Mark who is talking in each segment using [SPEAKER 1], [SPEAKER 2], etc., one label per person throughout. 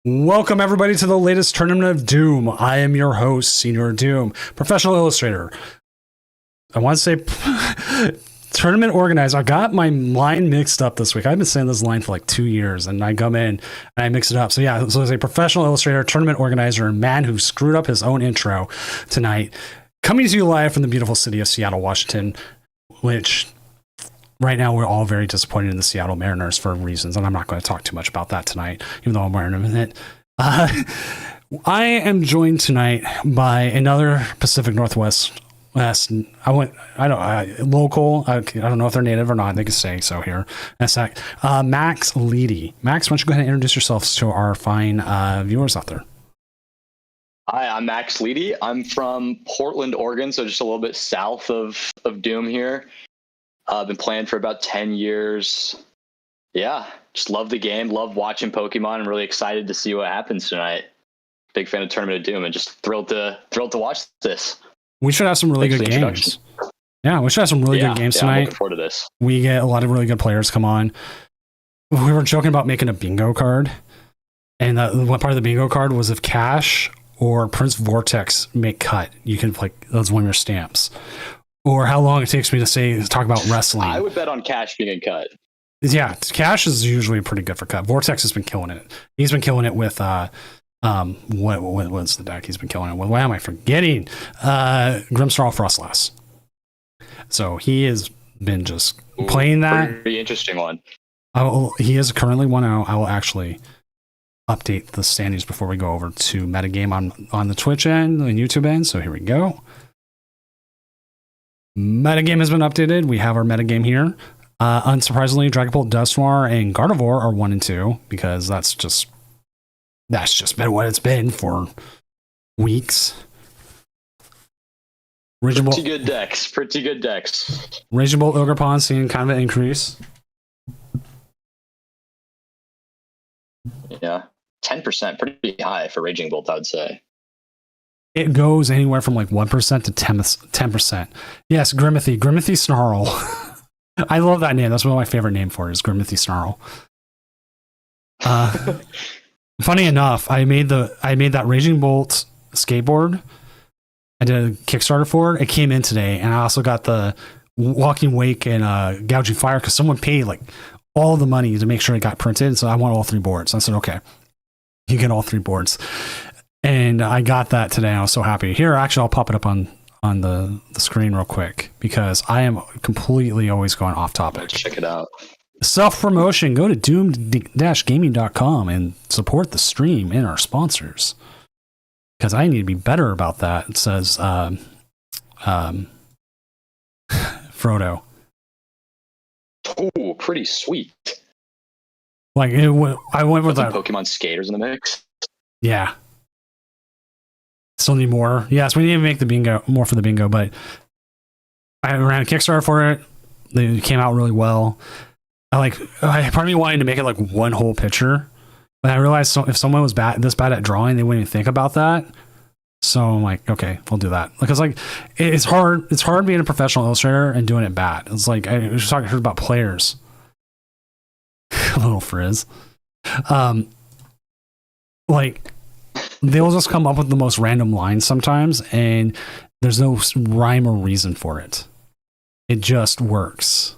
[SPEAKER 1] Welcome, everybody, to the latest Tournament of Doom. I am your host, Senior Doom, professional illustrator. I want to say tournament organizer. I got my line mixed up this week. I've been saying this line for like 2 years, and I come in and I mix it up. So yeah, so as a professional illustrator, tournament organizer, and man who screwed up his own intro tonight, coming to you live from the beautiful city of Seattle, Washington, which right now we're all very disappointed in the Seattle Mariners for reasons, and I'm not going to talk too much about that tonight, even though I'm wearing them in it. I am joined tonight by another Pacific Northwest local. I don't know if they're native or not. They can say so here in a sec. Max Leedy. Max, why don't you go ahead and introduce yourself to our fine viewers out there?
[SPEAKER 2] Hi, I'm Max Leedy. I'm from Portland, Oregon, so just a little bit south of Doom here. I've been playing for about 10 years. Yeah, just love the game, love watching Pokemon. I'm really excited to see what happens tonight. Big fan of Tournament of Doom and just thrilled to watch this.
[SPEAKER 1] We should have some really good games. Yeah, we should have some really good games tonight.
[SPEAKER 2] I'm looking forward to this.
[SPEAKER 1] We get a lot of really good players come on. We were joking about making a bingo card, and one part of the bingo card was if Cash or Prince Vortex make cut, you can that's one of your stamps. Or how long it takes me to talk about wrestling.
[SPEAKER 2] I would bet on Cash being a cut.
[SPEAKER 1] Yeah, Cash is usually pretty good for cut. Vortex has been killing it. He's been killing it with what's the deck he's been killing it with? Why am I forgetting? Grimstar Frostlass. So he has been just playing that.
[SPEAKER 2] Pretty interesting one.
[SPEAKER 1] He is currently 1-0. I will actually update the standings before we go over to metagame on the Twitch end and YouTube end. So here we go. Metagame has been updated. We have our metagame here. Unsurprisingly, Dragapult, Dusknoir, and Gardevoir are 1 and 2 because that's just been what it's been for weeks.
[SPEAKER 2] Pretty good decks.
[SPEAKER 1] Raging Bolt, Ogerpon seeing kind of an increase.
[SPEAKER 2] Yeah, 10%, pretty high for Raging Bolt, I would say.
[SPEAKER 1] It goes anywhere from like 1% to 10%. Yes, Grimithy Snarl. I love that name. That's one of my favorite names for it is Grimithy Snarl. Funny enough, I made that Raging Bolt skateboard. I did a Kickstarter for it. It came in today, and I also got the Walking Wake and Gouging Fire because someone paid like all the money to make sure it got printed. So I want all 3 boards. I said, okay, you get all 3 boards. And I got that today. I was so happy. Here, actually, I'll pop it up on the screen real quick because I am completely always going off topic.
[SPEAKER 2] Let's check it out.
[SPEAKER 1] Self-promotion. Go to doom-gaming.com and support the stream and our sponsors because I need to be better about that. It says Frodo.
[SPEAKER 2] Oh, pretty sweet.
[SPEAKER 1] Like I went with that.
[SPEAKER 2] Pokemon skaters in the mix.
[SPEAKER 1] Yeah. Still need more. Yes, we need to make the bingo more for the bingo, but I ran a Kickstarter for it. They came out really well. Part of me wanted to make it like one whole picture, but I realized if someone was this bad at drawing, they wouldn't even think about that. So I'm like, okay, we'll do that. Because it's hard. It's hard being a professional illustrator and doing it bad. It's like I was talking about players. A little frizz. They'll just come up with the most random lines sometimes, and there's no rhyme or reason for it. It just works.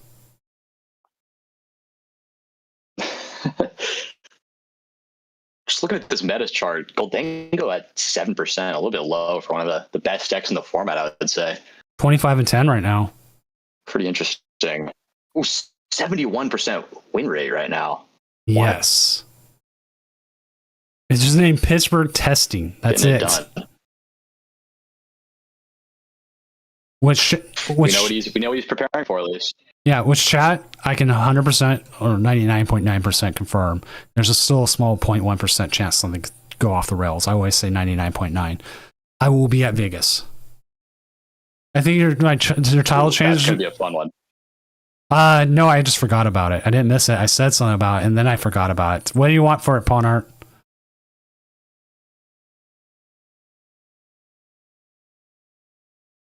[SPEAKER 2] Just looking at this meta chart, Goldango at 7%, a little bit low for one of the best decks in the format, I would say.
[SPEAKER 1] 25 and 10 right now.
[SPEAKER 2] Pretty interesting. Ooh, 71% win rate right now.
[SPEAKER 1] Yes. It's just named Pittsburgh Testing. That's it. Done. Which
[SPEAKER 2] we know what he's preparing for at least.
[SPEAKER 1] Yeah, which chat I can 100% or 99.9% confirm. There's still a small 0.1% chance something could go off the rails. I always say 99.9. I will be at Vegas. I think your title change.
[SPEAKER 2] That's gonna be a fun one.
[SPEAKER 1] No, I just forgot about it. I didn't miss it. I said something about it, and then I forgot about it. What do you want for it, Pawn Art?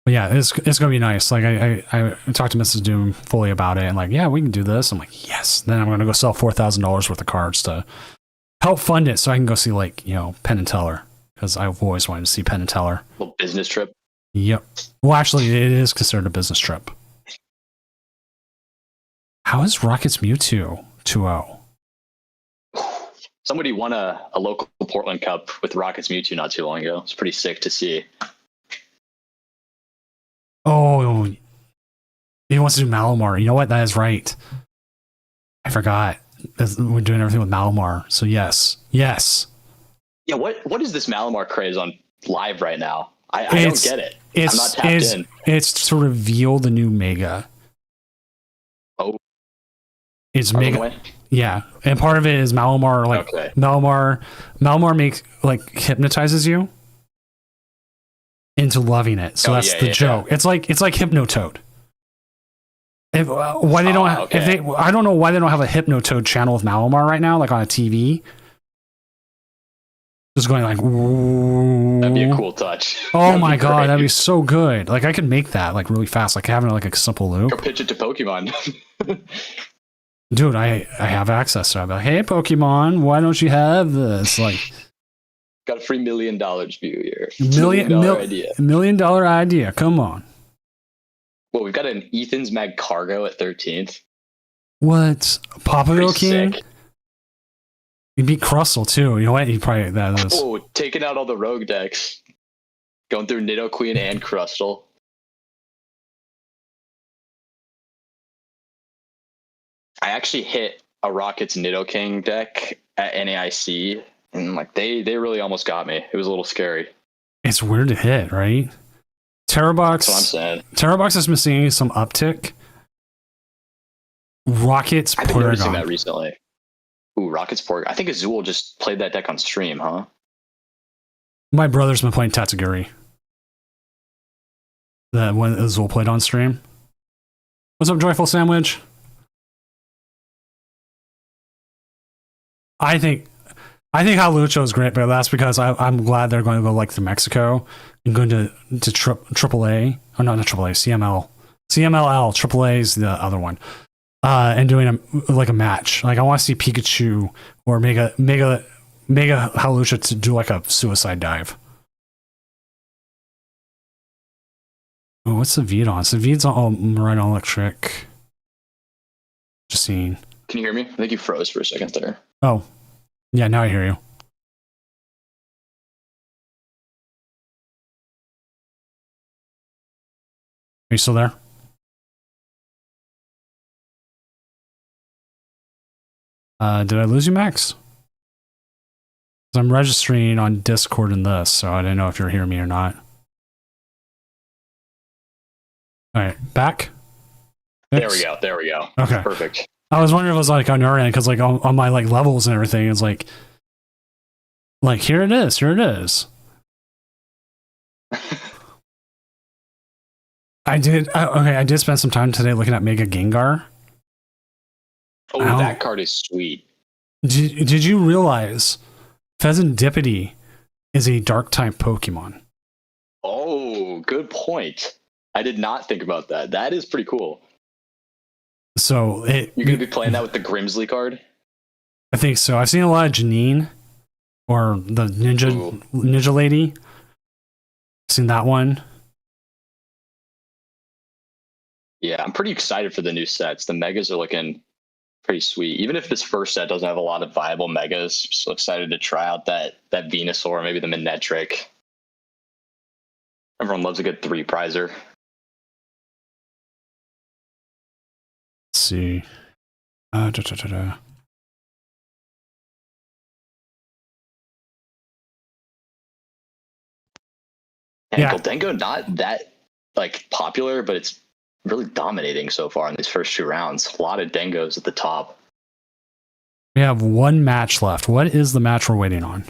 [SPEAKER 1] But yeah, it's gonna be nice. Like I talked to Mrs. Doom fully about it, and like, yeah, we can do this. I'm like, yes. Then I'm gonna go sell $4,000 worth of cards to help fund it so I can go see like Penn and Teller because I've always wanted to see Penn and Teller.
[SPEAKER 2] Little business trip.
[SPEAKER 1] Yep. Well, actually, it is considered a business trip. How is Rockets Mewtwo 2-0?
[SPEAKER 2] Somebody won a local Portland Cup with Rockets Mewtwo not too long ago. It's pretty sick to see.
[SPEAKER 1] Oh, he wants to do Malamar. You know what? That is right. I forgot. We're doing everything with Malamar. So yes.
[SPEAKER 2] Yeah, what is this Malamar craze on live right now? I don't get it. I'm not tapped in.
[SPEAKER 1] It's to reveal the new Mega.
[SPEAKER 2] Oh.
[SPEAKER 1] It's Mega. Yeah. And part of it is Malamar, like okay. Malamar makes hypnotizes you into loving it. So that's the joke. Yeah. It's like Hypnotoad. I don't know why they don't have a Hypnotoad channel with Malamar right now, like on a TV. Just going like, ooh.
[SPEAKER 2] That'd be a cool touch.
[SPEAKER 1] Oh my god, that'd be so good. Like I could make that like really fast, like having like a simple loop.
[SPEAKER 2] Go pitch it to Pokemon.
[SPEAKER 1] Dude, I have access to it. I'm like, hey Pokemon, why don't you have this? Like,
[SPEAKER 2] got a free $1 million view here.
[SPEAKER 1] $1 million idea. Come on.
[SPEAKER 2] Well, we've got an Ethan's Mag Cargo at 13th.
[SPEAKER 1] What? Papio King?
[SPEAKER 2] Sick.
[SPEAKER 1] He beat Crustle too. You know what? He probably that is.
[SPEAKER 2] Oh, taking out all the rogue decks. Going through Nidoqueen and Crustle. I actually hit a Rockets Nidoking deck at NAIC, and like they really almost got me. It was a little scary.
[SPEAKER 1] It's weird to hit, right? Terrabox.
[SPEAKER 2] That's what I'm saying.
[SPEAKER 1] Terrabox has been seeing some uptick. Rockets Porygon. I've been
[SPEAKER 2] noticing that recently. Ooh, Rockets Porygon. I think Azul just played that deck on stream, huh?
[SPEAKER 1] My brother's been playing Tatsugiri. That when Azul played on stream. What's up, Joyful Sandwich? I think Halucho is great, but that's because I'm glad they're going to go like to Mexico and going to AAA. Oh no, not AAA, CML. CMLL, AAA is the other one. And doing a match. Like I want to see Pikachu or Mega Halucha to do like a suicide dive. Oh, what's the Veed on? So Veed's on right on electric. Just seeing.
[SPEAKER 2] Can you hear me? I think you froze for a second there.
[SPEAKER 1] Oh, yeah. Now I hear you. Are you still there? Did I lose you, Max? I'm registering on Discord in this, so I didn't know if you're hearing me or not. All right, back.
[SPEAKER 2] There we go.
[SPEAKER 1] Okay,
[SPEAKER 2] perfect.
[SPEAKER 1] I was wondering if it was like on your end because like on my like levels and everything, it's like here it is. I did spend some time today looking at Mega Gengar.
[SPEAKER 2] Oh, that card is sweet.
[SPEAKER 1] Did you realize Pheasantipity is a dark type Pokemon?
[SPEAKER 2] Oh, good point. I did not think about that. That is pretty cool.
[SPEAKER 1] So
[SPEAKER 2] you're going to be playing that with the Grimsley card?
[SPEAKER 1] I think so. I've seen a lot of Janine or the Ninja Lady. I've seen that one.
[SPEAKER 2] Yeah, I'm pretty excited for the new sets. The Megas are looking pretty sweet. Even if this first set doesn't have a lot of viable Megas, I'm so excited to try out that Venusaur, maybe the Manectric. Everyone loves a good 3-prizer.
[SPEAKER 1] Let's see.
[SPEAKER 2] Goldengo not that like popular, but it's really dominating so far in these first 2 rounds. A lot of Dengos at the top.
[SPEAKER 1] We have one match left. What is the match we're waiting on?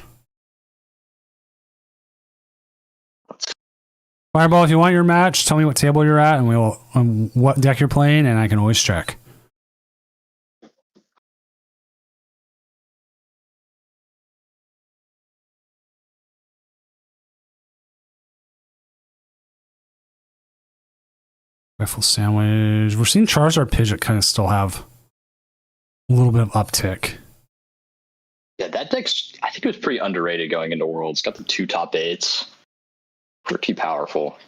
[SPEAKER 1] Fireball, if you want your match, tell me what table you're at and we'll what deck you're playing, and I can always check. Rifle Sandwich. We're seeing Charizard Pidgeot kind of still have a little bit of uptick.
[SPEAKER 2] Yeah, that deck's, I think it was pretty underrated going into Worlds. Got the 2 top 8s. Pretty powerful.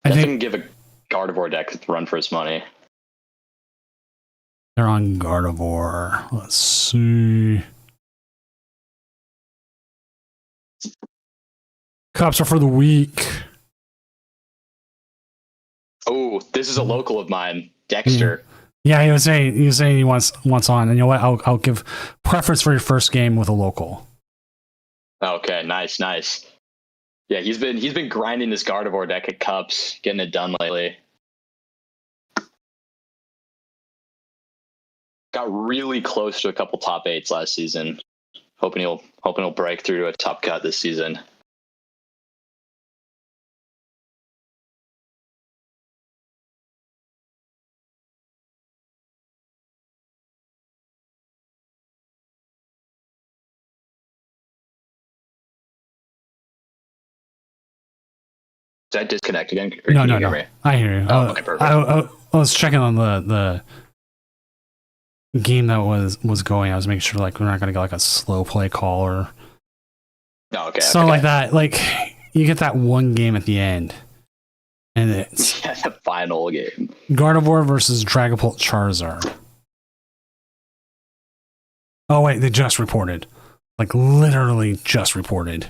[SPEAKER 1] I
[SPEAKER 2] Definitely
[SPEAKER 1] think
[SPEAKER 2] give a Gardevoir deck a run for its money.
[SPEAKER 1] they're on Gardevoir. Let's see. Cups are for the week.
[SPEAKER 2] Oh, this is a local of mine, Dexter.
[SPEAKER 1] Yeah, he was saying he wants on, and you know what? I'll give preference for your first game with a local.
[SPEAKER 2] Okay, nice. Yeah, he's been grinding this Gardevoir deck at Cups, getting it done lately. Got really close to a couple top 8s last season. Hoping he'll break through to a top cut this season. Did I disconnect again? Or
[SPEAKER 1] No,
[SPEAKER 2] can
[SPEAKER 1] no,
[SPEAKER 2] you hear
[SPEAKER 1] no.
[SPEAKER 2] me?
[SPEAKER 1] I hear you.
[SPEAKER 2] Oh, okay, perfect.
[SPEAKER 1] I was checking on the game that was going. I was making sure like we're not gonna get like a slow play call or something like that. Like you get that one game at the end, and it's
[SPEAKER 2] the final game.
[SPEAKER 1] Gardevoir versus Dragapult Charizard. Oh wait, they just reported. Like literally just reported.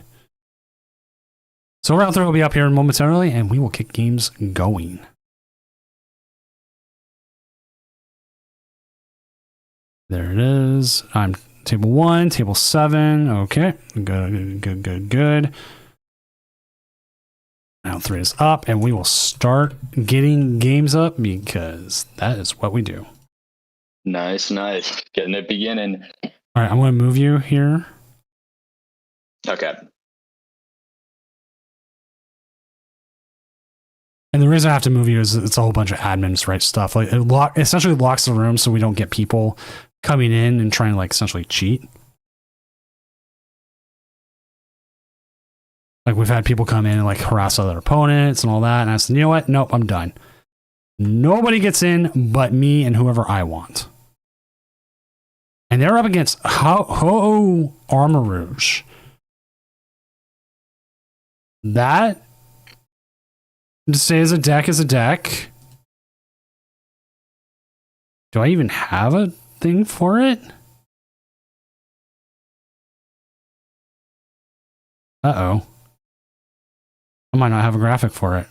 [SPEAKER 1] So round 3 will be up here momentarily, and we will get games going. There it is. I'm table 1, table 7. Okay, good. Round 3 is up, and we will start getting games up because that is what we do.
[SPEAKER 2] Nice. Getting it beginning.
[SPEAKER 1] All right, I'm going to move you here.
[SPEAKER 2] Okay.
[SPEAKER 1] And the reason I have to move you is it's a whole bunch of admins, right? Stuff like it essentially locks the room so we don't get people coming in and trying to like essentially cheat. Like we've had people come in and like harass other opponents and all that. And I said, you know what? Nope, I'm done. Nobody gets in but me and whoever I want. And they're up against Ho Armor Rouge. That to say is a deck is a deck. Do I even have a thing for it? Uh-oh. I might not have a graphic for it.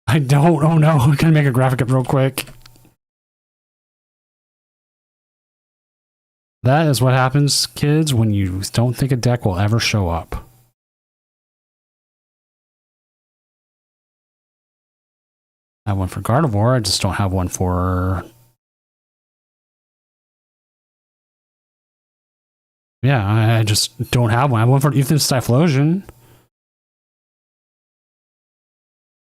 [SPEAKER 1] I don't. Oh no. I'm gonna make a graphic up real quick. That is what happens, kids, when you don't think a deck will ever show up. I have one for Gardevoir. I just don't have one for... Yeah, I just don't have one. I have one for Ethan's Typhlosion.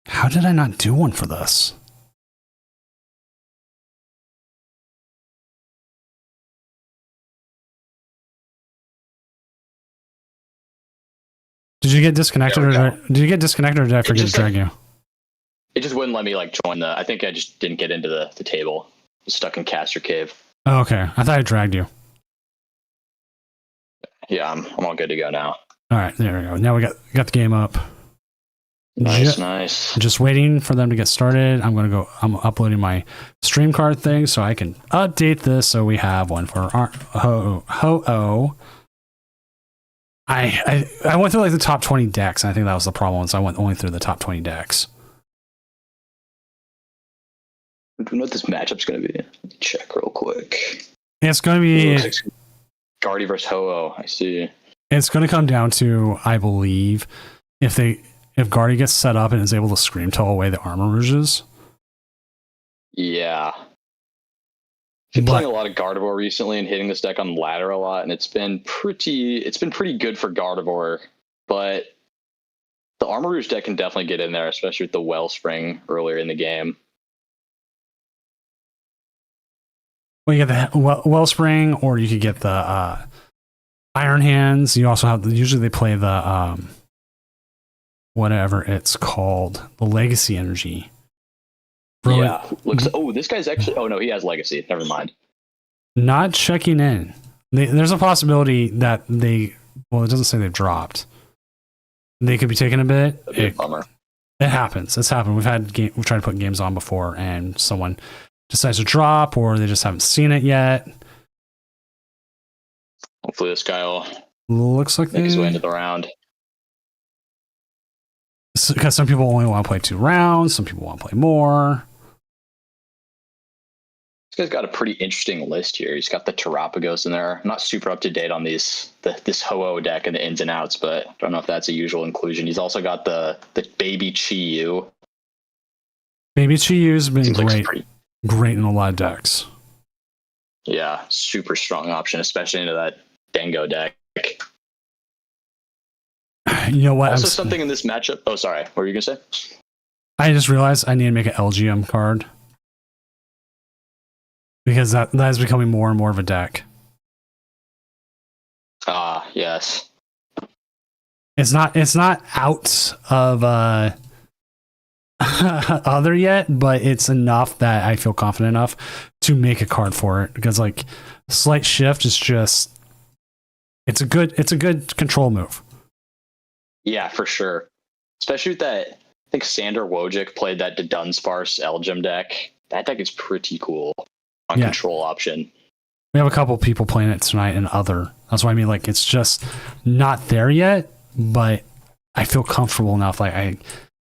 [SPEAKER 1] How did I not do one for this? Did you get disconnected or did I forget to drag you?
[SPEAKER 2] It just wouldn't let me like join I think I just didn't get into the table. I was stuck in Caster Cave.
[SPEAKER 1] Oh, okay. I thought I dragged you.
[SPEAKER 2] Yeah, I'm all good to go now.
[SPEAKER 1] All right, there we go. Now we got the game up.
[SPEAKER 2] Nice.
[SPEAKER 1] Just waiting for them to get started. I'm uploading my stream card thing so I can update this so we have one for our Ho-Oh. I went through like the top 20 decks, and I think that was the problem. So I went only through the top 20 decks.
[SPEAKER 2] Do you know what this matchup's going to be? Let me check real quick.
[SPEAKER 1] It's going to be
[SPEAKER 2] like Guardy versus Ho-Oh. I see.
[SPEAKER 1] It's going to come down to, I believe, if Guardy gets set up and is able to Scream Tail away the Armor Rouges.
[SPEAKER 2] Yeah. I've been playing a lot of Gardevoir recently and hitting this deck on ladder a lot, and it's been pretty good for Gardevoir, but the Armor Rouge deck can definitely get in there, especially with the Wellspring earlier in the game.
[SPEAKER 1] Well, you get the Wellspring, or you could get the Iron Hands. You also have usually they play the whatever it's called, the Legacy Energy.
[SPEAKER 2] Yeah. Looks. Oh, this guy's actually. Oh no, he has Legacy. Never mind.
[SPEAKER 1] not checking in. There's a possibility that well, it doesn't say they've dropped. They could be taking a bit.
[SPEAKER 2] That'd be a bummer.
[SPEAKER 1] It happens. It's happened. We've tried to put games on before, and someone decides to drop, or they just haven't seen it yet.
[SPEAKER 2] Hopefully, this guy will
[SPEAKER 1] looks like
[SPEAKER 2] make his way into the round.
[SPEAKER 1] Because some people only want to play 2 rounds, some people want to play more.
[SPEAKER 2] This guy's got a pretty interesting list here. He's got the Terapagos in there. I'm not super up to date on this Ho-Oh deck and the ins and outs, but I don't know if that's a usual inclusion. He's also got the Baby Chi-Yu.
[SPEAKER 1] Baby Chi-Yu's been
[SPEAKER 2] Seems
[SPEAKER 1] great. Great in a lot of decks.
[SPEAKER 2] Yeah, super strong option, especially into that Dango deck.
[SPEAKER 1] You know what?
[SPEAKER 2] Also, something in this matchup. Oh, sorry. What were you going to say?
[SPEAKER 1] I just realized I need to make an LGM card. Because that is becoming more and more of a deck.
[SPEAKER 2] Ah, yes.
[SPEAKER 1] It's not out of other yet, but it's enough that I feel confident enough to make a card for it. Because like Slight Shift is just it's a good control move.
[SPEAKER 2] Yeah, for sure. Especially with that, I think Sander Wojcik played that Dunsparce LGM deck. That deck is pretty cool on control option.
[SPEAKER 1] We have a couple people playing it tonight and other. That's what I mean. Like, it's just not there yet, but I feel comfortable enough. Like,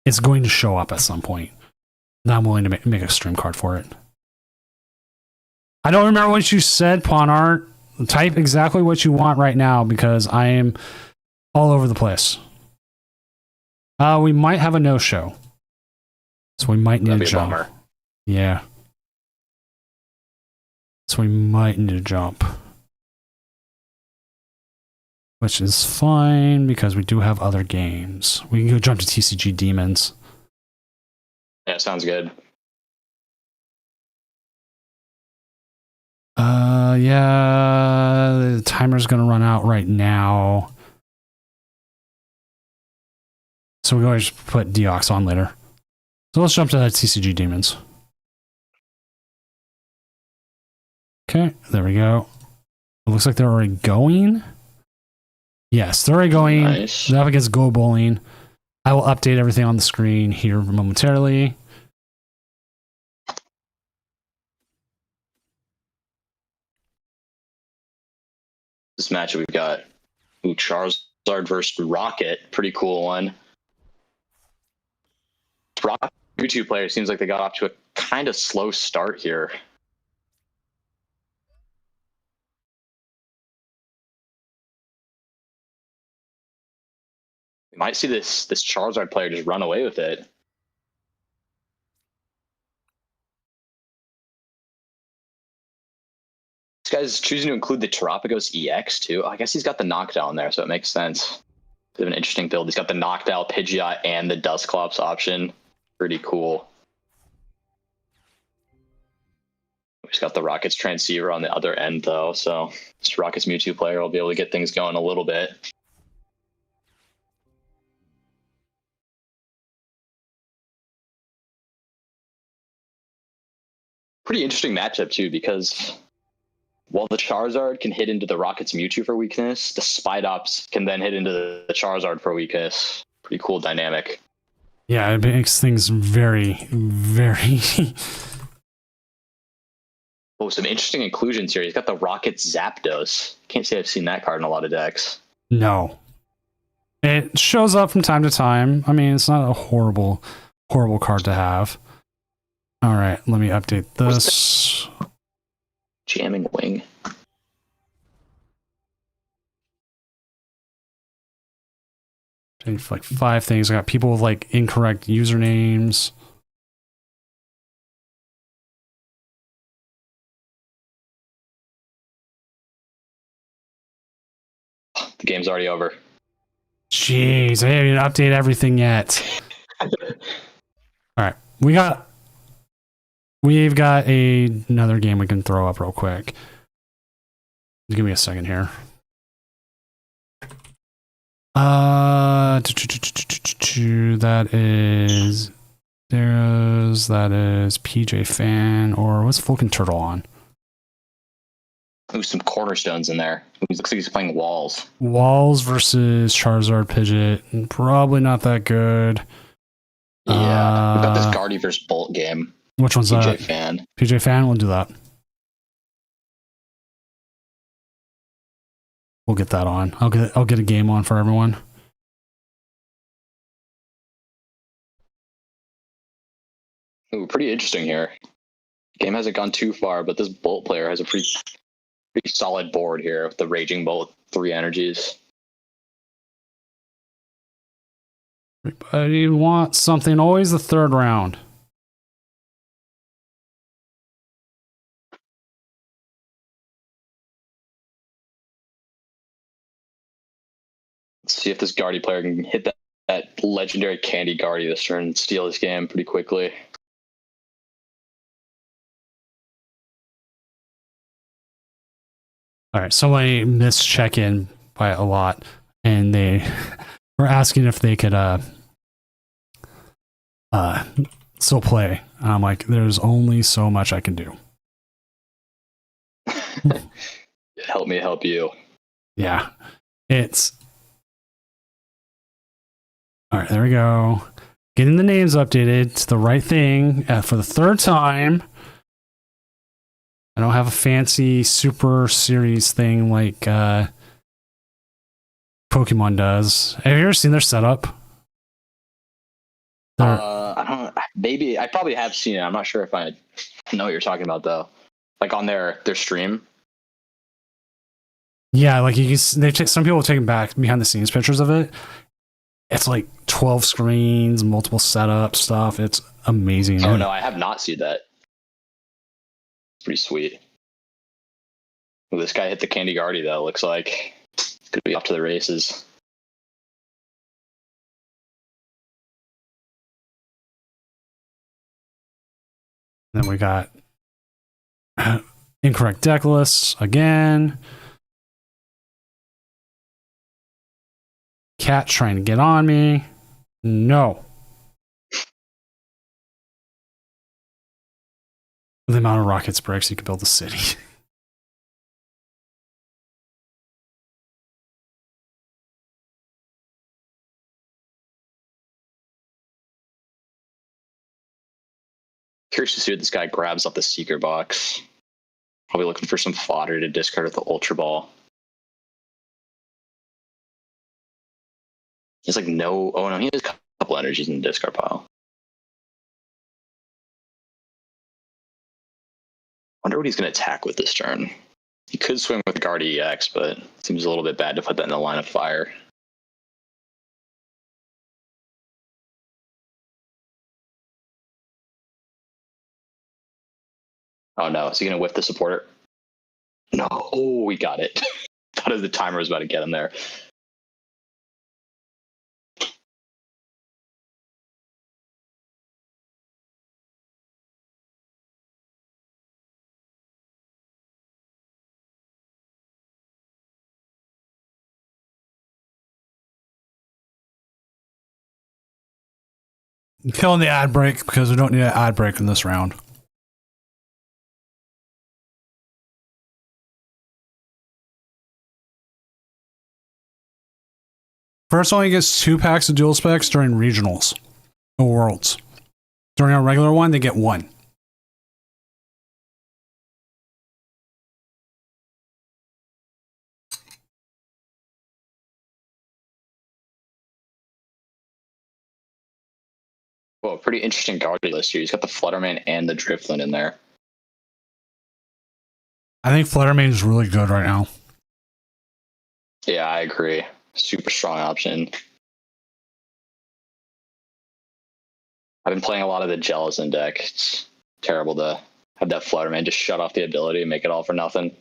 [SPEAKER 1] it's going to show up at some point. And I'm willing to make a stream card for it. I don't remember what you said, Pawn Art. Type exactly what you want right now because I am all over the place. We might have a no-show. So we might need to jump.
[SPEAKER 2] Bummer.
[SPEAKER 1] Yeah. So we might need to jump. Which is fine because we do have other games. We can go jump to TCG Demons.
[SPEAKER 2] Yeah, sounds good.
[SPEAKER 1] Yeah, the timer's going to run out right now. So we can always put Deox on later. So let's jump to that TCG Demons. Okay, there we go. It looks like they're already going. Yes, they're already going.
[SPEAKER 2] Nice.
[SPEAKER 1] They're up against Go Bowling. I will update everything on the screen here momentarily.
[SPEAKER 2] This matchup we've got Charizard versus Rocket. Pretty cool one. Rocket YouTube player seems like they got off to a kind of slow start here. We might see this Charizard player just run away with it. This guy's choosing to include the Terapagos EX too. I guess he's got the Knockdown there, so it makes sense. Bit of an interesting build. He's got the Knockdown, Pidgeot, and the Dusclops option. Pretty cool. He's got the Rockets Transceiver on the other end, though, so this Rockets Mewtwo player will be able to get things going a little bit. Pretty interesting matchup, too, because while the Charizard can hit into the Rockets Mewtwo for weakness, the Spidops can then hit into the Charizard for weakness. Pretty cool dynamic.
[SPEAKER 1] Yeah, it makes things very, very...
[SPEAKER 2] Oh, some interesting inclusions here. He's got the Rockets Zapdos. Can't say I've seen that card in a lot of decks.
[SPEAKER 1] No. It shows up from time to time. I mean, it's not a horrible card to have. All right, let me update this.
[SPEAKER 2] Jamming Wing.
[SPEAKER 1] Like 5 things. I got people with like incorrect usernames.
[SPEAKER 2] The game's already over.
[SPEAKER 1] Jeez, I haven't even updated everything yet. All right, we've got another game we can throw up real quick. Give me a second here. That is PJ Fan, or what's Vulcan Turtle on?
[SPEAKER 2] Ooh, some cornerstones in there. He looks like he's playing walls.
[SPEAKER 1] Walls versus Charizard Pidgeot. Probably not that good.
[SPEAKER 2] Yeah. We've got this Guardy versus Bolt game.
[SPEAKER 1] Which one's
[SPEAKER 2] PJ
[SPEAKER 1] that?
[SPEAKER 2] Fan.
[SPEAKER 1] PJ Fan? We'll do that. We'll get that on. I'll get a game on for everyone.
[SPEAKER 2] Ooh, pretty interesting here. Game hasn't gone too far, but this Bolt player has a pretty solid board here with the Raging Bolt, 3 energies.
[SPEAKER 1] Everybody wants something. Always the third round.
[SPEAKER 2] Let's see if this Guardy player can hit that legendary Candy Guardy this turn and steal this game pretty quickly.
[SPEAKER 1] All right, somebody missed check-in by a lot, and they were asking if they could still play. And I'm like, there's only so much I can do.
[SPEAKER 2] Help me help you.
[SPEAKER 1] Yeah, it's all right. There we go. Getting the names updated. It's the right thing for the third time. I don't have a fancy super series thing like Pokemon does. Have you ever seen their setup?
[SPEAKER 2] I don't. Maybe I probably have seen it. I'm not sure if I know what you're talking about though. Like on their stream.
[SPEAKER 1] Yeah, like you can. Some people have taken back behind the scenes pictures of it. It's like 12 screens, multiple setup stuff. It's amazing.
[SPEAKER 2] Oh no, I have not seen that. Pretty sweet. Well, this guy hit the Candy Guardy though. Looks like could be off to the races.
[SPEAKER 1] Then we got incorrect deck lists again. Cat trying to get on me. No. The amount of rockets bricks you could build a city.
[SPEAKER 2] Curious to see what this guy grabs off the Seeker box. Probably looking for some fodder to discard with the Ultra Ball. He's like no. Oh no, he has a couple energies in the discard pile. Wonder what he's going to attack with this turn. He could swing with Guard EX, but it seems a little bit bad to put that in the line of fire. Oh no, is he going to whiff the supporter? No, oh, we got it. Thought the timer was about to get him there.
[SPEAKER 1] I'm killing the ad break because we don't need an ad break in this round. First only gets 2 packs of dual specs during regionals or worlds. During our regular one, they get 1.
[SPEAKER 2] Well, pretty interesting Guardy list here. He's got the Flutterman and the Drifloon in there.
[SPEAKER 1] I think Fluttermane is really good right now.
[SPEAKER 2] Yeah, I agree. Super strong option. I've been playing a lot of the Jellicent deck. It's terrible to have that Flutterman just shut off the ability and make it all for nothing.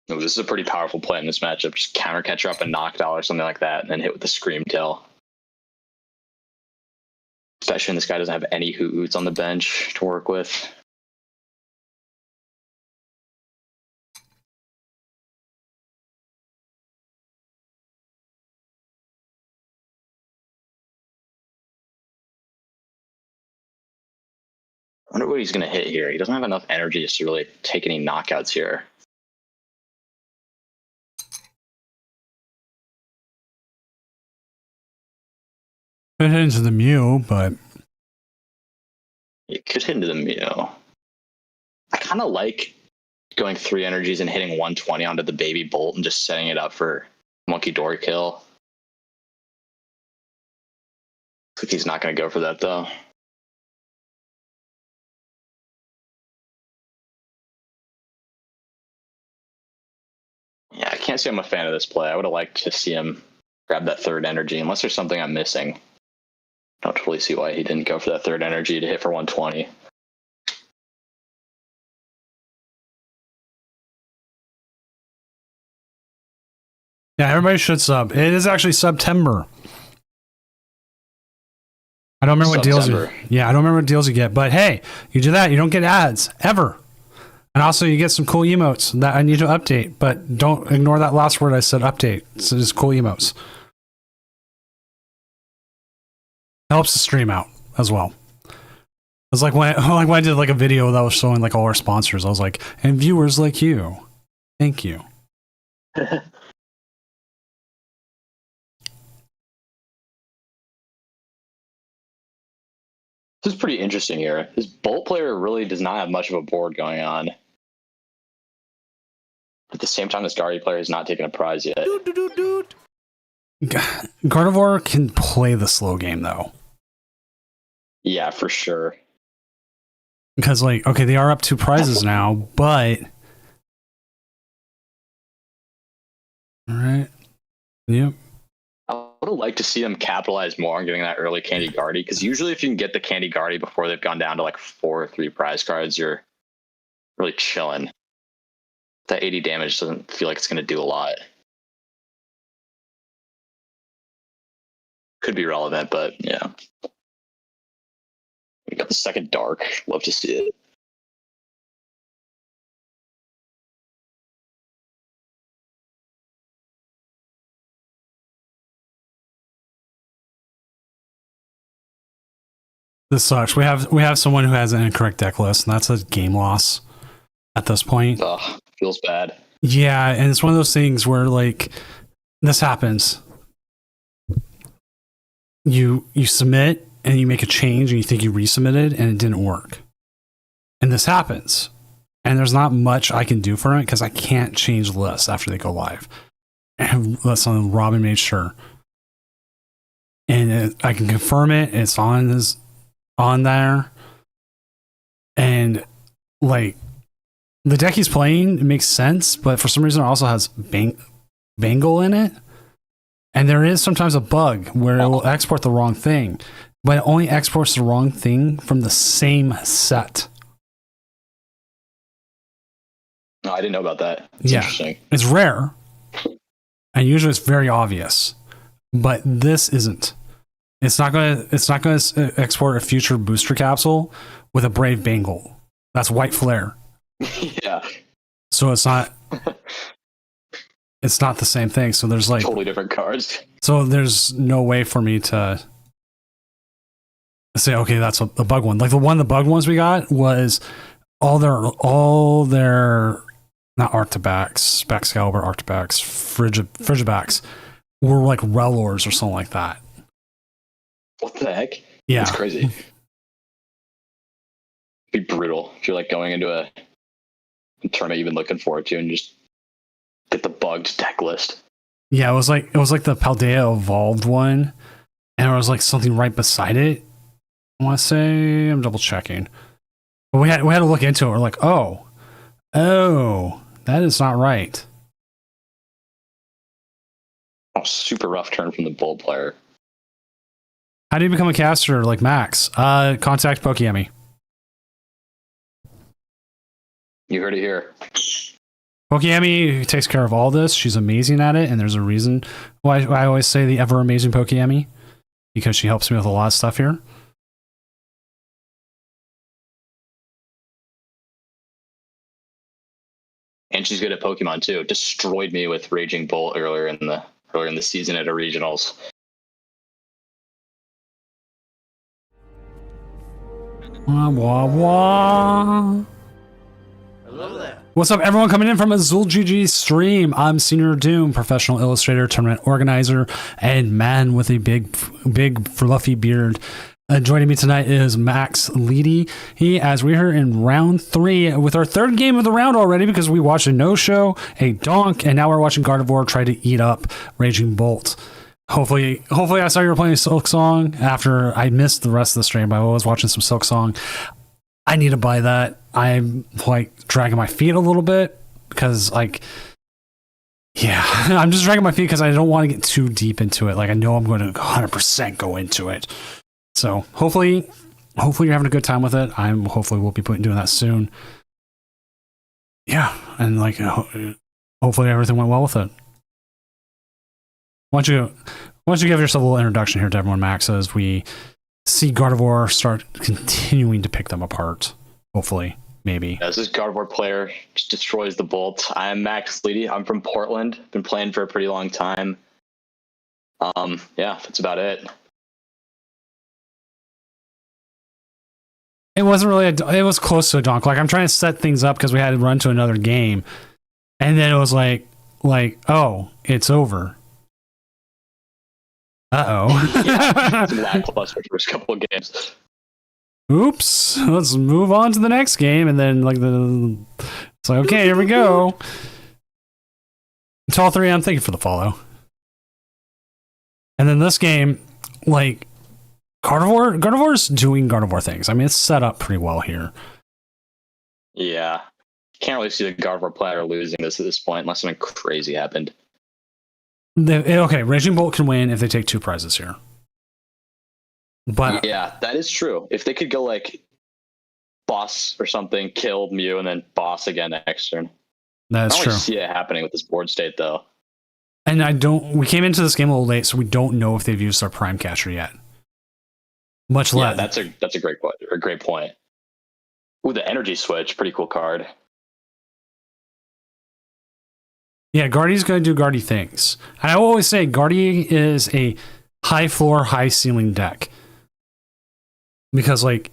[SPEAKER 2] Oh, this is a pretty powerful play in this matchup. Just counter catcher up and Knockdown or something like that, and then hit with the Scream Tail. Especially when this guy doesn't have any Hoots on the bench to work with. wonder what he's going to hit here. He doesn't have enough energy to really take any knockouts here.
[SPEAKER 1] It hit into the Mew, but
[SPEAKER 2] It could hit into the Mew. I kind of like going 3 energies and hitting 120 onto the baby bolt and just setting it up for monkey door kill. I think he's not going to go for that though. Yeah, I can't say I'm a fan of this play. I would have liked to see him grab that 3rd energy, unless there's something I'm missing. I don't totally see why he didn't go for that 3rd energy to hit for 120.
[SPEAKER 1] yeah, everybody should sub. It is actually September. I don't remember what deals you. Yeah, I don't remember what deals you get. But hey, you do that, you don't get ads ever. And also, you get some cool emotes that I need to update. But don't ignore that last word I said, update. So it's cool emotes. Helps the stream out as well. It's like when I did like a video that was showing like all our sponsors. I was like, and viewers like you, thank you.
[SPEAKER 2] This is pretty interesting here. This Bolt player really does not have much of a board going on. At the same time, this Guardy player has not taken a prize yet.
[SPEAKER 1] Gardevoir can play the slow game though.
[SPEAKER 2] Yeah, for sure.
[SPEAKER 1] Because like, okay, they are up 2 prizes now, but all right, yep.
[SPEAKER 2] I would have liked to see them capitalize more on getting that early Candy Guardy, because usually if you can get the Candy Guardy before they've gone down to like 4 or 3 prize cards, you're really chilling. That 80 damage doesn't feel like it's going to do a lot. Could be relevant, but yeah. We got the 2nd Dark. Love to see it.
[SPEAKER 1] This sucks. We have someone who has an incorrect deck list, and that's a game loss at this point.
[SPEAKER 2] Ugh, feels bad.
[SPEAKER 1] Yeah, and it's one of those things where like this happens. You submit and you make a change and you think you resubmitted and it didn't work. And this happens. And there's not much I can do for it because I can't change lists after they go live. And that's something Robin made sure. And I can confirm it. It's on there. And like the deck he's playing, it makes sense, but for some reason it also has Bangle in it. And there is sometimes a bug where it will export the wrong thing, but it only exports the wrong thing from the same set.
[SPEAKER 2] No, I didn't know about that. It's interesting.
[SPEAKER 1] It's rare, and usually it's very obvious, but this isn't. It's not going to export a future booster capsule with a Brave Bangle. That's White Flare.
[SPEAKER 2] Yeah.
[SPEAKER 1] So it's not. It's not the same thing. So there's like
[SPEAKER 2] totally different cards. So
[SPEAKER 1] there's no way for me to say, okay, that's a bug one. Like the bug ones we got was all their not Arctibax, Baxcalibur, Arctibax, Frigibax were like Relors or something like that.
[SPEAKER 2] What the heck?
[SPEAKER 1] Yeah.
[SPEAKER 2] It's crazy. It'd be brutal if you're like going into a tournament you've been looking forward to and just get the bugged deck list.
[SPEAKER 1] Yeah, it was like the Paldea Evolved one, and there was like something right beside it. I want to say, I'm double checking, but we had to look into it. We're like, oh, that is not right.
[SPEAKER 2] Oh, super rough turn from the Bolt player.
[SPEAKER 1] How do you become a caster like Max? Contact Pokeyemi.
[SPEAKER 2] You heard it here.
[SPEAKER 1] Pokeyemi takes care of all this. She's amazing at it, and there's a reason why I always say the ever amazing Pokeyemi, because she helps me with a lot of stuff here.
[SPEAKER 2] And she's good at Pokemon too. Destroyed me with Raging Bolt earlier in the season at a regionals.
[SPEAKER 1] Wah, wah, wah.
[SPEAKER 3] Hello there.
[SPEAKER 1] What's up, everyone coming in from Azul GG stream? I'm Senior Doom, professional illustrator, tournament organizer, and man with a big fluffy beard. Joining me tonight is Max Leedy. As we're here in round 3 with our third game of the round already because we watched a no-show, a donk, and now we're watching Gardevoir try to eat up Raging Bolt. Hopefully I saw you were playing Silk Song after I missed the rest of the stream, but I was watching some Silk Song. I need to buy that. I'm like dragging my feet a little bit because like, yeah, I'm just dragging my feet because I don't want to get too deep into it. Like I know I'm going to 100% go into it. So hopefully you're having a good time with it. Hopefully we'll be doing that soon. Yeah. And like, hopefully everything went well with it. Why don't you give yourself a little introduction here to everyone, Max, as we see Gardevoir start continuing to pick them apart. Hopefully, maybe.
[SPEAKER 2] As this Gardevoir player just destroys the Bolt. I'm Max Leedy. I'm from Portland. Been playing for a pretty long time. Yeah, that's about it.
[SPEAKER 1] It wasn't really it was close to a donk. Like I'm trying to set things up because we had to run to another game, and then it was like oh, it's over. Uh-oh.
[SPEAKER 2] Yeah, it's lackluster first couple of games.
[SPEAKER 1] Oops. Let's move on to the next game, and then it's like, okay, here we go. To all three, I'm thanking for the follow. And then this game, like Gardevoir's doing Gardevoir things. I mean, it's set up pretty well here.
[SPEAKER 2] Yeah. Can't really see the Gardevoir player losing this at this point unless something crazy happened.
[SPEAKER 1] Okay, Raging Bolt can win if they take 2 prizes here. But
[SPEAKER 2] yeah, that is true. If they could go like boss or something, kill Mew, and then boss again next turn.
[SPEAKER 1] That's true.
[SPEAKER 2] I don't see it happening with this board state though. And
[SPEAKER 1] we came into this game a little late, so we don't know if they've used our Prime Catcher yet. Much less.
[SPEAKER 2] Yeah, that's a great point. A great point. Ooh, the energy switch, pretty cool card.
[SPEAKER 1] Yeah, Guardy's going to do Guardy things. And I will always say Guardy is a high floor, high ceiling deck. Because, like,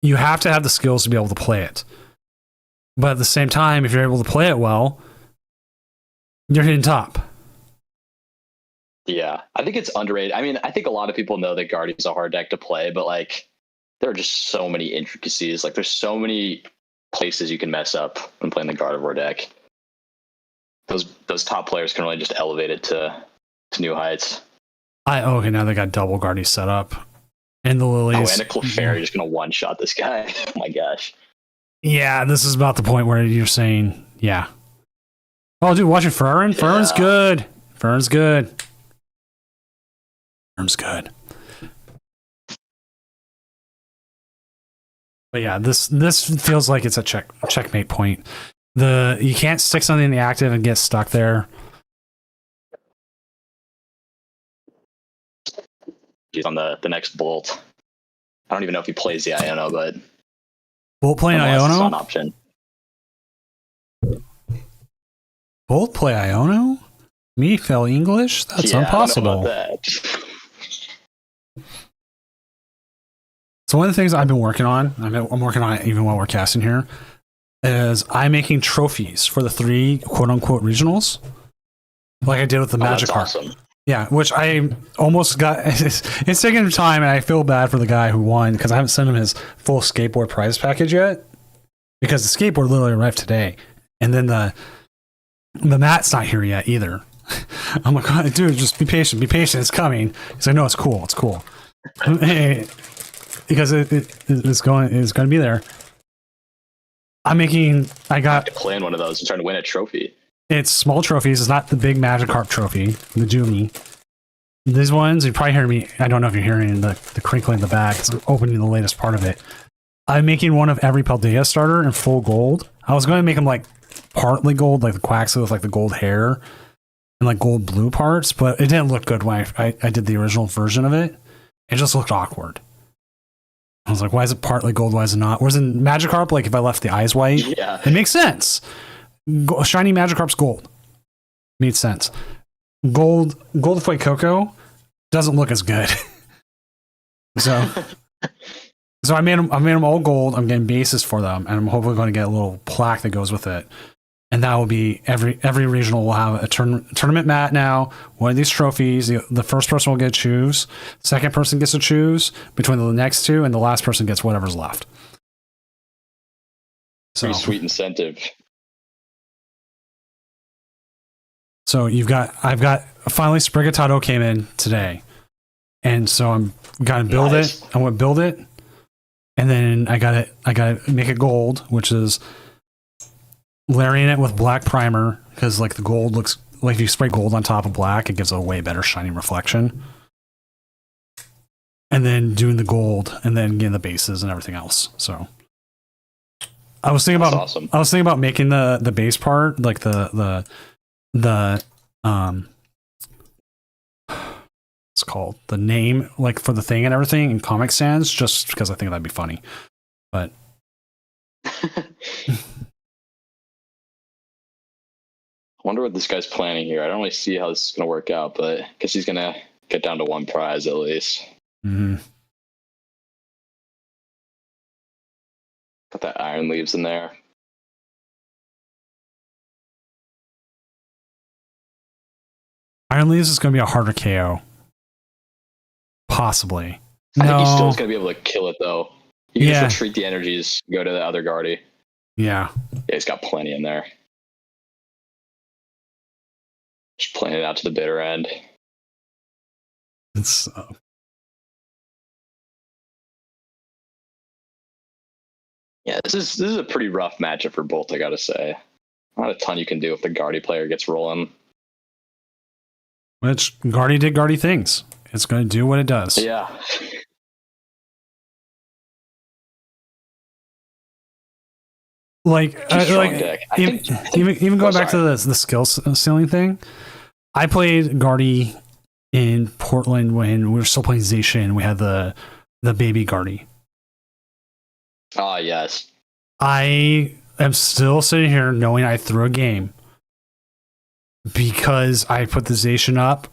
[SPEAKER 1] you have to have the skills to be able to play it. But at the same time, if you're able to play it well, you're hitting top.
[SPEAKER 2] Yeah, I think it's underrated. I mean, I think a lot of people know that Guardy's a hard deck to play, but, like, there are just so many intricacies. Like, there's so many places you can mess up when playing the Gardevoir deck. Those top players can really just elevate it to new heights.
[SPEAKER 1] Okay, now they got double Guardy set up. And the Lilies.
[SPEAKER 2] Oh, and a Clefairy just going to one-shot this guy. Oh my gosh.
[SPEAKER 1] Yeah, this is about the point where you're saying, yeah. Oh, dude, watching Furren? Yeah. Furren's good. Furren's good. Furren's good. But yeah, this feels like it's a checkmate point. You can't stick something in the active and get stuck there.
[SPEAKER 2] He's on the next Bolt. I don't even know if he plays the Iono, but
[SPEAKER 1] Bolt playing Iono?
[SPEAKER 2] An option.
[SPEAKER 1] Bolt play Iono? Me fail English? That's impossible. So one of the things I've been working on, I'm working on it even while we're casting here, is I'm making trophies for the 3 quote-unquote regionals, like I did with the Magikarp.
[SPEAKER 2] Awesome.
[SPEAKER 1] Yeah, which I almost got. It's taking time, and I feel bad for the guy who won because I haven't sent him his full skateboard prize package yet. Because the skateboard literally arrived today, and then the mat's not here yet either. I'm like, oh, dude, just be patient, it's coming. He's like, no, it's cool, because it's going to be there. I got
[SPEAKER 2] to play in one of those and trying to win a trophy.
[SPEAKER 1] It's small trophies. It's not the big Magikarp trophy, the Doomy. These ones, you probably hear me. I don't know if you're hearing the crinkling in the back. It's opening the latest part of it. I'm making one of every Paldea starter in full gold. I was going to make them like partly gold, like the Quaxley with like the gold hair and like gold blue parts, but it didn't look good when I did the original version of it. It just looked awkward. I was like, why is it partly gold? Why is it not? Whereas in Magikarp, like if I left the eyes white,
[SPEAKER 2] yeah,
[SPEAKER 1] it makes sense. Shiny Magikarp's gold. Made sense. Gold Fuecoco doesn't look as good. So So I made them all gold. I'm getting bases for them, and I'm hopefully going to get a little plaque that goes with it. And that will be every regional will have a tournament mat now. One of these trophies, the first person will get to choose. Second person gets to choose between the next two, and the last person gets whatever's left. So,
[SPEAKER 2] pretty sweet incentive.
[SPEAKER 1] So I've got finally Sprigatado came in today, and so I'm gonna build it. I'm gonna build it, and then I gotta make it gold, which is layering it with black primer, because like the gold looks like if you spray gold on top of black, it gives a way better shining reflection. And then doing the gold, and then getting the bases and everything else. So I was thinking
[SPEAKER 2] awesome.
[SPEAKER 1] I was thinking about making the base part like the it's called the name like for the thing and everything in Comic Sans, just because I think that'd be funny. But
[SPEAKER 2] I wonder what this guy's planning here. I don't really see how this is going to work out, but I guess he's going to get down to one prize at least.
[SPEAKER 1] Mm-hmm.
[SPEAKER 2] Got that Iron Leaves in there.
[SPEAKER 1] Iron Leaves is going to be a harder KO. Possibly.
[SPEAKER 2] I think he's still going to be able to kill it, though. You can
[SPEAKER 1] Yeah.
[SPEAKER 2] just retreat the energies, go to the other Guardy.
[SPEAKER 1] Yeah.
[SPEAKER 2] Yeah, he's got plenty in there. Just playing it out to the bitter end.
[SPEAKER 1] It's
[SPEAKER 2] Yeah, this is a pretty rough matchup for both, I gotta say. Not a ton you can do if the Guardy player gets rolling.
[SPEAKER 1] which Guardy did Guardy things. It's going to do what it does.
[SPEAKER 2] Yeah.
[SPEAKER 1] Like,
[SPEAKER 2] Strong deck.
[SPEAKER 1] even going back to the skill ceiling thing, I played Guardy in Portland when we were still playing Zacian. We had the baby Guardy.
[SPEAKER 2] Ah, yes.
[SPEAKER 1] I am still sitting here knowing I threw a game because I put the Zacian up.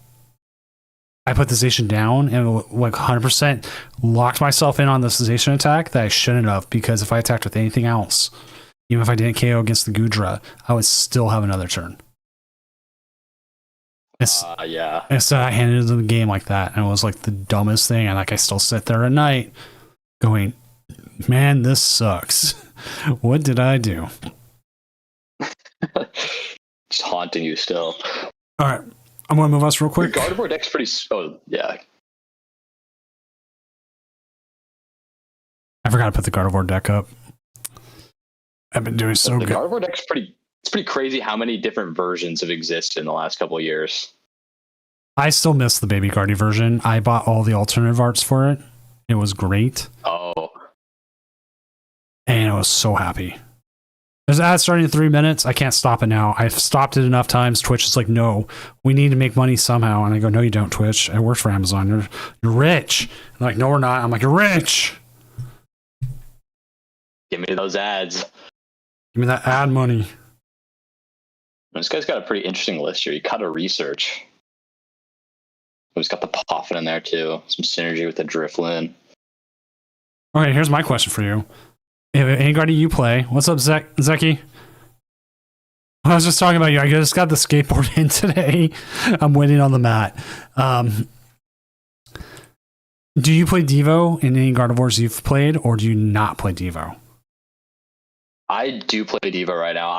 [SPEAKER 1] I put the Zacian down and like 100% locked myself in on the Zacian attack that I shouldn't have, because if I attacked with anything else, even if I didn't KO against the Gudra, I would still have another turn.
[SPEAKER 2] Yeah.
[SPEAKER 1] Instead, I handed them the game like that, and it was like the dumbest thing. And like I still sit there at night going, man, this sucks. What did I do?
[SPEAKER 2] Just haunting you still.
[SPEAKER 1] All right, I'm going to move us real quick.
[SPEAKER 2] Your Gardevoir deck's pretty... Oh, yeah.
[SPEAKER 1] I forgot to put the Gardevoir deck up. I've been doing so
[SPEAKER 2] the
[SPEAKER 1] good.
[SPEAKER 2] Gardevoir deck's pretty... It's pretty crazy how many different versions have existed in the last couple of years.
[SPEAKER 1] I still miss the Baby Guardy version. I bought all the alternative arts for it. It was great.
[SPEAKER 2] Oh.
[SPEAKER 1] And I was so happy. There's an ad starting in 3 minutes. I can't stop it now. I've stopped it enough times. Twitch is like, no, we need to make money somehow. And I go, no, you don't, Twitch. I work for Amazon. You're rich. And they're like, no, we're not. I'm like, you're rich.
[SPEAKER 2] Give me those ads.
[SPEAKER 1] Give me that ad money.
[SPEAKER 2] This guy's got a pretty interesting list here. You got to research. He's got the Poffin in there too. Some synergy with the Drifloon.
[SPEAKER 1] Okay, here's my question for you. If any Guardy you play, what's up, Zeki? I was just talking about you. I just got the skateboard in today. I'm waiting on the mat. Do you play Devo in any Gardevoirs you've played, or do you not play Devo?
[SPEAKER 2] I do play Devo right now.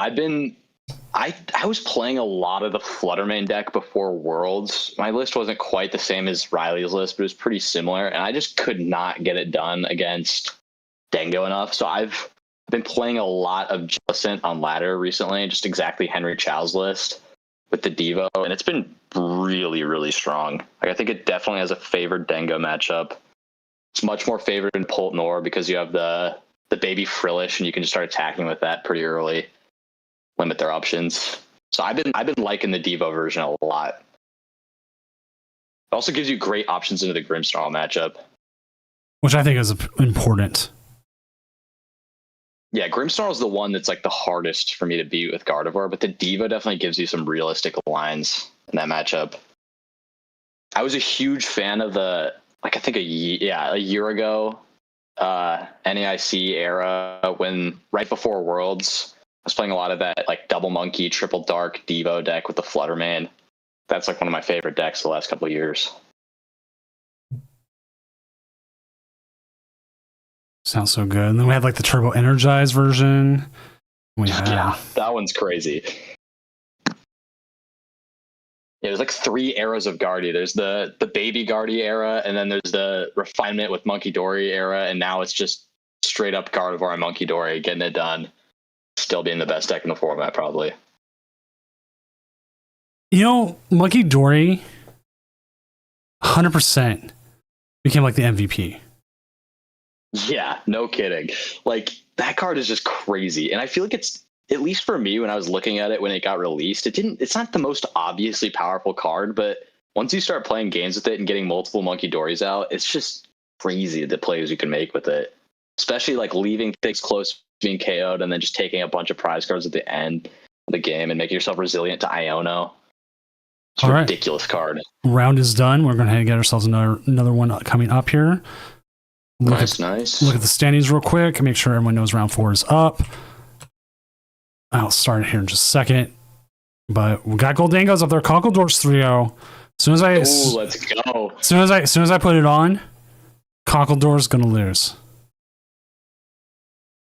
[SPEAKER 2] I was playing a lot of the Fluttermane deck before Worlds. My list wasn't quite the same as Riley's list, but it was pretty similar, and I just could not get it done against Dengo enough. So I've been playing a lot of Jellicent on ladder recently, just exactly Henry Chow's list with the Devo, and it's been really, really strong. Like, I think it definitely has a favored Dengo matchup. It's much more favored in Poltnor because you have the baby Frillish, and you can just start attacking with that pretty early. Limit their options. So I've been liking the Devo version a lot. It also gives you great options into the Grimmsnarl matchup.
[SPEAKER 1] Which I think is important.
[SPEAKER 2] Yeah, Grimmsnarl is the one that's like the hardest for me to beat with Gardevoir, but the Devo definitely gives you some realistic lines in that matchup. I was a huge fan of I think a year ago, NAIC era, when right before Worlds, I was playing a lot of that like double monkey, triple dark Devo deck with the Fluttermane. That's like one of my favorite decks the last couple of years.
[SPEAKER 1] Sounds so good. And then we had like the Turbo Energized version.
[SPEAKER 2] Yeah, that one's crazy. Yeah, there's like 3 eras of Guardy. There's the baby Guardy era, and then there's the refinement with Monkey Dory era, and now it's just straight up Gardevoir and Monkey Dory getting it done. Still being the best deck in the format, probably.
[SPEAKER 1] You know, Monkey Dory 100% became like the MVP.
[SPEAKER 2] Yeah, no kidding. Like, that card is just crazy. And I feel like it's, at least for me, when I was looking at it when it got released, it's not the most obviously powerful card, but once you start playing games with it and getting multiple Monkey Dories out, it's just crazy the plays you can make with it. Especially like leaving things close, being KO'd, and then just taking a bunch of prize cards at the end of the game and making yourself resilient to Iono. It's a ridiculous card.
[SPEAKER 1] Round is done. We're going to get ourselves another one coming up here.
[SPEAKER 2] Nice.
[SPEAKER 1] Look at the standings real quick and make sure everyone knows round 4 is up. I'll start it here in just a second. But we got Goldangos up there. Conkeldorf's 3-0.
[SPEAKER 2] Let's go.
[SPEAKER 1] As soon as I put it on, Conkeldorf's gonna lose.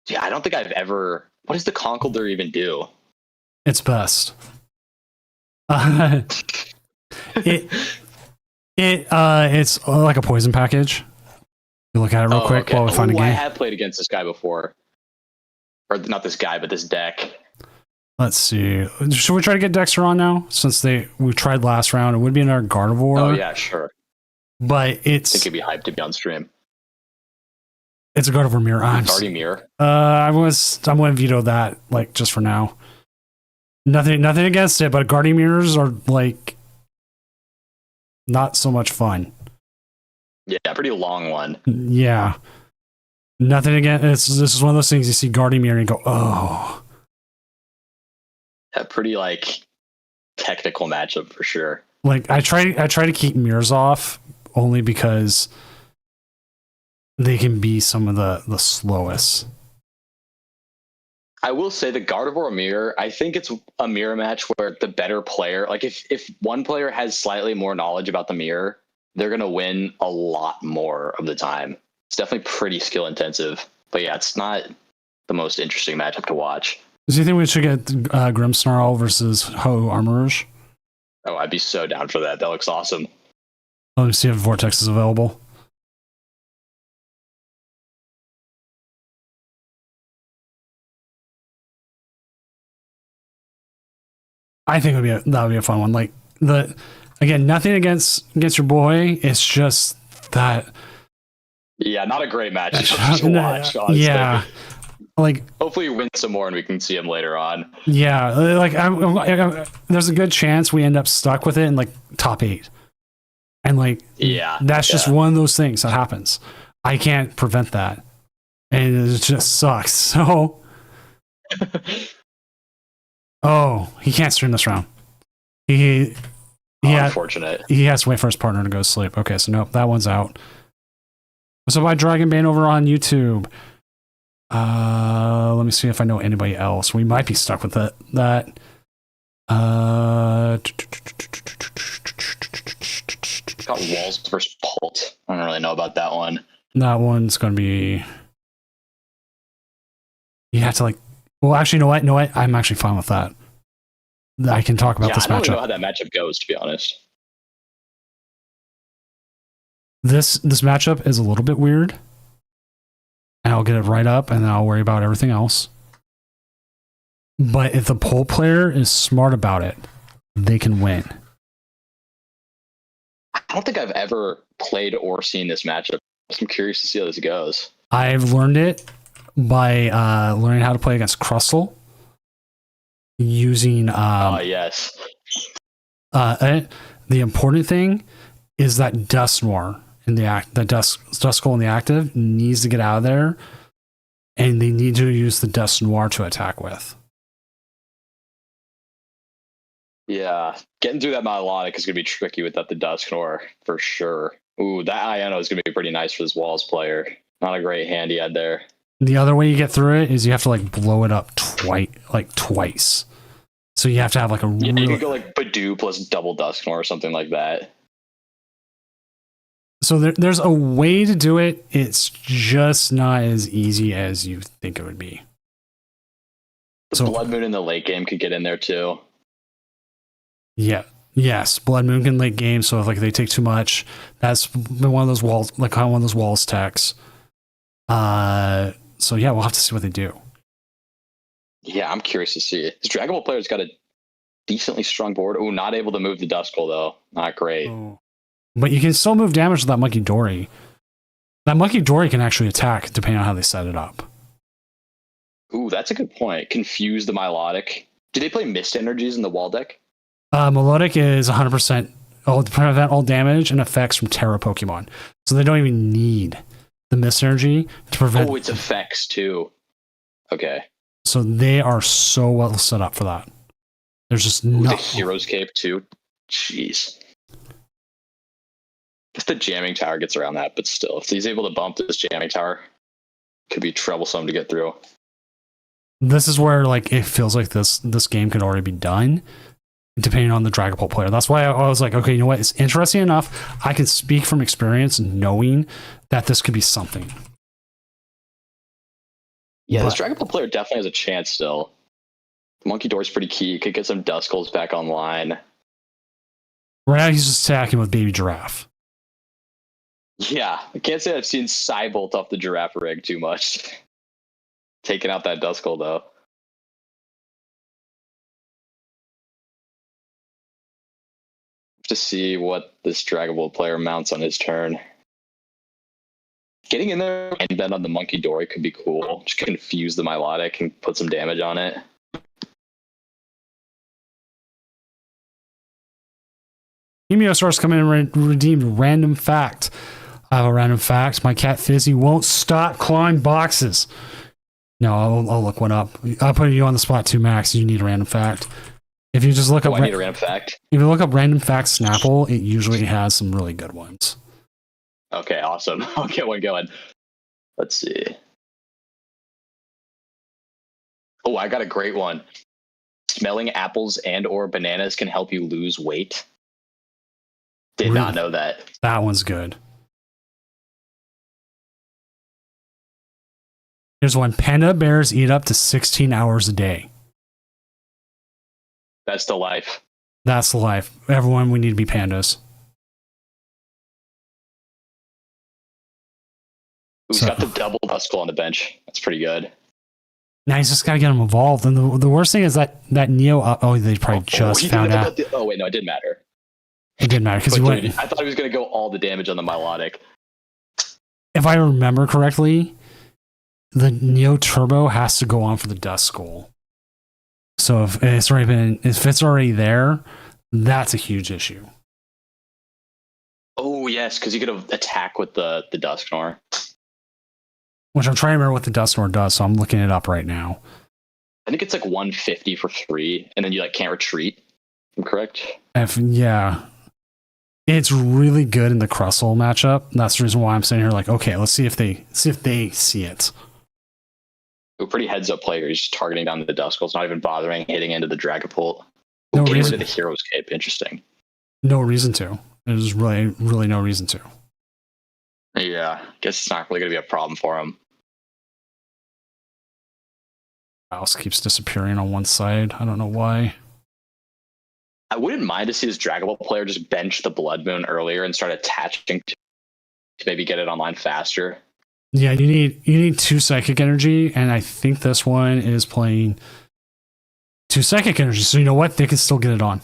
[SPEAKER 2] Yeah, I don't think I've ever. What does the Conkeldorf even do?
[SPEAKER 1] It's best. It's like a poison package. You look at it real quick while we find a game.
[SPEAKER 2] I have played against this guy before. Or not this guy, but this deck.
[SPEAKER 1] Let's see. Should we try to get Dexter on now? Since we tried last round, it would be another Gardevoir.
[SPEAKER 2] Oh yeah, sure.
[SPEAKER 1] But
[SPEAKER 2] I think it'd be hyped to be on stream.
[SPEAKER 1] It's a Gardevoir mirror.
[SPEAKER 2] Guardy mirror.
[SPEAKER 1] I'm gonna veto that, like, just for now. Nothing against it, but Guardy mirrors are like not so much fun.
[SPEAKER 2] Yeah, pretty long one.
[SPEAKER 1] Yeah. Nothing again. This is one of those things you see Guardy mirror and you go, oh.
[SPEAKER 2] A pretty like technical matchup for sure.
[SPEAKER 1] Like I try to keep mirrors off only because they can be some of the slowest.
[SPEAKER 2] I will say the Gardevoir mirror, I think it's a mirror match where the better player, like if one player has slightly more knowledge about the mirror, they're gonna win a lot more of the time. It's definitely pretty skill intensive, but yeah, it's not the most interesting matchup to watch.
[SPEAKER 1] Do you think we should get Grimmsnarl versus Ho Armorers?
[SPEAKER 2] Oh, I'd be so down for that. That looks awesome.
[SPEAKER 1] Let me see if Vortex is available. I think that would be a fun one. Like again, nothing against your boy. It's just that.
[SPEAKER 2] Yeah, not a great match to watch. Honestly.
[SPEAKER 1] Yeah. Like,
[SPEAKER 2] hopefully we win some more and we can see him later on.
[SPEAKER 1] Yeah, like there's a good chance we end up stuck with it in like top 8, and like that's just one of those things that happens. I can't prevent that, and it just sucks. So, he can't stream this round.
[SPEAKER 2] Unfortunate.
[SPEAKER 1] He has to wait for his partner to go to sleep. Okay, so nope, that one's out. What's up, by Dragonbane over on YouTube? Let me see if I know anybody else. We might be stuck with that.
[SPEAKER 2] Got Walls versus Pult. I don't really know about that one.
[SPEAKER 1] That one's going to be. You have to like. Well, actually, you know what? I'm actually fine with that. I can talk about this matchup.
[SPEAKER 2] I don't know how that matchup goes, to be honest.
[SPEAKER 1] This matchup is a little bit weird. And I'll get it right up, and then I'll worry about everything else. But if the pole player is smart about it, they can win.
[SPEAKER 2] I don't think I've ever played or seen this matchup. I'm curious to see how this goes.
[SPEAKER 1] I've learned it by learning how to play against Crustle using.
[SPEAKER 2] Yes.
[SPEAKER 1] The important thing is that Dusknoir in the Duskull in the active needs to get out of there, and they need to use the Dusknoir to attack with.
[SPEAKER 2] Yeah, getting through that Melodic is going to be tricky without the Dusknoir for sure. Ooh, that Iono is going to be pretty nice for this Walls player. Not a great hand he had there.
[SPEAKER 1] The other way you get through it is you have to like blow it up twice. So you have to have like a
[SPEAKER 2] Yeah,
[SPEAKER 1] really...
[SPEAKER 2] you could go like Badu plus double Dusknoir or something like that.
[SPEAKER 1] So there's a way to do it. It's just not as easy as you think it would be.
[SPEAKER 2] The Blood Moon in the late game could get in there too.
[SPEAKER 1] Yeah. Yes, Blood Moon can late game. So if like they take too much, that's been one of those walls, like one of those walls techs. So yeah, we'll have to see what they do.
[SPEAKER 2] Yeah, I'm curious to see. This Dragon Ball player's got a decently strong board. Oh, not able to move the Duskull though. Not great.
[SPEAKER 1] Oh. But you can still move damage with that Monkey Dory. That Monkey Dory can actually attack depending on how they set it up.
[SPEAKER 2] Ooh, that's a good point. Confuse the Milotic. Do they play Mist Energies in the wall deck?
[SPEAKER 1] Melodic is 100% prevent all damage and effects from Terra Pokemon. So they don't even need the Mist Energy to prevent...
[SPEAKER 2] Oh, it's effects too. Okay.
[SPEAKER 1] So they are so well set up for that. There's just
[SPEAKER 2] no...
[SPEAKER 1] no...
[SPEAKER 2] The Hero's Cape too. Jeez. If the Jamming Tower gets around that, but still, if he's able to bump this Jamming Tower, it could be troublesome to get through.
[SPEAKER 1] This is where like it feels like this game could already be done, depending on the Dragon Ball player. That's why I was like, okay, you know what? It's interesting enough. I can speak from experience knowing that this could be something.
[SPEAKER 2] Yeah, this Dragon Ball player definitely has a chance still. Monkey Door's pretty key. Could get some Duskulls back online.
[SPEAKER 1] Right now, he's just attacking with Baby Giraffe.
[SPEAKER 2] Yeah, I can't say I've seen Cybolt off the Giraffe rig too much. Taking out that Duskull, though. To see what this Dragon Ball player mounts on his turn. Getting in there and then on the Monkey Dory could be cool. Just confuse the Milotic and put some damage on it.
[SPEAKER 1] Hemiosaurus come in and redeemed random fact. I have a random fact. My cat Fizzy won't stop clawing boxes. No, I'll look one up. I'll put you on the spot too, Max. You need a random fact. If you just look up...
[SPEAKER 2] I need a random fact.
[SPEAKER 1] If you look up random fact Snapple, it usually has some really good ones.
[SPEAKER 2] Okay, awesome. I'll get one going. Let's see. Oh, I got a great one. Smelling apples and or bananas can help you lose weight. Did not know that.
[SPEAKER 1] That one's good. Here's one. Panda bears eat up to 16 hours a day.
[SPEAKER 2] That's the life.
[SPEAKER 1] That's the life. Everyone, we need to be pandas.
[SPEAKER 2] He's got the double Duskull on the bench. That's pretty good.
[SPEAKER 1] Now he's just got to get him involved. And the worst thing is that Neo... Oh, they probably just found out.
[SPEAKER 2] Oh, wait, no, it didn't matter.
[SPEAKER 1] It didn't matter because he went...
[SPEAKER 2] I thought he was going to go all the damage on the Milotic.
[SPEAKER 1] If I remember correctly, the Neo Turbo has to go on for the Duskull. So if it's already there, that's a huge issue.
[SPEAKER 2] Oh, yes, because you could have attack with the Dusknoir.
[SPEAKER 1] Which I'm trying to remember what the Dusknoir does, so I'm looking it up right now.
[SPEAKER 2] I think it's like 150 for 3, and then you like can't retreat. I'm correct?
[SPEAKER 1] Yeah. It's really good in the Crustle matchup. That's the reason why I'm sitting here like, okay, let's see if they see it.
[SPEAKER 2] A pretty heads up player. He's just targeting down the Duskulls, not even bothering hitting into the Dragapult.
[SPEAKER 1] No
[SPEAKER 2] getting
[SPEAKER 1] reason.
[SPEAKER 2] rid of the Hero's Cape. Interesting.
[SPEAKER 1] No reason to. There's really, really no reason to.
[SPEAKER 2] Yeah, guess it's not really going to be a problem for him.
[SPEAKER 1] Mouse keeps disappearing on one side. I don't know why.
[SPEAKER 2] I wouldn't mind to see this Dragon Ball player just bench the Blood Moon earlier and start attaching to maybe get it online faster.
[SPEAKER 1] Yeah, you need 2 psychic energy, and I think this one is playing 2 psychic energy. So you know what? They can still get it on.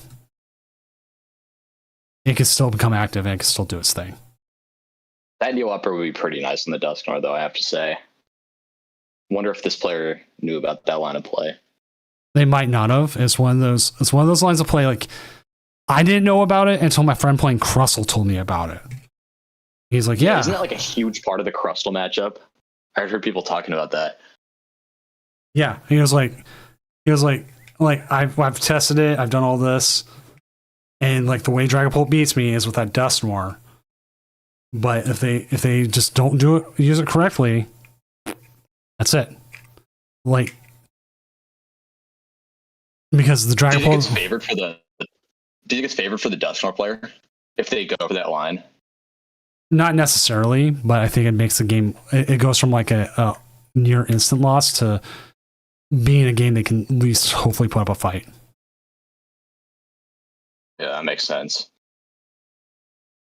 [SPEAKER 1] It can still become active and it can still do its thing.
[SPEAKER 2] That Neo Upper would be pretty nice in the Dusknoir, though, I have to say. Wonder if this player knew about that line of play.
[SPEAKER 1] They might not have. It's one of those lines of play. Like, I didn't know about it until my friend playing Crustle told me about it. He's like, yeah.
[SPEAKER 2] Isn't that like a huge part of the Crustle matchup? I've heard people talking about that.
[SPEAKER 1] Yeah. He was like, I've tested it. I've done all this. And like the way Dragapult beats me is with that Dusknoir. But if they just don't use it correctly, that's it. Like, because the Dragon
[SPEAKER 2] Do you think
[SPEAKER 1] Pole
[SPEAKER 2] it's favored for the? Do you think it's favored for the Dusknoir player if they go for that line?
[SPEAKER 1] not necessarily, but I think it makes the game. It goes from like a near instant loss to being a game they can at least hopefully put up a fight.
[SPEAKER 2] Yeah, that makes sense.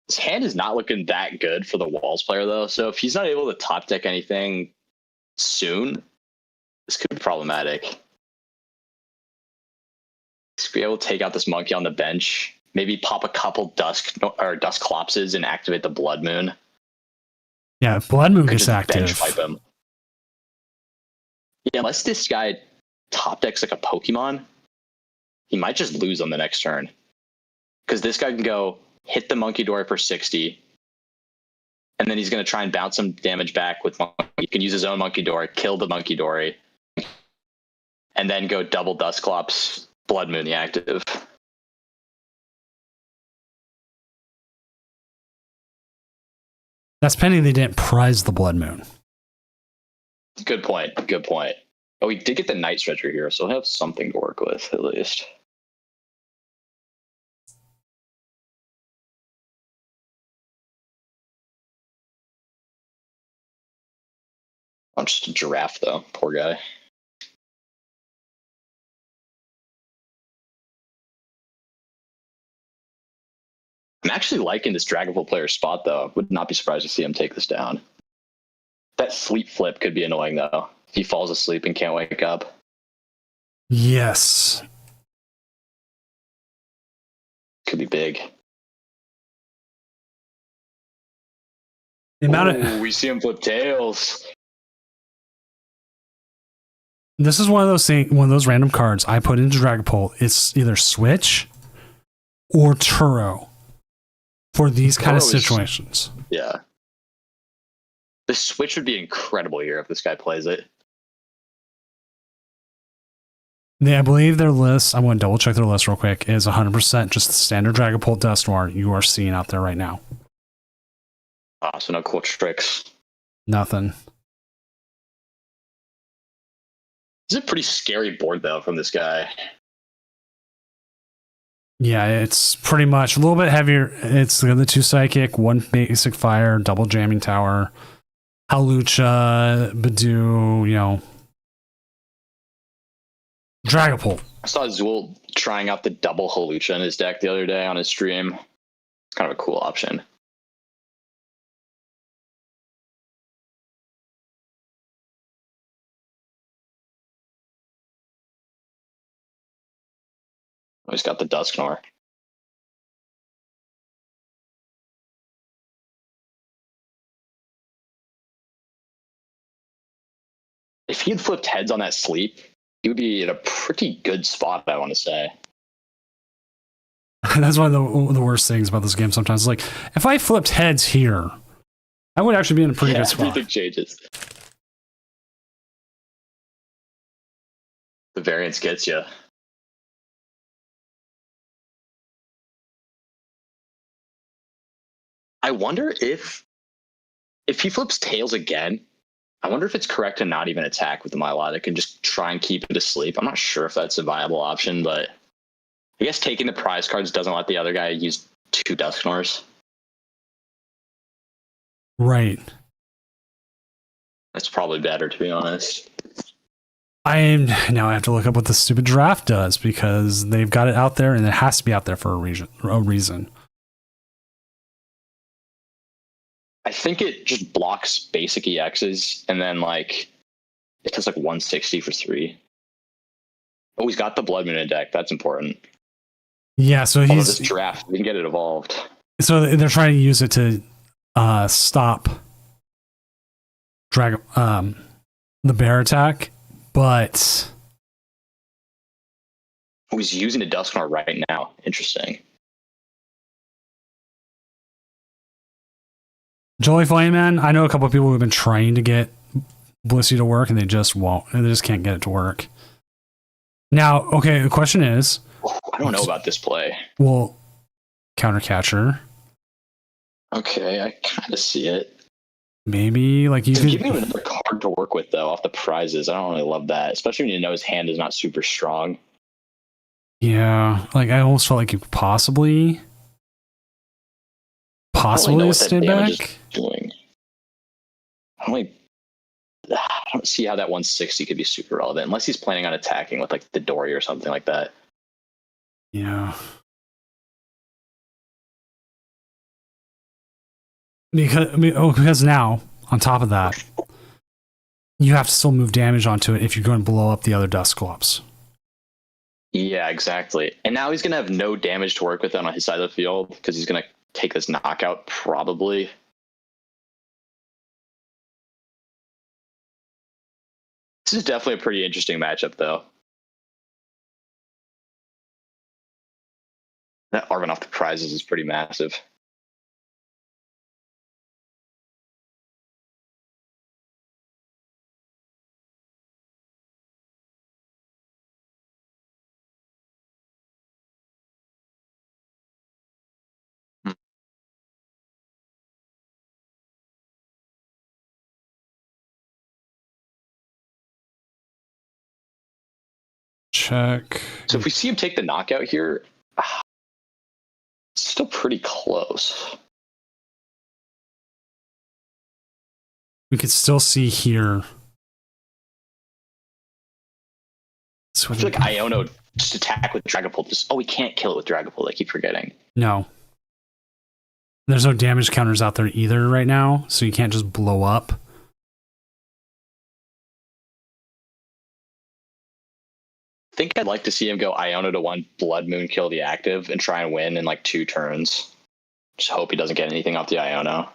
[SPEAKER 2] His hand is not looking that good for the Walls player though, so if he's not able to top deck anything soon, this could be problematic. He's be able to take out this monkey on the bench, maybe pop a couple dusk collapses and activate the Blood Moon.
[SPEAKER 1] Yeah, if Blood Moon
[SPEAKER 2] Could
[SPEAKER 1] gets
[SPEAKER 2] just
[SPEAKER 1] active.
[SPEAKER 2] bench wipe him. Yeah, unless this guy top decks like a Pokemon, he might just lose on the next turn. Because this guy can go hit the Monkey Dory for 60, and then he's going to try and bounce some damage back with Monkey. He can use his own Monkey Dory, kill the Monkey Dory, and then go double Dusclops, Blood Moon the active.
[SPEAKER 1] That's pending they didn't prize the Blood Moon.
[SPEAKER 2] Good point. Good point. Oh, we did get the Night Stretcher here, so he'll have something to work with at least. I'm just a giraffe, though. Poor guy. I'm actually liking this Dragonful player spot, though. Would not be surprised to see him take this down. That sleep flip could be annoying, though. If he falls asleep and can't wake up.
[SPEAKER 1] Yes.
[SPEAKER 2] Could be big.
[SPEAKER 1] The amount of,
[SPEAKER 2] we see him flip tails.
[SPEAKER 1] this is one of those random cards I put into Dragapult. It's either Switch or Turo for these kind of
[SPEAKER 2] Turo is-
[SPEAKER 1] situations.
[SPEAKER 2] Yeah. The switch would be incredible here if this guy plays it.
[SPEAKER 1] I believe their list, I'm going to double check their list real quick, is 100% just the standard Dragapult Dusknoir you are seeing out there right now.
[SPEAKER 2] So no cool tricks.
[SPEAKER 1] Nothing.
[SPEAKER 2] This is a pretty scary board, though, from this guy.
[SPEAKER 1] Yeah, it's pretty much a little bit heavier. It's the 2 Psychic, 1 basic Fire, double Jamming Tower, Halucha, Badoo, Dragapult.
[SPEAKER 2] I saw Zool trying out the double Halucha in his deck the other day on his stream. It's kind of a cool option. Oh, he's got the Dusknoir. If he had flipped heads on that sleep, he would be in a pretty good spot, I want to say.
[SPEAKER 1] That's one of the worst things about this game sometimes. Like, if I flipped heads here, I would actually be in a pretty good spot.
[SPEAKER 2] Everything changes. The variance gets you. I wonder if he flips tails again, I wonder if it's correct to not even attack with the Milotic and just try and keep it asleep. I'm not sure if that's a viable option, but I guess taking the prize cards doesn't let the other guy use 2 Dusknoirs.
[SPEAKER 1] Right.
[SPEAKER 2] That's probably better, to be honest.
[SPEAKER 1] I have to look up what the stupid draft does because they've got it out there and it has to be out there for a reason.
[SPEAKER 2] I think it just blocks basic EXs and then it does 160 for 3. Oh, he's got the Blood Moon in deck. That's important.
[SPEAKER 1] Yeah, so
[SPEAKER 2] Although this draft, we can get it evolved.
[SPEAKER 1] So they're trying to use it to stop the bear attack, but
[SPEAKER 2] Oh, he's using a Dusknoir right now. Interesting.
[SPEAKER 1] Jolly Flame Man, I know a couple of people who have been trying to get Blissey to work and they just won't. They just can't get it to work. Now, okay, the question is...
[SPEAKER 2] I don't know about this play.
[SPEAKER 1] Well, counter catcher.
[SPEAKER 2] Okay, I kind of see it.
[SPEAKER 1] Maybe like you
[SPEAKER 2] He's
[SPEAKER 1] could.
[SPEAKER 2] giving him another card to work with though off the prizes. I don't really love that, especially when you know his hand is not super strong.
[SPEAKER 1] Yeah, like I almost felt like you could possibly
[SPEAKER 2] I don't really know what that
[SPEAKER 1] stay
[SPEAKER 2] damage
[SPEAKER 1] back.
[SPEAKER 2] is doing. I don't see how that 160 could be super relevant unless he's planning on attacking with like the Dory or something like that.
[SPEAKER 1] Yeah. Because now on top of that, you have to still move damage onto it if you're going to blow up the other dust clubs.
[SPEAKER 2] Yeah, exactly. And now he's gonna have no damage to work with on his side of the field because he's gonna take this knockout probably. This is definitely a pretty interesting matchup, though. That Arvin off the prizes is pretty massive.
[SPEAKER 1] Check.
[SPEAKER 2] So if we see him take the knockout here, it's still pretty close.
[SPEAKER 1] We could still see here.
[SPEAKER 2] I feel like Iono just attack with Dragapult. We can't kill it with Dragapult. I keep forgetting.
[SPEAKER 1] No. There's no damage counters out there either right now, so you can't just blow up.
[SPEAKER 2] I think I'd like to see him go Iono to 1 Blood Moon, kill the active, and try and win in like 2 turns. Just hope he doesn't get anything off the Iono.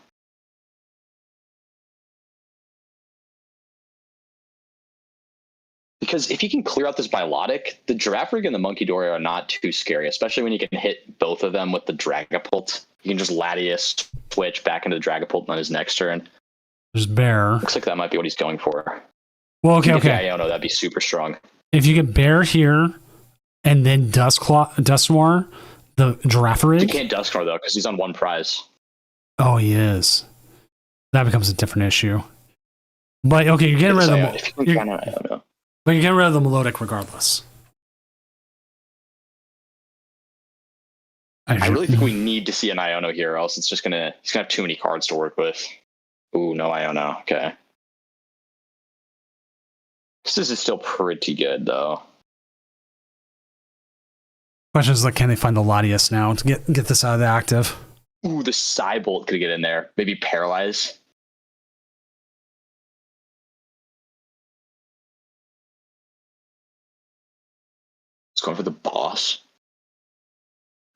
[SPEAKER 2] Because if he can clear out this Bilotic, the Giraffe Rig and the Monkey Dory are not too scary, especially when you can hit both of them with the Dragapult. You can just Latias switch back into the Dragapult on his next turn.
[SPEAKER 1] There's Bear.
[SPEAKER 2] Looks like that might be what he's going for.
[SPEAKER 1] Well, okay.
[SPEAKER 2] Iono, that'd be super strong.
[SPEAKER 1] If you get Bear here and then Dusknoir, the Giraffe Rig.
[SPEAKER 2] He can't Dusknoir though, because he's on 1 prize.
[SPEAKER 1] Oh, he is. That becomes a different issue. But okay, you're getting rid of the. But you're getting rid of the Melodic regardless.
[SPEAKER 2] I really think we need to see an Iono here, or else he's gonna have too many cards to work with. Ooh, no Iono. Okay. This is still pretty good though.
[SPEAKER 1] Question is, like, can they find the Latias now to get this out of the active?
[SPEAKER 2] Ooh, the Psybolt could get in there. Maybe Paralyze. It's going for the boss.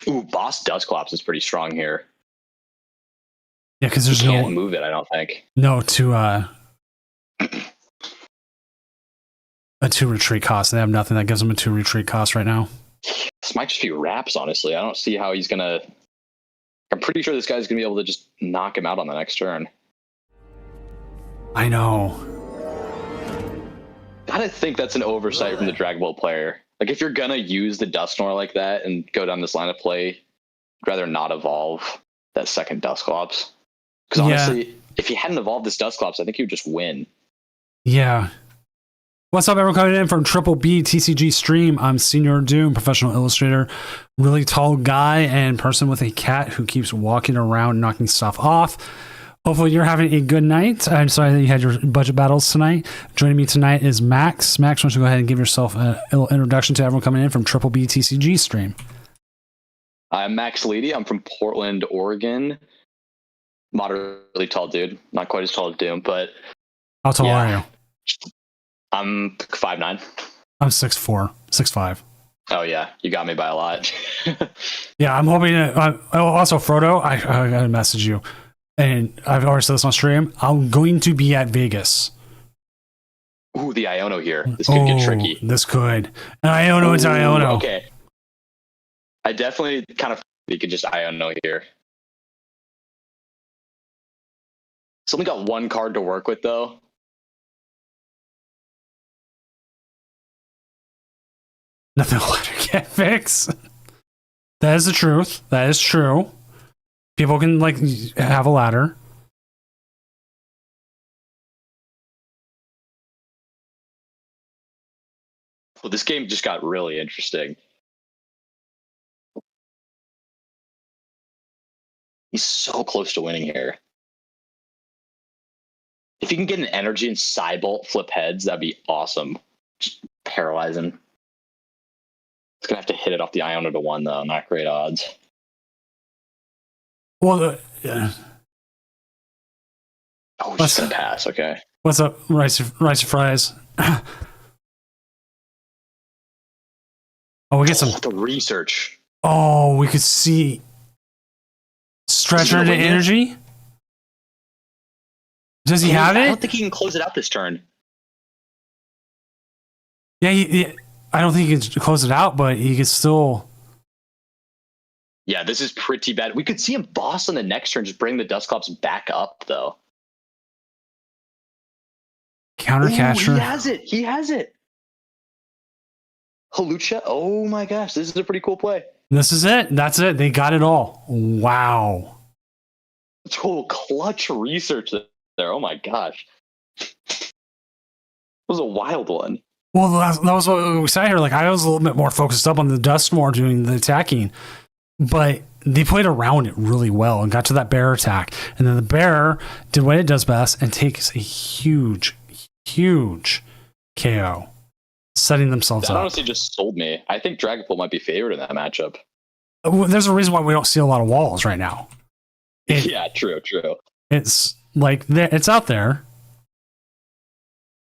[SPEAKER 2] Ooh, boss Dusclops is pretty strong here.
[SPEAKER 1] Yeah, because there's
[SPEAKER 2] can't move it, I don't think.
[SPEAKER 1] No to a 2 retreat cost. They have nothing that gives them a 2 retreat cost right now.
[SPEAKER 2] This might just be wraps, honestly. I don't see how he's gonna. I'm pretty sure this guy's gonna be able to just knock him out on the next turn.
[SPEAKER 1] I know.
[SPEAKER 2] Gotta think that's an oversight from the Dragapult player. Like, if you're gonna use the Dusknoir like that and go down this line of play, I'd rather not evolve that second Dusclops. Because honestly, if he hadn't evolved this Dusclops, I think he would just win.
[SPEAKER 1] Yeah. What's up, everyone coming in from Triple B TCG Stream? I'm Senior Doom, professional illustrator, really tall guy and person with a cat who keeps walking around knocking stuff off. Hopefully you're having a good night. I'm sorry that you had your budget battles tonight. Joining me tonight is Max. Max, why don't you go ahead and give yourself a little introduction to everyone coming in from Triple B TCG Stream.
[SPEAKER 2] I'm Max Leedy. I'm from Portland, Oregon. Moderately tall dude. Not quite as tall as Doom, but...
[SPEAKER 1] How tall are you?
[SPEAKER 2] I'm 5'9".
[SPEAKER 1] I'm 6'4", 6'5".
[SPEAKER 2] Oh, yeah. You got me by a lot.
[SPEAKER 1] Yeah, I'm hoping to... also, Frodo, I got to message you. And I've already said this on stream. I'm going to be at Vegas.
[SPEAKER 2] Ooh, the Iono here. This could get tricky.
[SPEAKER 1] This could. And Iono is Iono.
[SPEAKER 2] Okay. I definitely kind of you could just Iono here. It's only got 1 card to work with, though.
[SPEAKER 1] Nothing will ever get fixed. That is the truth. That is true. People can like have a ladder.
[SPEAKER 2] Well, this game just got really interesting. He's so close to winning here. If you can get an energy and sidebolt flip heads, that'd be awesome. Just paralyzing. It's gonna have to hit it off the Iona to 1 though. Not great odds.
[SPEAKER 1] Well, yeah.
[SPEAKER 2] Oh, he's gonna pass. Okay.
[SPEAKER 1] What's up, rice and fries? Oh, we get some.
[SPEAKER 2] The research.
[SPEAKER 1] Oh, we could see stretcher into energy. Does he have it?
[SPEAKER 2] I don't think he can close it out this turn.
[SPEAKER 1] Yeah, I don't think he can close it out, but he can still.
[SPEAKER 2] Yeah, this is pretty bad. We could see him boss on the next turn, just bring the Dusclops back up, though.
[SPEAKER 1] Countercatcher.
[SPEAKER 2] Ooh, he has it. He has it. Halucha. Oh my gosh, this is a pretty cool play.
[SPEAKER 1] This is it. That's it. They got it all. Wow.
[SPEAKER 2] Total clutch research there. Oh my gosh. It was a wild one.
[SPEAKER 1] Well, that was what we said here. Like, I was a little bit more focused up on the Dustmore doing the attacking, but they played around it really well and got to that bear attack. And then the bear did what it does best and takes a huge KO, setting themselves
[SPEAKER 2] That
[SPEAKER 1] up.
[SPEAKER 2] honestly just sold me. I think Dragapult might be favored in that matchup.
[SPEAKER 1] There's a reason why we don't see a lot of walls right now.
[SPEAKER 2] Yeah, true.
[SPEAKER 1] It's like it's out there,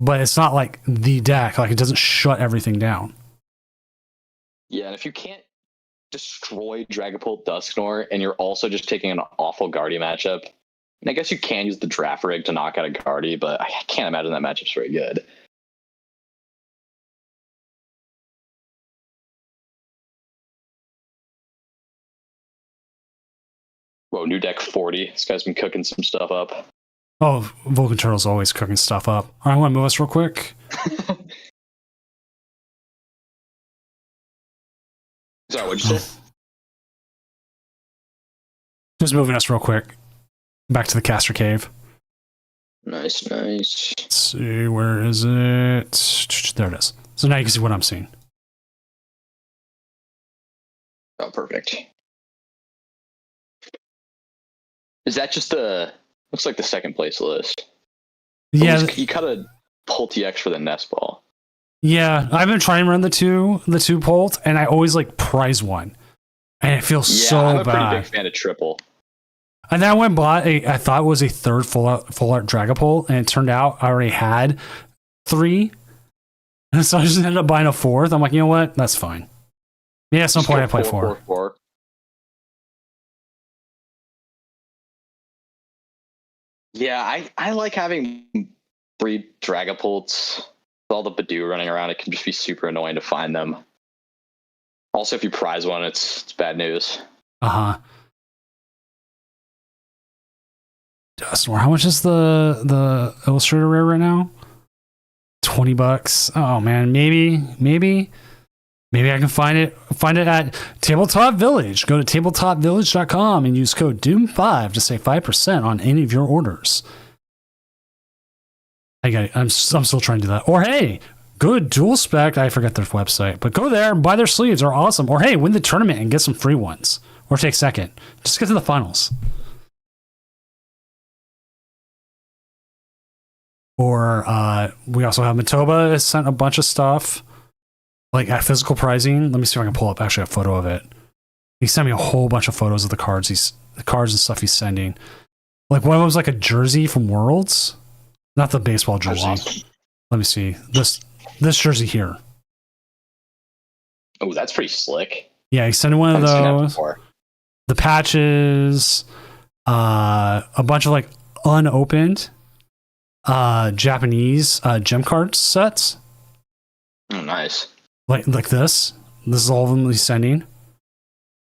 [SPEAKER 1] but it's not like the deck. Like, it doesn't shut everything down.
[SPEAKER 2] Yeah, and if you can't destroy Dragapult Dusknoir and you're also just taking an awful Guardy matchup, and I guess you can use the draft rig to knock out a Guardy, but I can't imagine that matchup's very good. Whoa, new deck 40. This guy's been cooking some stuff up.
[SPEAKER 1] Oh, Vulcan Turtle's always cooking stuff up. All right, I want to move us real quick.
[SPEAKER 2] Sorry, what'd you say?
[SPEAKER 1] Just moving us real quick. Back to the Caster Cave.
[SPEAKER 2] Nice.
[SPEAKER 1] Let's see, where is it? There it is. So now you can see what I'm seeing.
[SPEAKER 2] Oh, perfect. Is that just looks like the second place list?
[SPEAKER 1] Yeah,
[SPEAKER 2] You cut a pull TX for the nest ball.
[SPEAKER 1] yeah. I've been trying to run the two Polt, and I always like prize one, and it feels so
[SPEAKER 2] I'm a
[SPEAKER 1] bad.
[SPEAKER 2] pretty big fan of triple.
[SPEAKER 1] And then I went and bought I thought it was a third full art Dragapult, and it turned out I already had 3, and so I just ended up buying a 4th. I'm like, you know what? That's fine. Yeah, at some point I play 4.
[SPEAKER 2] Yeah, I like having 3 Dragapults with all the Badoo running around. It can just be super annoying to find them. Also, if you prize one, it's bad news.
[SPEAKER 1] Dustmore, how much is the Illustrator rare right now? $20. Oh man, maybe I can find it at Tabletop Village. Go to tabletopvillage.com and use code DOOM5 to save 5% on any of your orders. I'm still trying to do that. Or hey, go to Dual Spec. I forget their website, but go there and buy their sleeves. They're awesome. Or hey, win the tournament and get some free ones. Or take second. Just get to the finals. Or we also have Matoba has sent a bunch of stuff. Like at physical pricing, let me see if I can pull up actually a photo of it. He sent me a whole bunch of photos of the cards and stuff he's sending. Like one of them was like a jersey from Worlds, not the baseball jersey.
[SPEAKER 2] Awesome.
[SPEAKER 1] Let me see this jersey here.
[SPEAKER 2] Oh, that's pretty slick.
[SPEAKER 1] Yeah, he sent one of
[SPEAKER 2] Haven't seen that
[SPEAKER 1] those.
[SPEAKER 2] before.
[SPEAKER 1] The patches, a bunch of like unopened Japanese gem card sets.
[SPEAKER 2] Oh, nice.
[SPEAKER 1] Like this. This is all of them he's sending.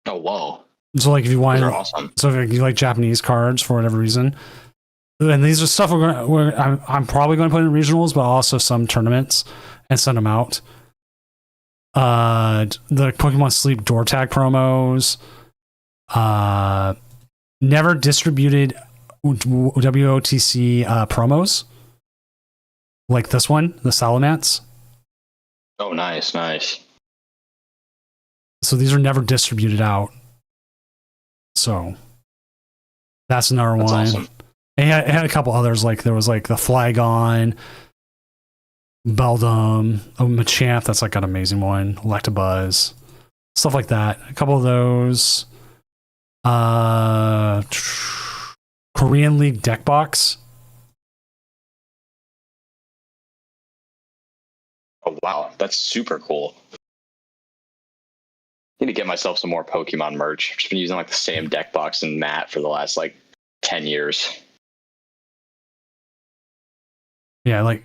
[SPEAKER 2] Oh, whoa.
[SPEAKER 1] So like if you want,
[SPEAKER 2] Those are awesome.
[SPEAKER 1] so if you like Japanese cards for whatever reason, and these are stuff I'm probably going to put in regionals, but also some tournaments and send them out. The Pokemon Sleep door tag promos. never distributed WOTC promos like this one, the Salamats.
[SPEAKER 2] Oh, nice.
[SPEAKER 1] So these are never distributed out. So that's another
[SPEAKER 2] That's
[SPEAKER 1] one.
[SPEAKER 2] awesome.
[SPEAKER 1] And it had a couple others, like there was like the Flygon, Beldum, Machamp, that's like an amazing one, Electabuzz, stuff like that. A couple of those. Korean League deck box.
[SPEAKER 2] Oh, wow. That's super cool. Need to get myself some more Pokemon merch. I've just been using like the same deck box and mat for the last like 10 years.
[SPEAKER 1] Yeah, like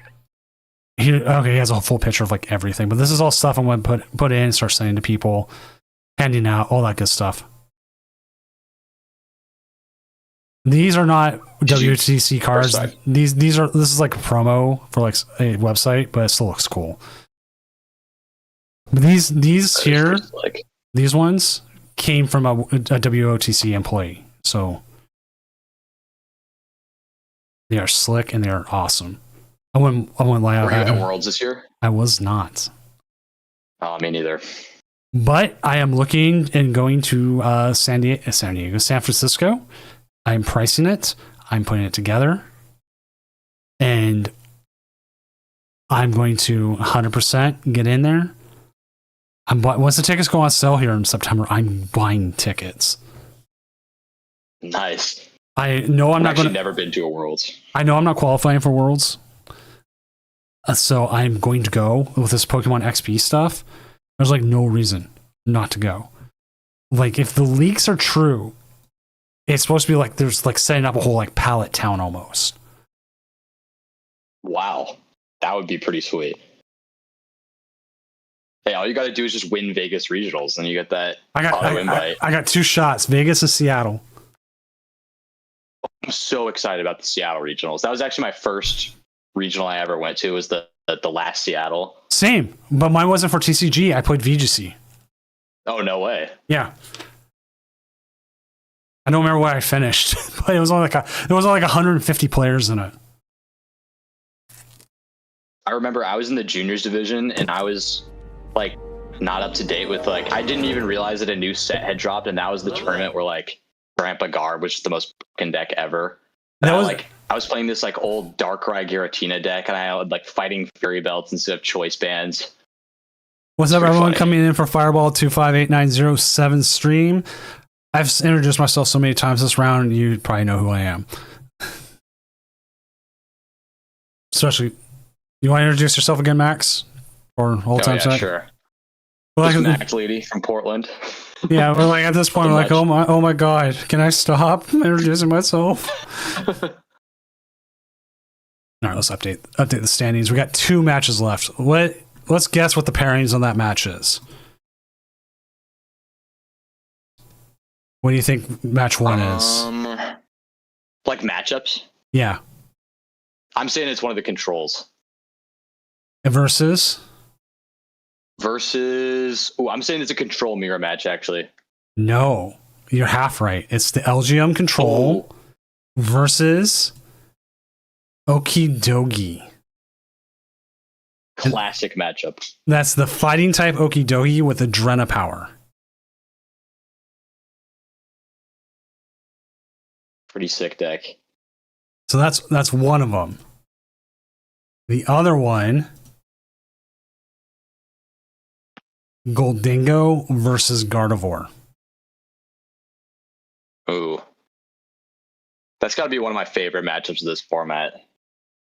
[SPEAKER 1] he has a full picture of like everything, but this is all stuff I'm going to put in and start sending to people, handing out, all that good stuff. These are not WTC cards. This is like a promo for like a website, but it still looks cool. But these here, these ones came from a WOTC employee, so they are slick and they are awesome. I wouldn't lie out.
[SPEAKER 2] Were you at Worlds this year?
[SPEAKER 1] I was not.
[SPEAKER 2] Oh, me neither.
[SPEAKER 1] But I am looking and going to San Francisco. I'm pricing it. I'm putting it together. And I'm going to 100% get in there. Once the tickets go on sale here in September, I'm buying tickets.
[SPEAKER 2] Nice.
[SPEAKER 1] I know I'm not going to.
[SPEAKER 2] Never been to a Worlds.
[SPEAKER 1] I know I'm not qualifying for Worlds. So I'm going to go with this Pokemon XP stuff. There's like no reason not to go. Like if the leaks are true, it's supposed to be like there's like setting up a whole like pallet town almost.
[SPEAKER 2] Wow. That would be pretty sweet. Hey, all you got to do is just win Vegas regionals, and you get that auto invite.
[SPEAKER 1] I got 2 shots, Vegas and Seattle.
[SPEAKER 2] I'm so excited about the Seattle regionals. That was actually my first regional I ever went to. Was the last Seattle.
[SPEAKER 1] Same, but mine wasn't for TCG. I played VGC.
[SPEAKER 2] Oh, no way.
[SPEAKER 1] Yeah. I don't remember where I finished, but it was only like there was only like 150 players in it.
[SPEAKER 2] I remember I was in the juniors division, and I was like not up to date with like I didn't even realize that a new set had dropped, and that was the tournament where like Grandpa Garb, which is the most broken deck ever. That was like I was playing this like old Darkrai Giratina deck, and I had like fighting Fury Belts instead of choice bands.
[SPEAKER 1] What's up, everyone? Coming in for Fireball 258907 stream. I've introduced myself so many times this round, you probably know who I am. Especially, you want to introduce yourself again, Max? Or whole time set?
[SPEAKER 2] Sure.
[SPEAKER 1] Well, like,
[SPEAKER 2] Max Lady from Portland.
[SPEAKER 1] Yeah, we're like at this point, we're like, oh my god, can I stop introducing myself? All right, let's update the standings. We got 2 matches left. Let's guess what the pairings on that match is. What do you think match 1 is?
[SPEAKER 2] Like matchups?
[SPEAKER 1] Yeah.
[SPEAKER 2] I'm saying it's one of the controls.
[SPEAKER 1] Versus?
[SPEAKER 2] I'm saying it's a control mirror match, actually.
[SPEAKER 1] No, you're half right. It's the LGM control versus Okidogi.
[SPEAKER 2] Classic matchup.
[SPEAKER 1] That's the fighting type Okidogi with Adrena power.
[SPEAKER 2] Pretty sick deck.
[SPEAKER 1] So that's one of them. The other one, Goldingo versus Gardevoir.
[SPEAKER 2] Ooh. That's got to be one of my favorite matchups of this format.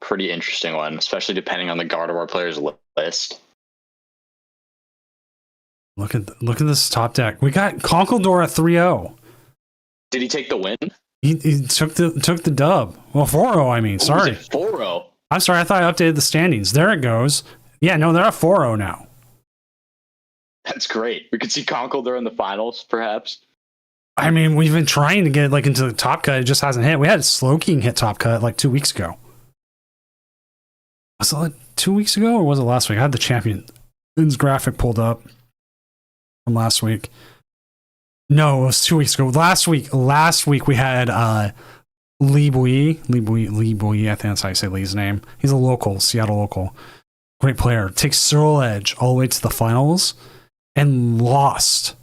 [SPEAKER 2] Pretty interesting one, especially depending on the Gardevoir player's list.
[SPEAKER 1] Look at this top deck. We got Conkeldurr at 3-0.
[SPEAKER 2] Did he take the win?
[SPEAKER 1] He took the dub. Well, 4-0, I mean. Sorry.
[SPEAKER 2] 4-0.
[SPEAKER 1] I'm sorry. I thought I updated the standings. There it goes. Yeah, no, they're at 4-0 now.
[SPEAKER 2] That's great. We could see Conkeldurr in the finals, perhaps.
[SPEAKER 1] I mean, we've been trying to get like into the top cut. It just hasn't hit. We had Slowking hit top cut like 2 weeks ago. Was it like 2 weeks ago or was it last week? I had the Champion's graphic pulled up from last week. No, it was 2 weeks ago. Last week we had Lee Bui. I think that's how you say Lee's name. He's a local, Seattle local. Great player. Takes Cyril Edge all the way to the finals and lost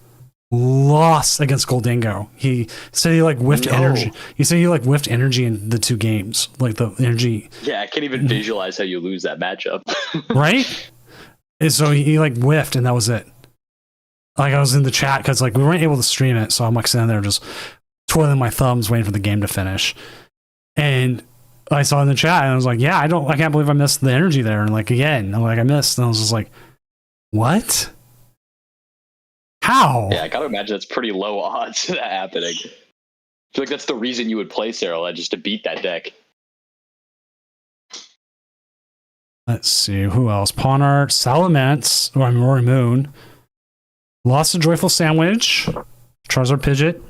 [SPEAKER 1] against Goldango. He said he like whiffed energy. He said he like whiffed energy in the 2 games. Like the energy.
[SPEAKER 2] Yeah, I can't even visualize how you lose that matchup.
[SPEAKER 1] Right? And so he like whiffed and that was it. Like I was in the chat because like we weren't able to stream it, so I'm like sitting there just twirling my thumbs waiting for the game to finish. And I saw in the chat and I was like, yeah, I can't believe I missed the energy there. And like again, I missed and I was just like, what? How?
[SPEAKER 2] Yeah, I gotta imagine that's pretty low odds to that happening. I feel like that's the reason you would play Cyril Edge, just to beat that deck.
[SPEAKER 1] Let's see, who else? Pawn Art, Salamence, Rory Moon. Lost a Joyful Sandwich, Charizard Pidgeot.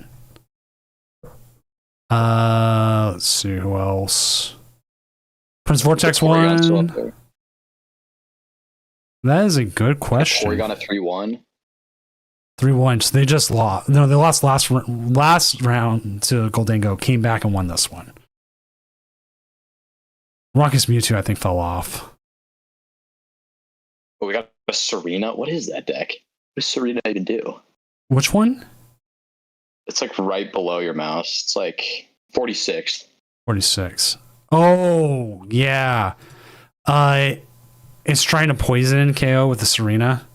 [SPEAKER 1] Let's see who else. Prince Vortex won. That is a good question.
[SPEAKER 2] Oregon a 3-1.
[SPEAKER 1] 3-1. So they just lost. No, they lost last round to Goldango. Came back and won this one. Rockus Mewtwo, I think, fell off.
[SPEAKER 2] Oh, we got a Serena. What is that deck? What does Serena even do?
[SPEAKER 1] Which one?
[SPEAKER 2] It's like right below your mouse. It's like 46.
[SPEAKER 1] 46. Oh, yeah. It's trying to poison KO with the Serena.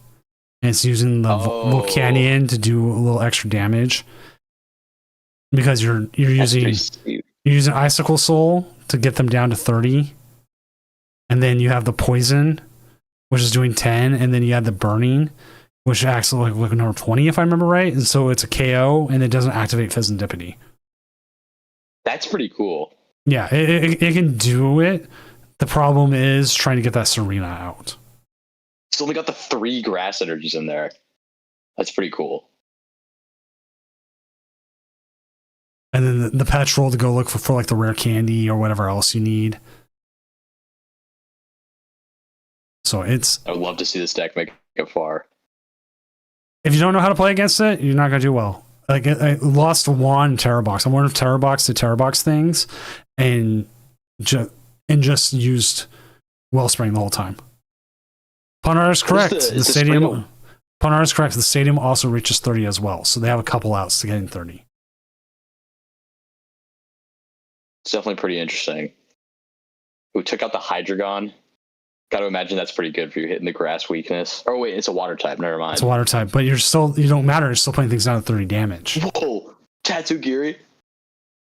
[SPEAKER 1] And it's using the Volcanion to do a little extra damage. Because you're using Icicle Soul to get them down to 30. And then you have the poison, which is doing 10, and then you have the burning, which acts like number 20, if I remember right. And so it's a KO, and it doesn't activate Fizzendipity.
[SPEAKER 2] That's pretty cool.
[SPEAKER 1] Yeah, it can do it. The problem is trying to get that Serena out.
[SPEAKER 2] It's only got the 3 grass energies in there. That's pretty cool.
[SPEAKER 1] And then the petrol to go look for like the rare candy or whatever else you need. So I would
[SPEAKER 2] love to see this deck make it far.
[SPEAKER 1] If you don't know how to play against it, you're not going to do well. Like I lost 1 Terrabox. I'm one of Terrabox to Terrabox things and just used Wellspring the whole time. Ponar is correct. The stadium Ponar is correct. The stadium also reaches 30 as well. So they have a couple outs to getting 30.
[SPEAKER 2] It's definitely pretty interesting. Who took out the Hydreigon? Got to imagine that's pretty good for you hitting the grass weakness. Oh wait, it's a water type. Never mind.
[SPEAKER 1] It's a water type, but you don't matter. You're still putting things down at 30 damage.
[SPEAKER 2] Whoa, Tatsugiri.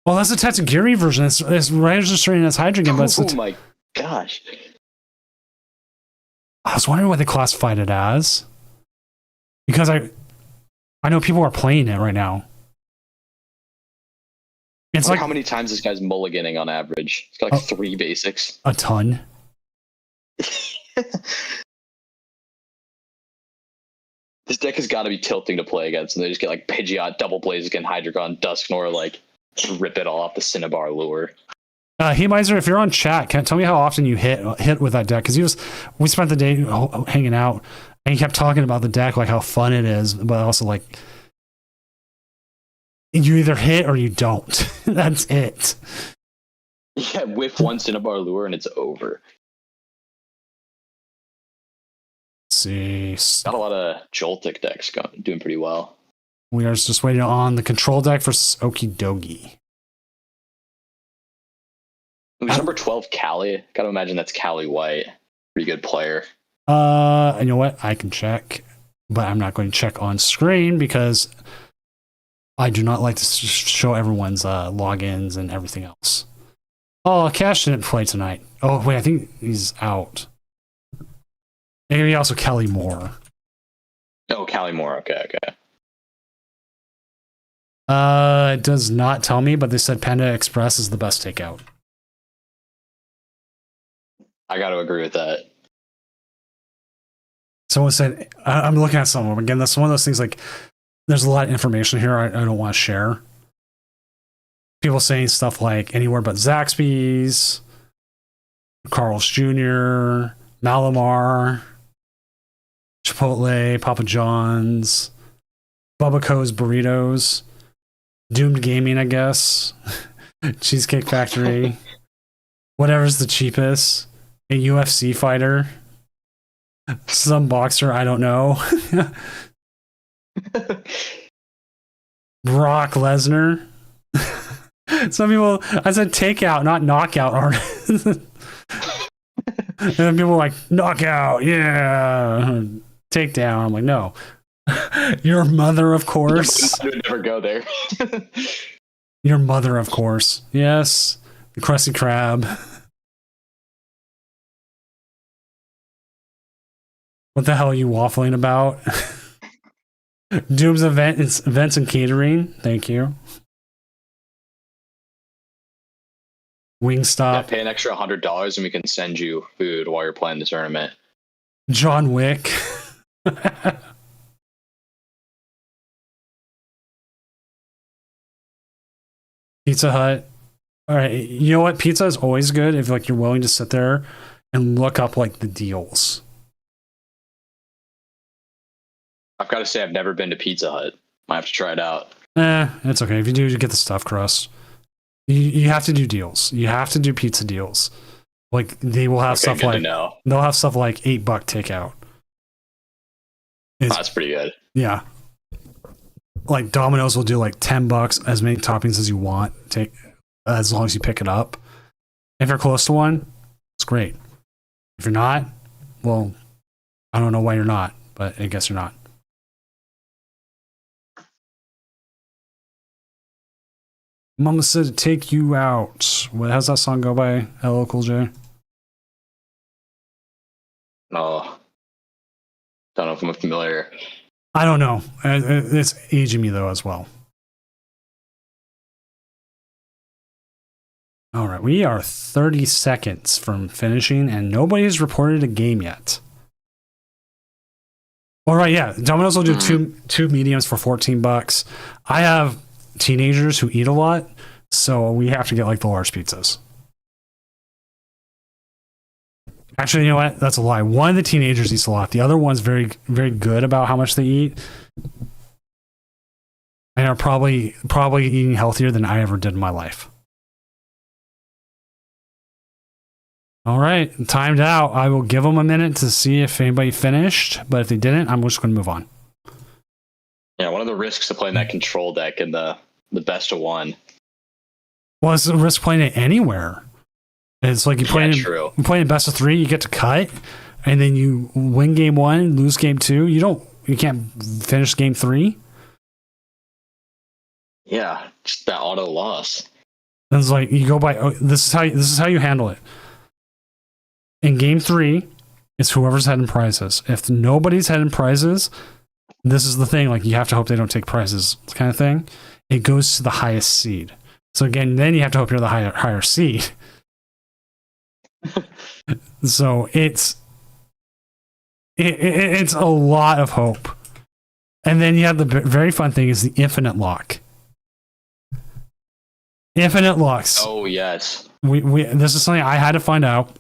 [SPEAKER 1] Well, that's the Tatsugiri version. It's registering as Hydreigon, but
[SPEAKER 2] oh my gosh.
[SPEAKER 1] I was wondering what they classified it as. Because I know people are playing it right now. It's like
[SPEAKER 2] how many times this guy's mulliganing on average? It's got like 3 basics.
[SPEAKER 1] A ton.
[SPEAKER 2] This deck has got to be tilting to play against, and they just get like Pidgeot, Double Blaziken, Hydreigon, Dusknoir, like rip it all off the Cinnabar lure.
[SPEAKER 1] Hey Miser, if you're on chat, tell me how often you hit with that deck, because we spent the day hanging out, and he kept talking about the deck, like how fun it is, but also like you either hit or you don't. That's it.
[SPEAKER 2] Yeah, whiff 1 Cinnabar lure and it's over.
[SPEAKER 1] Let's see.
[SPEAKER 2] Got a lot of Joltik decks doing pretty well.
[SPEAKER 1] We are just waiting on the control deck for Okidogi.
[SPEAKER 2] Who's number 12, Callie? Gotta imagine that's Callie White. Pretty good player.
[SPEAKER 1] You know what? I can check, but I'm not going to check on screen because I do not like to show everyone's logins and everything else. Oh, Cash didn't play tonight. Oh, wait, I think he's out. Maybe also Kelly Moore.
[SPEAKER 2] Oh, Callie Moore. Okay.
[SPEAKER 1] It does not tell me, but they said Panda Express is the best takeout.
[SPEAKER 2] I got to agree with that.
[SPEAKER 1] Someone said, I'm looking at some of them. Again, that's one of those things like, there's a lot of information here I don't want to share. People saying stuff like anywhere but Zaxby's, Carl's Jr., Malamar, Chipotle, Papa John's, Bubba Co's Burritos, Doomed Gaming, I guess, Cheesecake Factory, whatever's the cheapest, a UFC fighter, some boxer I don't know, Brock Lesnar. Some people, I said takeout, not knockout artist. And then people were like, knockout, yeah. Takedown. I'm like, no. Your mother, of course.
[SPEAKER 2] I would never go there.
[SPEAKER 1] Your mother, of course. Yes. The Krusty Krab. What the hell are you waffling about? Doom's events and catering. Thank you. Wingstop.
[SPEAKER 2] Yeah, pay an extra $100 and we can send you food while you're playing the tournament.
[SPEAKER 1] John Wick. Pizza Hut. All right, you know what? Pizza is always good if like you're willing to sit there and look up like the deals.
[SPEAKER 2] I've got to say, I've never been to Pizza Hut. Might have to try it out.
[SPEAKER 1] It's okay. If you do, you get the stuffed crust. You have to do deals. You have to do pizza deals. Like they will have stuff like they'll have stuff like $8 takeout.
[SPEAKER 2] That's pretty good.
[SPEAKER 1] Yeah. Like Domino's will do like $10, as many toppings as you want. Take as long as you pick it up. If you're close to one, it's great. If you're not, well, I don't know why you're not, but I guess you're not. Mama said to take you out. What? How's that song go by? LL Cool J.
[SPEAKER 2] Oh, don't know if I'm familiar.
[SPEAKER 1] I don't know. It's aging me though as well. All right, we are 30 seconds from finishing, and nobody's reported a game yet. All right, yeah, Domino's will do two mediums for $14. I have teenagers who eat a lot, so we have to get like the large pizzas. Actually, you know what? That's a lie. One of the teenagers eats a lot. The other one's very, very good about how much they eat, and are probably eating healthier than I ever did in my life. All right, timed out. I will give them a minute to see if anybody finished, but if they didn't, I'm just going to move on.
[SPEAKER 2] Yeah, one of the risks of playing that control deck in the best of one.
[SPEAKER 1] Well, it's a risk playing it anywhere. It's like you playing best of 3, you get to cut, and then you win game 1, lose game 2. You can't finish game 3.
[SPEAKER 2] Yeah, just that auto loss.
[SPEAKER 1] And it's like you go by. Oh, this is how you handle it. In game 3, it's whoever's head in prizes. If nobody's head in prizes, this is the thing. Like you have to hope they don't take prizes, kind of thing. It goes to the highest seed. So again, then you have to hope you're the higher seed. So it's a lot of hope. And then you have the very fun thing is the infinite lock. Infinite locks.
[SPEAKER 2] Oh yes.
[SPEAKER 1] We this is something I had to find out.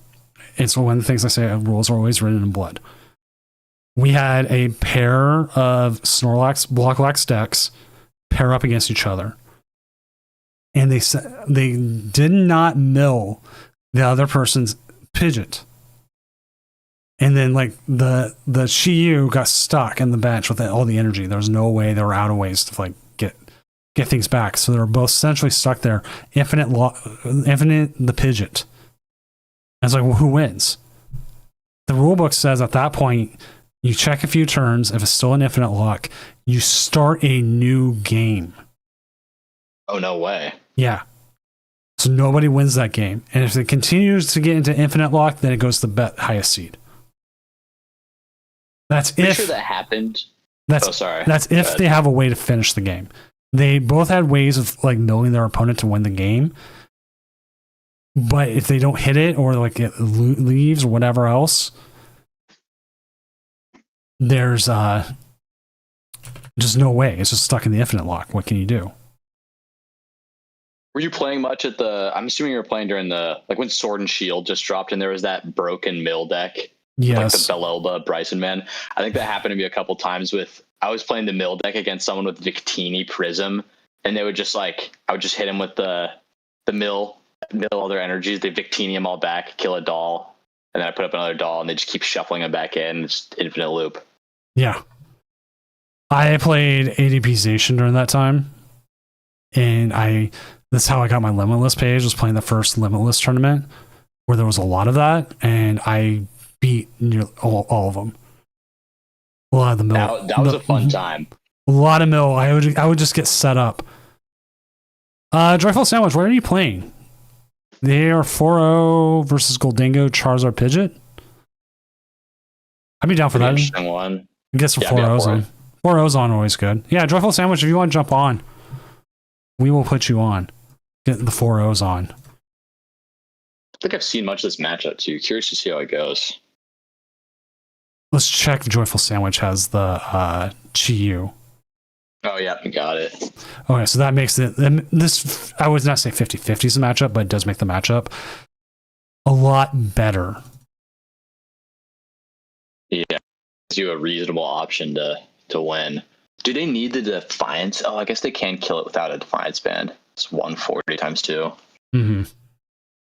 [SPEAKER 1] It's one of the things I say, rules are always written in blood. We had a pair of Snorlax, Blocklax decks pair up against each other. And they did not mill the other person's Pidgeot. And then like the Shiyu got stuck in the bench with all the energy. There was no way, they were out of ways to like get things back. So they were both essentially stuck there. Infinite the Pidgeot. And it's like, well, who wins? The rulebook says at that point, you check a few turns. If it's still an infinite lock, you start a new game.
[SPEAKER 2] Oh, no way.
[SPEAKER 1] Yeah. So nobody wins that game. And if it continues to get into infinite lock, then it goes to the highest seed. That's
[SPEAKER 2] Pretty
[SPEAKER 1] if
[SPEAKER 2] sure that happened.
[SPEAKER 1] Sorry. That's if they have a way to finish the game. They both had ways of like milling their opponent to win the game. But if they don't hit it or like it leaves or whatever else, there's just no way. It's just stuck in the infinite lock. What can you do?
[SPEAKER 2] Were you playing much at I'm assuming you were playing during when Sword and Shield just dropped and there was that broken mill deck.
[SPEAKER 1] Yes.
[SPEAKER 2] Like the Belelba Bryson man. I think that happened to me a couple times with, I was playing the mill deck against someone with Victini Prism, and they would just like, I would just hit him with the mill all their energies, they Victini them all back, kill a doll, and then I put up another doll, and they just keep shuffling them back in. It's infinite loop.
[SPEAKER 1] Yeah. I played ADPization during that time, and that's how I got my Limitless page, was playing the first Limitless tournament where there was a lot of that, and I beat all of them. A lot of the mill.
[SPEAKER 2] That was a fun time.
[SPEAKER 1] A lot of mill. I would just get set up. Joyful Sandwich, what are you playing? They are 4-0 versus Goldingo, Charizard, Pidgeot. I'd be down for that.
[SPEAKER 2] Interesting one.
[SPEAKER 1] I guess for 4-0's on. 4-0's on always good. Yeah, Joyful Sandwich, if you want to jump on, we will put you on. Get the 4-0's on.
[SPEAKER 2] I think I've seen much of this matchup too. Curious to see how it goes.
[SPEAKER 1] Let's check if Joyful Sandwich has the Chi-Yu.
[SPEAKER 2] Oh, yeah, got it.
[SPEAKER 1] Okay, so that makes it, this, I would not say 50-50 is a matchup, but it does make the matchup a lot better.
[SPEAKER 2] Yeah, gives you a reasonable option to win. Do they need the Defiance? Oh, I guess they can kill it without a Defiance band. It's 140 times 2.
[SPEAKER 1] Mm-hmm.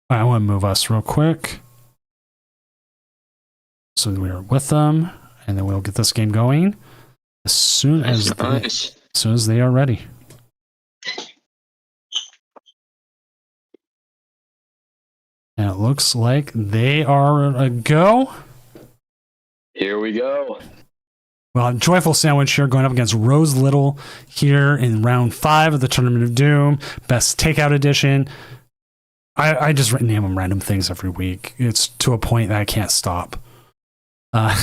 [SPEAKER 1] I want to move us real quick. So we are with them, and then we'll get this game going as soon as they are ready. And it looks like they are a go.
[SPEAKER 2] Here we go.
[SPEAKER 1] Well, Joyful Sandwich here going up against Rose Little here in round 5 of the Tournament of Doom, Best Takeout Edition. I just name them random things every week. It's to a point that I can't stop. Now,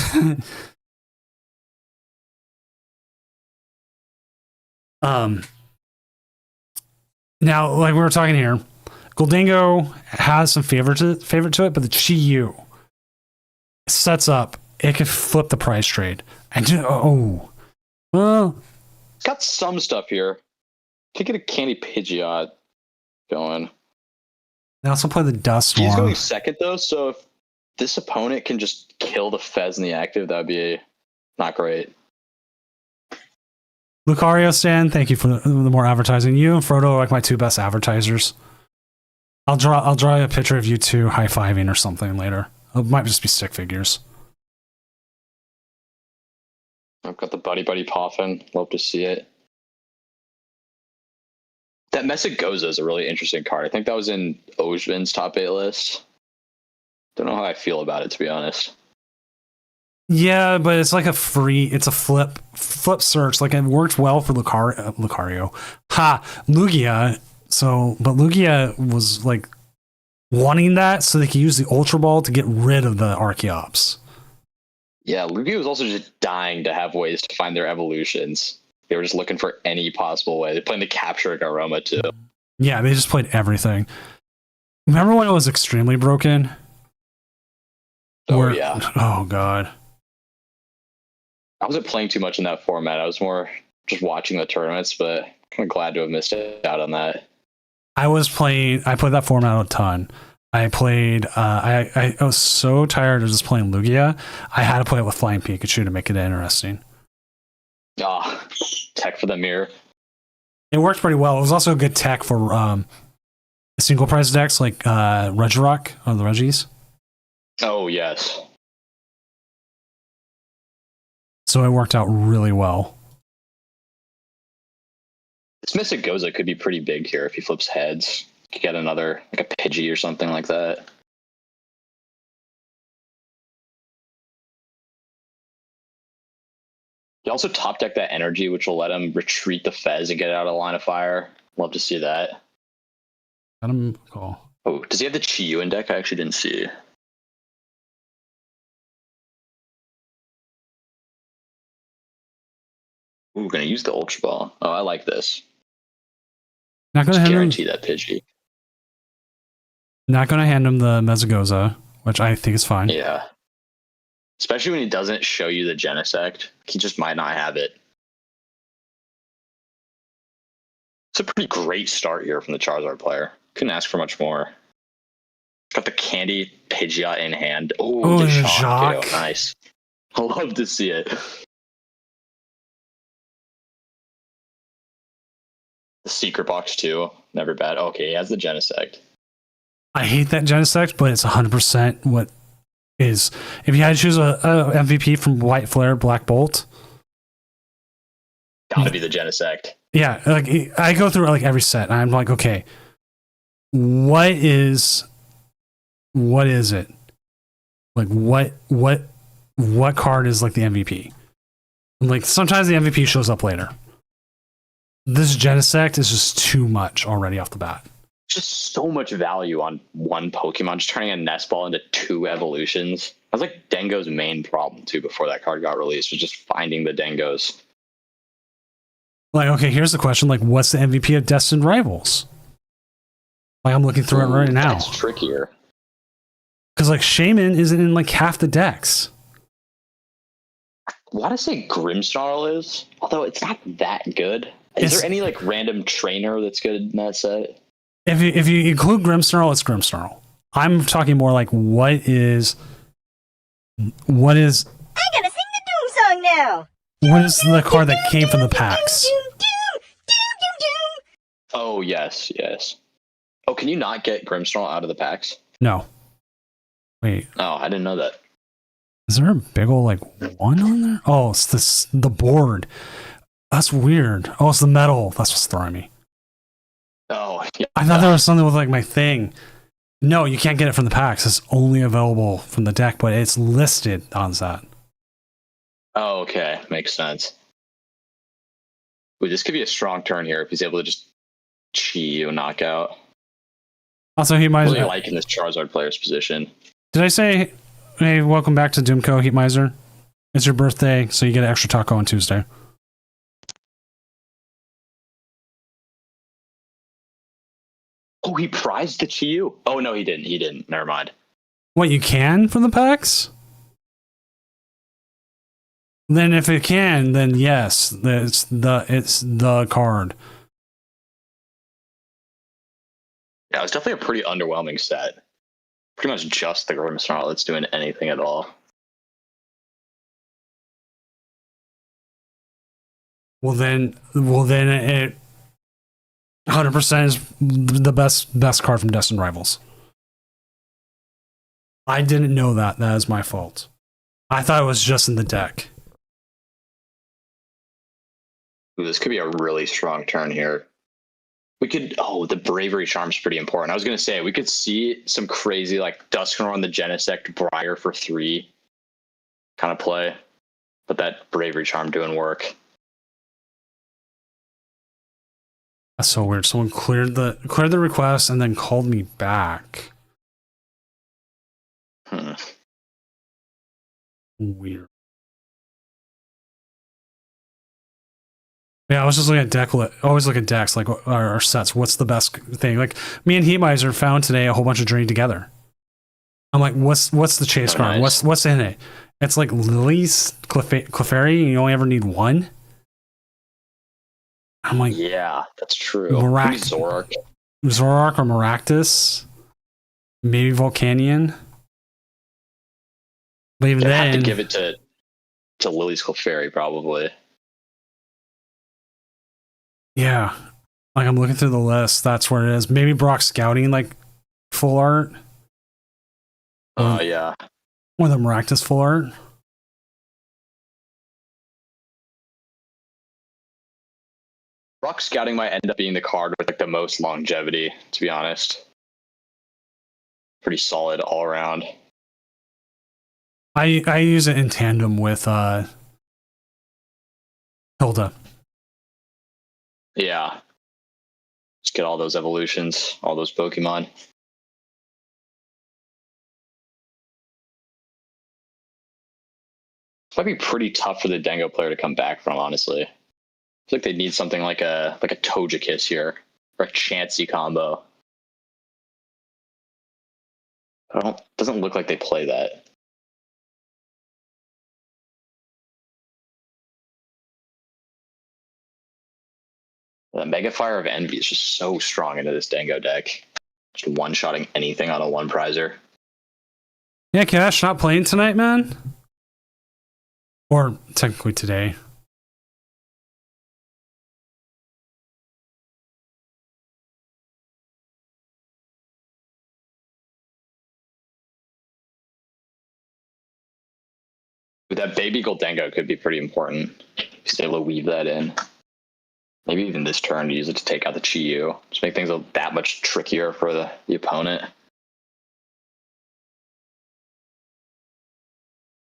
[SPEAKER 1] like we were talking here, Goldingo has some favorite to it, but the Chi-Yu sets up. It can flip the price trade. And well,
[SPEAKER 2] It's got some stuff here. Could get a Candy Pidgeot going.
[SPEAKER 1] they also play the Dust
[SPEAKER 2] He's
[SPEAKER 1] Swarm.
[SPEAKER 2] going second though, so if this opponent can just kill the Fez in the active, that would be not great.
[SPEAKER 1] Lucario Stan, thank you for the more advertising. You and Frodo are like my 2 best advertisers. I'll draw a picture of you 2 high-fiving or something later. It might just be stick figures.
[SPEAKER 2] I've got the Buddy Poffin. Love to see it. That Messagoza is a really interesting card. I think that was in Ojvin's top 8 list. Don't know how I feel about it, to be honest.
[SPEAKER 1] Yeah, but it's like it's a flip search. Like, it worked well for Lucario. Lugia. So, but Lugia was like wanting that so they could use the Ultra Ball to get rid of the Archeops.
[SPEAKER 2] Yeah, Lugia was also just dying to have ways to find their evolutions. They were just looking for any possible way. They're playing to capture Garoma too.
[SPEAKER 1] Yeah, they just played everything. Remember when it was extremely broken?
[SPEAKER 2] Yeah.
[SPEAKER 1] Oh, God.
[SPEAKER 2] I wasn't playing too much in that format. I was more just watching the tournaments, but kind of glad to have missed out on that.
[SPEAKER 1] I played that format a ton. I played, I was so tired of just playing Lugia, I had to play it with Flying Pikachu to make it interesting.
[SPEAKER 2] Tech for the mirror.
[SPEAKER 1] It worked pretty well. It was also a good tech for single prize decks like Regirock or the Reggies.
[SPEAKER 2] Oh, yes.
[SPEAKER 1] So it worked out really well.
[SPEAKER 2] This Messagoza could be pretty big here if he flips heads. Could get another, like a Pidgey or something like that. You also top deck that energy, which will let him retreat the Fez and get it out of the line of fire. Love to see that.
[SPEAKER 1] Let him call.
[SPEAKER 2] Oh, does he have the Chi-Yu in deck? I actually didn't see. Ooh, gonna use the Ultra Ball. Oh, I like this.
[SPEAKER 1] Not gonna
[SPEAKER 2] Guarantee that Pidgey.
[SPEAKER 1] Not gonna hand him the Mezzagoza, which I think is fine.
[SPEAKER 2] Yeah. Especially when he doesn't show you the Genesect. He just might not have it. It's a pretty great start here from the Charizard player. Couldn't ask for much more. Got the Candy Pidgeot in hand.
[SPEAKER 1] Oh,
[SPEAKER 2] the
[SPEAKER 1] the
[SPEAKER 2] Shock.
[SPEAKER 1] Jock.
[SPEAKER 2] Nice. I love to see it. The Secret Box too. Never bad. Okay, he has the Genesect.
[SPEAKER 1] I hate that Genesect, but it's 100% what is. If you had to choose a MVP from White Flare, Black Bolt,
[SPEAKER 2] Gotta be the Genesect.
[SPEAKER 1] yeah, like I go through like every set, and I'm like, okay, what is it? Like what card is like the MVP? And like sometimes the MVP shows up later. This Genesect is just too much already off the bat.
[SPEAKER 2] Just so much value on one Pokemon, just turning a nest ball into 2 evolutions. That was like Dengo's main problem too before that card got released, was just finding the Dengos.
[SPEAKER 1] Like, okay, here's the question: like, what's the MVP of Destined Rivals? Like, I'm looking through it right now.
[SPEAKER 2] That's trickier.
[SPEAKER 1] Because like Shaman isn't in like half the decks.
[SPEAKER 2] I want to say Grimmsnarl is, although it's not that good. Is there any like random trainer that's good in that set?
[SPEAKER 1] If you include Grimmsnarl, it's Grimmsnarl. I'm talking more like what is
[SPEAKER 4] I gotta sing the Doom song now.
[SPEAKER 1] what is the card that came from the packs?
[SPEAKER 2] Oh yes. Oh, can you not get Grimmsnarl out of the packs?
[SPEAKER 1] No. Wait,
[SPEAKER 2] Oh, I didn't know that.
[SPEAKER 1] is there a big ol' like 1 on there? Oh, it's the board. That's weird. Oh, it's the metal. That's what's throwing me.
[SPEAKER 2] Oh, yeah.
[SPEAKER 1] I thought there was something with like my thing. No, you can't get it from the packs. It's only available from the deck, but it's listed on that.
[SPEAKER 2] Oh, okay, makes sense. Ooh, this could be a strong turn here if he's able to just Chi knockout.
[SPEAKER 1] Also, he might.
[SPEAKER 2] Really liking this Charizard player's position.
[SPEAKER 1] Did I say, hey, welcome back to Doomco, Heat Miser? It's your birthday, so you get an extra taco on Tuesday.
[SPEAKER 2] Oh, he prized the Chi-Yu. Oh no, he didn't. He didn't. Never mind.
[SPEAKER 1] What, you can from the packs? Then if it can, then yes, it's the card.
[SPEAKER 2] Yeah, it was definitely a pretty underwhelming set. Pretty much just the Grimmsnarl that's doing anything at all.
[SPEAKER 1] Well then it 100% is the best card from Destined Rivals. I didn't know that. That is my fault. I thought it was just in the deck.
[SPEAKER 2] Ooh, this could be a really strong turn here. We could. Oh, the Bravery Charm's pretty important. I was gonna say we could see some crazy like Dusknoir on the Genesect, Briar for 3 kind of play, but that Bravery Charm doing work.
[SPEAKER 1] That's so weird. Someone cleared the request and then called me back. Weird. Yeah, I was just looking at always look at decks, like our sets. What's the best thing? Like me and Heat Miser found today a whole bunch of Journey Together. I'm like, what's the chase card?
[SPEAKER 2] Nice.
[SPEAKER 1] What's in it? It's like Lily's Clefairy, and you only ever need 1. I'm like,
[SPEAKER 2] Yeah, that's true.
[SPEAKER 1] Mirac-
[SPEAKER 2] Maybe Zoroark.
[SPEAKER 1] Zoroark or Maractus, maybe Volcanion. But even
[SPEAKER 2] I'd have
[SPEAKER 1] then,
[SPEAKER 2] to give it to Lily's Clefairy probably.
[SPEAKER 1] yeah, like I'm looking through the list. That's where it is. Maybe Brock Scouting, like full art.
[SPEAKER 2] Oh yeah.
[SPEAKER 1] Or the Maractus full art.
[SPEAKER 2] Rock Scouting might end up being the card with like the most longevity, to be honest. Pretty solid all around.
[SPEAKER 1] I use it in tandem with Hilda.
[SPEAKER 2] Yeah. Just get all those evolutions, all those Pokemon. This might be pretty tough for the Dango player to come back from, honestly. I feel like they need something like a Togekiss here, or a Chansey combo. Doesn't look like they play that. The Mega Fire of Envy is just so strong into this Dango deck. Just one-shotting anything on a one prizer.
[SPEAKER 1] Yeah, Cash, not playing tonight, man? Or technically today.
[SPEAKER 2] But that baby Goldengo could be pretty important. Just able to weave that in. Maybe even this turn, use it to take out the Chi-Yu. Just make things that much trickier for the opponent.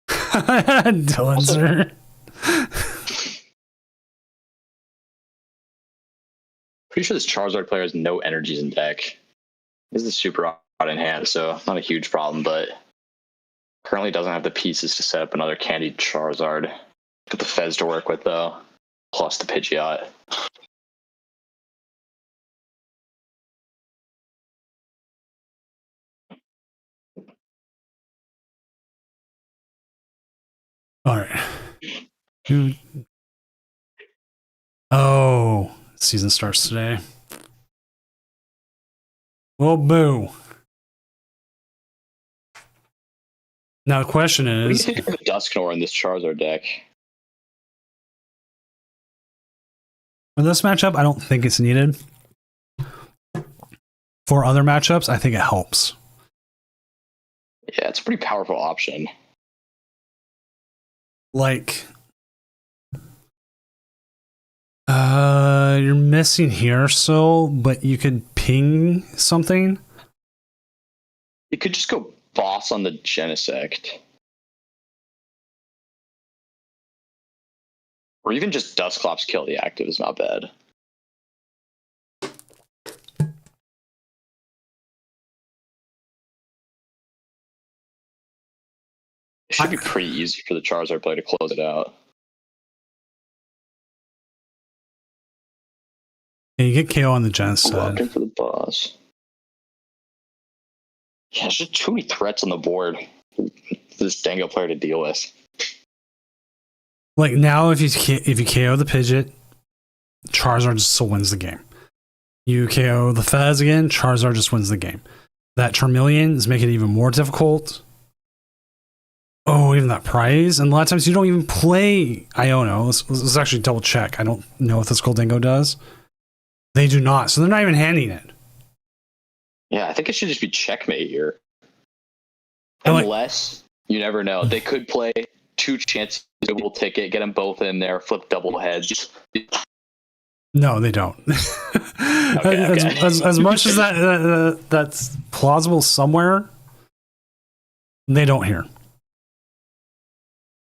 [SPEAKER 1] Dylan, sir.
[SPEAKER 2] Pretty sure this Charizard player has no energies in deck. This is super odd in hand, so not a huge problem, but currently doesn't have the pieces to set up another candied Charizard. Got the Fez to work with, though, plus the Pidgeot.
[SPEAKER 1] All right. Oh, season starts today. Well, boo. Now the question
[SPEAKER 2] What do you
[SPEAKER 1] is,
[SPEAKER 2] think of the Dusknoir in this Charizard deck?
[SPEAKER 1] for this matchup, I don't think it's needed. For other matchups, I think it helps.
[SPEAKER 2] Yeah, it's a pretty powerful option.
[SPEAKER 1] Like, you're missing here, so, but you could ping something.
[SPEAKER 2] You could just go boss on the Genesect. Or even just Dusclops kill the active is not bad. It should be pretty easy for the Charizard player to close it out.
[SPEAKER 1] Yeah, you get KO on the Gen
[SPEAKER 2] Looking
[SPEAKER 1] side.
[SPEAKER 2] for the boss. Yeah, there's just too many threats on the board for this Dango player to deal with.
[SPEAKER 1] Like now, if you KO the Pidgeot, Charizard just still wins the game. You KO the Fez again, Charizard just wins the game. That Charmeleon is making it even more difficult. Oh, even that prize. And a lot of times you don't even play Iono. Let's actually double check. I don't know if this Goldengo does. They do not. So they're not even handing it.
[SPEAKER 2] Yeah, I think it should just be checkmate here.
[SPEAKER 1] And
[SPEAKER 2] Unless, you never know. They could play two chances, double ticket, get them both in there, flip double heads.
[SPEAKER 1] No, they don't.
[SPEAKER 2] Okay.
[SPEAKER 1] As much as that's plausible somewhere, they don't here.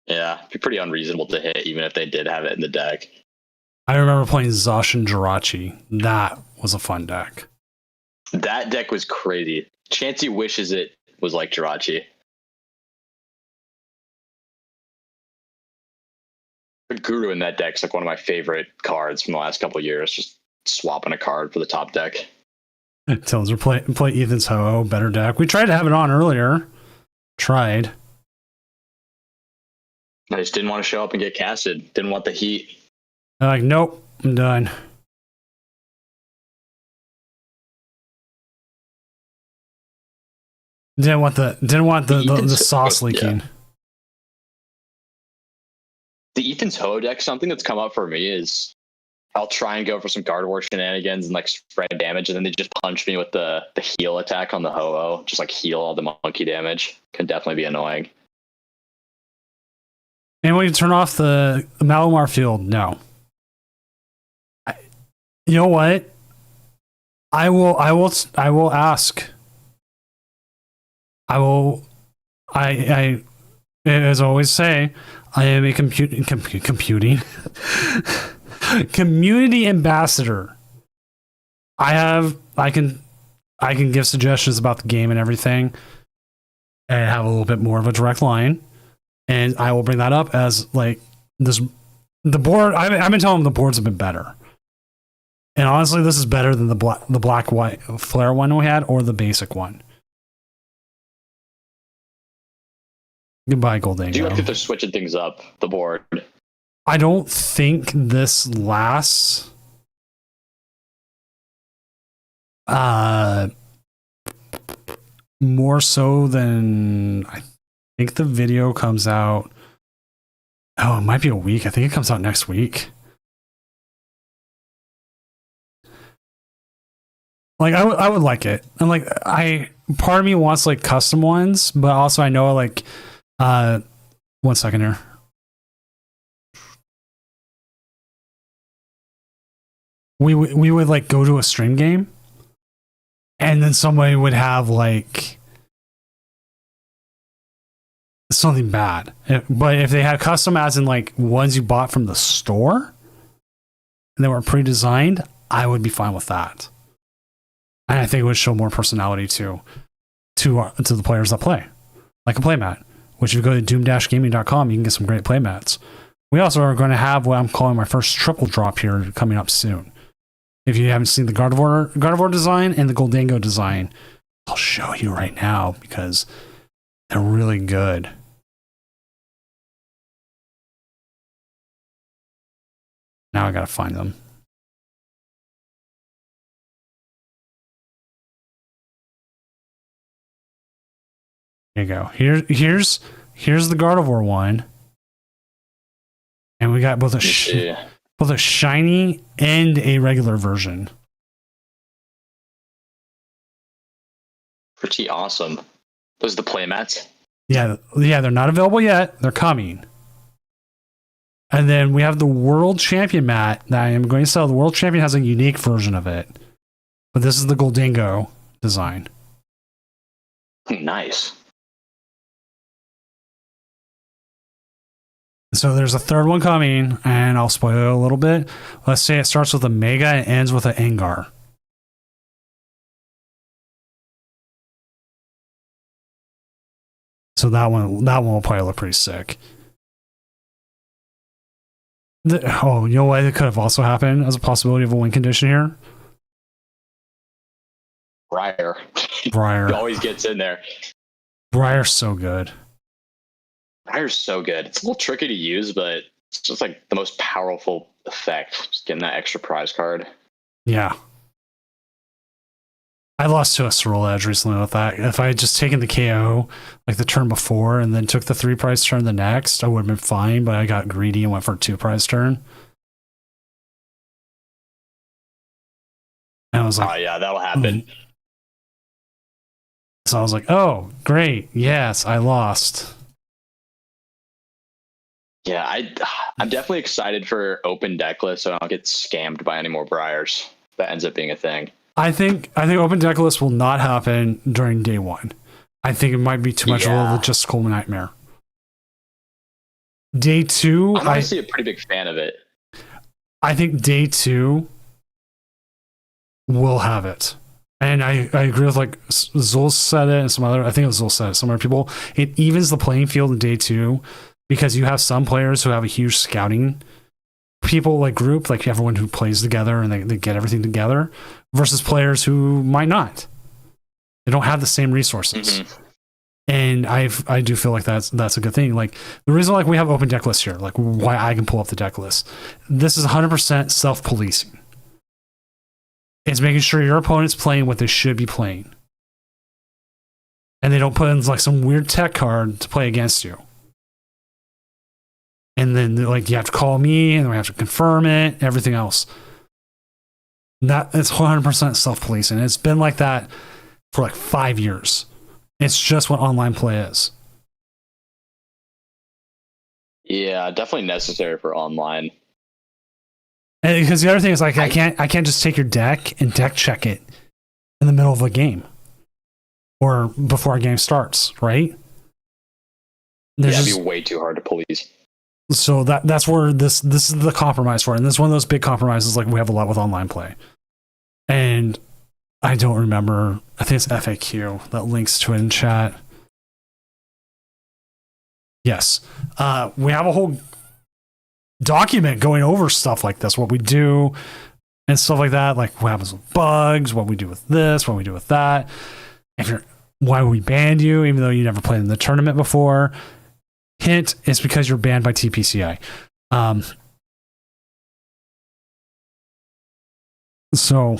[SPEAKER 2] Yeah, it'd be pretty unreasonable to hit, even if they did have it in the deck.
[SPEAKER 1] I remember playing Zacian Jirachi. That was a fun deck.
[SPEAKER 2] That deck was crazy. Chansey wishes it was like Jirachi. Good Guru in that deck's like one of my favorite cards from the last couple of years. Just swapping a card for the top deck.
[SPEAKER 1] Tillins, we're play Ethan's Ho-Oh, better deck. We tried to have it on earlier. Tried.
[SPEAKER 2] I just didn't want to show up and get casted. Didn't want the heat.
[SPEAKER 1] They're like, nope, I'm done. Didn't want the sauce leaking.
[SPEAKER 2] Yeah. The Ethan's Ho deck, something that's come up for me is I'll try and go for some Gardevoir shenanigans and like spread damage, and then they just punch me with the heal attack on the Ho-Oh. Just like heal all the monkey damage. Can definitely be annoying.
[SPEAKER 1] And when you turn off the Malamar field, no. You know what? I will ask. I as I always say, I am a computing community ambassador. I can give suggestions about the game and everything, and have a little bit more of a direct line, and I will bring that up as like this. The board. I've been telling them the boards have been better, and honestly, this is better than the black white flare one we had or the basic one. Goodbye, Goldengo.
[SPEAKER 2] Do you think they're switching things up the board?
[SPEAKER 1] I don't think this lasts more so than I think the video comes out. Oh, it might be a week. I think it comes out next week. Like I would like it. And like part of me wants like custom ones, but also I know like 1 second here. We would like go to a stream game and then somebody would have like something bad. But if they had custom as in like ones you bought from the store and they were pre-designed, I would be fine with that. And I think it would show more personality to the players that play. Like a playmat, which if you go to doom-gaming.com, you can get some great playmats. We also are going to have what I'm calling my first triple drop here coming up soon. If you haven't seen the Gardevoir design and the Goldango design, I'll show you right now because they're really good. Now I gotta find them. There you go. Here's the Gardevoir one, and we got both a shiny and a regular version.
[SPEAKER 2] Pretty awesome. Those are the playmats.
[SPEAKER 1] Yeah, they're not available yet. They're coming. And then we have the World Champion mat that I am going to sell. The World Champion has a unique version of it, but this is the Goldango design.
[SPEAKER 2] Nice.
[SPEAKER 1] So there's a third one coming, and I'll spoil it a little bit. Let's say it starts with a Mega and ends with an Engar. So that one will probably look pretty sick. You know what? It could have also happened as a possibility of a win condition here.
[SPEAKER 2] Briar.
[SPEAKER 1] Briar.
[SPEAKER 2] He always gets in there.
[SPEAKER 1] Briar's so good.
[SPEAKER 2] Briar's so good. It's a little tricky to use, but it's just like the most powerful effect. Just getting that extra prize card.
[SPEAKER 1] Yeah. I lost to a Sorrel Edge recently with that. If I had just taken the KO like the turn before and then took the 3 prize turn the next, I would have been fine, but I got greedy and went for a 2 prize turn. And I was like,
[SPEAKER 2] oh yeah, that'll happen.
[SPEAKER 1] So I was like, oh, great. Yes, I lost.
[SPEAKER 2] Yeah, I'm definitely excited for open deck lists so I don't get scammed by any more Briars. That ends up being a thing.
[SPEAKER 1] I think open deck list will not happen during day 1. I think it might be too much of a logistical nightmare. Day 2,
[SPEAKER 2] I'm honestly a pretty big fan of it.
[SPEAKER 1] I think day 2 will have it. And I agree with like Zul said it and some other, I think it was Zul said it, some other people. It evens the playing field in day 2 because you have some players who have a huge scouting people like group, like everyone who plays together and they get everything together, versus players who might not. They don't have the same resources. Mm-hmm. And I do feel like that's a good thing. Like the reason like we have open deck lists here, like why I can pull up the deck list. This is 100% self-policing. It's making sure your opponent's playing what they should be playing. And they don't put in like some weird tech card to play against you. And then like you have to call me and we have to confirm it, everything else. It's 100% self-policing. It's been like that for like 5 years. It's just what online play is.
[SPEAKER 2] Yeah, definitely necessary for online.
[SPEAKER 1] And because the other thing is like I can't just take your deck and deck check it in the middle of a game or before a game starts, right?
[SPEAKER 2] It'd be way too hard to police.
[SPEAKER 1] So that's where this is the compromise for it. And this is one of those big compromises like we have a lot with online play. And I don't remember, I think it's FAQ that links to it in chat. Yes. We have a whole document going over stuff like this, what we do and stuff like that, like what happens with bugs, what we do with this, what we do with that. Why we banned you, even though you never played in the tournament before. Hint, it's because you're banned by TPCI. So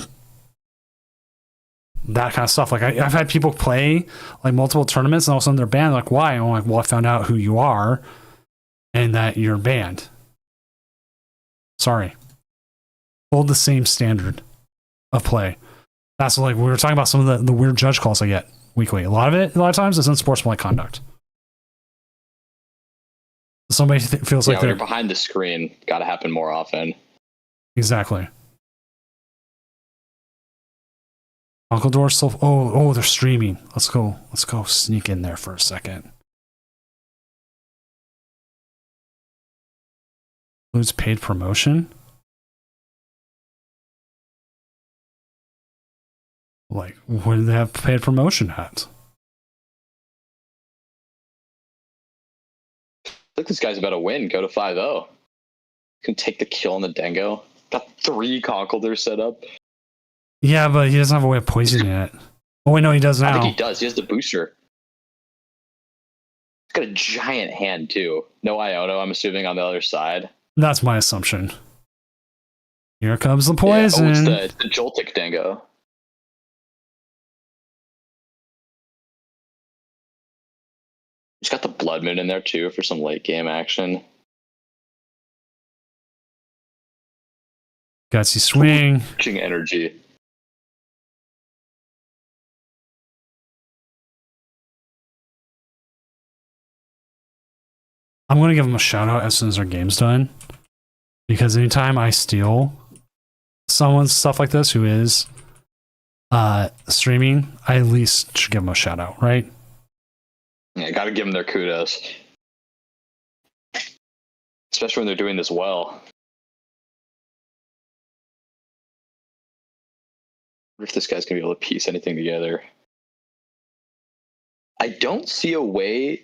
[SPEAKER 1] that kind of stuff. Like I've had people play like multiple tournaments and all of a sudden they're banned. Like, why? And I'm like, well, I found out who you are and that you're banned. Sorry. Hold the same standard of play. That's like we were talking about some of the weird judge calls I get weekly. A lot of times it's unsportsmanlike conduct. Somebody feels like
[SPEAKER 2] when you're behind the screen, got to happen more often.
[SPEAKER 1] Exactly. Uncle Door's still. Oh, they're streaming. Let's go sneak in there for a second. Includes paid promotion. Like, where do they have paid promotion at?
[SPEAKER 2] I think this guy's about to win. Go to 5-0. Can take the kill on the Dingo. Got 3 Conkeldurs set up.
[SPEAKER 1] Yeah, but he doesn't have a way of poisoning it. Oh, wait, no, he does now.
[SPEAKER 2] I think he does. He has the booster. He's got a giant hand, too. No Iono, I'm assuming, on the other side.
[SPEAKER 1] That's my assumption. Here comes the poison.
[SPEAKER 2] Yeah, it's the Joltik Dingo. He's got the Blood Moon in there, too, for some late game action.
[SPEAKER 1] Gutsy swing.
[SPEAKER 2] Energy.
[SPEAKER 1] I'm going to give him a shout out as soon as our game's done. Because anytime I steal someone's stuff like this who is streaming, I at least should give them a shout out, right?
[SPEAKER 2] Yeah, gotta give them their kudos. Especially when they're doing this well. I wonder if this guy's gonna be able to piece anything together. I don't see a way,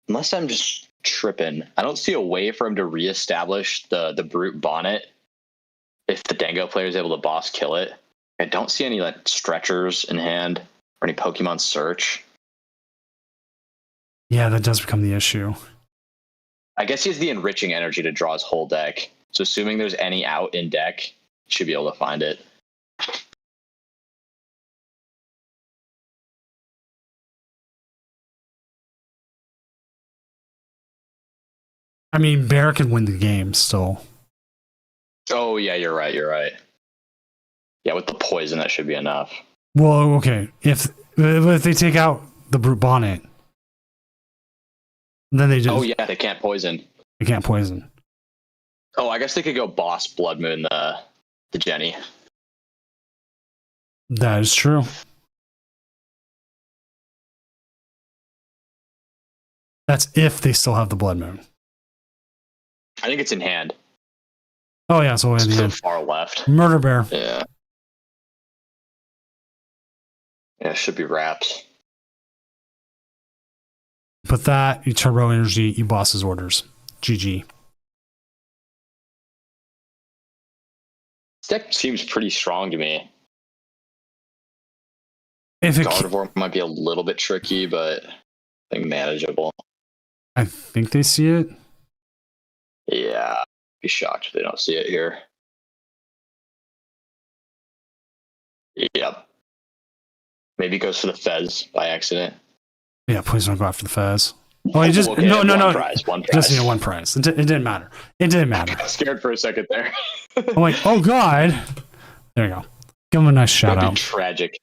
[SPEAKER 2] unless I'm just tripping, I don't see a way for him to reestablish the brute bonnet if the Dango player is able to boss kill it. I don't see any like stretchers in hand or any Pokemon search.
[SPEAKER 1] Yeah, that does become the issue.
[SPEAKER 2] I guess he has the enriching energy to draw his whole deck. So assuming there's any out in deck, he should be able to find it.
[SPEAKER 1] I mean, Bear can win the game still.
[SPEAKER 2] Oh, yeah, you're right. Yeah, with the poison, that should be enough.
[SPEAKER 1] Well, okay. If they take out the brute bonnet, then they just...
[SPEAKER 2] Oh, yeah, they can't poison.
[SPEAKER 1] They can't poison.
[SPEAKER 2] Oh, I guess they could go boss Blood Moon the Jenny.
[SPEAKER 1] That is true. That's if they still have the Blood Moon.
[SPEAKER 2] I think it's in hand.
[SPEAKER 1] Oh, yeah, so
[SPEAKER 2] It's
[SPEAKER 1] in the
[SPEAKER 2] so
[SPEAKER 1] end.
[SPEAKER 2] far left.
[SPEAKER 1] Murder Bear.
[SPEAKER 2] Yeah. Yeah, it should be wraps.
[SPEAKER 1] Put that, you turbo energy, you boss's orders. GG.
[SPEAKER 2] This deck seems pretty strong to me.
[SPEAKER 1] If it
[SPEAKER 2] Gardevoir might be a little bit tricky, but I think manageable.
[SPEAKER 1] I think they see it.
[SPEAKER 2] Yeah, I'd be shocked if they don't see it here. Yep. Maybe goes for the Fez by accident.
[SPEAKER 1] Yeah, please don't go after the Fez. Oh, you just
[SPEAKER 2] Okay,
[SPEAKER 1] no.
[SPEAKER 2] One prize.
[SPEAKER 1] Just need one prize. It didn't matter. It didn't matter.
[SPEAKER 2] I got scared for a second there.
[SPEAKER 1] I'm like, oh god. There you go. Give him a nice shout
[SPEAKER 2] That'd
[SPEAKER 1] out.
[SPEAKER 2] be tragic.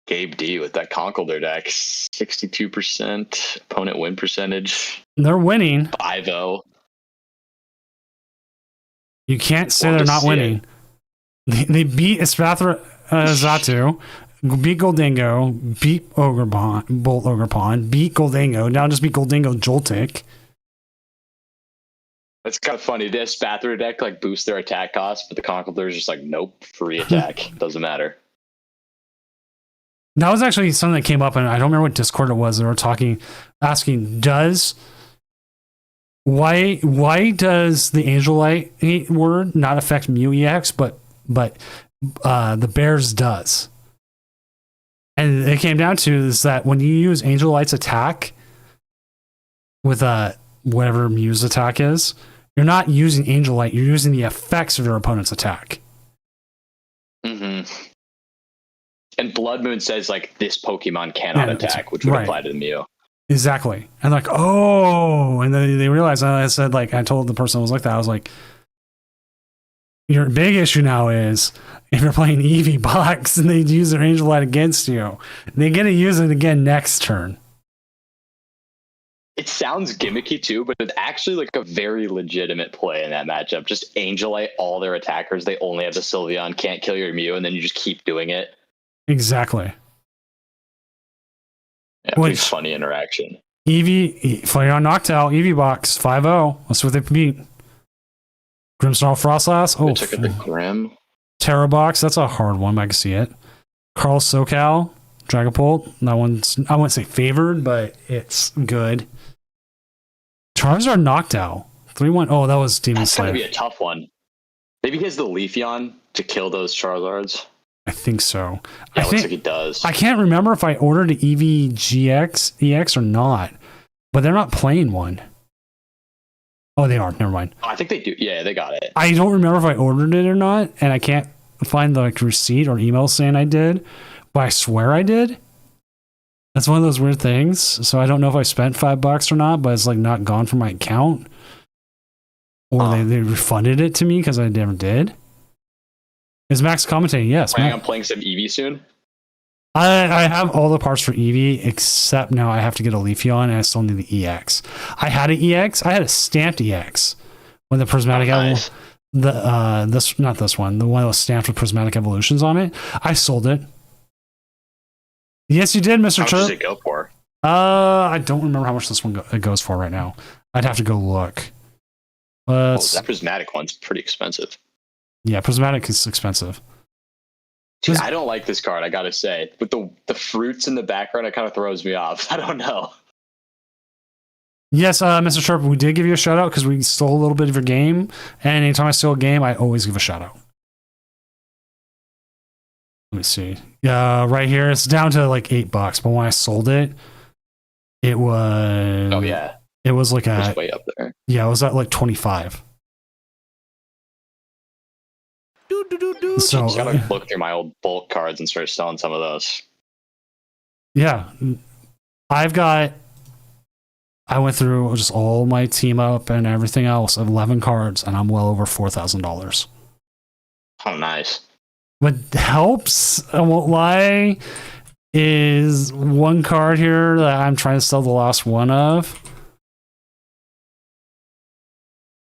[SPEAKER 2] Gabe D with that Conkeldurr deck, 62% opponent win percentage.
[SPEAKER 1] They're winning.
[SPEAKER 2] 5-0.
[SPEAKER 1] You can't say
[SPEAKER 2] Love
[SPEAKER 1] they're
[SPEAKER 2] to
[SPEAKER 1] not
[SPEAKER 2] see
[SPEAKER 1] winning. They beat Espathra Zatu, beat Goldingo, beat Bolt Ogerpon, beat Goldingo, now just beat Goldingo Joltik.
[SPEAKER 2] That's kind of funny. This Spathra deck like boosts their attack cost, but the Conkeldurr is just like, nope, free attack. Doesn't matter.
[SPEAKER 1] That was actually something that came up, and I don't remember what Discord it was. They were asking, why does the Angel Light word not affect Mew EX, but the Bears does? And it came down to is that when you use Angel Light's attack with whatever Mew's attack is, you're not using Angel Light, you're using the effects of your opponent's attack.
[SPEAKER 2] Hmm. And Blood Moon says like this Pokemon cannot
[SPEAKER 1] Yeah,
[SPEAKER 2] attack, which would
[SPEAKER 1] right.
[SPEAKER 2] apply to the Mew.
[SPEAKER 1] Exactly. And like, oh, and then they realized, and I said, like, I told the person who was like that, I was like, your big issue now is if you're playing Eevee box and they use their Angel Light against you, they're going to use it again next turn.
[SPEAKER 2] It sounds gimmicky too, but it's actually like a very legitimate play in that matchup. Just Angel Light all their attackers. They only have the Sylveon, can't kill your Mew, and then you just keep doing it.
[SPEAKER 1] Exactly.
[SPEAKER 2] Yeah, pretty funny interaction.
[SPEAKER 1] Eevee, Flareon Noctowl, Eevee box, 5-0. Let's see what they beat. Grimmsnarl Frostlass. Oh,
[SPEAKER 2] check out the Grim.
[SPEAKER 1] Terra box. That's a hard one, but I can see it. Carl SoCal, Dragapult. That one's, I wouldn't say favored, but it's good. Charizard Noctowl. 3-1. Oh, that was Demon
[SPEAKER 2] That's
[SPEAKER 1] Slayer.
[SPEAKER 2] going to be a tough one. Maybe he has the Leafeon to kill those Charizards.
[SPEAKER 1] I think so.
[SPEAKER 2] Yeah,
[SPEAKER 1] I
[SPEAKER 2] looks
[SPEAKER 1] think,
[SPEAKER 2] like he does.
[SPEAKER 1] I can't remember if I ordered an Eevee EX or not, but they're not playing one. Oh, they are. Never mind.
[SPEAKER 2] I think they do. Yeah, they got it.
[SPEAKER 1] I don't remember if I ordered it or not, and I can't find the receipt or email saying I did, but I swear I did. That's one of those weird things. So I don't know if I spent $5 or not, but it's like not gone from my account, or they refunded it to me because I never did. Is Max commentating? Yes.
[SPEAKER 2] Planning on playing some Eevee soon?
[SPEAKER 1] I have all the parts for Eevee, except now I have to get a Leafeon, and I still need the EX. I had an EX. I had a stamped EX when the Prismatic
[SPEAKER 2] nice.
[SPEAKER 1] not this one, the one that was stamped with Prismatic Evolutions on it. I sold it. Yes, you did, Mr.
[SPEAKER 2] How
[SPEAKER 1] Chirp.
[SPEAKER 2] much does it go for?
[SPEAKER 1] I don't remember how much this one it goes for right now. I'd have to go look.
[SPEAKER 2] That Prismatic one's pretty expensive.
[SPEAKER 1] Yeah, Prismatic is expensive.
[SPEAKER 2] Dude, I don't like this card, I gotta say. With the fruits in the background, it kind of throws me off. I don't know.
[SPEAKER 1] Yes, Mr. Sharp, we did give you a shout out because we stole a little bit of your game. And anytime I steal a game, I always give a shout out. Let me see. Yeah, right here, it's down to like $8. But when I sold it, it was.
[SPEAKER 2] Oh yeah,
[SPEAKER 1] it was like
[SPEAKER 2] it's way up there.
[SPEAKER 1] Yeah, it was at like 25. So
[SPEAKER 2] just gotta look through my old bulk cards and start selling some of those.
[SPEAKER 1] Yeah, I went through just all my team up and everything else, 11 cards, and I'm well over $4,000.
[SPEAKER 2] Oh, nice.
[SPEAKER 1] What helps, I won't lie, is one card here that I'm trying to sell the last one of.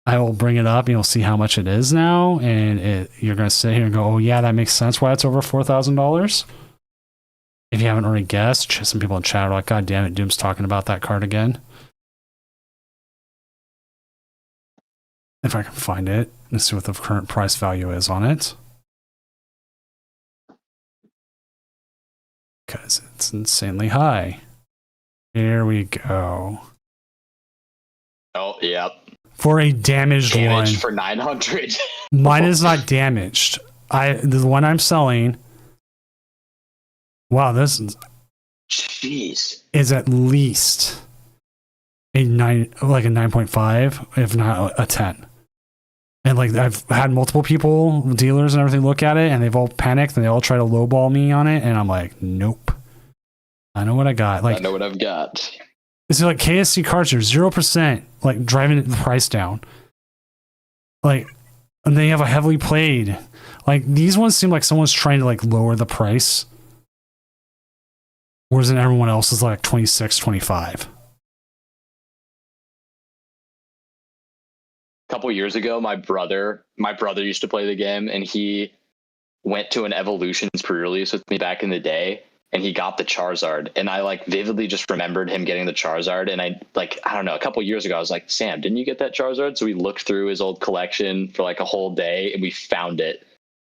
[SPEAKER 1] I will bring it up and you'll see how much it is now, and you're going to sit here and go, oh yeah, that makes sense why it's over $4,000. If you haven't already guessed, some people in chat are like, God damn it, Doom's talking about that card again. If I can find it, let's see what the current price value is on it. Because it's insanely high. Here we go.
[SPEAKER 2] Oh, yep.
[SPEAKER 1] For a damaged one.
[SPEAKER 2] For 900.
[SPEAKER 1] Mine is not damaged. The one I'm selling. Wow, this
[SPEAKER 2] Jeez.
[SPEAKER 1] is at least a 9.5, if not a 10. And like I've had multiple people, dealers and everything look at it, and they've all panicked and they all try to lowball me on it, and I'm like, nope. I know what I got. Like,
[SPEAKER 2] I know what I've got.
[SPEAKER 1] It's like KSC cards here, 0%, like driving the price down. Like, and they have a heavily played. Like, these ones seem like someone's trying to like lower the price. Whereas then everyone else is like 26, 25.
[SPEAKER 2] A couple years ago, my brother used to play the game, and he went to an Evolutions pre-release with me back in the day, and he got the Charizard, and I like vividly just remembered him getting the Charizard, and I don't know, a couple years ago I was like, Sam, didn't you get that Charizard? So we looked through his old collection for like a whole day, and we found it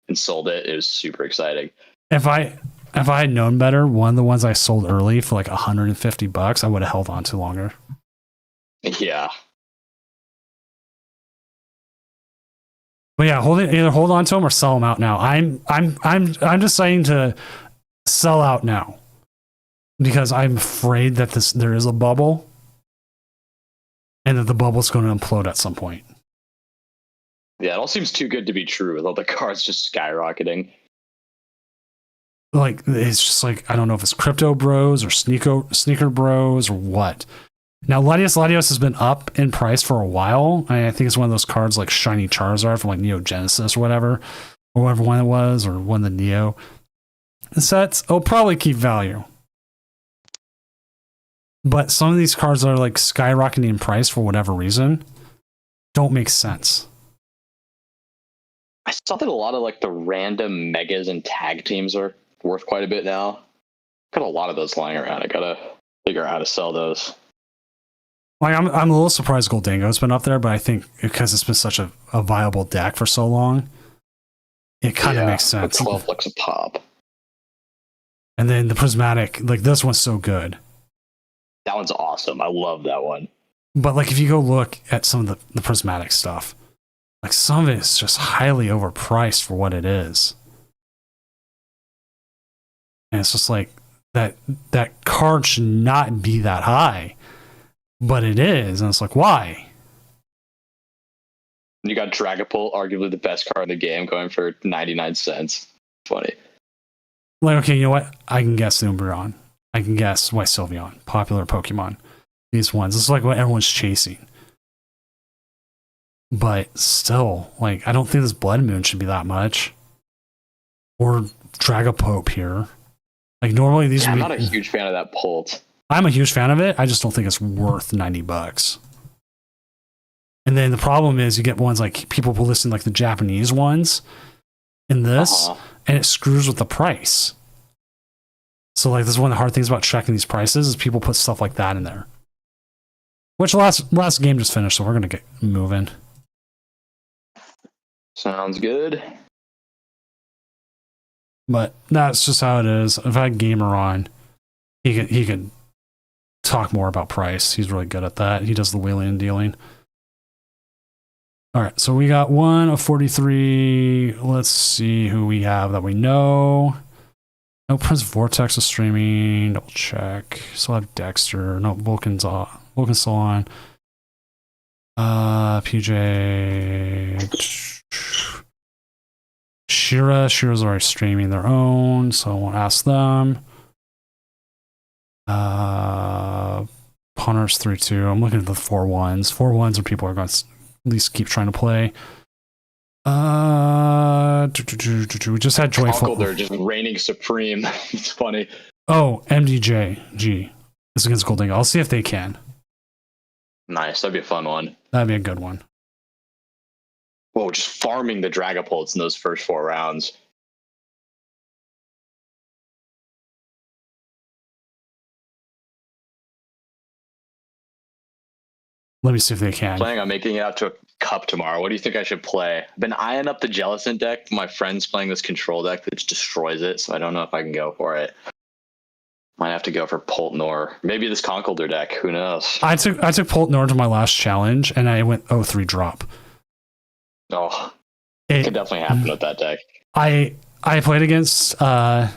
[SPEAKER 2] and sold it. It was super exciting.
[SPEAKER 1] If I had known better, one of the ones I sold early for like $150, I would have held on to longer.
[SPEAKER 2] Yeah.
[SPEAKER 1] But yeah, either hold on to them or sell them out now. I'm just saying to sell out now because I'm afraid that there is a bubble and that the bubble's going to implode at some point.
[SPEAKER 2] Yeah, it all seems too good to be true with all the cards just skyrocketing.
[SPEAKER 1] like it's just like I don't know if it's crypto bros or sneaker bros or what. Now Latios has been up in price for a while. I think it's one of those cards like Shiny Charizard from like Neo Genesis or whatever one it was, or one of the Neo sets. It'll probably keep value. But some of these cards are like skyrocketing in price for whatever reason. Don't make sense.
[SPEAKER 2] I saw that a lot of like the random megas and tag teams are worth quite a bit now. Got a lot of those lying around. I gotta figure out how to sell those.
[SPEAKER 1] Like I'm a little surprised Goldango's been up there, but I think because it's been such a viable deck for so long, it kind of makes sense.
[SPEAKER 2] 12 looks a pop.
[SPEAKER 1] And then the prismatic, like this one's so good.
[SPEAKER 2] That one's awesome. I love that one.
[SPEAKER 1] But like if you go look at some of the prismatic stuff, like some of it is just highly overpriced for what it is. And it's just like that card should not be that high. But it is, and it's like, why?
[SPEAKER 2] You got Dragapult, arguably the best card in the game, going for 99 cents. Funny.
[SPEAKER 1] Like, okay, you know what? I can guess the Umbreon. I can guess why Sylveon, popular Pokemon. These ones. This is like what everyone's chasing. But still, like, I don't think this Blood Moon should be that much. Or Dragapult here. Like, normally these
[SPEAKER 2] I'm not a huge fan of that Pult.
[SPEAKER 1] I'm a huge fan of it. I just don't think it's worth $90. And then the problem is you get ones like people will listen like the Japanese ones in this, and it screws with the price. So like this is one of the hard things about checking these prices is people put stuff like that in there. Which last game just finished, so we're gonna get moving.
[SPEAKER 2] Sounds good.
[SPEAKER 1] But that's just how it is. If I had Gamer on, he could talk more about price. He's really good at that. He does the wheeling and dealing. All right, so we got 1 of 43. Let's see who we have that we know. No, Prince Vortex is streaming. Double check. Still have Dexter. No, Vulcan's still on. PJ. Shira's already streaming their own, so I won't ask them. Punters 3-2. I'm looking at the 4-1s. 4-1s are people are going to at least keep trying to play. We just had Joyful.
[SPEAKER 2] They're just reigning supreme. It's funny.
[SPEAKER 1] Oh, MDJ is against Golding. I'll see if they can.
[SPEAKER 2] Nice. That'd be a fun one.
[SPEAKER 1] That'd be a good one.
[SPEAKER 2] Whoa, just farming the Dragapults in those first 4 rounds.
[SPEAKER 1] Let me see if they can.
[SPEAKER 2] Planning on making it out to a cup tomorrow. What do you think I should play? I've been eyeing up the Jellicent deck. My friend's playing this control deck that just destroys it, so I don't know if I can go for it. Might have to go for Poltnor. Maybe this Conkeldurr deck. Who knows?
[SPEAKER 1] I took Poltnor to my last challenge, and I went 0-3 drop.
[SPEAKER 2] Oh, it could definitely happen with that deck.
[SPEAKER 1] I played against my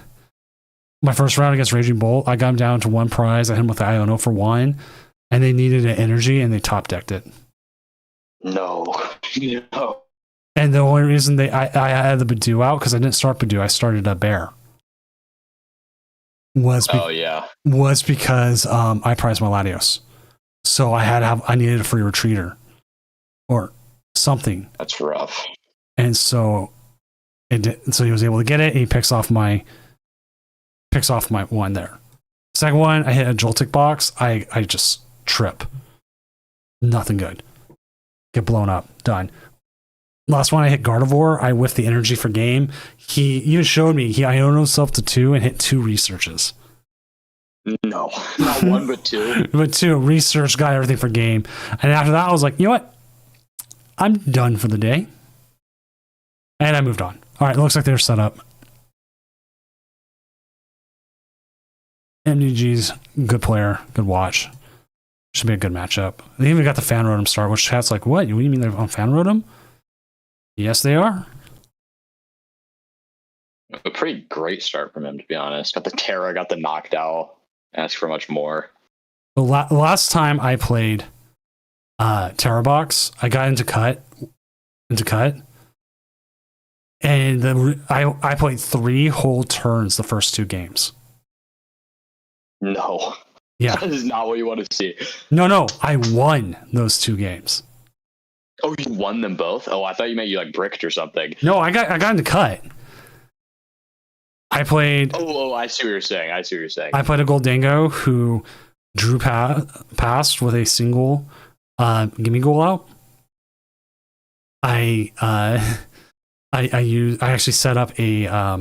[SPEAKER 1] first round against Raging Bolt. I got him down to 1 prize. I hit him with the Iono for 1. And they needed an energy, and they top decked it.
[SPEAKER 2] No.
[SPEAKER 1] And the only reason I had the Badoo out, because I didn't start Badoo, I started a Bear. Was because I prized my Latios. So I needed a free retreater. Or something.
[SPEAKER 2] That's rough.
[SPEAKER 1] And so he was able to get it, and he picks off my one there. Second one, I hit a Joltik box. I just trip. Nothing good. Get blown up. Done. Last one, I hit Gardevoir. I whiffed the energy for game. He even showed me. He Ionoed himself to 2 and hit 2 researches.
[SPEAKER 2] No. Not 1, but 2.
[SPEAKER 1] But 2. Research, got everything for game. And after that, I was like, you know what? I'm done for the day. And I moved on. All right, looks like they're set up. MDG's good player, good watch. Should be a good matchup. They even got the Fan Rotom start, which chat's like, what do you mean they're on Fan Rotom? Yes, they are.
[SPEAKER 2] A pretty great start from him, to be honest. Got the Terra, got the Noctowl. Ask for much more.
[SPEAKER 1] The last time I played Terra Box, I got into cut, And I played 3 whole turns the first 2 games.
[SPEAKER 2] No.
[SPEAKER 1] Yeah.
[SPEAKER 2] That is not what you want to see.
[SPEAKER 1] No, I won those 2 games.
[SPEAKER 2] Oh, you won them both? Oh, I thought you meant you like bricked or something.
[SPEAKER 1] No, I got in the cut. I played.
[SPEAKER 2] Oh, I see what you're saying. I
[SPEAKER 1] played a Goldango who drew past with a single gimme goal out. I actually set up a I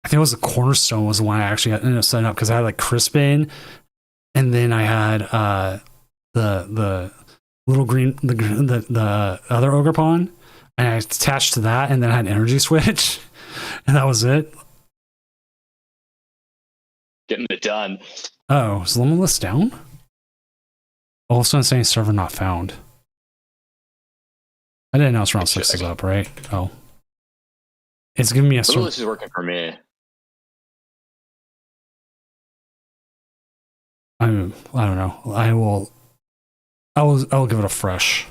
[SPEAKER 1] think it was the Cornerstone was the one I actually ended up setting up because I had like Crispin, and then I had the little green the other ogre pawn, and I attached to that, and then I had an energy switch, and that was it.
[SPEAKER 2] Getting it done.
[SPEAKER 1] Oh, is the limit list down? All of a sudden saying server not found. I didn't know it's round 6 is up, right? Oh. It's giving me a
[SPEAKER 2] server. This is working for me.
[SPEAKER 1] I don't know. I will give it a fresh.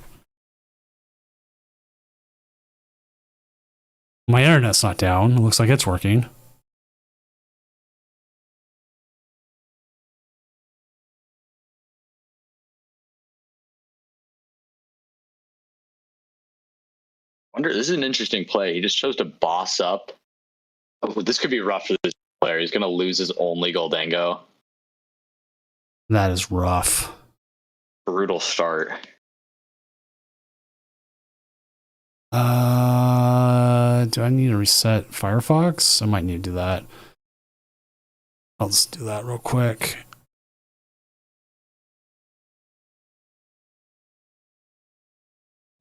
[SPEAKER 1] My internet's not down. It looks like it's working.
[SPEAKER 2] This is an interesting play. He just chose to boss up. Oh, this could be rough for this player. He's going to lose his only Goldango.
[SPEAKER 1] That is rough.
[SPEAKER 2] Brutal start.
[SPEAKER 1] Do I need to reset Firefox? I might need to do that. I'll just do that real quick.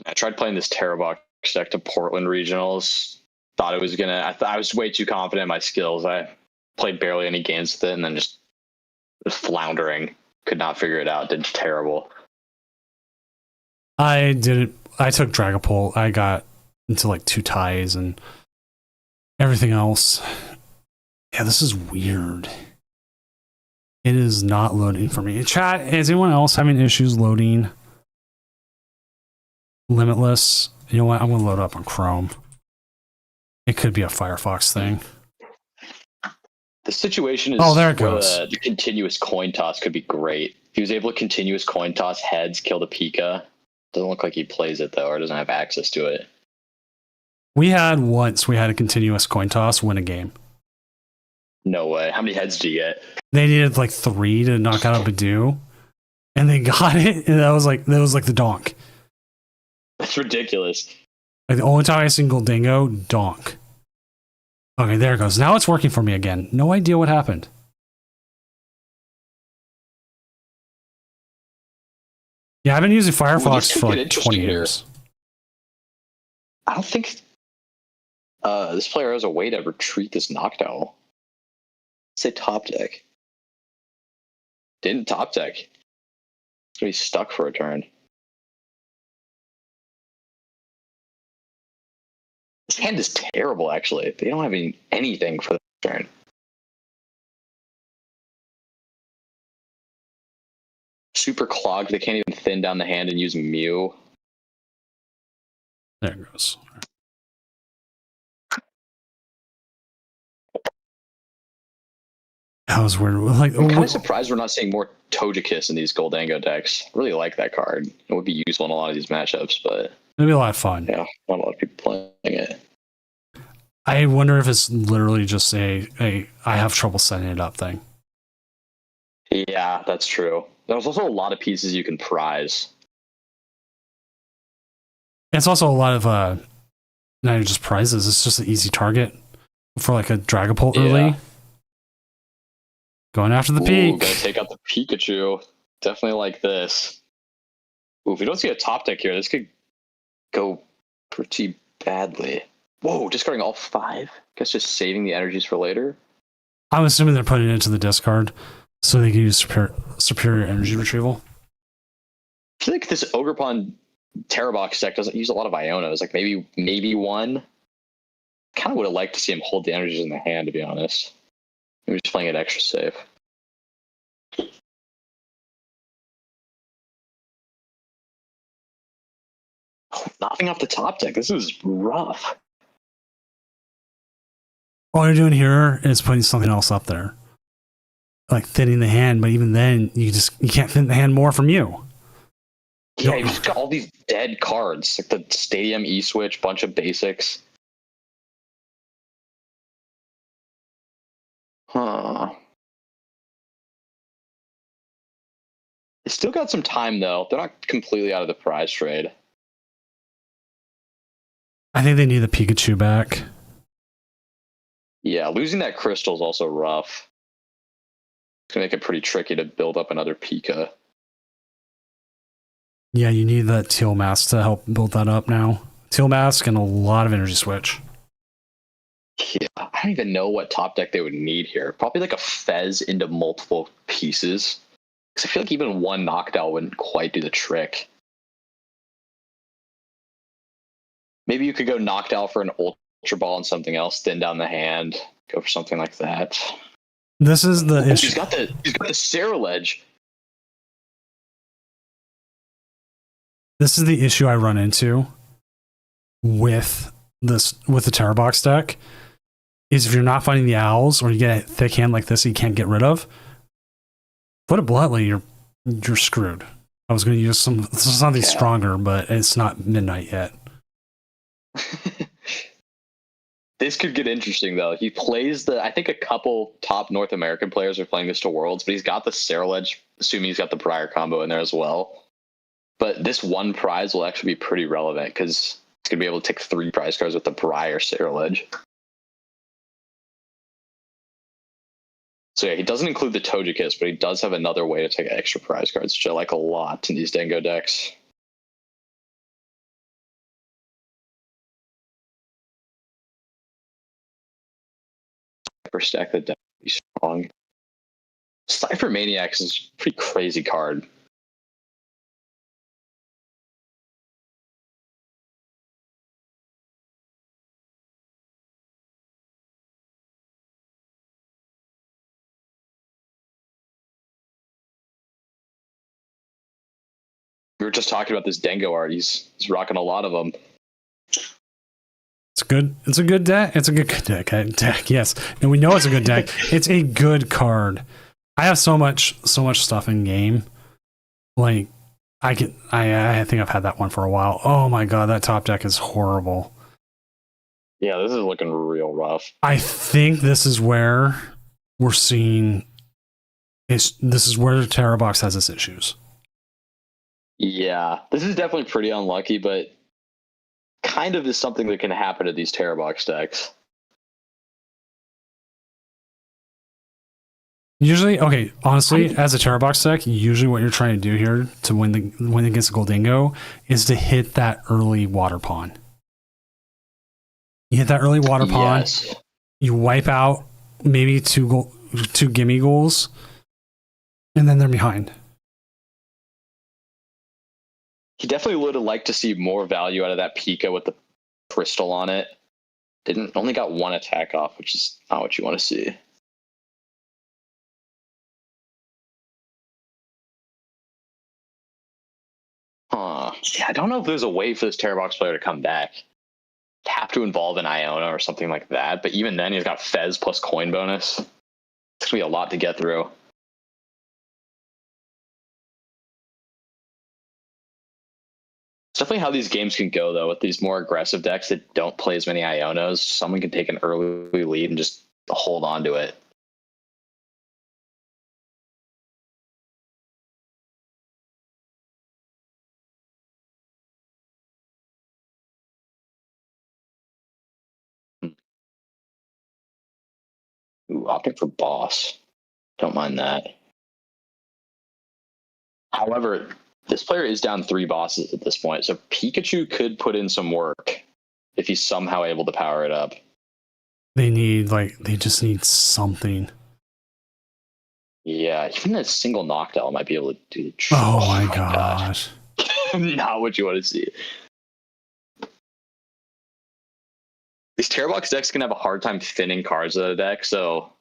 [SPEAKER 2] I tried playing this Terrorbox deck to Portland regionals. Thought it was gonna. I was way too confident in my skills. I played barely any games with it, and then just was floundering. Could not figure it out. Did terrible.
[SPEAKER 1] I took Dragapult. I got into like 2 ties and everything else. Yeah, this is weird. It is not loading for me. Chat, is anyone else having issues loading Limitless? You know what? I'm going to load up on Chrome. It could be a Firefox thing.
[SPEAKER 2] The situation is
[SPEAKER 1] there it goes.
[SPEAKER 2] The continuous coin toss could be great. If he was able to continuous coin toss heads, kill the Pika. Doesn't look like he plays it though, or doesn't have access to it.
[SPEAKER 1] We had a continuous coin toss win a game.
[SPEAKER 2] No way. How many heads do you get?
[SPEAKER 1] They needed like 3 to knock out a Badoo, and they got it. And that was like the donk.
[SPEAKER 2] That's ridiculous.
[SPEAKER 1] Like the only time I seen Goldango, donk. Okay, there it goes. Now it's working for me again. No idea what happened. Yeah, I've been using Firefox for like 20 years.
[SPEAKER 2] I don't think this player has a way to retreat this knockdown. Say top deck. Didn't top deck. So he's stuck for a turn. This hand is terrible, actually. They don't have anything for the turn. Super clogged. They can't even thin down the hand and use Mew.
[SPEAKER 1] There it goes. That was weird. Like,
[SPEAKER 2] I'm kind of surprised we're not seeing more Togekiss in these Goldango decks. I really like that card. It would be useful in a lot of these matchups, but
[SPEAKER 1] it'd be a lot of fun.
[SPEAKER 2] Yeah, not a lot of people playing it.
[SPEAKER 1] I wonder if it's literally just a I have trouble setting it up thing.
[SPEAKER 2] Yeah, that's true. There's also a lot of pieces you can prize.
[SPEAKER 1] It's also a lot of not even just prizes. It's just an easy target for like a Dragapult early. Going after the peak.
[SPEAKER 2] Gotta take out the Pikachu. Definitely like this. Ooh, if we don't see a top deck here, this could go pretty badly. Whoa, discarding all 5? Guess just saving the energies for later?
[SPEAKER 1] I'm assuming they're putting it into the discard so they can use superior energy retrieval.
[SPEAKER 2] I feel like this Ogrepon Terrorbox deck doesn't use a lot of Ionos. Like maybe one. Kind of would have liked to see him hold the energies in the hand, to be honest. Maybe just playing it extra safe. Oh, nothing off the top deck. This is rough.
[SPEAKER 1] All you're doing here is putting something else up there, like thinning the hand. But even then, you can't thin the hand more from you.
[SPEAKER 2] Yeah, you've got all these dead cards, like the Stadium E-Switch, bunch of basics. Huh. They still got some time, though. They're not completely out of the prize trade.
[SPEAKER 1] I think they need the Pikachu back.
[SPEAKER 2] Yeah, losing that crystal is also rough. It's going to make it pretty tricky to build up another Pika.
[SPEAKER 1] Yeah, you need that Teal Mask to help build that up now. Teal Mask and a lot of Energy Switch.
[SPEAKER 2] Yeah, I don't even know what top deck they would need here. Probably like a Fez into multiple pieces. Because I feel like even one knockdown wouldn't quite do the trick. Maybe you could go knockdown for an Ultra Ball and something else, thin down the hand, go for something like that.
[SPEAKER 1] This is the issue.
[SPEAKER 2] He's got the Sarah Ledge.
[SPEAKER 1] This is the issue I run into with the Terror Box deck. Is if you're not finding the owls, or you get a thick hand like this that you can't get rid of, put it bluntly, you're screwed. I was going to use something stronger, but it's not midnight yet.
[SPEAKER 2] This could get interesting, though. He plays I think a couple top North American players are playing this to Worlds, but he's got the Sarah Ledge, assuming he's got the Briar combo in there as well. But this one prize will actually be pretty relevant because it's going to be able to take 3 prize cards with the Briar Sarah Ledge. So yeah, he doesn't include the Togekiss, but he does have another way to take extra prize cards, which I like a lot in these Dingo decks. Cypher stack the deck be strong. Cypher Maniacs is a pretty crazy card. We were just talking about this Dengo art. He's rocking a lot of them.
[SPEAKER 1] It's good. It's a good deck. It's a good deck. Yes, and we know it's a good deck. It's a good card. I have so much stuff in game. Like I think I've had that one for a while. Oh my god, that top deck is horrible.
[SPEAKER 2] Yeah, this is looking real rough.
[SPEAKER 1] I think this is where we're seeing. This is where Terra Box has its issues.
[SPEAKER 2] Yeah, this is definitely pretty unlucky, but kind of is something that can happen to these Terra Box decks.
[SPEAKER 1] Usually, okay, honestly, as a Terra Box deck, usually what you're trying to do here to win against a Goldingo is to hit that early water pawn. You hit that early water pawn,
[SPEAKER 2] Yes.
[SPEAKER 1] you wipe out maybe two gimme goals, and then they're behind.
[SPEAKER 2] He definitely would have liked to see more value out of that Pika with the crystal on it. Only got 1 attack off, which is not what you want to see. Huh. Yeah, I don't know if there's a way for this Terra Box player to come back. Have to involve an Iona or something like that, but even then he's got Fez plus coin bonus. It's gonna be a lot to get through. It's definitely how these games can go, though, with these more aggressive decks that don't play as many Ionos. Someone can take an early lead and just hold on to it. Ooh, opting for boss. Don't mind that. However, this player is down 3 bosses at this point, so Pikachu could put in some work if he's somehow able to power it up.
[SPEAKER 1] They just need something.
[SPEAKER 2] Yeah, even a single knockdown might be able to do the trick.
[SPEAKER 1] Oh my gosh.
[SPEAKER 2] Not what you want to see. These Terra Box decks can have a hard time thinning cards in the deck, so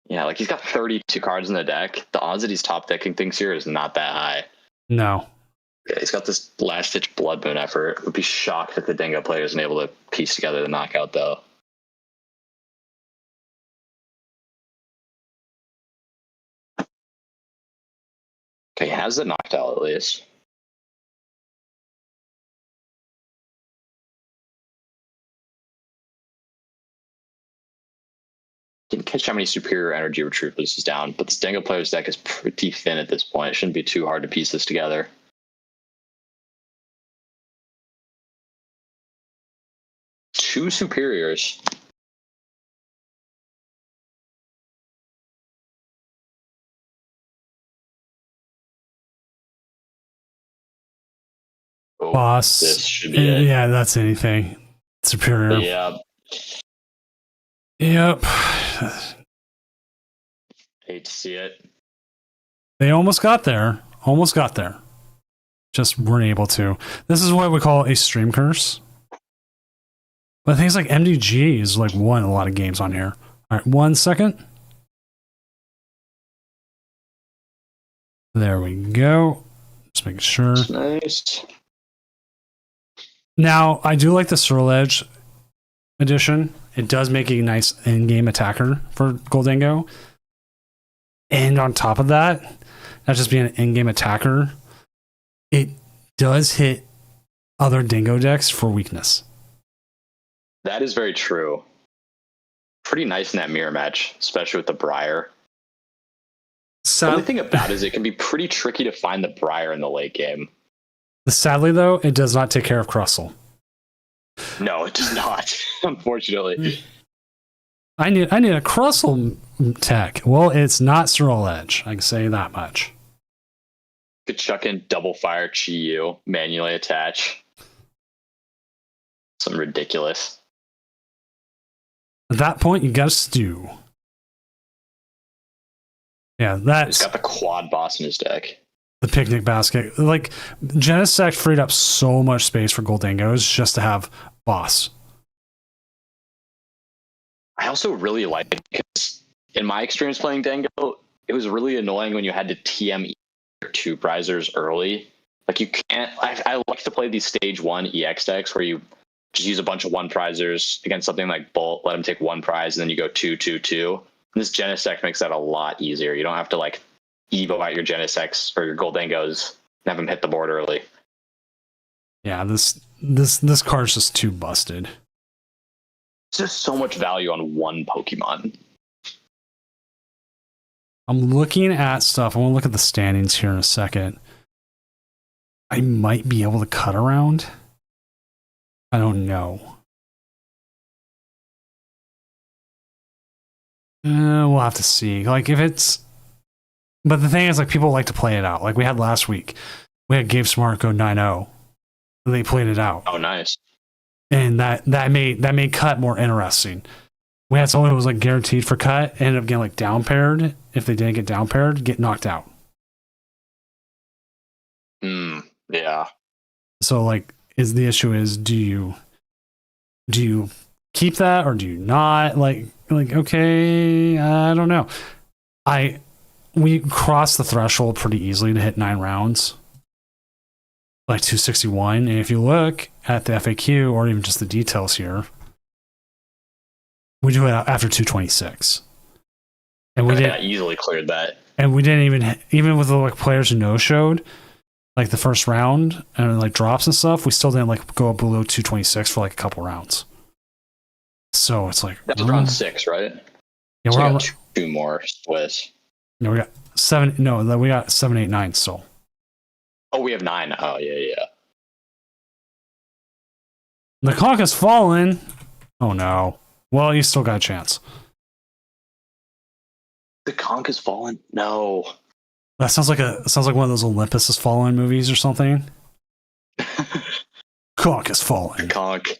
[SPEAKER 2] yeah, like he's got 32 cards in the deck. The odds that he's top decking things here is not that high.
[SPEAKER 1] No.
[SPEAKER 2] Yeah, he's got this last-ditch blood moon effort. Would be shocked if the Dingo player isn't able to piece together the knockout, though. Okay, he has it knocked out at least. Didn't catch how many superior energy retrievers is down, but this Dingo player's deck is pretty thin at this point. It shouldn't be too hard to piece this together. 2 superiors. Oh,
[SPEAKER 1] Boss.
[SPEAKER 2] this should be it.
[SPEAKER 1] Yeah, that's anything. Superior.
[SPEAKER 2] Yeah.
[SPEAKER 1] Yep.
[SPEAKER 2] Hate to see it.
[SPEAKER 1] They almost got there. Almost got there. Just weren't able to. This is what we call a stream curse. But things like MDG is like won a lot of games on here. All right, 1 second. There we go. Just making sure.
[SPEAKER 2] Nice.
[SPEAKER 1] Now, I do like the Swirl Edge edition. It does make a nice in-game attacker for Goldingo. And on top of that, not just being an in-game attacker, it does hit other Dingo decks for weakness.
[SPEAKER 2] That is very true. Pretty nice in that mirror match, especially with the Briar. The only thing about it is it can be pretty tricky to find the Briar in the late game.
[SPEAKER 1] Sadly, though, it does not take care of Crustle.
[SPEAKER 2] No, it does not, unfortunately.
[SPEAKER 1] I need a Crustle tech. Well, it's not Swirl Edge. I can say that much.
[SPEAKER 2] Could chuck in double fire Chi Yu, manually attach. Something ridiculous.
[SPEAKER 1] At that point, you got to stew. Yeah,
[SPEAKER 2] He's
[SPEAKER 1] that's
[SPEAKER 2] got the quad boss in his deck.
[SPEAKER 1] the picnic basket. Like, Genesect freed up so much space for Goldingos just to have boss.
[SPEAKER 2] I also really like it because in my experience playing Dango, it was really annoying when you had to TM your 2 prizers early. Like, you can't. I like to play these stage 1 EX decks where you just use a bunch of 1 prizers against something like Bolt, let them take 1 prize, and then you go 2, 2, 2. And this Genesect makes that a lot easier. You don't have to like Evo out your Genesects or your Goldingos and have them hit the board early.
[SPEAKER 1] Yeah, this card's just too busted.
[SPEAKER 2] It's just so much value on 1 Pokemon.
[SPEAKER 1] I'm looking at stuff. I want to look at the standings here in a second. I might be able to cut around. I don't know. We'll have to see. Like, if it's... But the thing is, like, people like to play it out. Like, we had last week. We had Gabe Smart go 9-0. And they played it out.
[SPEAKER 2] Oh, nice.
[SPEAKER 1] And that made cut more interesting. We had someone who was, like, guaranteed for cut, ended up getting, like, down paired. If they didn't get down paired, get knocked out.
[SPEAKER 2] Yeah.
[SPEAKER 1] So, like, the issue is, do you keep that or do you not? Like okay, I don't know. We crossed the threshold pretty easily to hit 9 rounds, like 261. And if you look at the FAQ or even just the details here, we do it after 226, and we did
[SPEAKER 2] easily cleared that.
[SPEAKER 1] And we didn't even with the like players who no showed. Like the first round and like drops and stuff, we still didn't like go below 226 for like a couple rounds. So it's like
[SPEAKER 2] that's round 6, right?
[SPEAKER 1] Yeah,
[SPEAKER 2] so
[SPEAKER 1] we're
[SPEAKER 2] we
[SPEAKER 1] on
[SPEAKER 2] got 2 more Swiss.
[SPEAKER 1] No, we got 7. No, we got 7, 8, 9 still.
[SPEAKER 2] Oh, we have 9. Oh, yeah.
[SPEAKER 1] The conch has fallen. Oh no. Well, you still got a chance.
[SPEAKER 2] The conch has fallen. No.
[SPEAKER 1] That sounds like one of those Olympus has fallen movies or something. Conch has fallen.
[SPEAKER 2] Conch.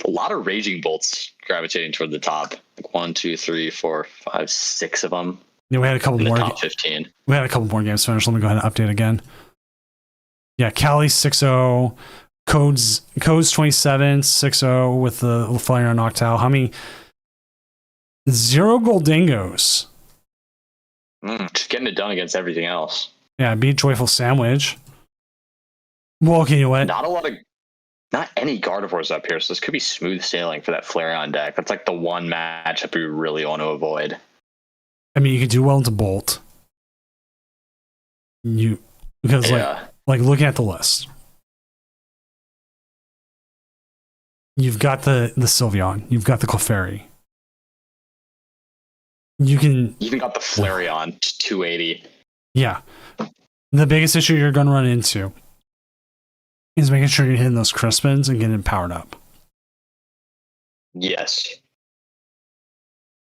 [SPEAKER 2] A lot of raging bolts gravitating toward the top. Like 1, 2, 3, 4, 5, 6 of them.
[SPEAKER 1] Yeah, we had a couple
[SPEAKER 2] in
[SPEAKER 1] more.
[SPEAKER 2] The top 15.
[SPEAKER 1] We had a couple more games finished. Let me go ahead and update again. Yeah, Cali 6-0, codes 27 6-0 with the Fire on Noctowl. How many? 0 Goldingos.
[SPEAKER 2] Just getting it done against everything else.
[SPEAKER 1] Yeah, beat Joyful Sandwich. Well, okay, you know what?
[SPEAKER 2] Not any Gardevoirs up here, so this could be smooth sailing for that Flareon deck. That's like the one matchup you really want to avoid.
[SPEAKER 1] I mean, you could do well into Bolt. Because like looking at the list, you've got the Sylveon, you've got the Clefairy. You even
[SPEAKER 2] got the Flareon 280.
[SPEAKER 1] Yeah. The biggest issue you're going to run into is making sure you're hitting those Crispins and getting powered up.
[SPEAKER 2] Yes.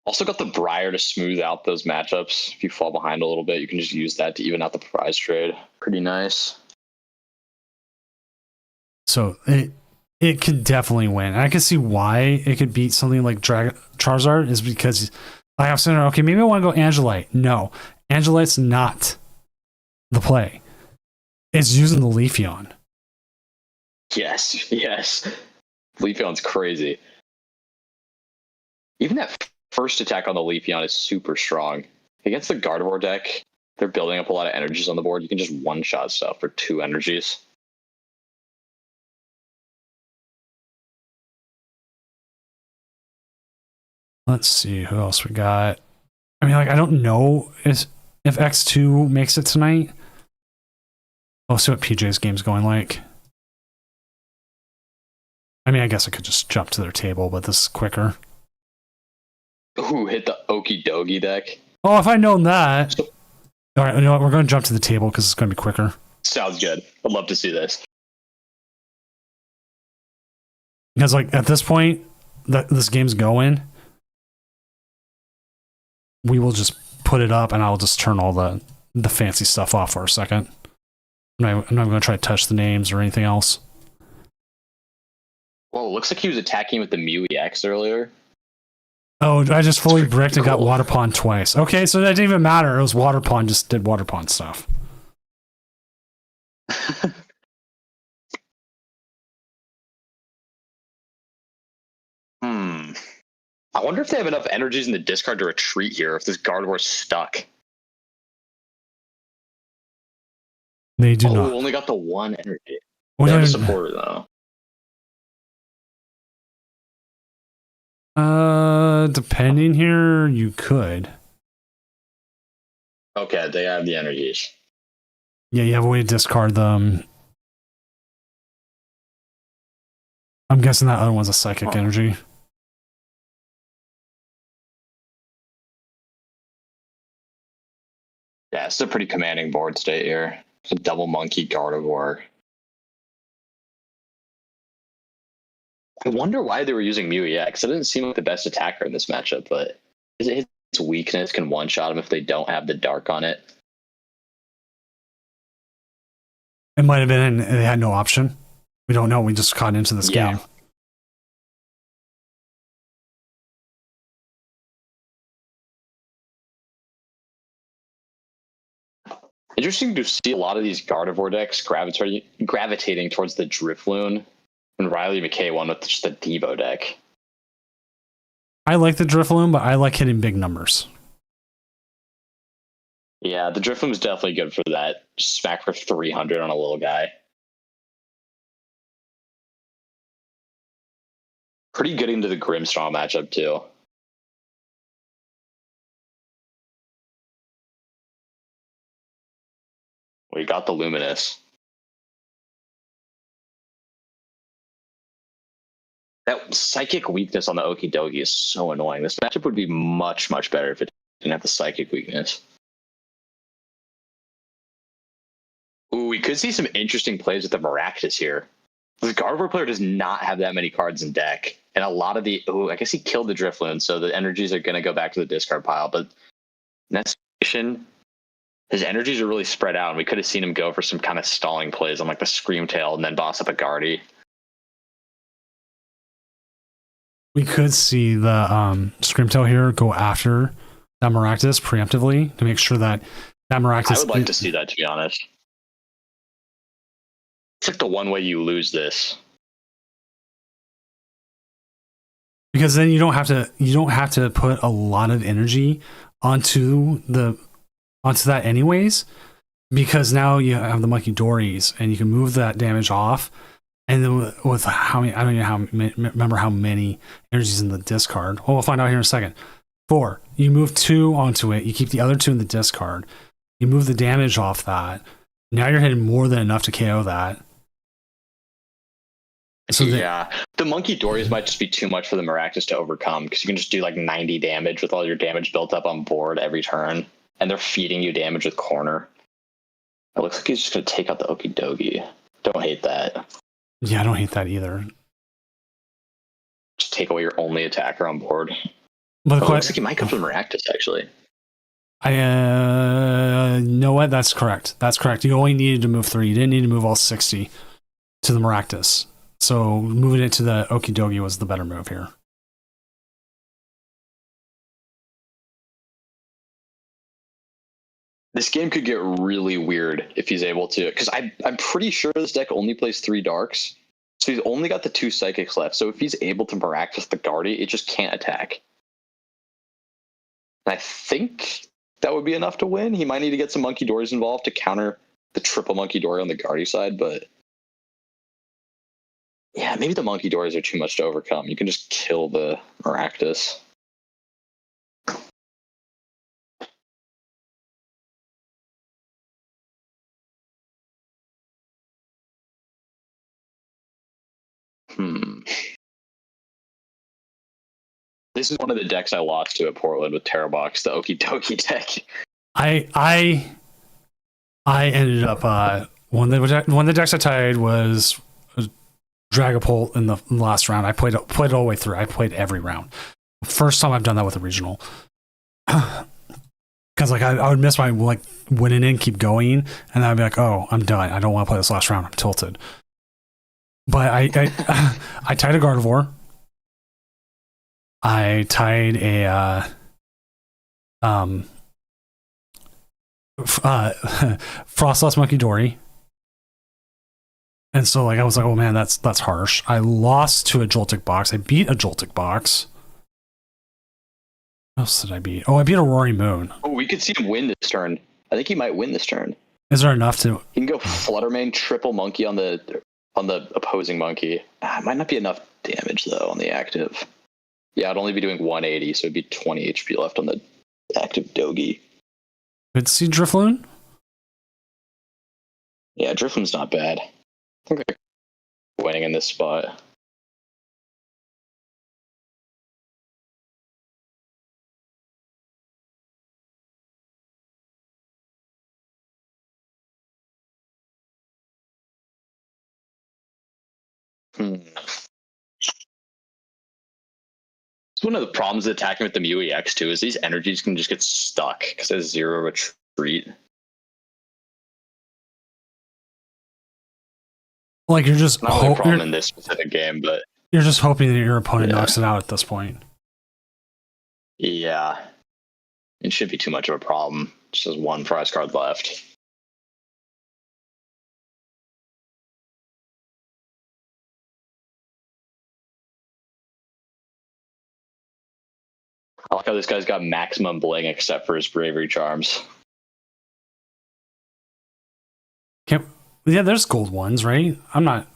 [SPEAKER 2] Also got the Briar to smooth out those matchups. If you fall behind a little bit, you can just use that to even out the prize trade. Pretty nice.
[SPEAKER 1] So it could definitely win. And I can see why it could beat something like Charizard is because I have said, okay, maybe I want to go Angelite. No, Angelite's not the play. It's using the Leafeon.
[SPEAKER 2] Yes. Leafeon's crazy. Even that first attack on the Leafeon is super strong. Against the Gardevoir deck, they're building up a lot of energies on the board. You can just one-shot stuff for 2 energies.
[SPEAKER 1] Let's see who else we got. I mean, like, I don't know if X2 makes it tonight. We'll see what PJ's game's going like. I mean, I guess I could just jump to their table, but this is quicker.
[SPEAKER 2] Ooh, hit the Okie Dokie deck.
[SPEAKER 1] Oh, if I'd known that. All right, you know what? We're going to jump to the table because it's going to be quicker.
[SPEAKER 2] Sounds good. I'd love to see this.
[SPEAKER 1] Because, like, at this point, this game's going, we will just put it up and I'll just turn all the fancy stuff off for a second. I'm not going to try to touch the names or anything else.
[SPEAKER 2] Well, it looks like he was attacking with the Mew EX earlier.
[SPEAKER 1] Oh, I just fully bricked and got Water Pond twice. Okay, so that didn't even matter. It was Water Pond, just did Water Pond stuff.
[SPEAKER 2] I wonder if they have enough energies in the discard to retreat here, if this Gardevoir's stuck.
[SPEAKER 1] They do not.
[SPEAKER 2] Only got the 1 energy.
[SPEAKER 1] They
[SPEAKER 2] have a supporter, though.
[SPEAKER 1] Depending here, you could.
[SPEAKER 2] Okay, they have the energies.
[SPEAKER 1] Yeah, you have a way to discard them. I'm guessing that other one's a psychic energy.
[SPEAKER 2] Yeah, it's a pretty commanding board state here. It's a double monkey Gardevoir. I wonder why they were using Mew EX. It didn't seem like the best attacker in this matchup, but its weakness can one-shot them if they don't have the dark on it.
[SPEAKER 1] It might have been, they had no option. We don't know. We just caught into this game.
[SPEAKER 2] Interesting to see a lot of these Gardevoir decks gravitating towards the Drifloon, and Riley McKay won with just the Devo deck.
[SPEAKER 1] I like the Drifloon, but I like hitting big numbers.
[SPEAKER 2] Yeah, the Drifloon was definitely good for that. Smack for 300 on a little guy. Pretty good into the Grimmsnarl matchup, too. We got the Luminous. That psychic weakness on the Okie Dokie is so annoying. This matchup would be much, much better if it didn't have the psychic weakness. Ooh, we could see some interesting plays with the Maractus here. The Gardevoir player does not have that many cards in deck. And a lot of the... Ooh, I guess he killed the Drifloon, so the energies are going to go back to the discard pile. But in that situation, his energies are really spread out, and we could have seen him go for some kind of stalling plays on like the Screamtail and then boss up a Guardy.
[SPEAKER 1] We could see the Screamtail here go after that Maractus preemptively to make sure that Maractus...
[SPEAKER 2] I would like to see that, to be honest. It's like the one way you lose this.
[SPEAKER 1] Because then you don't have to put a lot of energy onto that anyways. because now you have the Monkey Dories, and you can move that damage off. And then with how many, I don't even remember how many energies in the discard. Oh, we'll find out here in a second. 4. You move 2 onto it. You keep the other 2 in the discard. You move the damage off that. Now you're hitting more than enough to KO that.
[SPEAKER 2] So yeah, the Monkey Dories might just be too much for the Maractus to overcome, because you can just do like 90 damage with all your damage built up on board every turn, and they're feeding you damage with corner. It looks like he's just going to take out the Okie Dokie. Don't hate that.
[SPEAKER 1] Yeah, I don't hate that either.
[SPEAKER 2] Just take away your only attacker on board.
[SPEAKER 1] But
[SPEAKER 2] it looks like he might come from Maractus, actually.
[SPEAKER 1] Know what? That's correct. That's correct. You only needed to move 3. You didn't need to move all 60 to the Maractus. So moving it to the Okie Dokie was the better move here.
[SPEAKER 2] This game could get really weird if he's able to, because I'm pretty sure this deck only plays 3 Darks. So he's only got the 2 Psychics left. So if he's able to Maractus the Guardy, it just can't attack. And I think that would be enough to win. He might need to get some Monkey Dories involved to counter the triple Monkey Dory on the Guardy side, but yeah, maybe the Monkey Dories are too much to overcome. You can just kill the Maractus. This is one of the decks I lost to at Portland with Terrabox, the Okie Dokie deck.
[SPEAKER 1] I ended up one of the decks I tied was Dragapult in the last round. I played it all the way through. I played every round. First time I've done that with a regional. Because like I would miss my like winning in, keep going, and I'd be like, oh, I'm done. I don't want to play this last round. I'm tilted. But I tied a Gardevoir. I tied a Frostlass Monkey Dory. And so like I was like, oh man, that's harsh. I lost to a Joltik box. I beat a Joltik box. What else did I beat? Oh, I beat a Roaring Moon.
[SPEAKER 2] Oh, we could see him win this turn. I think he might win this turn.
[SPEAKER 1] Is there enough to?
[SPEAKER 2] He can go Fluttermane, triple Monkey on the opposing Monkey. It might not be enough damage though on the active. Yeah, I'd only be doing 180, so it'd be 20 HP left on the active Dogie.
[SPEAKER 1] Could see Drifloon?
[SPEAKER 2] Yeah, Drifloon's not bad. I think they're winning in this spot. It's one of the problems with attacking with the Mew EX too, is these energies can just get stuck because there's 0 retreat.
[SPEAKER 1] Like you're just
[SPEAKER 2] not really a problem in this specific game, but
[SPEAKER 1] you're just hoping that your opponent knocks it out at this point.
[SPEAKER 2] Yeah, it shouldn't be too much of a problem. Just has 1 prize card left. I like how this guy's got maximum bling except for his bravery charms.
[SPEAKER 1] Yeah, there's gold ones, right? I'm not.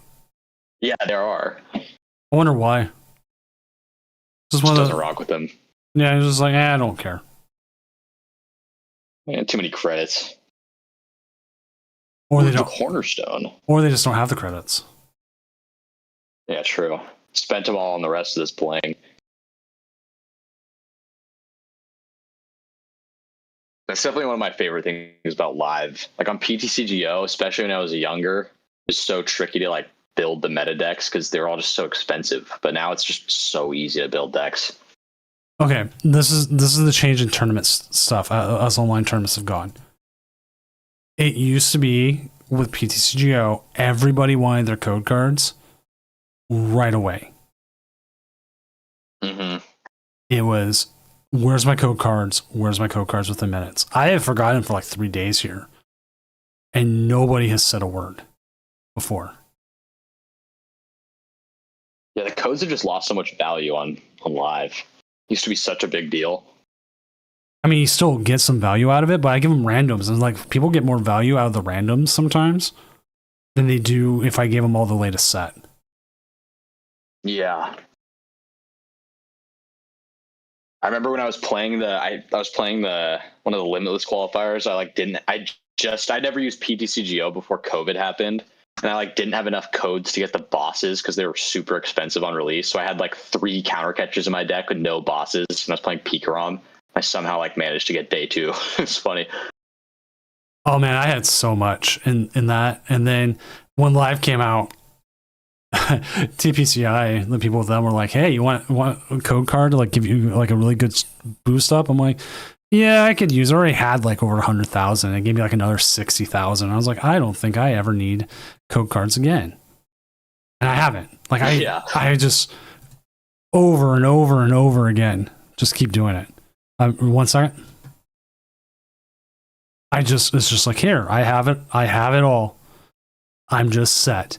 [SPEAKER 2] Yeah, there are.
[SPEAKER 1] I wonder why.
[SPEAKER 2] Just doesn't rock with them.
[SPEAKER 1] Yeah, he's just like, I don't care.
[SPEAKER 2] Man, too many credits.
[SPEAKER 1] Or they don't.
[SPEAKER 2] Cornerstone.
[SPEAKER 1] Or they just don't have the credits.
[SPEAKER 2] Yeah, true. Spent them all on the rest of this bling. That's definitely one of my favorite things about live. Like on PTCGO, especially when I was younger, it was so tricky to like build the meta decks because they're all just so expensive. But now it's just so easy to build decks.
[SPEAKER 1] Okay, this is the change in tournament stuff as online tournaments have gone. It used to be with PTCGO, everybody wanted their code cards right away.
[SPEAKER 2] Mm-hmm.
[SPEAKER 1] It was, where's my code cards? Where's my code cards within minutes? I have forgotten for like 3 days here, and nobody has said a word before.
[SPEAKER 2] Yeah, the codes have just lost so much value on live. Used to be such a big deal.
[SPEAKER 1] I mean, you still get some value out of it, but I give them randoms, and like people get more value out of the randoms sometimes than they do if I gave them all the latest set.
[SPEAKER 2] Yeah. I remember when I was playing I was playing one of the limitless qualifiers. I never used PTCGO before COVID happened, and I like didn't have enough codes to get the bosses because they were super expensive on release. So I had like 3 counter catchers in my deck with no bosses, and I was playing Pikarom. I somehow like managed to get day 2. It's funny.
[SPEAKER 1] Oh man, I had so much in that, and then when live came out, TPCI, the people with them were like, "Hey, you want a code card to like give you like a really good boost up?" I'm like, "Yeah, I could use." I already had like over 100,000. It gave me like another 60,000. I was like, "I don't think I ever need code cards again," and I haven't. Like I just over and over and over again, just keep doing it. 1 second. It's just like, here, I have it all. I'm just set.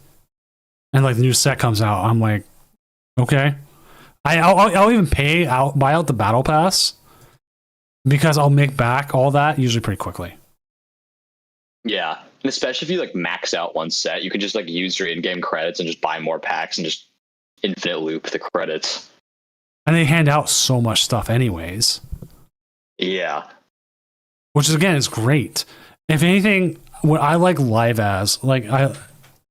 [SPEAKER 1] And like the new set comes out, I'm like, okay. I'll even buy out the battle pass because I'll make back all that usually pretty quickly.
[SPEAKER 2] Yeah, and especially if you like max out one set, you can just like use your in-game credits and just buy more packs and just infinite loop the credits.
[SPEAKER 1] And they hand out so much stuff anyways.
[SPEAKER 2] Yeah.
[SPEAKER 1] Which is, again, is great. If anything, what I like live as, like,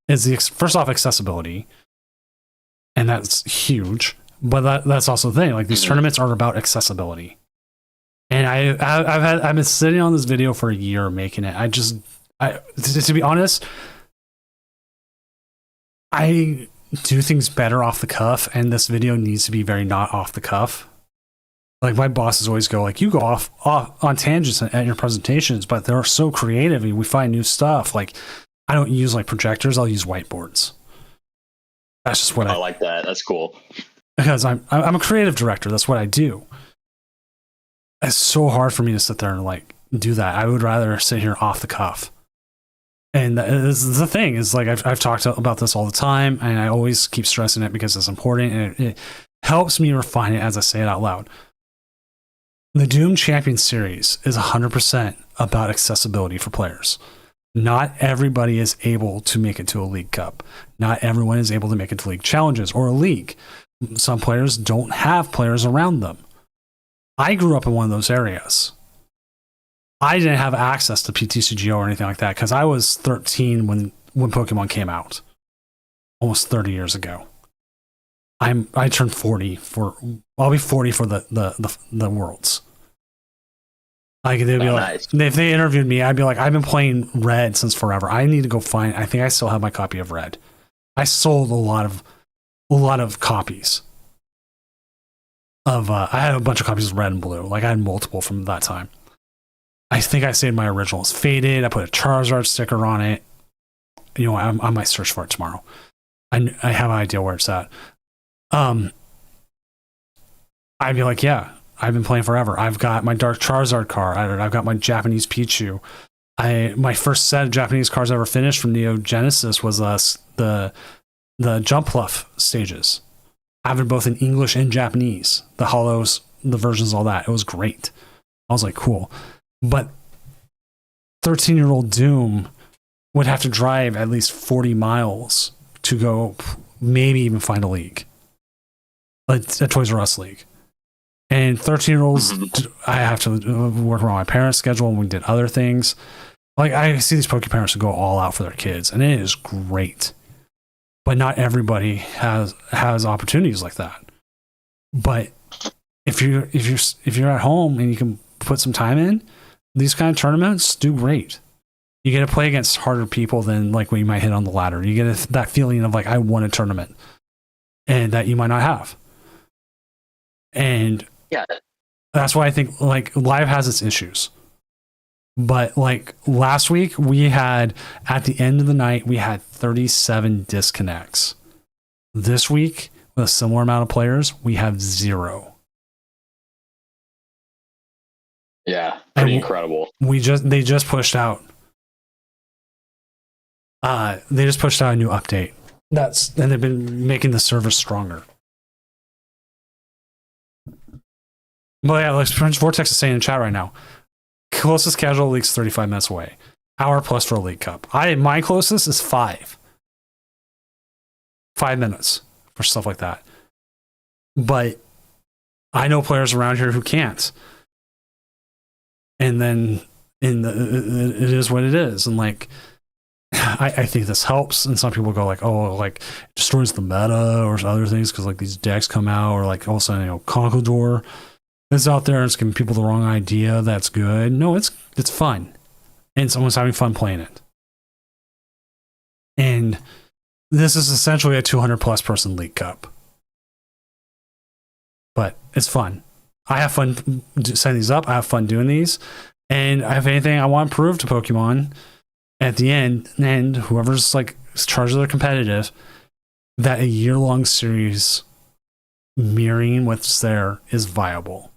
[SPEAKER 1] is the first off accessibility, and that's huge. But that's also the thing. Like, these tournaments are about accessibility, and I've been sitting on this video for a year making it. To be honest, I do things better off the cuff, and this video needs to be very not off the cuff. Like, my bosses always go, like, you go off on tangents at your presentations, but they're so creative and we find new stuff. Like, I don't use like projectors, I'll use whiteboards. That's just what I
[SPEAKER 2] like that. That's cool.
[SPEAKER 1] Because I'm a creative director. That's what I do. It's so hard for me to sit there and like do that. I would rather sit here off the cuff. And this is the thing is like, I've talked about this all the time, and I always keep stressing it because it's important, and it helps me refine it as I say it out loud. The Doom Champion Series is 100% about accessibility for players. Not everybody is able to make it to a League Cup. Not everyone is able to make it to League Challenges or a League. Some players don't have players around them. I grew up in one of those areas. I didn't have access to PTCGO or anything like that because I was 13 when Pokemon came out, almost 30 years ago. I turned 40 I'll be 40 for the Worlds. Like they'd be like, if they interviewed me, I'd be like, I've been playing Red since forever. I need to go find. I think I still have my copy of Red. I sold a lot of copies of. I had a bunch of copies of Red and Blue. Like I had multiple from that time. I think I saved my original. It's faded. I put a Charizard sticker on it. You know, I might search for it tomorrow. I have an idea where it's at. I'd be like, yeah, I've been playing forever. I've got my Dark Charizard card. I've got my Japanese Pichu. My first set of Japanese cards I ever finished from Neo Genesis was the Jumpluff stages. I have it both in English and Japanese. The holos, the versions, all that. It was great. I was like, cool. But 13-year-old Doom would have to drive at least 40 miles to go maybe even find a league. Like a Toys R Us league. And 13-year-olds, I have to work around my parents' schedule, and we did other things. Like, I see these Poke parents who go all out for their kids, and it is great. But not everybody has opportunities like that. But if you're at home and you can put some time in, these kind of tournaments do great. You get to play against harder people than like when you might hit on the ladder. You get that feeling of like, I won a tournament, and that you might not have. And
[SPEAKER 2] yeah,
[SPEAKER 1] that's why I think like live has its issues. But like last week, we had at the end of the night, we had 37 disconnects. This week, with a similar amount of players, we have 0.
[SPEAKER 2] Yeah, pretty incredible.
[SPEAKER 1] They just pushed out. They just pushed out a new update. And they've been making the server stronger. But yeah, like French Vortex is saying in chat right now, closest casual league's 35 minutes away. Hour plus for a League Cup. My closest is 5 minutes for stuff like that. But I know players around here who can't. And then it is what it is. And like, I think this helps. And some people go like, oh, like it destroys the meta or other things because like these decks come out, or like all of a sudden, Conquistador is out there and it's giving people the wrong idea. That's good. No, it's fun. And someone's having fun playing it. And this is essentially a 200 plus person League Cup. But it's fun. I have fun setting these up. I have fun doing these. And if anything, I want to prove to Pokemon at the end, and whoever's like charged of their competitive, that a year-long series mirroring what's there is viable.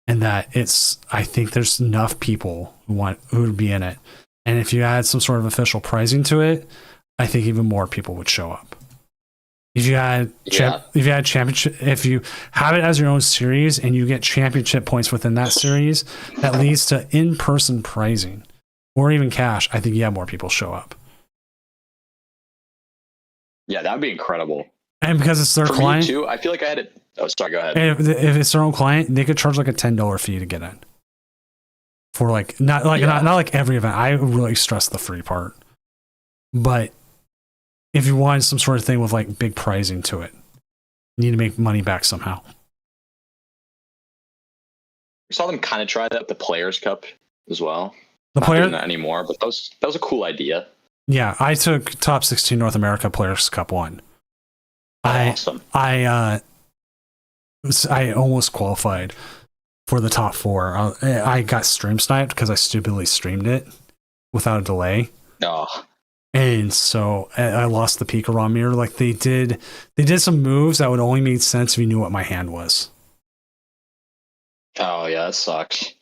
[SPEAKER 1] And that I think there's enough people who would be in it. And if you add some sort of official pricing to it, I think even more people would show up. If you had championship, if you have it as your own series and you get championship points within that series, that leads to in-person pricing or even cash. I think more people show up.
[SPEAKER 2] Yeah, that would be incredible.
[SPEAKER 1] And because it's their
[SPEAKER 2] For
[SPEAKER 1] client
[SPEAKER 2] me too, I feel like I had it. Oh, sorry, go ahead.
[SPEAKER 1] And if it's their own client, they could charge like a $10 fee to get in. For like not like every event. I really stress the free part, but if you want some sort of thing with like big pricing to it, you need to make money back somehow.
[SPEAKER 2] We saw them kind of try that with the Players Cup as well.
[SPEAKER 1] The
[SPEAKER 2] Not
[SPEAKER 1] player
[SPEAKER 2] doing that anymore, but that was a cool idea.
[SPEAKER 1] Yeah, I took top 16 North America Players Cup 1.
[SPEAKER 2] Awesome.
[SPEAKER 1] I almost qualified for the top 4. I got stream sniped because I stupidly streamed it without a delay.
[SPEAKER 2] Oh.
[SPEAKER 1] And so I lost the Pika Raw mirror. Like they did some moves that would only make sense if you knew what my hand was.
[SPEAKER 2] Oh yeah, that sucks.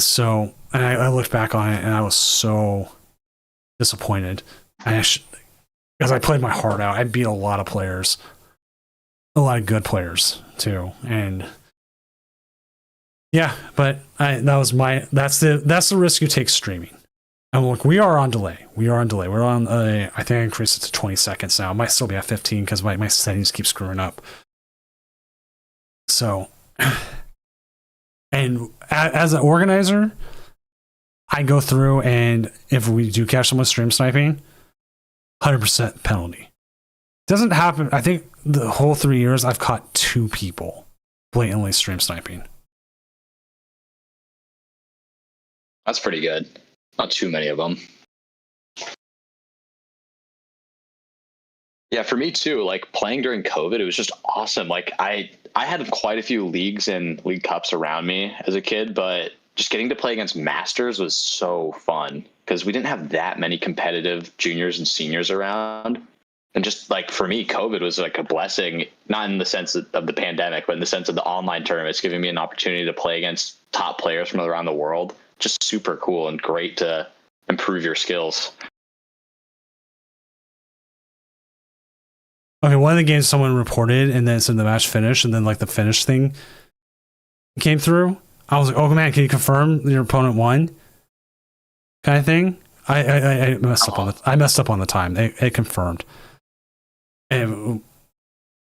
[SPEAKER 1] So, and I looked back on it and I was so disappointed. Because I played my heart out. I beat a lot of players, a lot of good players too, and yeah. But that's the risk you take streaming. And look, we are on delay. We're on I think I increased it to 20 seconds now. It might still be at 15 because my settings keep screwing up. So, and as an organizer, I go through, and if we do catch someone stream sniping, 100% penalty. Doesn't happen. I think the whole 3 years I've caught 2 people blatantly stream sniping.
[SPEAKER 2] That's pretty good. Not too many of them. Yeah, for me too. Like playing during COVID, it was just awesome. Like I had quite a few leagues and league cups around me as a kid, but just getting to play against masters was so fun because we didn't have that many competitive juniors and seniors around. And just like for me, COVID was like a blessing, not in the sense of the pandemic, but in the sense of the online tournaments, giving me an opportunity to play against top players from around the world. Just super cool and great to improve your skills.
[SPEAKER 1] Okay, one of the games someone reported, and then it's in the match finish, and then like the finish thing came through. I was like, "Oh man, can you confirm your opponent won?" Kind of thing. I messed up on the time. It confirmed. And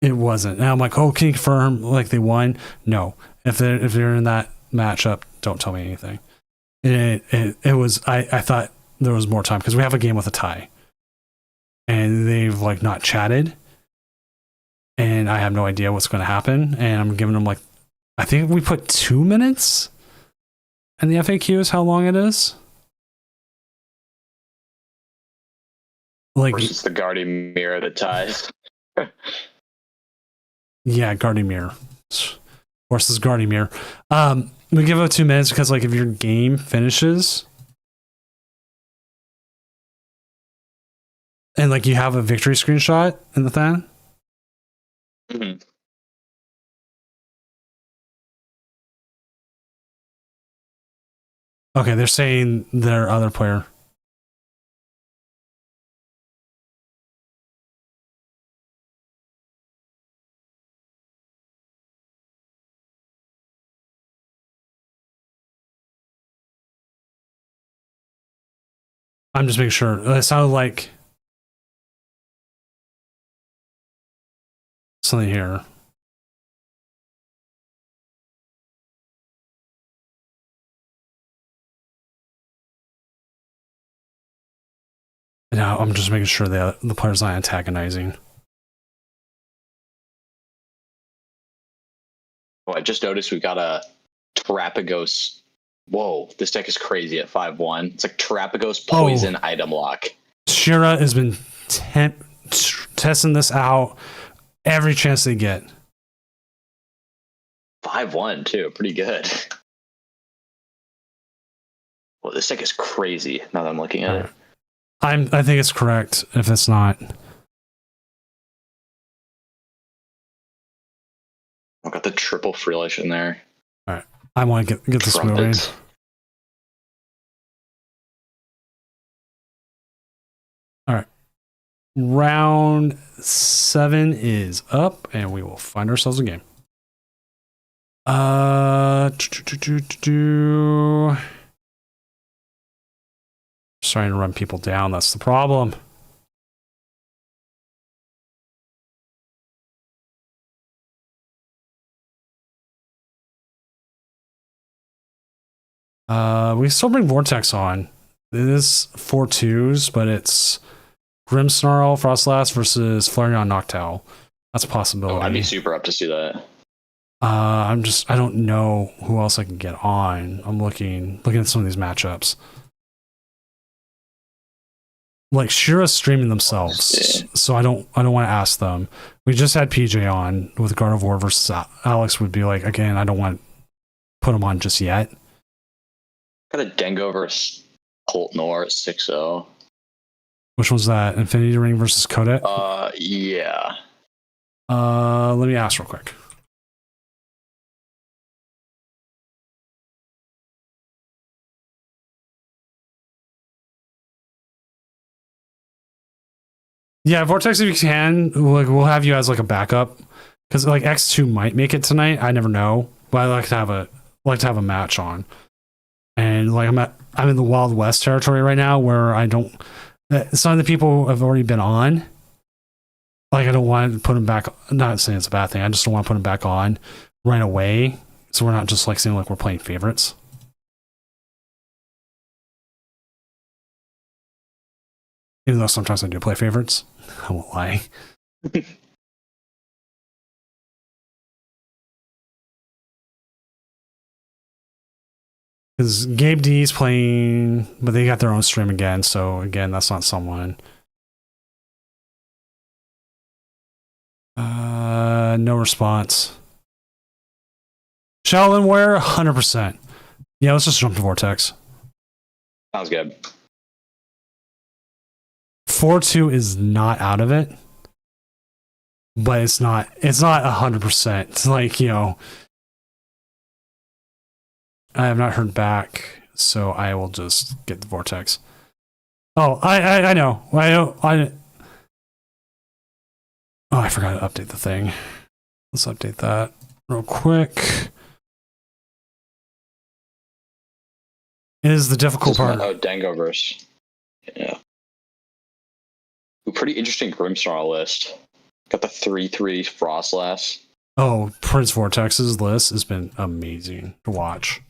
[SPEAKER 1] it wasn't. And I'm like, "Oh, can you confirm like they won?" No. If they're in that matchup, don't tell me anything. It was. I thought there was more time because we have a game with a tie, and they've like not chatted. And I have no idea what's going to happen. And I'm giving them like, I think we put 2 minutes in the FAQ is how long it is. Like,
[SPEAKER 2] versus the Guardian Mirror that ties.
[SPEAKER 1] Yeah, Guardian Mirror versus Guardian Mirror. We give it 2 minutes because like if your game finishes and like you have a victory screenshot in the thing.
[SPEAKER 2] Mm-hmm.
[SPEAKER 1] Okay, they're saying their other player. I'm just making sure. It sounded like something here. No, I'm just making sure the player's not antagonizing.
[SPEAKER 2] Oh, I just noticed we got a Terapagos. Whoa, this deck is crazy at 5/1. It's like Terapagos Poison Item Lock.
[SPEAKER 1] Shira has been testing this out every chance they get.
[SPEAKER 2] 5/1 too, pretty good. Well, this deck is crazy now that I'm looking at it.
[SPEAKER 1] I think it's correct if it's not.
[SPEAKER 2] I've got the triple Freelish in there.
[SPEAKER 1] All right, I want to get this moving. All right, round 7 is up, and we will find ourselves a game. Starting to run people down. That's the problem. We still bring Vortex on. It is 4/2s, but it's Grimmsnarl, Frostlass versus Flareon Noctowl. That's a possibility.
[SPEAKER 2] Oh, I'd be super up to see that.
[SPEAKER 1] I don't know who else I can get on. I'm looking at some of these matchups. Like Shira's streaming themselves, so I don't want to ask them. We just had PJ on with Gardevoir versus Alex. Would be like, again, I don't want to put him on just yet.
[SPEAKER 2] Got a Dengo versus Colt Noir at 6-0.
[SPEAKER 1] Which was that? Infinity Ring versus Kodet?
[SPEAKER 2] Yeah.
[SPEAKER 1] Let me ask real quick. Yeah, Vortex, if you can, we'll have you as like a backup, because like X2 might make it tonight. I never know, but I like to have a match on, and like I'm in the Wild West territory right now where I don't. Some of the people have already been on. Like I don't want to put them back. Not saying it's a bad thing. I just don't want to put them back on right away, so we're not just like saying like we're playing favorites. Even though sometimes I do play favorites. I won't lie. Because Gabe D's playing, but they got their own stream again, so again, that's not someone. No response. Shaolin Ware, 100%. Yeah, let's just jump to Vortex.
[SPEAKER 2] Sounds good.
[SPEAKER 1] 4-2 is not out of it, but it's not 100%. It's like, I have not heard back, so I will just get the Vortex. Oh, I know. Oh, I forgot to update the thing. Let's update that real quick. Is the difficult part.
[SPEAKER 2] Oh, Dengoverse. Yeah. Ooh, pretty interesting Grimmsnarl list. Got the 3/3 Frostlass.
[SPEAKER 1] Oh, Prince Vortex's list has been amazing to watch.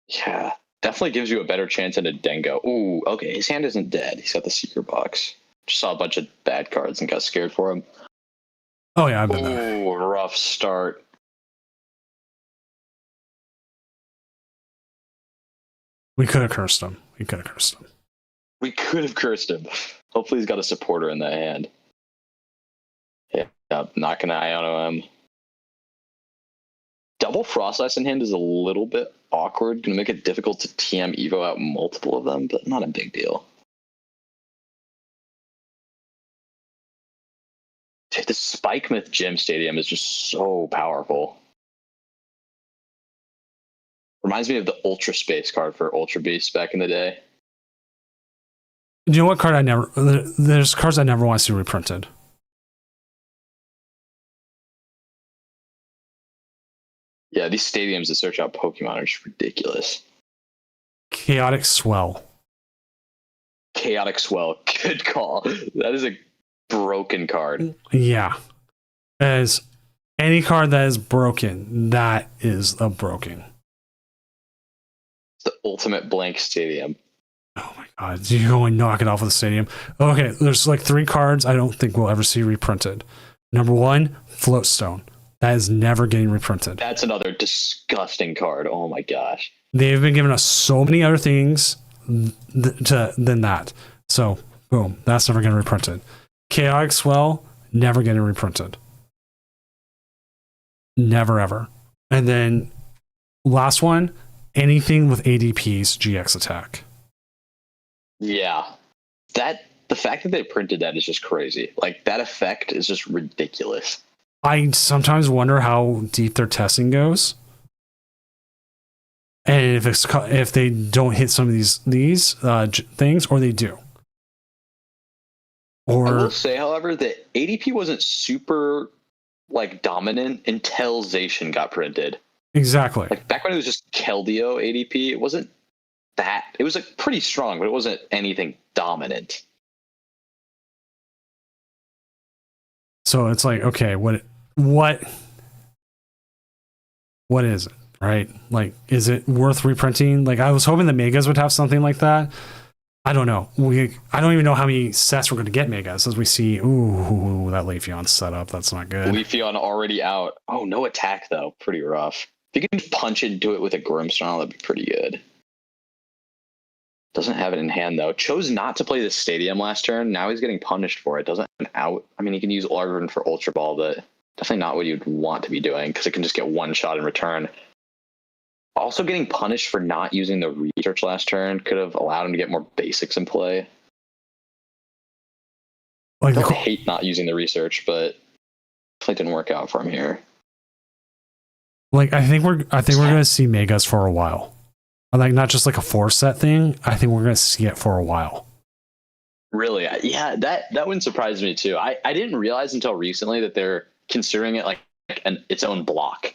[SPEAKER 2] Yeah, definitely gives you a better chance at a Dengo. Ooh, okay, his hand isn't dead. He's got the secret box. Just saw a bunch of bad cards and got scared for him.
[SPEAKER 1] Oh yeah, I've been there.
[SPEAKER 2] Ooh, rough start.
[SPEAKER 1] We could have cursed him.
[SPEAKER 2] We could have cursed him. Hopefully he's got a supporter in that hand. Yeah, not gonna eye on him. Double Frostlass in hand is a little bit awkward. Gonna make it difficult to TM Evo out multiple of them, but not a big deal. Dude, the Spike Myth Gym Stadium is just so powerful. Reminds me of the Ultra Space card for Ultra Beast back in the day.
[SPEAKER 1] You know what card there's cards I never want to see reprinted.
[SPEAKER 2] Yeah, these stadiums that search out Pokemon are just ridiculous.
[SPEAKER 1] Chaotic Swell.
[SPEAKER 2] Chaotic Swell. Good call. That is a broken card.
[SPEAKER 1] Yeah. As any card that is broken, that is a broken.
[SPEAKER 2] It's the ultimate blank stadium.
[SPEAKER 1] Oh my god, you go and knock it off with the stadium. Okay, there's like 3 cards I don't think we'll ever see reprinted. Number 1, Floatstone. That is never getting reprinted.
[SPEAKER 2] That's another disgusting card. Oh my gosh.
[SPEAKER 1] They've been giving us so many other things than that. So, boom, that's never getting reprinted. Chaotic Swell, never getting reprinted. Never ever. And then last one, anything with ADP's GX attack.
[SPEAKER 2] Yeah. The fact that they printed that is just crazy. Like, that effect is just ridiculous.
[SPEAKER 1] I sometimes wonder how deep their testing goes. And if they don't hit some of these things, or they do. Or
[SPEAKER 2] I will say, however, that ADP wasn't super like dominant until Zacian got printed.
[SPEAKER 1] Exactly.
[SPEAKER 2] Like back when it was just Keldeo ADP, it wasn't that. It was like pretty strong, but it wasn't anything dominant.
[SPEAKER 1] So it's like, okay, what is it, right? Like, is it worth reprinting? Like, I was hoping the Megas would have something like that. I don't know. I don't even know how many sets we're going to get Megas as we see. Ooh, that Leafeon setup. That's not good.
[SPEAKER 2] Leafeon already out. Oh, no attack though. Pretty rough. If you can punch into it with a Grimmsnarl, that'd be pretty good. Doesn't have it in hand though. Chose not to play the stadium last turn. Now he's getting punished for it. Doesn't have an out. I mean, he can use Larvin for Ultra Ball, but definitely not what you'd want to be doing because it can just get one shot in return. Also, getting punished for not using the research last turn could have allowed him to get more basics in play.
[SPEAKER 1] Like,
[SPEAKER 2] I don't hate not using the research, but it didn't work out for him here.
[SPEAKER 1] Like, I think we're going to see Megas for a while. Like, not just like a 4-set thing. I think we're going to see it for a while.
[SPEAKER 2] Really? Yeah, that wouldn't surprise me too. I didn't realize until recently that they're considering it like its own block.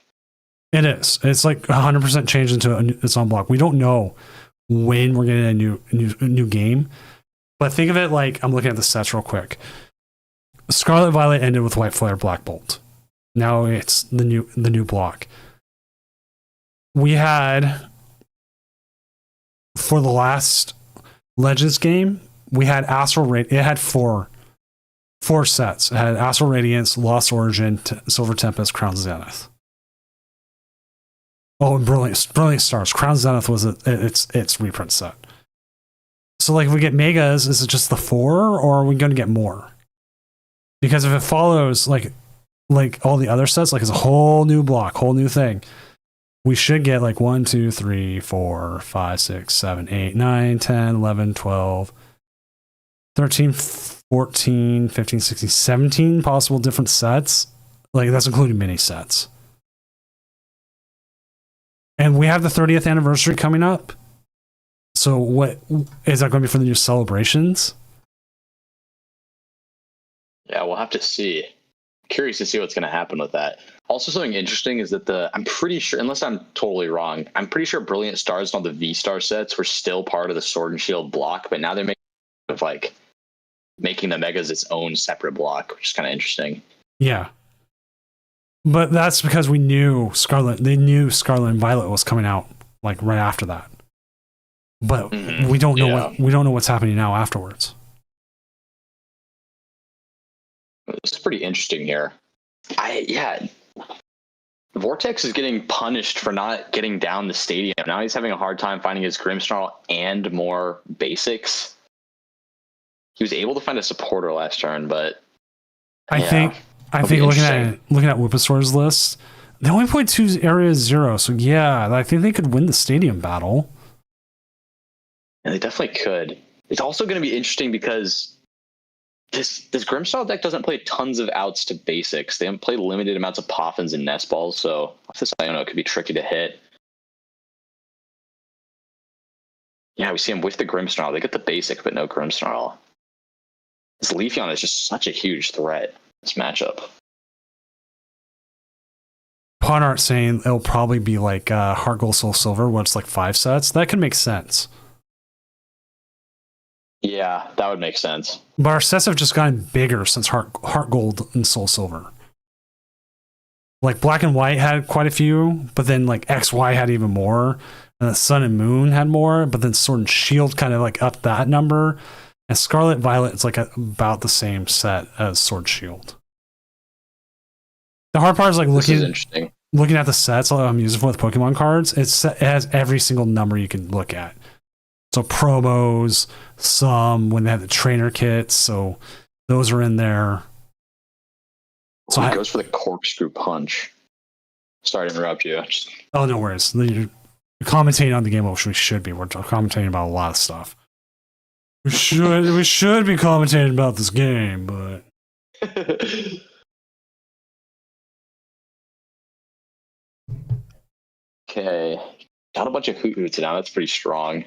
[SPEAKER 1] It is. It's like 100% changed into its own block. We don't know when we're getting a new game, but think of it like, I'm looking at the sets real quick. Scarlet Violet ended with White Flare Black Bolt. Now it's the new block. We had, for the last Legends game, we had Astral Radiance. It had four sets. It had Astral Radiance, Lost Origin, Silver Tempest, Crown Zenith. Oh, and Brilliant Stars. Crown Zenith was its reprint set. So, like, if we get Megas, is it just the 4, or are we going to get more? Because if it follows like all the other sets, like it's a whole new block, whole new thing, we should get like 1, 2, 3, 4, 5, 6, 7, 8, 9, 10, 11, 12, 13, 14, 15, 16, 17 possible different sets. Like, that's including mini sets. And we have the 30th anniversary coming up. So what is that going to be for the new celebrations?
[SPEAKER 2] Yeah, we'll have to see. Curious to see what's going to happen with that. Also, something interesting is that I'm pretty sure, unless I'm totally wrong, I'm pretty sure Brilliant Stars and all the V-Star sets were still part of the Sword and Shield block, but now they're making the Megas its own separate block, which is kind of interesting.
[SPEAKER 1] Yeah. But that's because they knew Scarlet and Violet was coming out like right after that. But we don't know what's happening now afterwards.
[SPEAKER 2] It's pretty interesting here. Vortex is getting punished for not getting down the stadium. Now he's having a hard time finding his Grimmsnarl and more basics. He was able to find a supporter last turn, but
[SPEAKER 1] I think looking at Whippasaur's list, they only played 2 areas 0, so yeah, I think they could win the stadium battle.
[SPEAKER 2] Yeah, they definitely could. It's also going to be interesting because this Grimmsnarl deck doesn't play tons of outs to basics. They play limited amounts of Poffins and Nest Balls, so this Iono could be tricky to hit. Yeah, we see him with the Grimmsnarl. They get the basic, but no Grimmsnarl. This Leafeon is just such a huge threat, this matchup.
[SPEAKER 1] Pawn saying it'll probably be like Heart Gold Soul Silver, where it's like 5 sets. That could make sense.
[SPEAKER 2] Yeah, that would make sense.
[SPEAKER 1] But our sets have just gotten bigger since Heart Gold and Soul Silver. Like Black and White had quite a few, but then like XY had even more, and then Sun and Moon had more, but then Sword and Shield kind of like upped that number, and Scarlet Violet is like about the same set as Sword Shield. The hard part is like
[SPEAKER 2] This is interesting.
[SPEAKER 1] looking at the sets I'm using with Pokemon cards. It has every single number you can look at. So promos, some when they have the trainer kits, so those are in there.
[SPEAKER 2] So he goes for the corkscrew punch. Sorry to interrupt you.
[SPEAKER 1] Oh, no worries. You're commentating on the game, which we should be. We're commentating about a lot of stuff. We should be commentating about this game, but
[SPEAKER 2] Okay. Got a bunch of Hoot Hoots now. That's pretty strong.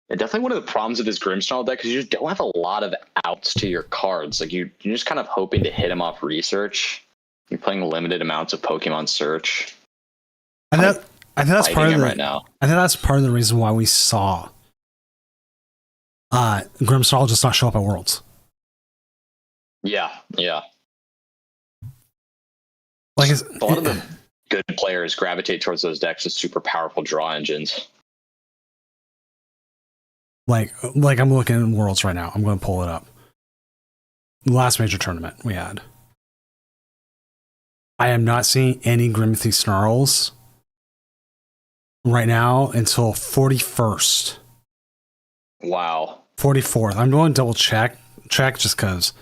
[SPEAKER 2] And definitely one of the problems with this Grimmsnarl deck is you just don't have a lot of outs to your cards. Like you're just kind of hoping to hit them off research. You're playing limited amounts of Pokemon Search.
[SPEAKER 1] I think that's part of the
[SPEAKER 2] right now.
[SPEAKER 1] I think that's part of the reason why we saw Grimmsnarl just not show up at Worlds.
[SPEAKER 2] Yeah.
[SPEAKER 1] Like
[SPEAKER 2] A lot of the good players gravitate towards those decks with super powerful draw engines.
[SPEAKER 1] Like I'm looking at Worlds right now. I'm going to pull it up. The last major tournament we had. I am not seeing any Grimothy Snarls right now until 41st.
[SPEAKER 2] Wow.
[SPEAKER 1] 44th. I'm going to double check just because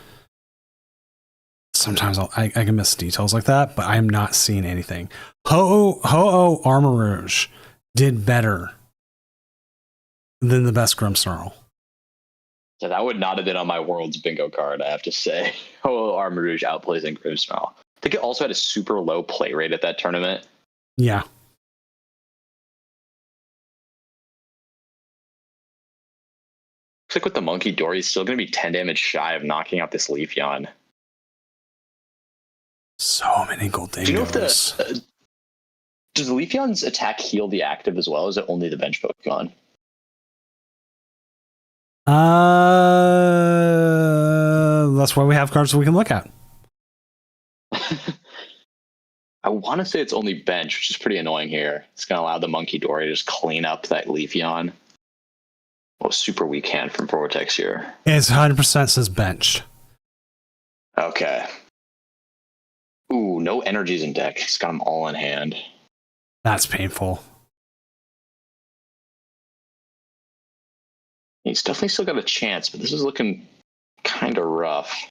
[SPEAKER 1] sometimes I can miss details like that, but I'm not seeing anything. Ho-Oh Armor Rouge did better than the best Grimmsnarl.
[SPEAKER 2] Yeah, that would not have been on my World's bingo card, I have to say. Oh, Armor Rouge outplays in Grimmsnarl. I think it also had a super low play rate at that tournament.
[SPEAKER 1] Yeah.
[SPEAKER 2] Looks like with the Monkey Dory, he's still going to be 10 damage shy of knocking out this Leafeon.
[SPEAKER 1] So many Goldingos.
[SPEAKER 2] Do you know if does the Leafeon's attack heal the active as well, or is it only the bench Pokemon?
[SPEAKER 1] That's why we have cards we can look at.
[SPEAKER 2] I want to say it's only bench, which is pretty annoying here. It's going to allow the Monkey Dory to just clean up that Leafeon. Oh, super weak hand from Vortex here.
[SPEAKER 1] It's 100% says bench.
[SPEAKER 2] Okay. Ooh, no energies in deck. He's got them all in hand.
[SPEAKER 1] That's painful.
[SPEAKER 2] He's definitely still got a chance, but this is looking kind of rough.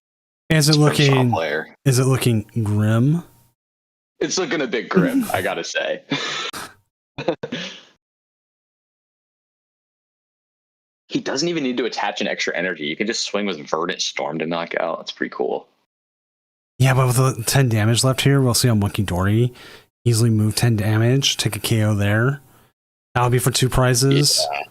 [SPEAKER 1] Is it looking grim?
[SPEAKER 2] It's looking a bit grim, I gotta say. He doesn't even need to attach an extra energy. You can just swing with Verdant Storm to knock out. That's pretty cool.
[SPEAKER 1] Yeah, but with the 10 damage left here, we'll see on Monkey Dory easily move 10 damage, take a KO there. That'll be for 2 prizes.
[SPEAKER 2] Yeah.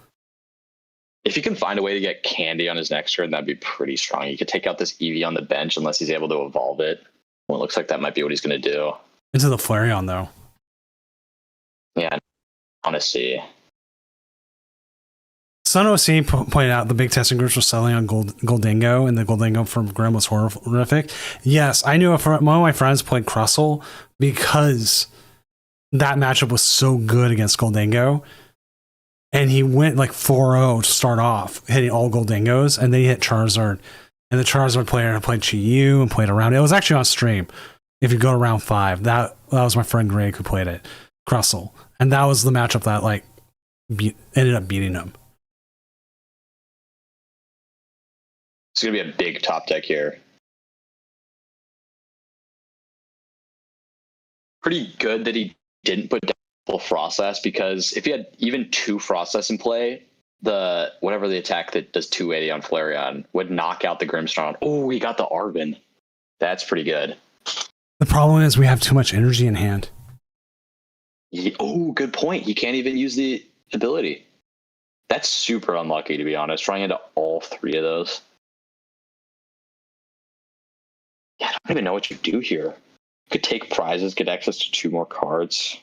[SPEAKER 2] If you can find a way to get Candy on his next turn, that'd be pretty strong. You could take out this Eevee on the bench unless he's able to evolve it. Well, it looks like that might be what he's going to do.
[SPEAKER 1] Into the Flareon, though.
[SPEAKER 2] Yeah, I want to see.
[SPEAKER 1] Sun OC pointed out the big testing groups were selling on Goldingo, and the Goldingo from Grim was horrific. Yes, I knew one of my friends played Crustle because that matchup was so good against Goldingo. And he went like 4-0 to start off, hitting all Goldingos, and then he hit Charizard. And the Charizard player played Chi-Yu and played around. It was actually on stream. If you go to round 5, that was my friend Greg who played it, Crustle. And that was the matchup that like ended up beating him.
[SPEAKER 2] It's going to be a big top deck here. Pretty good that he didn't put double Frostlass, because if he had even 2 Frostlass in play, the whatever the attack that does 280 on Flareon would knock out the Grimmsnarl. Oh, he got the Arven. That's pretty good.
[SPEAKER 1] The problem is we have too much energy in hand.
[SPEAKER 2] Oh, good point. He can't even use the ability. That's super unlucky, to be honest, trying into all 3 of those. Yeah, I don't even know what you do here. You could take prizes, get access to 2 more cards.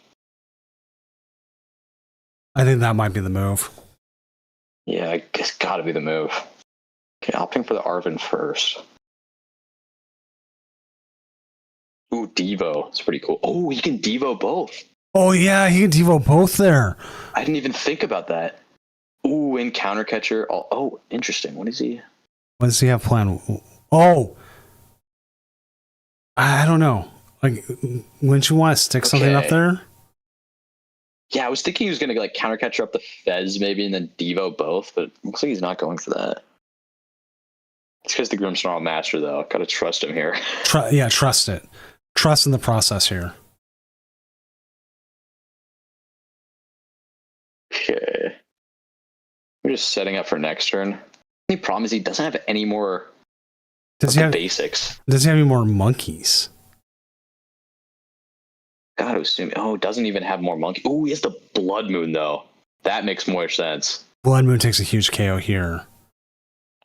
[SPEAKER 1] I think that might be the move.
[SPEAKER 2] Yeah, I guess gotta be the move. Okay, opting for the Arvin first. Ooh, Devo. It's pretty cool. Oh, he can Devo both.
[SPEAKER 1] Oh yeah, he can Devo both there.
[SPEAKER 2] I didn't even think about that. Ooh, and counter catcher. Oh, interesting. What is he?
[SPEAKER 1] What does he have planned? Oh, I don't know. Like, wouldn't you want to stick something up
[SPEAKER 2] Okay.
[SPEAKER 1] there?
[SPEAKER 2] Yeah, I was thinking he was gonna like counter catcher up the Fez maybe and then Devo both, but looks like he's not going for that. It's because the Grimmsnarl Master though. Gotta trust him here.
[SPEAKER 1] Trust it. Trust in the process here.
[SPEAKER 2] Okay. We're just setting up for next turn. The only problem is he doesn't have any more
[SPEAKER 1] Does he have
[SPEAKER 2] basics.
[SPEAKER 1] Does he have any more monkeys?
[SPEAKER 2] Gotta assume. Oh, doesn't even have more monkey. Oh, he has the Blood Moon though. That makes more sense.
[SPEAKER 1] Blood Moon takes a huge KO here.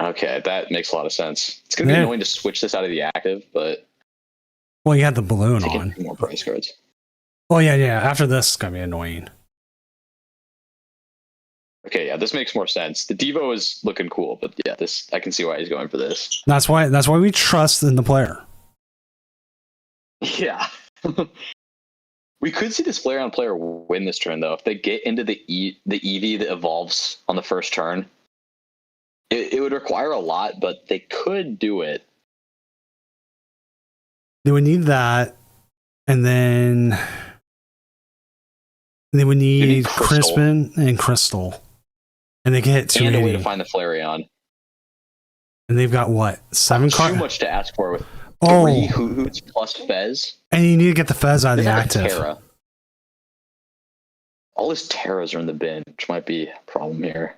[SPEAKER 2] Okay, that makes a lot of sense. It's gonna be annoying to switch this out of the active, but
[SPEAKER 1] Well, you had the balloon on.
[SPEAKER 2] more price cards.
[SPEAKER 1] Oh yeah. After this, it's gonna be annoying.
[SPEAKER 2] Okay, yeah, this makes more sense. The Devo is looking cool, but yeah, this I can see why he's going for this.
[SPEAKER 1] That's why we trust in the player.
[SPEAKER 2] Yeah. We could see this player on player win this turn though. If they get into the EV that evolves on the first turn, it would require a lot, but they could do it.
[SPEAKER 1] They would need that, and then they would need Crispin and Crystal, and they can hit 280.
[SPEAKER 2] And a way to find the Flareon.
[SPEAKER 1] And they've got what, 7 cards?
[SPEAKER 2] Too much to ask for with 3 Hoots plus Fez.
[SPEAKER 1] And you need to get the Fez out of the active.
[SPEAKER 2] Terra. All his Terras are in the bin, which might be a problem here.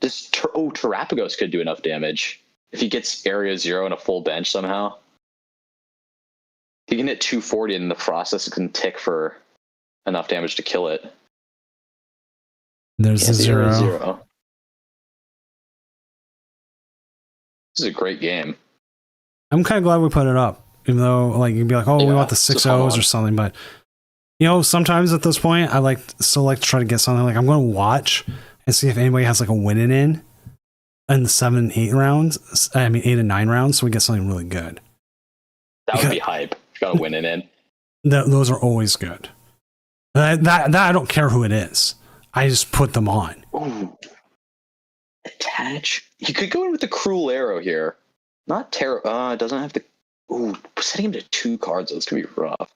[SPEAKER 2] This Terrapagos could do enough damage if he gets Area 0 and a full bench somehow. He can hit 240 and the process can tick for enough damage to kill it.
[SPEAKER 1] There's the 0.
[SPEAKER 2] This is a great game.
[SPEAKER 1] I'm kind of glad we put it up, even though like you'd be like, we want the 6 O's or something. But you know, sometimes at this point, I still like to try to get something. Like I'm going to watch and see if anybody has like a winning in the 7 and 8 rounds. I mean 8 and 9 rounds, so we get something really good.
[SPEAKER 2] That would be hype. Got a winning in.
[SPEAKER 1] Those are always good. That I don't care who it is. I just put them on.
[SPEAKER 2] Ooh. Attach. You could go in with the Cruel Arrow here. Not Terra. It doesn't have the. Ooh, setting him to 2 cards. That's gonna be rough.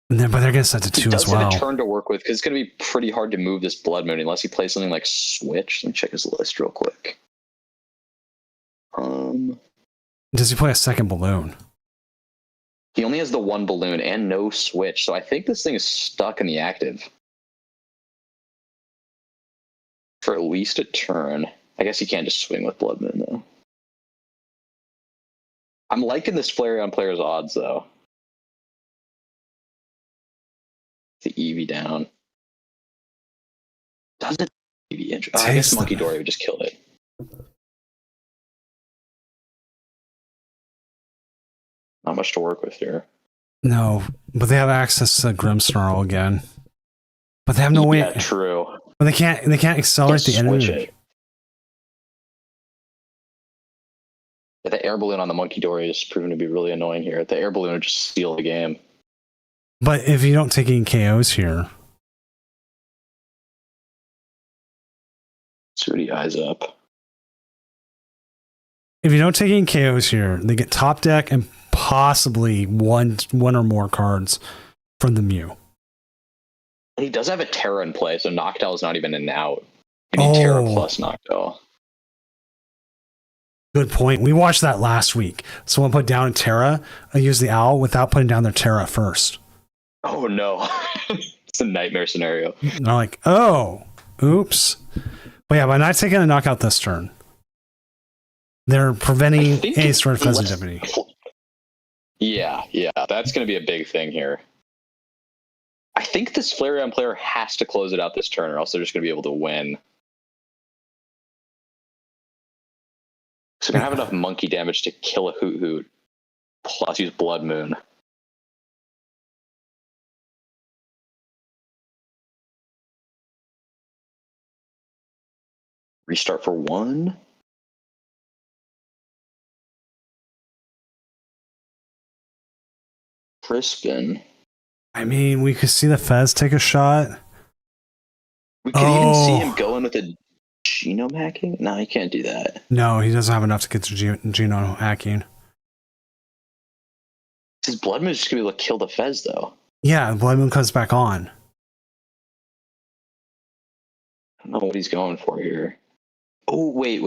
[SPEAKER 1] But they're going to set to 2 as well.
[SPEAKER 2] He does have a turn to work with because it's gonna be pretty hard to move this Blood Moon unless he plays something like Switch. Let me check his list real quick.
[SPEAKER 1] Does he play a second balloon?
[SPEAKER 2] He only has the 1 balloon and no Switch, so I think this thing is stuck in the active for at least a turn. I guess he can't just swing with Blood Moon though. I'm liking this Flareon player's odds though. The EV down. Doesn't EV interesting? I guess Monkey Dory would just kill it. Not much to work with here.
[SPEAKER 1] No, but they have access to Grimmsnarl again. But they have no way.
[SPEAKER 2] Yeah, true.
[SPEAKER 1] But they can't accelerate the enemy.
[SPEAKER 2] Yeah, the air balloon on the Monkey Dory is proven to be really annoying here. The air balloon would just steal the game.
[SPEAKER 1] But if you don't take any KOs here.
[SPEAKER 2] See what he eyes up.
[SPEAKER 1] If you don't take any KOs here, they get top deck and possibly one or more cards from the Mew.
[SPEAKER 2] And he does have a Terra in play, so Noctowl is not even an out. You need Terra plus Noctowl.
[SPEAKER 1] Good point. We watched that last week. Someone put down a Terra and used the Owl without putting down their Terra first.
[SPEAKER 2] Oh no. It's a nightmare scenario.
[SPEAKER 1] And I'm like, oops. But yeah, by not taking a knockout this turn, they're preventing any sort of sensitivity.
[SPEAKER 2] Yeah, that's going to be a big thing here. I think this Flareon player has to close it out this turn, or else they're just going to be able to win. So they're going to have enough monkey damage to kill a Hoot Hoot, plus use Blood Moon. Restart for 1. Crispin.
[SPEAKER 1] I mean, we could see the Fez take a shot.
[SPEAKER 2] We could even see him going with a genome hacking. No, he can't do that.
[SPEAKER 1] No, he doesn't have enough to get to genome hacking.
[SPEAKER 2] His Blood Moon's just gonna be able to kill the Fez, though.
[SPEAKER 1] Yeah, Blood Moon comes back on.
[SPEAKER 2] I don't know what he's going for here. Oh, wait.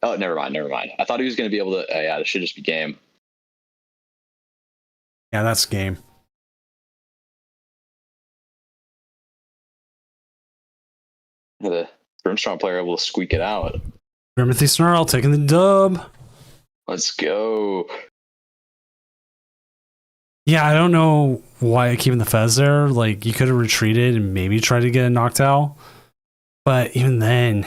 [SPEAKER 2] Oh, never mind. I thought he was gonna be able to. Yeah, this should just be game.
[SPEAKER 1] Yeah, that's game.
[SPEAKER 2] The Brimstone player able to squeak it out.
[SPEAKER 1] Grimothy Snarl taking the dub.
[SPEAKER 2] Let's go.
[SPEAKER 1] Yeah, I don't know why keeping the Fez there. Like, you could have retreated and maybe tried to get a knocked out. But even then...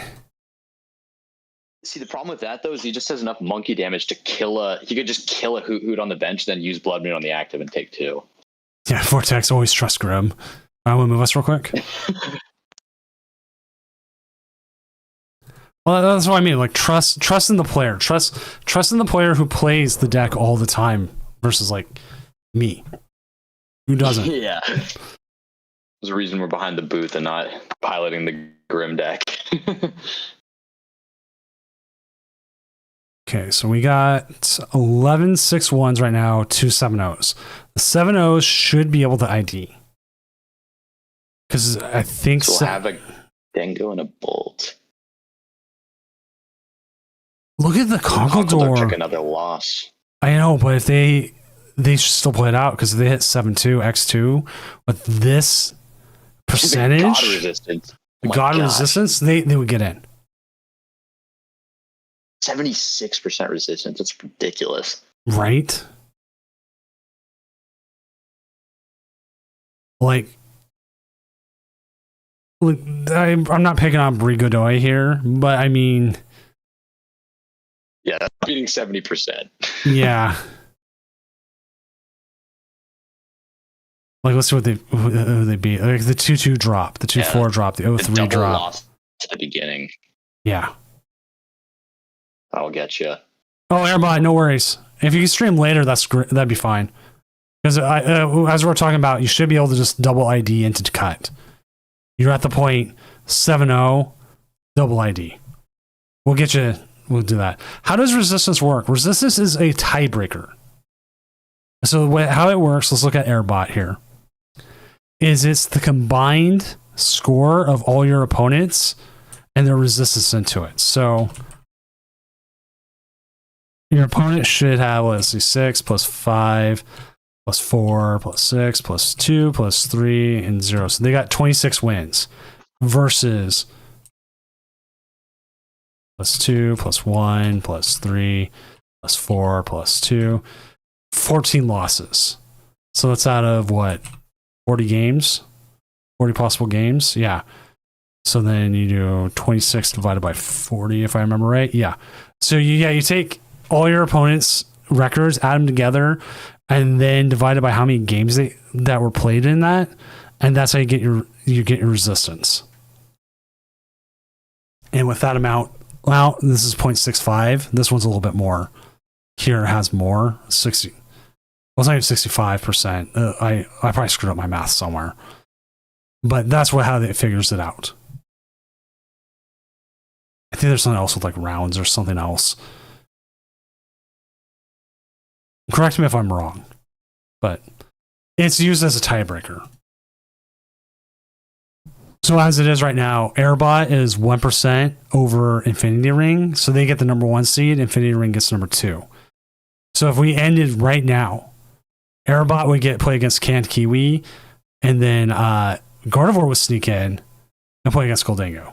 [SPEAKER 2] See, the problem with that, though, is he just has enough monkey damage to kill a... He could just kill a Hoot on the bench, then use Blood Moon on the active and take 2.
[SPEAKER 1] Yeah, Vortex always trust Grim. I want to move us real quick. Well, that's what I mean. Like, trust in the player. Trust in the player who plays the deck all the time versus, like, me. Who doesn't?
[SPEAKER 2] Yeah. There's a reason we're behind the booth and not piloting the Grim deck.
[SPEAKER 1] Okay, so we got 11 6-1s right now, 2 7-0s. The 7-0s should be able to ID. Because I think...
[SPEAKER 2] So we'll have a Dingo and a Bolt.
[SPEAKER 1] Look at the Conkeldurr.
[SPEAKER 2] Took another loss.
[SPEAKER 1] I know, but if they should still play it out, because if they hit 7-2, X2, with this percentage...
[SPEAKER 2] God resistance.
[SPEAKER 1] The God resistance, they would get in.
[SPEAKER 2] 76% resistance. That's ridiculous.
[SPEAKER 1] Right? Like I'm not picking on Brie Godoy here, but I mean...
[SPEAKER 2] Yeah, that's beating 70%.
[SPEAKER 1] Yeah. Like, let's see who they beat. Like, the 2-2 drop, the 2-4 drop, the 0-3 drop.
[SPEAKER 2] Loss to the beginning.
[SPEAKER 1] Yeah.
[SPEAKER 2] I'll get you.
[SPEAKER 1] Oh, Airbot, no worries. If you can stream later, that'd be fine. Because as we're talking about, you should be able to just double ID into cut. You're at the point 7-0, double ID. We'll get you. We'll do that. How does resistance work? Resistance is a tiebreaker. So how it works, let's look at Airbot here. It's the combined score of all your opponents and their resistance into it. So your opponent should have, let's see, 6 plus 5 plus 4 plus 6 plus 2 plus 3 and 0. So they got 26 wins versus plus 2 plus 1 plus 3 plus 4 plus 2. 14 losses. So that's out of what? 40 games? 40 possible games? Yeah. So then you do 26 divided by 40, if I remember right. Yeah. So you take all your opponents' records, add them together, and then divide it by how many games that were played in that, and that's how you get your resistance. And with that amount, well, this is 0.65. This one's a little bit more. Here it has more, 60. Well, it's not even 65%. I probably screwed up my math somewhere, but that's how it figures it out. I think there's something else with like rounds or something else. Correct me if I'm wrong, but it's used as a tiebreaker. So as it is right now, Airbot is 1% over Infinity Ring, so they get the number 1 seed. Infinity Ring gets number 2. So if we ended right now, Airbot would play against Canned Kiwi, and then Gardevoir would sneak in and play against Goldingo.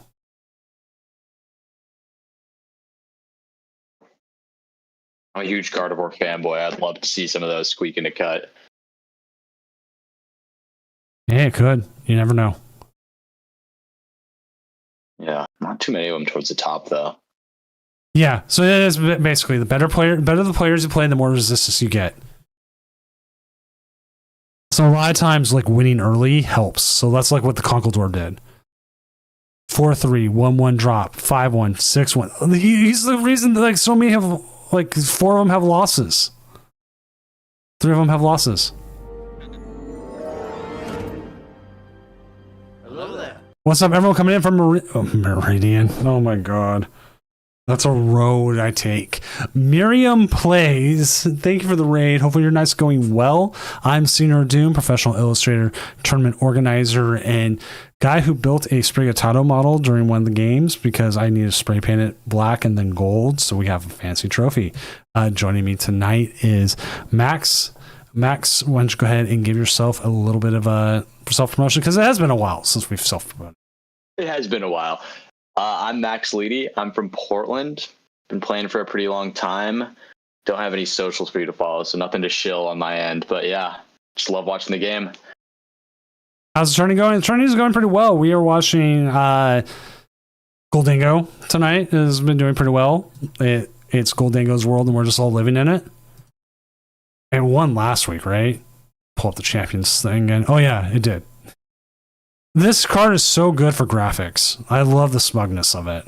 [SPEAKER 2] I'm a huge Gardevoir fanboy. I'd love to see some of those squeak into cut.
[SPEAKER 1] Yeah, it could. You never know.
[SPEAKER 2] Yeah, not too many of them towards the top, though.
[SPEAKER 1] Yeah, so it is basically the better the players you play, the more resistance you get. So a lot of times, like, winning early helps. So that's like what the Conkeldurr did. 4-3, 1-1 drop, 5-1, 6-1. He's the reason that like so many have like 4 of them have losses. 3 of them have losses.
[SPEAKER 3] Hello there.
[SPEAKER 1] What's up, everyone coming in from Meridian? Oh my god. That's a road I take. Miriam Plays. Thank you for the raid. Hopefully your night's going well. I'm Senior Doom, professional illustrator, tournament organizer, and guy who built a Sprigatado model during one of the games because I need to spray paint it black and then gold, so we have a fancy trophy. Joining me tonight is Max. Max, why don't you go ahead and give yourself a little bit of a self-promotion, because it has been a while since we've self-promoted.
[SPEAKER 2] It has been a while. I'm Max Leedy. I'm from Portland. Been playing for a pretty long time. Don't have any socials for you to follow, so nothing to shill on my end. But yeah, just love watching the game.
[SPEAKER 1] How's the tourney going? The tourney is going pretty well. We are watching Goldingo tonight. Has been doing pretty well. It's Goldingo's world, and we're just all living in it. And won last week, right? Pull up the champions thing, and oh yeah, it did. This card is so good for graphics. I love the smugness of it.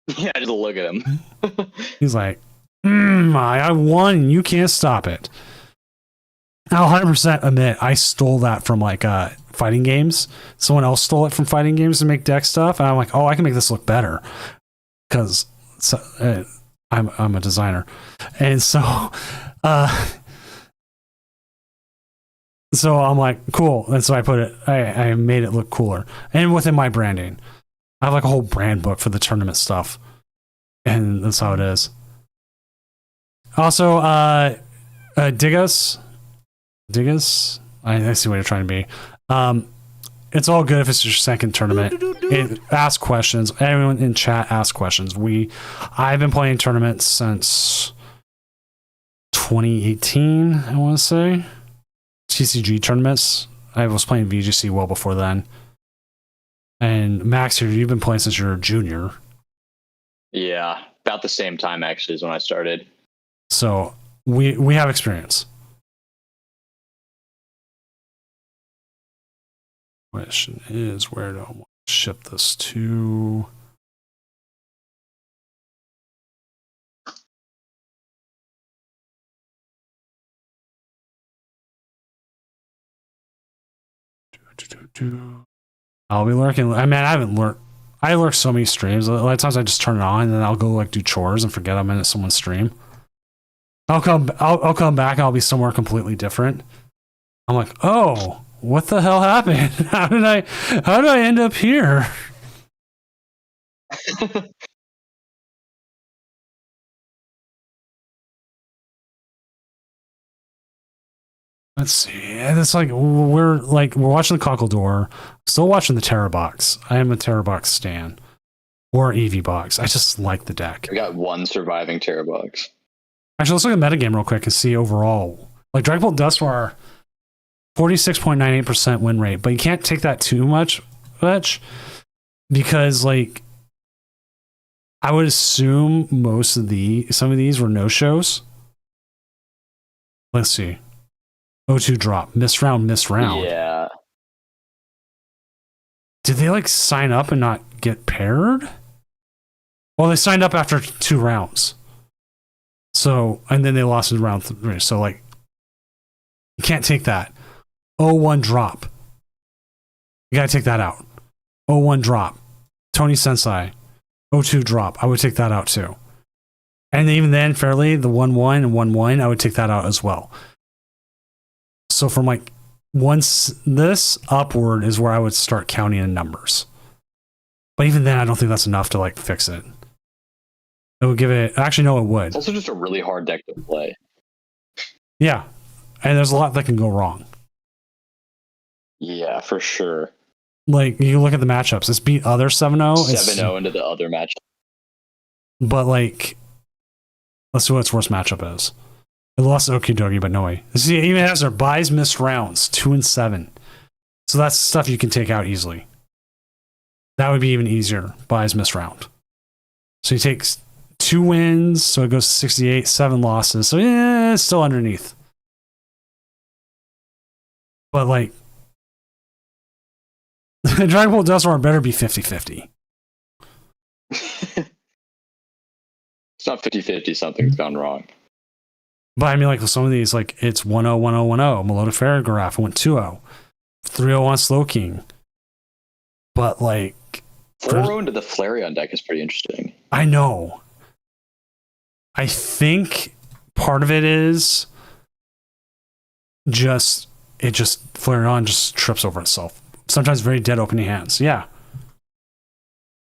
[SPEAKER 2] Yeah, just look at him.
[SPEAKER 1] He's like, I won, and you can't stop it. I'll 100% admit, I stole that from like fighting games. Someone else stole it from fighting games to make deck stuff, and I'm like, oh, I can make this look better because I'm a designer, and so. So I'm like, cool. And so I put it, I made it look cooler. And within my branding, I have like a whole brand book for the tournament stuff. And that's how it is. Also, Diggus. I see what you're trying to be. It's all good if it's your second tournament. Ask questions. Everyone in chat ask questions. I've been playing tournaments since 2018, I want to say. TCG tournaments. I was playing VGC well before then. And Max here, you've been playing since you're a junior.
[SPEAKER 2] Yeah, about the same time actually is when I started.
[SPEAKER 1] So we have experience. Question is, where do I want to ship this to? I'll be lurking. I mean, I haven't lurked. I lurk so many streams. A lot of times I just turn it on and then I'll go like do chores and forget I'm in someone's stream. I'll come back and I'll be somewhere completely different. I'm like, oh, what the hell happened? How did I end up here? Let's see. It's like we're watching the Cockle Door, still watching the Terror Box. I am a Terror Box stan. Or EV Box. I just like the deck.
[SPEAKER 2] We got one surviving Terror Box.
[SPEAKER 1] Actually, let's look at metagame real quick and see overall. Like Dragbolt Dustwar, 46.98% win rate, but you can't take that too much because like I would assume some of these were no-shows. Let's see. 0-2 drop. Missed round.
[SPEAKER 2] Yeah.
[SPEAKER 1] Did they like sign up and not get paired? Well, they signed up after 2 rounds. So, and then they lost in round 3. So like, you can't take that. 0-1 drop. You gotta take that out. 0-1 drop. Tony Sensei. 0-2 drop. I would take that out too. And even then, fairly, the 1-1 and 1-1, I would take that out as well. So from like once this upward is where I would start counting in numbers. But even then, I don't think that's enough to like fix it. It would give it. Actually, no, it would.
[SPEAKER 2] It's also just a really hard deck to play.
[SPEAKER 1] Yeah, and there's a lot that can go wrong.
[SPEAKER 2] Yeah, for sure.
[SPEAKER 1] Like you look at the matchups. It's beat other 7-0.
[SPEAKER 2] 7-0 into the other match.
[SPEAKER 1] But like, let's see what its worst matchup is. It lost Okie Dokie, but no way. See, it even has their buys missed rounds, 2 and 7. So that's stuff you can take out easily. That would be even easier. Buys missed round. So he takes 2 wins, so it goes to 68, 7 losses. So yeah, it's still underneath. But like, Dragon Ball Dust War better be 50-50.
[SPEAKER 2] It's not 50-50. Something's gone wrong.
[SPEAKER 1] But I mean, like some of these, like it's 1-0, 1-0, 1-0. Melodic Paragraph went 2-0. 3-0 on Slow King. But like
[SPEAKER 2] 4-0 into the Flareon deck is pretty interesting.
[SPEAKER 1] I know. I think part of it is just Flareon just trips over itself. Sometimes very dead opening hands. Yeah.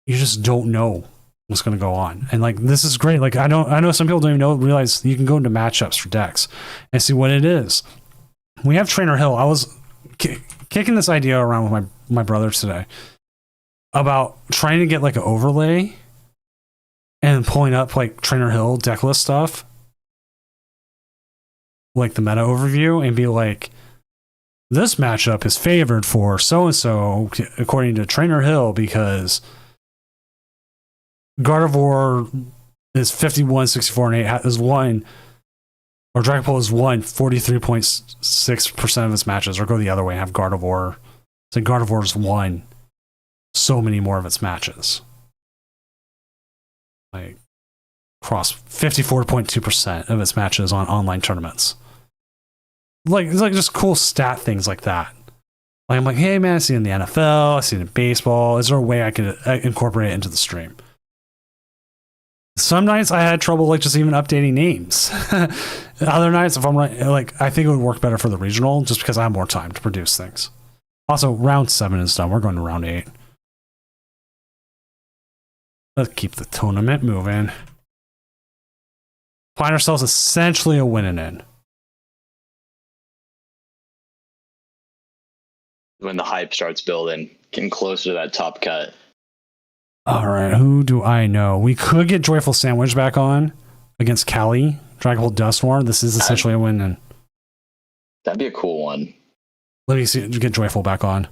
[SPEAKER 1] You just don't know what's going to go on. And like this is great. Like I know some people don't even realize you can go into matchups for decks and see what it is. We have Trainer Hill. I was kicking this idea around with my brother today about trying to get like an overlay and pulling up like Trainer Hill deck list stuff, like the meta overview, and be like, this matchup is favored for so and so according to Trainer Hill because Gardevoir is 51, 64, and 8 is one, or Dragapult is won 43.6% of its matches, or go the other way and have Gardevoir. So Gardevoir's won so many more of its matches. Like cross 54.2% of its matches on online tournaments. Like it's like just cool stat things like that. Like I'm like, hey man, I see it in the NFL, I see it in baseball. Is there a way I could incorporate it into the stream? Some nights I had trouble like just even updating names. Other nights, if I'm right, like I think it would work better for the regional just because I have more time to produce things. Also, round 7 is done. We're going to round 8. Let's keep the tournament moving. Find ourselves essentially a win and in.
[SPEAKER 2] When the hype starts building, getting closer to that top cut.
[SPEAKER 1] All right, who do I know? We could get Joyful Sandwich back on against Cali. Dragapult Dusknoir. This is essentially a win and.
[SPEAKER 2] That'd be a cool one.
[SPEAKER 1] Let me see. Get Joyful back on.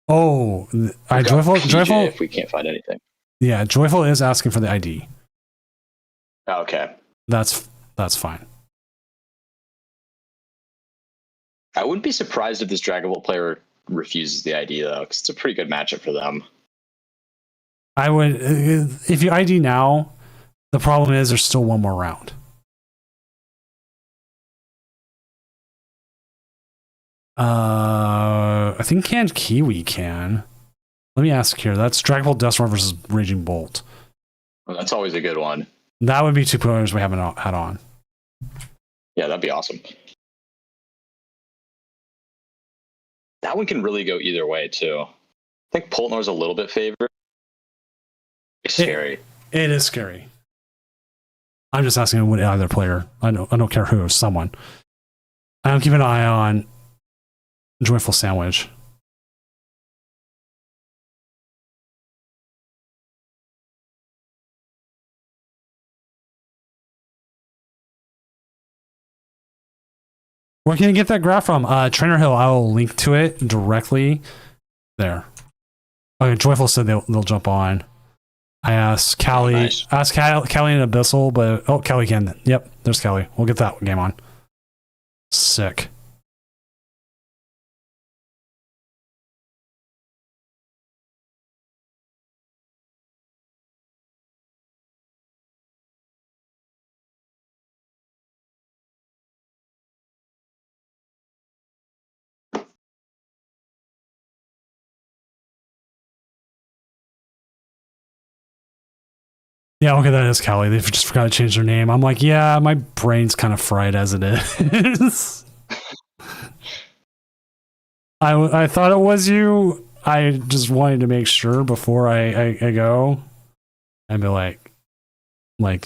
[SPEAKER 1] Oh, Joyful.
[SPEAKER 2] If we can't find anything.
[SPEAKER 1] Yeah, Joyful is asking for the ID.
[SPEAKER 2] Okay.
[SPEAKER 1] That's fine.
[SPEAKER 2] I wouldn't be surprised if this Dragapult player refuses the ID though, because it's a pretty good matchup for them.
[SPEAKER 1] I would, if you ID now, the problem is there's still one more round. I think Canned Kiwi can. Let me ask here. That's Dragapult Dusknoir versus Raging Bolt.
[SPEAKER 2] Well, that's always a good one.
[SPEAKER 1] That would be 2 players we haven't had on.
[SPEAKER 2] Yeah, that'd be awesome. That one can really go either way too. I think Poltnor's a little bit favored. It's scary.
[SPEAKER 1] It is scary. I'm just asking what either player. I don't care who. Someone. I'm keeping an eye on Joyful Sandwich. Where can you get that graph from? Trainer Hill. I will link to it directly there. Okay, Joyful said they'll jump on. I asked Callie,
[SPEAKER 2] Nice.
[SPEAKER 1] ask Callie and Abyssal, but Callie can. Yep, there's Callie. We'll get that game on. Sick. Yeah, okay, that is Callie. They just forgot to change their name. I'm like, yeah, my brain's kind of fried as it is. I thought it was you. I just wanted to make sure before I go and be like,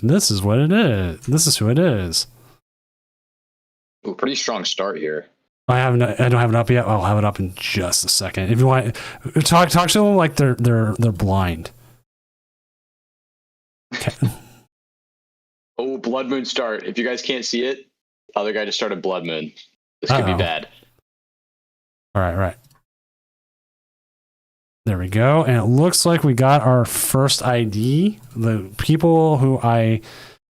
[SPEAKER 1] this is what it is. This is who it is.
[SPEAKER 2] Ooh, pretty strong start here.
[SPEAKER 1] I don't have it up yet. I'll have it up in just a second. If you want, talk to them like they're blind. Okay.
[SPEAKER 2] Oh, Blood Moon start. If you guys can't see it, other guy just started Blood Moon. This could be bad.
[SPEAKER 1] All right. There we go. And it looks like we got our first ID. The people who I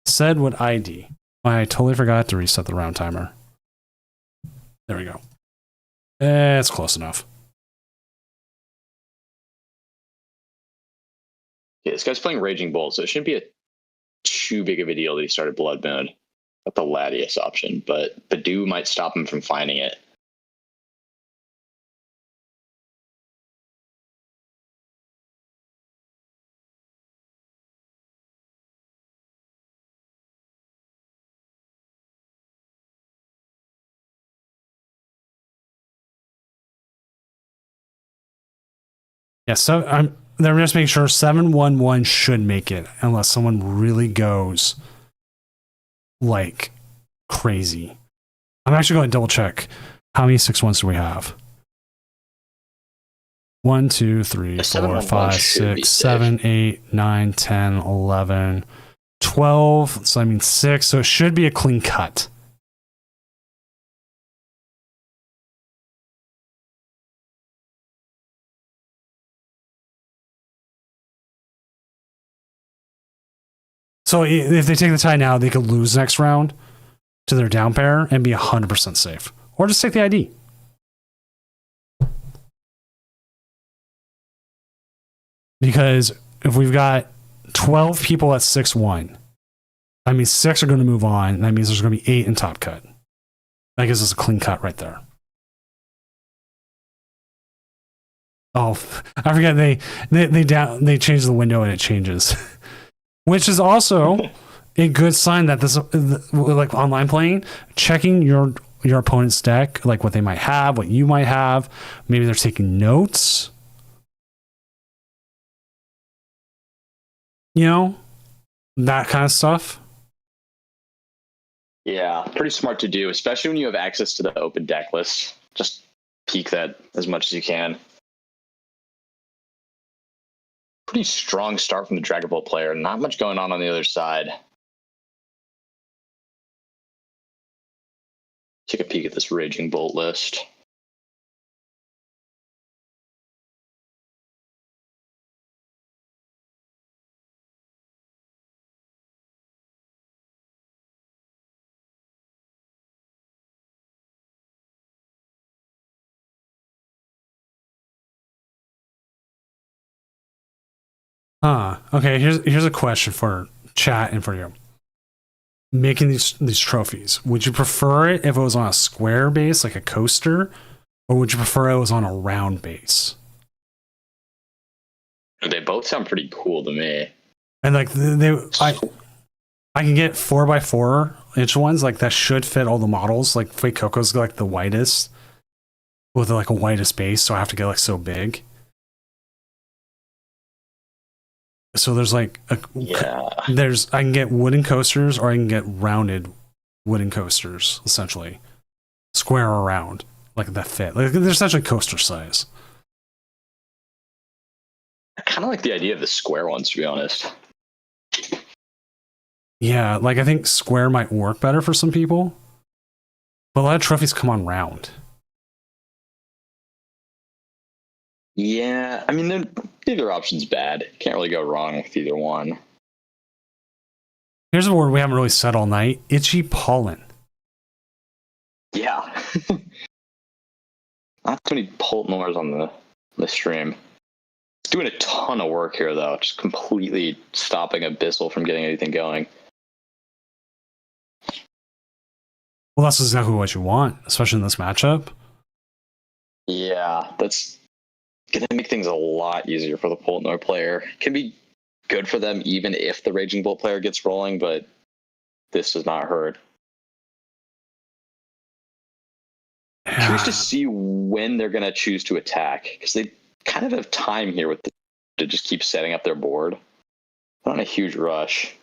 [SPEAKER 1] said would ID. I totally forgot to reset the round timer. There we go. It's close enough.
[SPEAKER 2] Yeah, this guy's playing Raging Bolt, so it shouldn't be too big of a deal that he started Blood Moon at the Latias option, but Badu might stop him from finding it.
[SPEAKER 1] Yeah, so they're just making sure 711 should make it unless someone really goes like crazy. I'm actually going to double check how many 6-1s do we have. 1, 2, 3, 4, 5, 6, 7, 8, 9, 10, 11, 12. So I mean 6. So it should be a clean cut. So if they take the tie now, they could lose next round to their down pair and be 100% safe. Or just take the ID. Because if we've got 12 people at 6-1, that means 6 are going to move on. And that means there's going to be 8 in top cut. That gives us a clean cut right there. Oh, I forget they changed the window and it changes. Which is also a good sign that this, like online playing, checking your opponent's deck, like what they might have, what you might have. Maybe they're taking notes. You know, that kind of stuff.
[SPEAKER 2] Yeah, pretty smart to do, especially when you have access to the open deck list. Just peek that as much as you can. Pretty strong start from the Dragon Ball player. Not much going on the other side. Take a peek at this Raging Bolt list.
[SPEAKER 1] Okay, here's a question for chat and for you. Making these trophies, would you prefer it if it was on a square base like a coaster, or would you prefer it was on a round base?
[SPEAKER 2] They both sound pretty cool to me.
[SPEAKER 1] And like I can get 4x4 inch ones like that should fit all the models. Like Fake Coco's like the whitest with like a whitest base, so I have to get like so big. So there's like I can get wooden coasters or I can get rounded wooden coasters, essentially square or round, like that fit. Like they're essentially coaster size.
[SPEAKER 2] I kind of like the idea of the square ones, to be honest.
[SPEAKER 1] Yeah, like I think square might work better for some people, but a lot of trophies come on round.
[SPEAKER 2] Yeah, I mean, either option's bad. Can't really go wrong with either one.
[SPEAKER 1] Here's a word we haven't really said all night: itchy pollen.
[SPEAKER 2] Yeah. Not too many Poltnors on the stream. It's doing a ton of work here, though. Just completely stopping Abyssal from getting anything going.
[SPEAKER 1] Well, that's exactly what you want, especially in this matchup.
[SPEAKER 2] Yeah, that's going to make things a lot easier for the Poltnor player. Can be good for them even if the Raging Bolt player gets rolling, but this does not hurt. Curious to see when they're going to choose to attack, because they kind of have time here to just keep setting up their board. Not in a huge rush.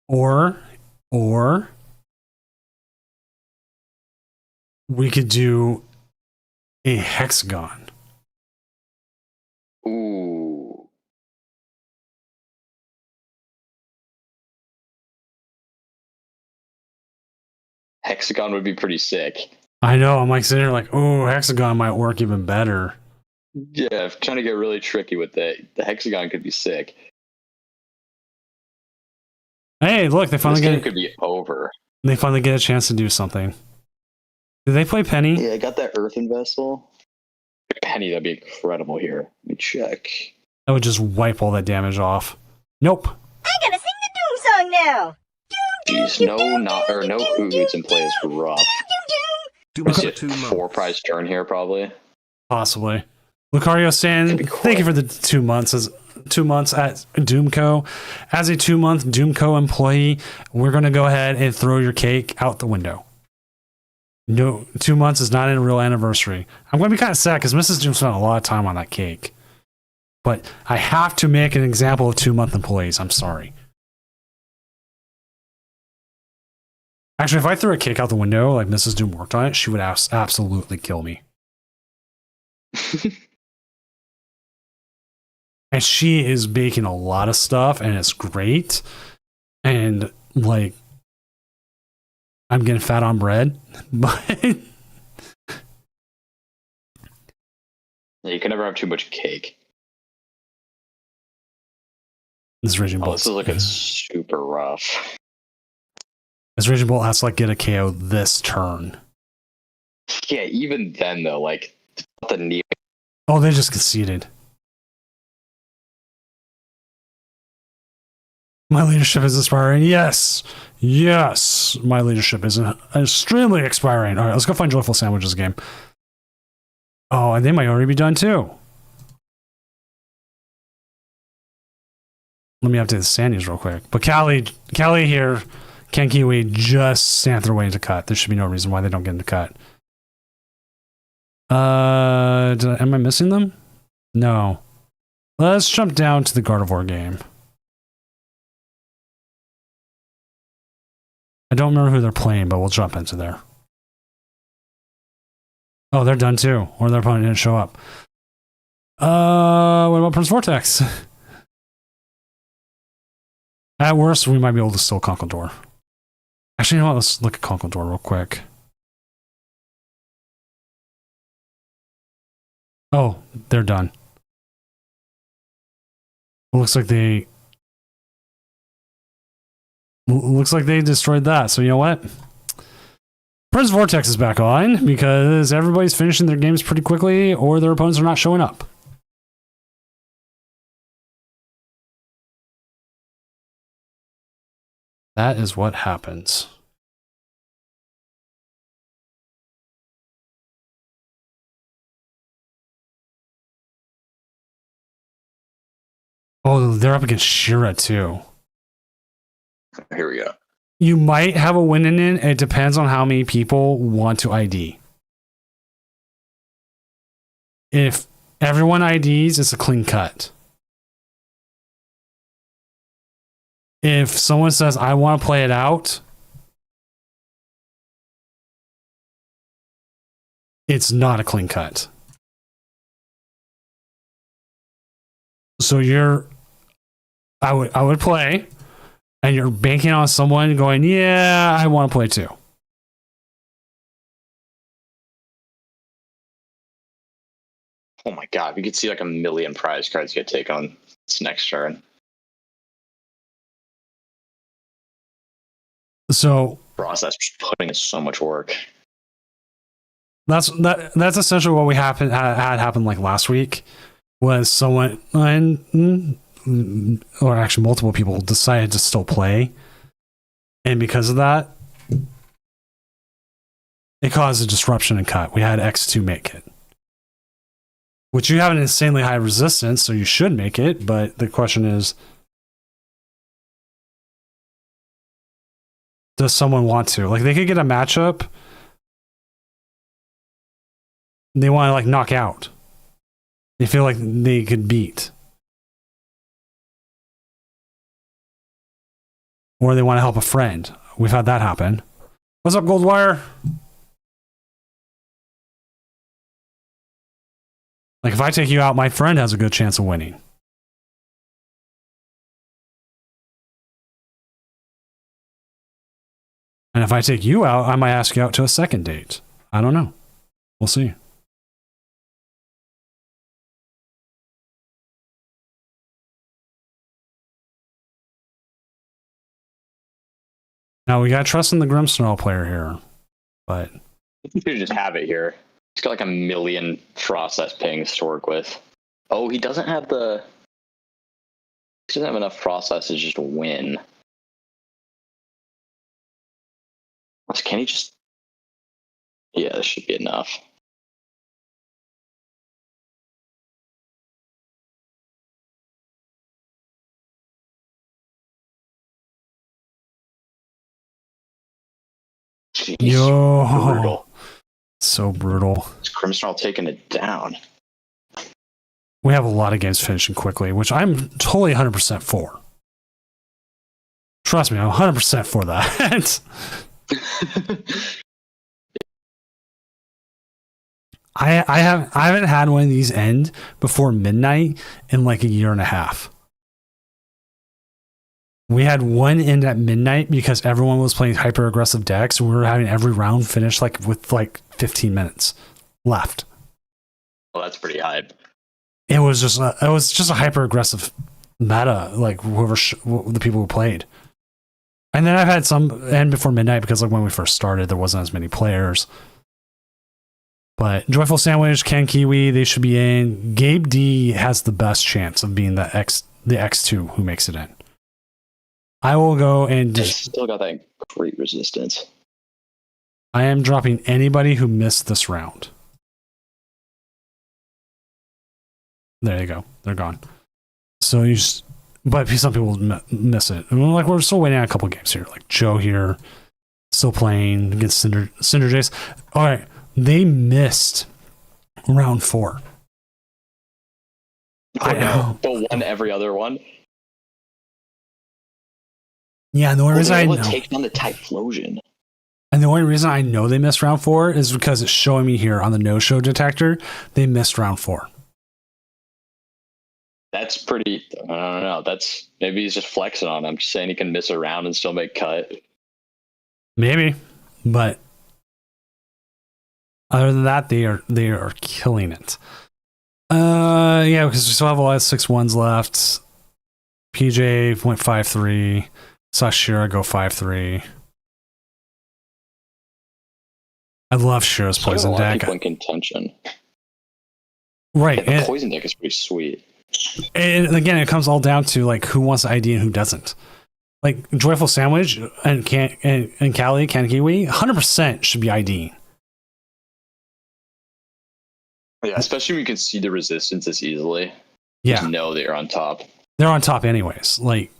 [SPEAKER 1] Or we could do a hexagon.
[SPEAKER 2] Ooh. Hexagon would be pretty sick.
[SPEAKER 1] I know. I'm like sitting here like, oh, hexagon might work even better.
[SPEAKER 2] Yeah, trying to get really tricky with it. The hexagon could be sick.
[SPEAKER 1] Hey, look,
[SPEAKER 2] This game could be over.
[SPEAKER 1] they finally get a chance to do something. Did they play Penny?
[SPEAKER 2] Yeah, I got that earthen vessel. Penny, that'd be incredible here. Let me check.
[SPEAKER 1] That would just wipe all that damage off. Nope.
[SPEAKER 4] I gotta sing the Doom song now.
[SPEAKER 2] Jeez, no hoods in play is rough.
[SPEAKER 3] Doom
[SPEAKER 2] Let's
[SPEAKER 3] for
[SPEAKER 2] get
[SPEAKER 3] 2 months.
[SPEAKER 2] 4 prize turn here, probably.
[SPEAKER 1] Possibly. Lucario saying,
[SPEAKER 2] That'd be
[SPEAKER 1] thank you for the 2 months. As 2 months at Doomco. As a 2-month Doomco employee, we're going to go ahead and throw your cake out the window. No, 2 months is not a real anniversary. I'm going to be kind of sad because Mrs. Doom spent a lot of time on that cake. But I have to make an example of 2-month employees. I'm sorry. Actually, if I threw a cake out the window like Mrs. Doom worked on it, she would absolutely kill me. And she is baking a lot of stuff, and it's great. And like, I'm getting fat on bread, but
[SPEAKER 2] You can never have too much cake.
[SPEAKER 1] this Raging
[SPEAKER 2] Oh,
[SPEAKER 1] Bolt.
[SPEAKER 2] this is looking super rough.
[SPEAKER 1] This Raging Bolt has to like get a KO this turn.
[SPEAKER 2] Yeah, even then though, like the knee.
[SPEAKER 1] Oh, they just conceded. My leadership is expiring. Yes. Yes. My leadership is extremely expiring. All right, let's go find Joyful Sandwiches game. Oh, and they might already be done too. Let me update the standings real quick. But Callie here, Ken Kiwi just sent their way into cut. There should be no reason why they don't get into cut. Am I missing them? No. Let's jump down to the Gardevoir game. I don't remember who they're playing, but we'll jump into there. Oh, they're done too. Or their opponent didn't show up. What about Prince Vortex? At worst, we might be able to steal Conkeldurr. Actually, you know what? Let's look at Conkeldurr real quick. Oh, they're done. Looks like they destroyed that. So you know what? Prince Vortex is back on because everybody's finishing their games pretty quickly or their opponents are not showing up. That is what happens. Oh, they're up against Shira too.
[SPEAKER 2] Here we go.
[SPEAKER 1] You might have a win in it. It depends on how many people want to ID. If everyone IDs, it's a clean cut. If someone says, I want to play it out, it's not a clean cut. So I would play, and you're banking on someone going, yeah, I want to play too.
[SPEAKER 2] Oh my god, we could see like a million prize cards get taken on this next turn.
[SPEAKER 1] So
[SPEAKER 2] Ross, that's putting in so much work.
[SPEAKER 1] that's essentially what we had happen like last week. Was someone or actually multiple people decided to still play, and because of that, it caused a disruption and cut. We had X2 make it, which you have an insanely high resistance, so you should make it. But the question is, does someone want to? Like, they could get a matchup they want to like knock out. They feel like they could beat. Or they want to help a friend. We've had that happen. What's up, Goldwire? Like, if I take you out, my friend has a good chance of winning. And if I take you out, I might ask you out to a second date. I don't know. We'll see. Now we got trust in the Grimmsnarl player here, but
[SPEAKER 2] You should just have it here. He's got like a million process pings to work with. Oh, he doesn't have enough processes just to win. Can he just? Yeah, this should be enough. Jeez,
[SPEAKER 1] yo,
[SPEAKER 2] brutal.
[SPEAKER 1] so brutal.
[SPEAKER 2] Is Grimmsnarl taking it down?
[SPEAKER 1] We have a lot of games finishing quickly, which I'm totally 100% for. Trust me, I'm 100% for that. I haven't had one of these end before midnight in like a year and a half. We had one end at midnight because everyone was playing hyper aggressive decks, and we were having every round finished like with like 15 minutes left.
[SPEAKER 2] Well, that's pretty hype.
[SPEAKER 1] It was just a hyper aggressive meta, like the people who played. And then I've had some end before midnight because like when we first started, there wasn't as many players. But Joyful Sandwich, Ken Kiwi, they should be in. Gabe D has the best chance of being the X2 who makes it in. I will go and
[SPEAKER 2] Still got that great resistance.
[SPEAKER 1] I am dropping anybody who missed this round. There you go. They're gone. So you just, but some people miss it. And we're still waiting on a couple games here. Like Joe here, still playing against Cinder Jace. All right. They missed round 4. I know.
[SPEAKER 2] But won every other one.
[SPEAKER 1] Yeah, and the only reason I know.
[SPEAKER 2] Take down the Typhlosion.
[SPEAKER 1] And the only reason I know they missed round 4 is because it's showing me here on the no-show detector, they missed round 4.
[SPEAKER 2] That's pretty, I don't know. That's, maybe he's just flexing on him, just saying he can miss a round and still make cut.
[SPEAKER 1] Maybe, but other than that, they are killing it. Yeah, because we still have a lot of 6-1s left. PJ went 5-3. Saw Shira go 5-3. I love Shira's poison deck.
[SPEAKER 2] People in contention.
[SPEAKER 1] Right.
[SPEAKER 2] Yeah, the poison deck is pretty sweet.
[SPEAKER 1] And again, it comes all down to like who wants the ID and who doesn't. Like Joyful Sandwich and Callie, Kiwi, 100% should be ID.
[SPEAKER 2] Yeah, especially when you can see the resistance as easily.
[SPEAKER 1] Yeah.
[SPEAKER 2] Just know that you're on top.
[SPEAKER 1] They're on top anyways. Like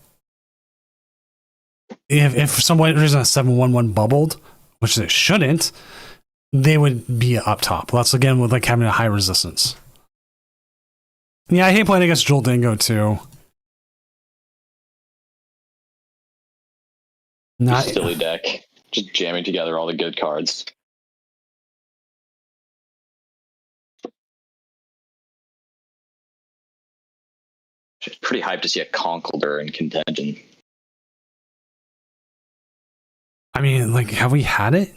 [SPEAKER 1] if for some reason a 7-1-1 bubbled, which they shouldn't, they would be up top. That's again with like having a high resistance. Yeah, I hate playing against Joel Dingo too. Not
[SPEAKER 2] silly deck. Just jamming together all the good cards. It's pretty hyped to see a Conkeldurr in contention.
[SPEAKER 1] I mean, like, have we had it?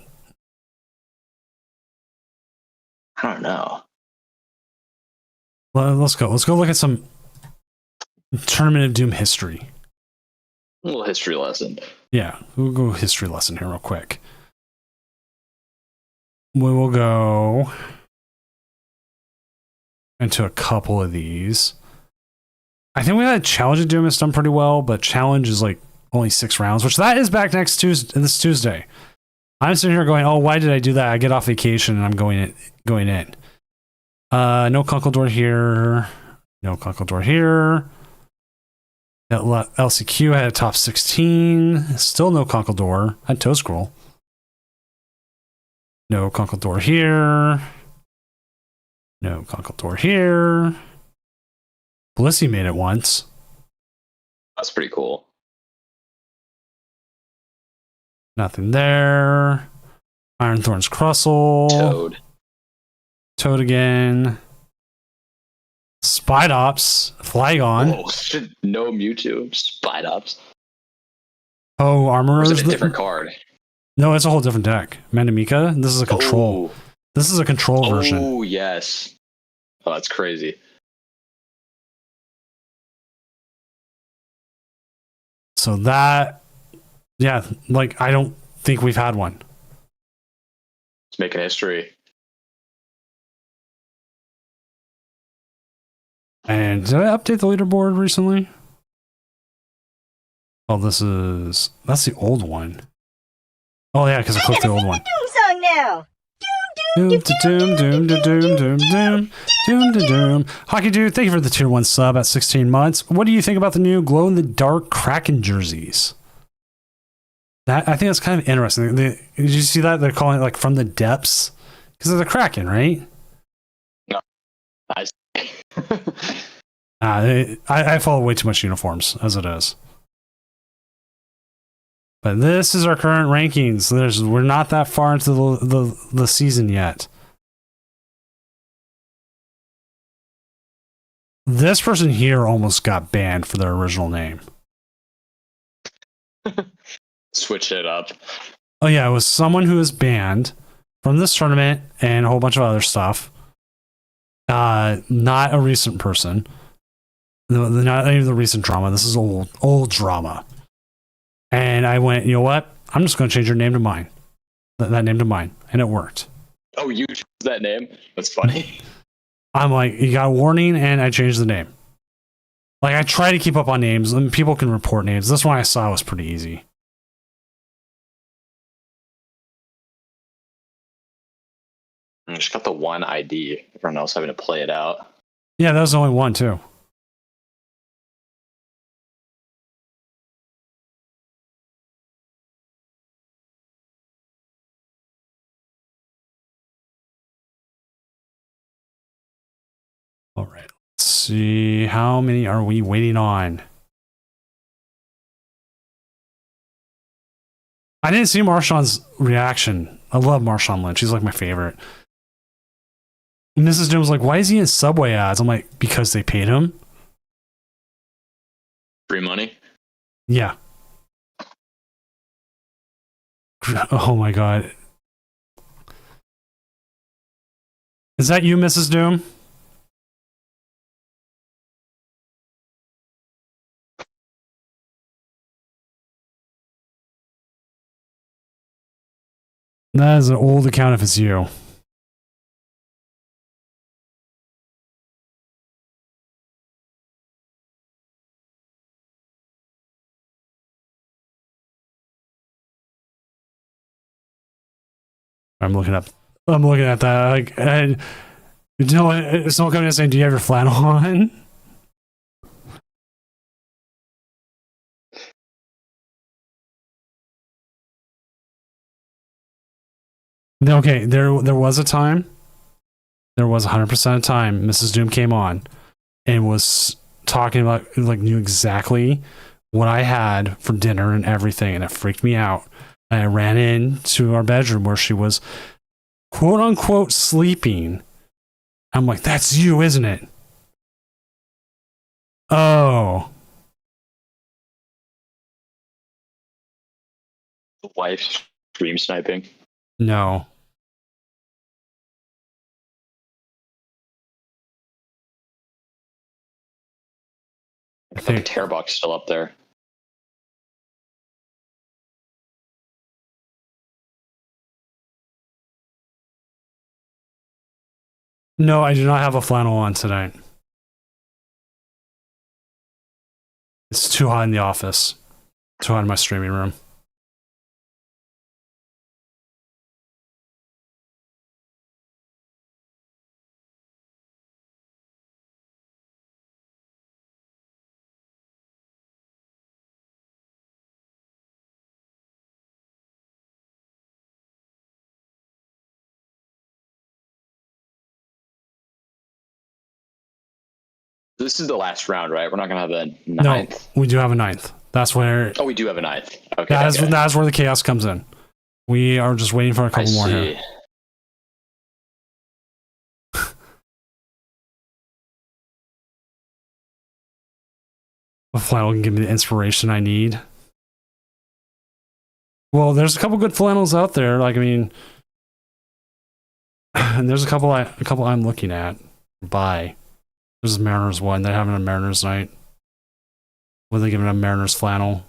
[SPEAKER 2] I don't know.
[SPEAKER 1] Well, let's go. Let's go look at some Tournament of Doom history.
[SPEAKER 2] A little history lesson.
[SPEAKER 1] Yeah, we'll go history lesson here real quick. We will go into a couple of these. I think we had Challenge of Doom has done pretty well, but Challenge is like only 6 rounds, which that is back next Tuesday. This Tuesday. I'm sitting here going, oh, why did I do that? I get off vacation and I'm going in. No Conkeldurr here. No Conkeldurr here. LCQ had a top 16. Still no Conkeldurr. Had Toe Scroll. No Conkeldurr here. No Conkeldurr here. Blissey made it once.
[SPEAKER 2] That's pretty cool.
[SPEAKER 1] Nothing there. Ironthorn's Crustle. Toad again. Spidops. Flygon.
[SPEAKER 2] Oh, no Mewtwo. Spidops.
[SPEAKER 1] Oh, Armorer's
[SPEAKER 2] a different card.
[SPEAKER 1] No, it's a whole different deck. Mandamika, this is a control.
[SPEAKER 2] Oh.
[SPEAKER 1] This is a control version.
[SPEAKER 2] Oh, yes. Oh, that's crazy.
[SPEAKER 1] So that, yeah, like I don't think we've had one.
[SPEAKER 2] It's making history.
[SPEAKER 1] And did I update the leaderboard recently? Oh, that's the old one. Oh yeah, because I clicked the old one.
[SPEAKER 4] Doom song now.
[SPEAKER 1] Doom to doom, doom to doom, doom, doom, doom to doom. Hockey Dude, thank you for the tier 1 sub at 16 months. What do you think about the new glow-in-the-dark Kraken jerseys? That I think that's kind of interesting. Did you see that? They're calling it like from the depths? Because of the Kraken, right?
[SPEAKER 2] No.
[SPEAKER 1] I follow way too much uniforms as it is. But this is our current rankings. We're not that far into the season yet. This person here almost got banned for their original name.
[SPEAKER 2] Switch it up.
[SPEAKER 1] Oh yeah, it was someone who was banned from this tournament and a whole bunch of other stuff. Not a recent person. Not any of the recent drama. This is old drama. And I went, you know what? I'm just going to change your name to mine. That name to mine. And it worked.
[SPEAKER 2] Oh, you chose that name? That's funny.
[SPEAKER 1] I'm like, you got a warning, and I changed the name. Like, I try to keep up on names, and people can report names. This one I saw was pretty easy.
[SPEAKER 2] I just got the one ID. Everyone else having to play it out.
[SPEAKER 1] Yeah, that was the only one, too. All right, let's see. How many are we waiting on? I didn't see Marshawn's reaction. I love Marshawn Lynch. He's like my favorite. Mrs. Doom was like, why is he in Subway ads? I'm like, because they paid him.
[SPEAKER 2] Free money?
[SPEAKER 1] Yeah. Oh my god. Is that you, Mrs. Doom? That is an old account if it's you. I'm looking at that. Like, and, you know, someone coming in saying, do you have your flannel on? Okay, there was a time. There was 100% of time Mrs. Doom came on and was talking about, like, knew exactly what I had for dinner and everything, and it freaked me out. And I ran into our bedroom where she was quote unquote sleeping. I'm like, that's you, isn't it? Oh.
[SPEAKER 2] The wife stream sniping.
[SPEAKER 1] No.
[SPEAKER 2] I think Tearbox still up there.
[SPEAKER 1] No, I do not have a flannel on tonight. It's too hot in the office. Too hot in my streaming room.
[SPEAKER 2] This is the last round, right? We're not gonna have a
[SPEAKER 1] No,
[SPEAKER 2] ninth.
[SPEAKER 1] we do have a ninth. That's where
[SPEAKER 2] Oh, we do have a ninth. Okay.
[SPEAKER 1] that's where the chaos comes in. We are just waiting for a couple more here. A flannel can give me the inspiration I need. Well, there's a couple good flannels out there. Like, I mean, and there's a couple I'm looking at. Buy. There's a Mariners one. They're having a Mariners night. Where they giving a Mariners flannel.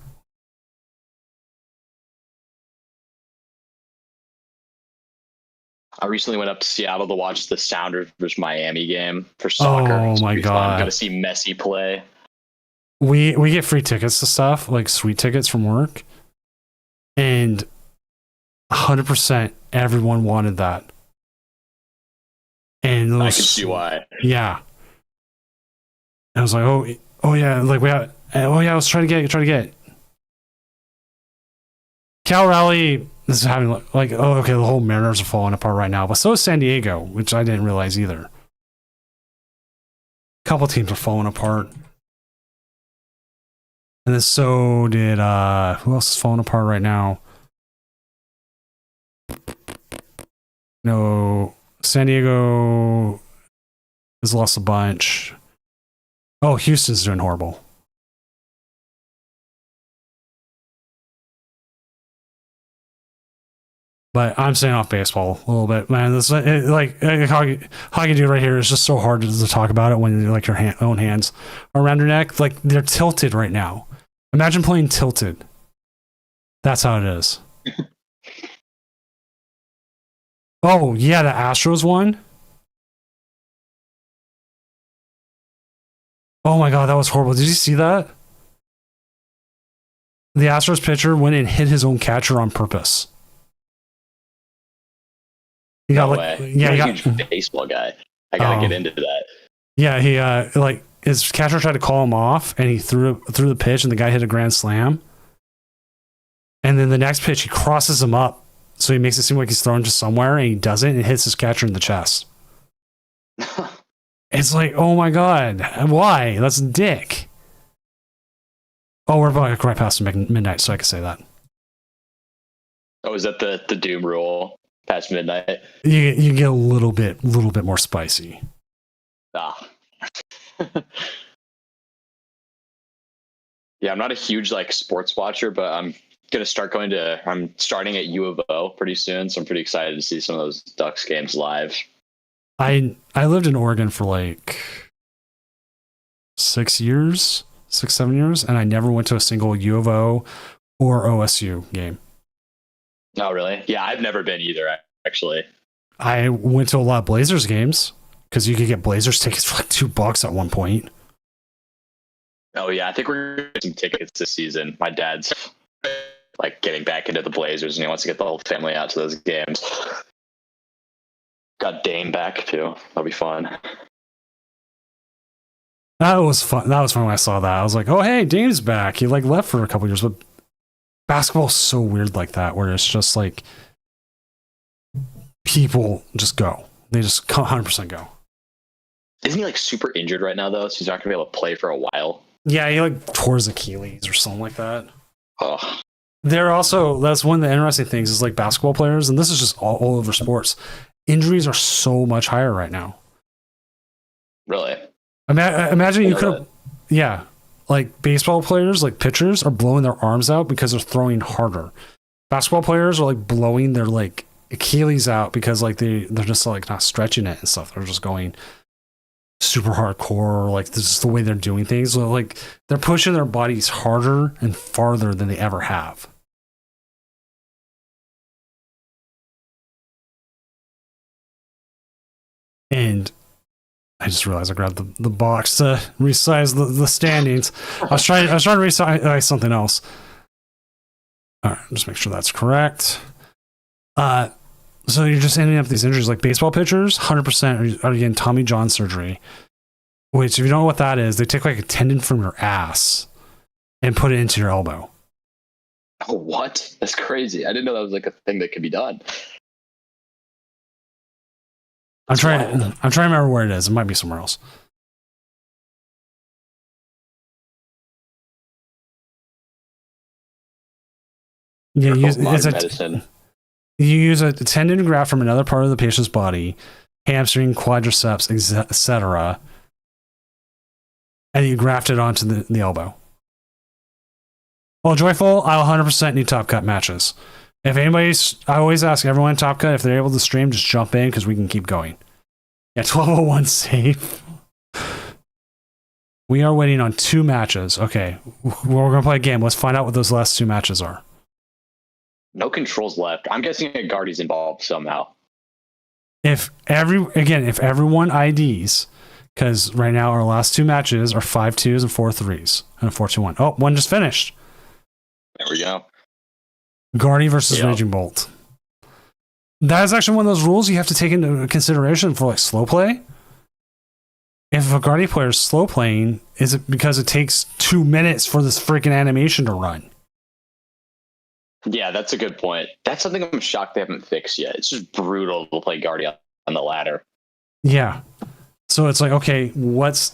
[SPEAKER 2] I recently went up to Seattle to watch the Sounders versus Miami game for soccer.
[SPEAKER 1] Oh my god!
[SPEAKER 2] I'm gonna see Messi play.
[SPEAKER 1] We get free tickets to stuff, like sweet tickets from work, and 100% everyone wanted that. And
[SPEAKER 2] I can see why.
[SPEAKER 1] Yeah. I was like, oh yeah, like I was trying to get. Cal Raleigh is having like, oh okay, the whole Mariners are falling apart right now, but so is San Diego, which I didn't realize either. A couple teams are falling apart. And then so did who else is falling apart right now? No, San Diego has lost a bunch. Oh, Houston's doing horrible. But I'm staying off baseball a little bit, man. This hockey dude right here is just so hard to talk about it when like your own hands are around your neck. Like they're tilted right now. Imagine playing tilted. That's how it is. Oh yeah, the Astros won. Oh my god, that was horrible. Did you see that? The Astros pitcher went and hit his own catcher on purpose. He got
[SPEAKER 2] You're a huge baseball guy. I gotta get into that.
[SPEAKER 1] Yeah, he like his catcher tried to call him off, and he threw the pitch, and the guy hit a grand slam. And then the next pitch, he crosses him up, so he makes it seem like he's thrown to somewhere, and he doesn't, and hits his catcher in the chest. It's like, oh my god, why? That's a dick. Oh, we're about right past midnight, so I can say that.
[SPEAKER 2] Oh, is that the doom rule? Past midnight?
[SPEAKER 1] You get a little bit more spicy.
[SPEAKER 2] Ah. Yeah, I'm not a huge like sports watcher, but I'm starting at U of O pretty soon, so I'm pretty excited to see some of those Ducks games live.
[SPEAKER 1] I lived in Oregon for like 6 years, 7 years, and I never went to a single U of O or OSU game.
[SPEAKER 2] Oh, really? Yeah, I've never been either, actually.
[SPEAKER 1] I went to a lot of Blazers games because you could get Blazers tickets for like $2 at one point.
[SPEAKER 2] Oh, yeah, I think we're going to get some tickets this season. My dad's like getting back into the Blazers, and he wants to get the whole family out to those games. Got Dame back, too. That'll be fun.
[SPEAKER 1] That was fun. That was fun when I saw that. I was like, oh, hey, Dame's back. He like left for a couple years, but basketball's so weird like that, where it's just like people just go. They just 100% go.
[SPEAKER 2] Isn't he like super injured right now, though? So he's not going to be able to play for a while.
[SPEAKER 1] Yeah, he like tore his Achilles or something like that.
[SPEAKER 2] Oh.
[SPEAKER 1] They're also, that's one of the interesting things is like basketball players, and this is just all over sports. Injuries are so much higher right now.
[SPEAKER 2] Really?
[SPEAKER 1] Imagine you could have, yeah, like baseball players, like pitchers are blowing their arms out because they're throwing harder. Basketball players are like blowing their like Achilles out because like they're just like not stretching it and stuff. They're just going super hardcore. Like this is the way they're doing things. So like they're pushing their bodies harder and farther than they ever have. And I just realized I grabbed the box to resize the standings. I was trying to resize something else. All right, just make sure that's correct. So you're just ending up with these injuries like baseball pitchers, 100% are getting Tommy John surgery. Which, if you don't know what that is, they take like a tendon from your ass and put it into your elbow.
[SPEAKER 2] Oh, what? That's crazy. I didn't know that was like a thing that could be done.
[SPEAKER 1] I'm trying to remember where it is. It might be somewhere else. Yeah, you use a tendon graft from another part of the patient's body, hamstring, quadriceps, etc., and you graft it onto the elbow. Well, Joyful, I'll 100% need Top Cut matches. If anybody's, I always ask everyone in Top Cut if they're able to stream, just jump in because we can keep going. Yeah, 1201 safe. We are waiting on 2 matches. Okay, we're going to play a game. Let's find out what those last 2 matches are.
[SPEAKER 2] No controls left. I'm guessing a Guardy's involved somehow.
[SPEAKER 1] If everyone IDs, because right now our last 2 matches are 5-2s and 4-3s and a 4-2-1. Oh, one just finished.
[SPEAKER 2] There we go.
[SPEAKER 1] Guardy versus Raging Bolt. That is actually one of those rules you have to take into consideration for like slow play. If a Guardy player is slow playing, is it because it takes 2 minutes for this freaking animation to run?
[SPEAKER 2] Yeah, that's a good point. That's something I'm shocked they haven't fixed yet. It's just brutal to play Guardian on the ladder.
[SPEAKER 1] Yeah. So it's like, okay, what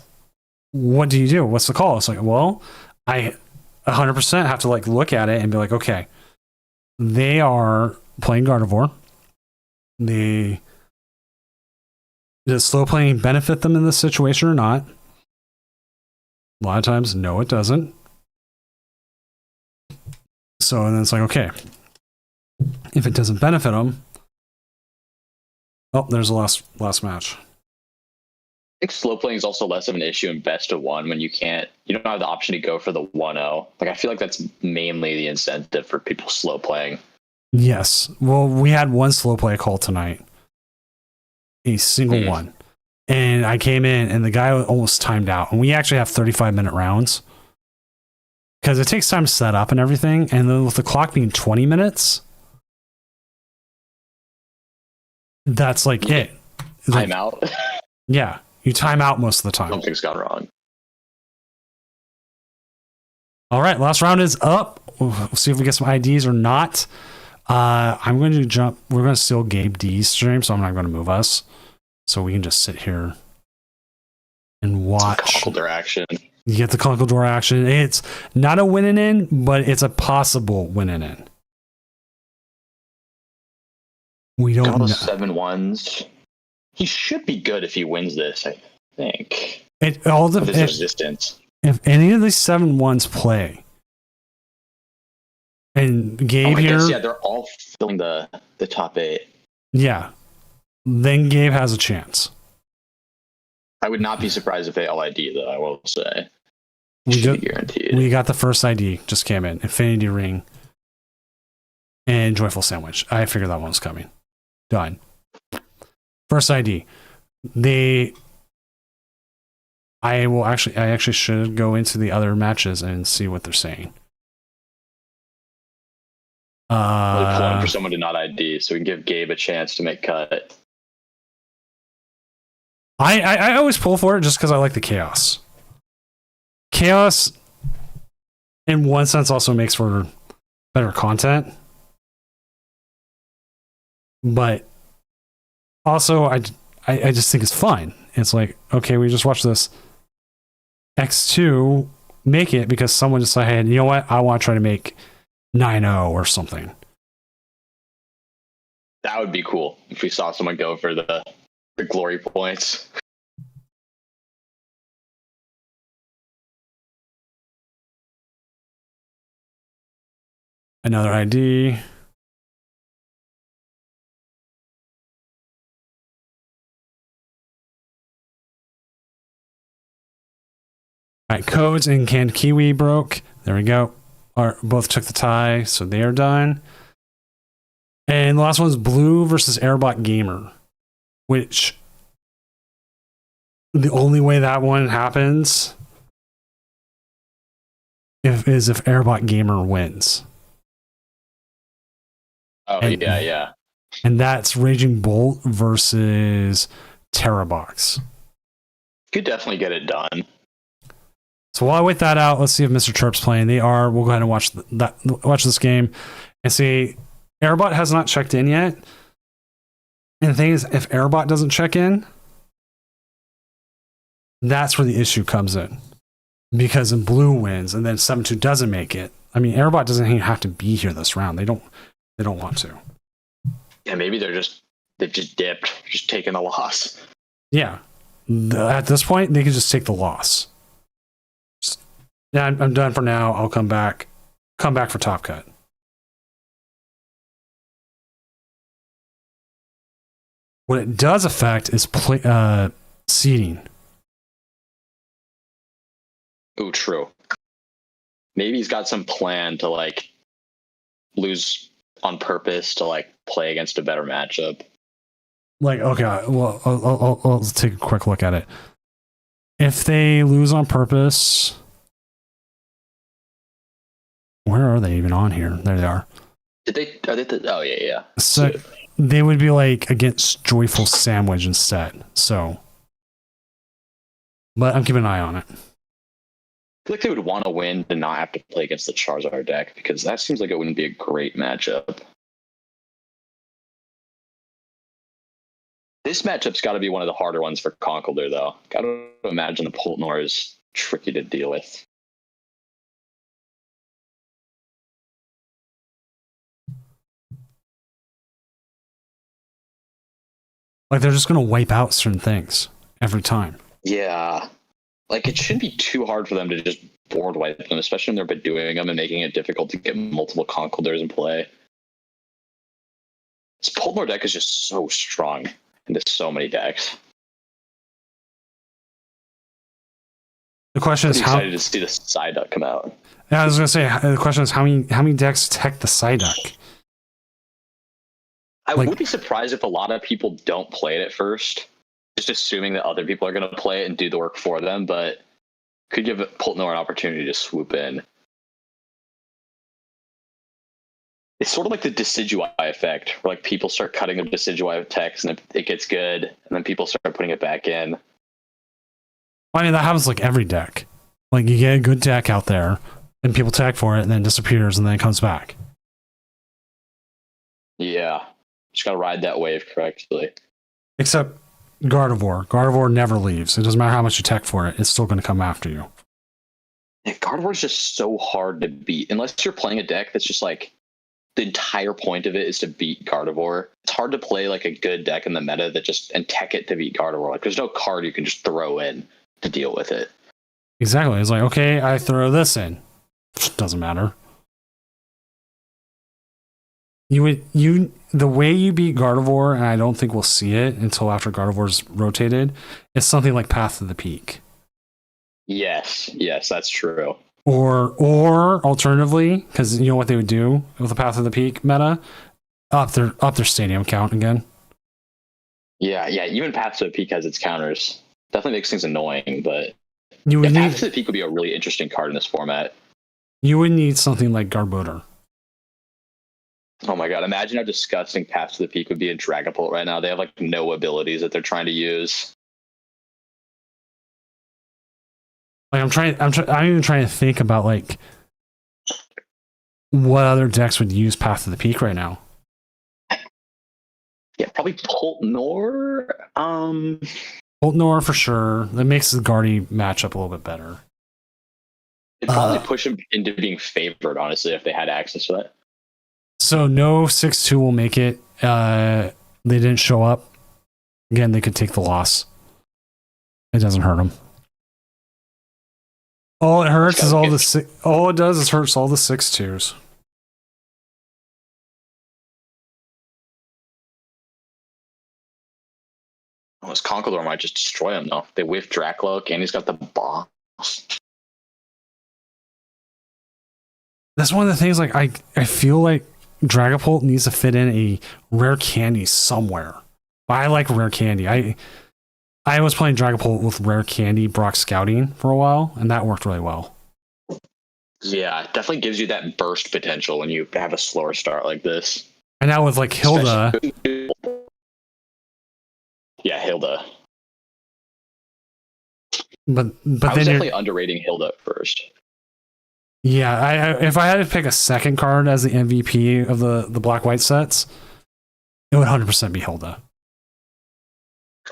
[SPEAKER 1] do you do? What's the call? It's like, well, I 100% have to like look at it and be like, okay, they are playing Gardevoir. Does slow playing benefit them in this situation or not? A lot of times, no, it doesn't. So then it's like, okay, if it doesn't benefit them, oh, there's a last match.
[SPEAKER 2] I think slow playing is also less of an issue in best of one when you don't have the option to go for the 1-0. Like, I feel like that's mainly the incentive for people slow playing.
[SPEAKER 1] Yes. Well, we had one slow play call tonight, a single one. And I came in and the guy almost timed out. And we actually have 35-minute rounds because it takes time to set up and everything. And then with the clock being 20 minutes, that's like it.
[SPEAKER 2] Time out.
[SPEAKER 1] Yeah. You time out most of the time.
[SPEAKER 2] Something's gone wrong.
[SPEAKER 1] All right. Last round is up. We'll see if we get some IDs or not. I'm going to jump. We're going to steal Gabe D's stream, so I'm not going to move us. So we can just sit here and watch.
[SPEAKER 2] Counter action.
[SPEAKER 1] You get the Conkle Door action. It's not a win and in, but it's a possible win and in. We don't know.
[SPEAKER 2] 7-1s. He should be good if he wins this, I think.
[SPEAKER 1] It all
[SPEAKER 2] depends. Resistance.
[SPEAKER 1] If any of these 7-1s play, and Gabe here,
[SPEAKER 2] yeah, they're all filling the top 8.
[SPEAKER 1] Yeah, then Gabe has a chance.
[SPEAKER 2] I would not be surprised if they all ID though. I will say,
[SPEAKER 1] be
[SPEAKER 2] guaranteed.
[SPEAKER 1] We got the first ID just came in. Infinity Ring and Joyful Sandwich. I figured that one was coming. Done. First ID. I actually should go into the other matches and see what they're saying.
[SPEAKER 2] Really pulling for someone to not ID, so we can give Gabe a chance to make cut.
[SPEAKER 1] I always pull for it just because I like the chaos. Chaos, in one sense, also makes for better content. But also, I just think it's fun. It's like, okay, we just watched this X2 make it because someone decided, you know what, I want to try to make 9-0 or something.
[SPEAKER 2] That would be cool if we saw someone go for the glory points.
[SPEAKER 1] Another ID. All right, codes and canned kiwi broke. There we go. Both took the tie, so they are done. And the last one is Blue versus Airbot Gamer, which the only way that one happens is if Airbot Gamer wins.
[SPEAKER 2] Oh, yeah.
[SPEAKER 1] And that's Raging Bolt versus Terrabox.
[SPEAKER 2] Could definitely get it done.
[SPEAKER 1] So while I wait that out, let's see if Mr. Chirp's playing. They are. We'll go ahead and watch this game and see. Airbot has not checked in yet. And the thing is, if Airbot doesn't check in, that's where the issue comes in. Because in Blue wins, and then 7-2 doesn't make it. I mean, Airbot doesn't even have to be here this round. They don't want to.
[SPEAKER 2] Yeah, maybe they've just dipped, just taking a loss.
[SPEAKER 1] Yeah. At this point, they can just take the loss. Yeah, I'm done for now. I'll come back come back for Top Cut. What it does affect is seeding.
[SPEAKER 2] Ooh, true. Maybe he's got some plan to like lose on purpose to like play against a better matchup.
[SPEAKER 1] Like, okay, well, I'll take a quick look at it. If they lose on purpose, where are they even on here? There they are.
[SPEAKER 2] Did they? Are they? Oh yeah.
[SPEAKER 1] So they would be like against Joyful Sandwich instead. So, but I'm keeping an eye on it.
[SPEAKER 2] I feel like they would want to win to not have to play against the Charizard deck because that seems like it wouldn't be a great matchup. This matchup's got to be one of the harder ones for Conkeldurr, though. Got to imagine the Poltnor is tricky to deal with.
[SPEAKER 1] Like they're just gonna wipe out certain things every time.
[SPEAKER 2] Yeah. Like, it shouldn't be too hard for them to just board wipe them, especially when they're doing them and making it difficult to get multiple Conkeldurrs in play. This Poltnor deck is just so strong into so many decks.
[SPEAKER 1] The question is how.
[SPEAKER 2] Excited to see the side deck come out.
[SPEAKER 1] Yeah, I was gonna say the question is how many decks tech the side deck.
[SPEAKER 2] I would be surprised if a lot of people don't play it at first, just assuming that other people are going to play it and do the work for them, but could give Poltnor an opportunity to swoop in. It's sort of like the Decidueye effect, where like people start cutting the Decidueye text and it gets good, and then people start putting it back in.
[SPEAKER 1] I mean, that happens like every deck. Like you get a good deck out there, and people tag for it, and then it disappears, and then it comes back.
[SPEAKER 2] Yeah, just gotta ride that wave correctly.
[SPEAKER 1] Except Gardevoir. Gardevoir never leaves. It doesn't matter how much you tech for it; it's still going to come after you.
[SPEAKER 2] Yeah, Gardevoir is just so hard to beat unless you're playing a deck that's just like the entire point of it is to beat Gardevoir. It's hard to play like a good deck in the meta that just and tech it to beat Gardevoir. Like there's no card you can just throw in to deal with it.
[SPEAKER 1] Exactly. It's like, okay, I throw this in. Doesn't matter. The way you beat Gardevoir, and I don't think we'll see it until after Gardevoir's rotated, is something like Path to the Peak.
[SPEAKER 2] Yes, that's true.
[SPEAKER 1] Or alternatively, because you know what they would do with the Path of the Peak meta, up their stadium count again.
[SPEAKER 2] Yeah. Even Path to the Peak has its counters. Definitely makes things annoying, but Path to the Peak would be a really interesting card in this format.
[SPEAKER 1] You would need something like Garbodor.
[SPEAKER 2] Oh my god! Imagine how disgusting Path to the Peak would be in Dragapult right now. They have like no abilities that they're trying to use.
[SPEAKER 1] Like I'm even trying to think about like what other decks would use Path to the Peak right now.
[SPEAKER 2] Yeah, probably Poltnor.
[SPEAKER 1] Poltnor for sure. That makes the Guardy matchup a little bit better.
[SPEAKER 2] It'd probably push him into being favored, honestly, if they had access to that.
[SPEAKER 1] So no 6-2 will make it. They didn't show up. Again, they could take the loss. It doesn't hurt them. All it hurts is all it does is hurts all the 6-2s.
[SPEAKER 2] Oh, his Conkeldurr might just destroy him, though. They whiff Dracloak, and he's got the boss.
[SPEAKER 1] That's one of the things, like, I feel like Dragapult needs to fit in a rare candy somewhere. I like rare candy. I was playing Dragapult with rare candy Brock Scouting for a while, and that worked really well.
[SPEAKER 2] Yeah, it definitely gives you that burst potential when you have a slower start like this.
[SPEAKER 1] And now with like Hilda.
[SPEAKER 2] Yeah, Hilda.
[SPEAKER 1] But
[SPEAKER 2] I was
[SPEAKER 1] then
[SPEAKER 2] definitely underrating Hilda at first.
[SPEAKER 1] Yeah, if I had to pick a second card as the MVP of the black-white sets, it would 100% be Hilda.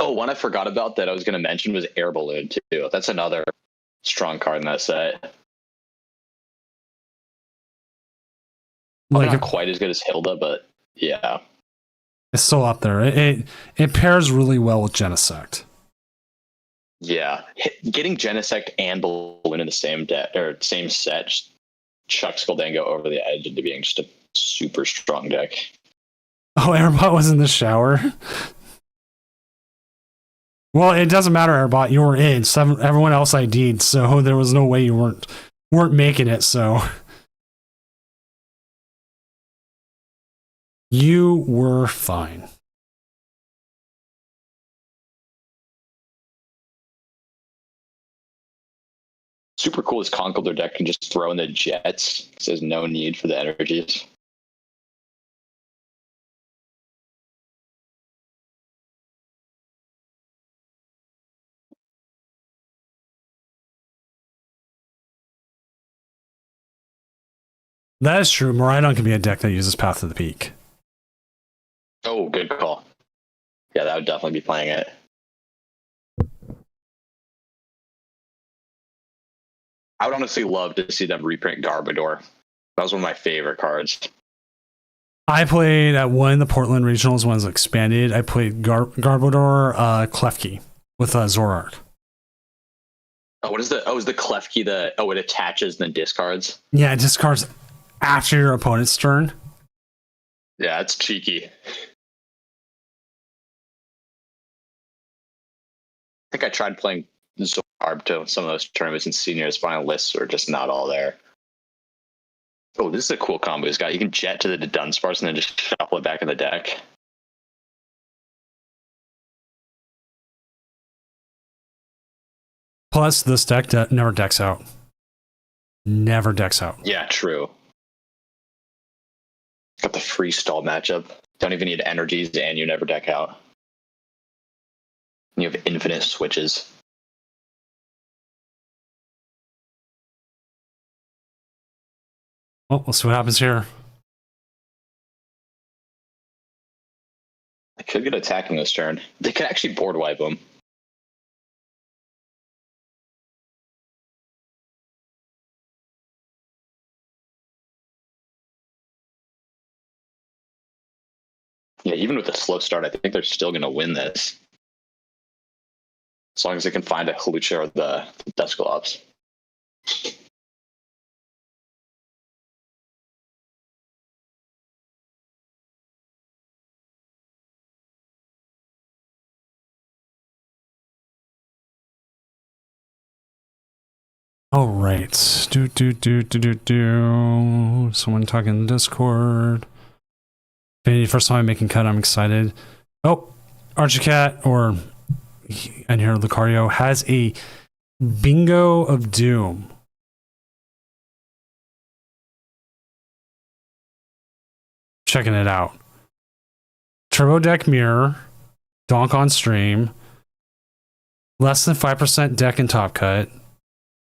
[SPEAKER 2] Oh, one I forgot about that I was going to mention was Air Balloon, too. That's another strong card in that set. Like, not quite as good as Hilda, but yeah.
[SPEAKER 1] It's still up there. It pairs really well with Genesect.
[SPEAKER 2] Yeah. Getting Genesect and Balloon in the same deck or same set chuck Skuldango over the edge into being just a super strong deck.
[SPEAKER 1] Oh, Airbot was in the shower. Well, it doesn't matter, Airbot. You were in. Everyone else ID'd, so there was no way you weren't making it. So you were fine.
[SPEAKER 2] Super cool is Conkeldurr deck can just throw in the Jets because there's no need for the energies.
[SPEAKER 1] That is true. Miraidon can be a deck that uses Path to the Peak.
[SPEAKER 2] Oh, good call. Yeah, that would definitely be playing it. I would honestly love to see them reprint Garbodor. That was one of my favorite cards.
[SPEAKER 1] I played at one of the Portland regionals when it was expanded. I played Garbodor Klefki with Zoroark.
[SPEAKER 2] Oh, what is the? Oh, is the Klefki the? Oh, it attaches and then discards.
[SPEAKER 1] Yeah, it discards after your opponent's turn.
[SPEAKER 2] Yeah, it's cheeky. I think I tried playing Zorb to some of those tournaments in seniors, but my lists were just not all there. Oh, this is a cool combo he's got. You can jet to the Dunsparce and then just shuffle it back in the deck.
[SPEAKER 1] Plus, this deck never decks out. Never decks out.
[SPEAKER 2] Yeah, true. Got the free stall matchup. Don't even need energies, and you never deck out. And you have infinite switches.
[SPEAKER 1] Well, let's see what happens here.
[SPEAKER 2] I could get attacking this turn. They could actually board wipe them. Yeah, even with a slow start, I think they're still going to win this. As long as they can find a Hlucha or the Dusclops.
[SPEAKER 1] All right. Do. Someone talking in the Discord. First time I'm making cut, I'm excited. Oh, Archicat, or and here Lucario has a Bingo of Doom. Checking it out. Turbo Deck Mirror, Donk on Stream, less than 5% deck and top cut,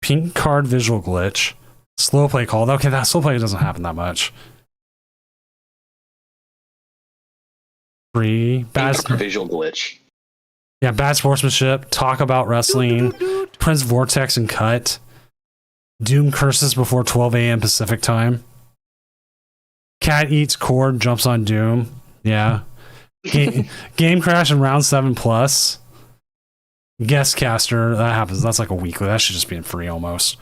[SPEAKER 1] pink card visual glitch, slow play called. Okay, that slow play doesn't happen that much. Free bad
[SPEAKER 2] visual glitch.
[SPEAKER 1] Yeah, bad sportsmanship. Talk about wrestling. Prince Vortex and cut. Doom curses before 12 a.m. Pacific time. Cat eats cord, jumps on Doom. Yeah. Game crash in round 7+. Guest caster. That happens. That's like a weekly. That should just be in free almost.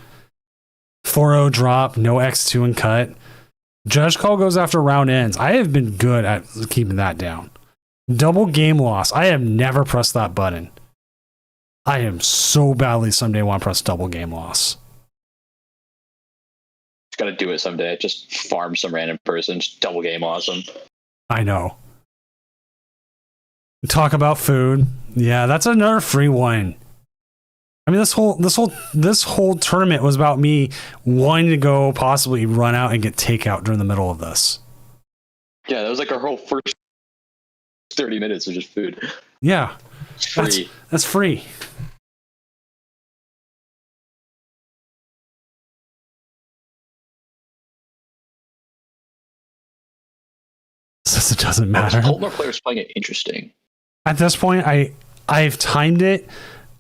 [SPEAKER 1] 4-0 drop. No X2 and cut. Judge call goes after round ends. I have been good at keeping that down. Double game loss. I have never pressed that button. I am so badly someday want to press double game loss.
[SPEAKER 2] Just gotta do it someday. Just farm some random person. Just double game awesome.
[SPEAKER 1] I know. Talk about food. Yeah, that's another free one. I mean, this whole tournament was about me wanting to go possibly run out and get takeout during the middle of this.
[SPEAKER 2] Yeah, that was like our whole first 30 minutes of just food.
[SPEAKER 1] Yeah.
[SPEAKER 2] It's free.
[SPEAKER 1] That's free. It doesn't matter.
[SPEAKER 2] Coldmore players playing it interesting.
[SPEAKER 1] At this point, I've timed it.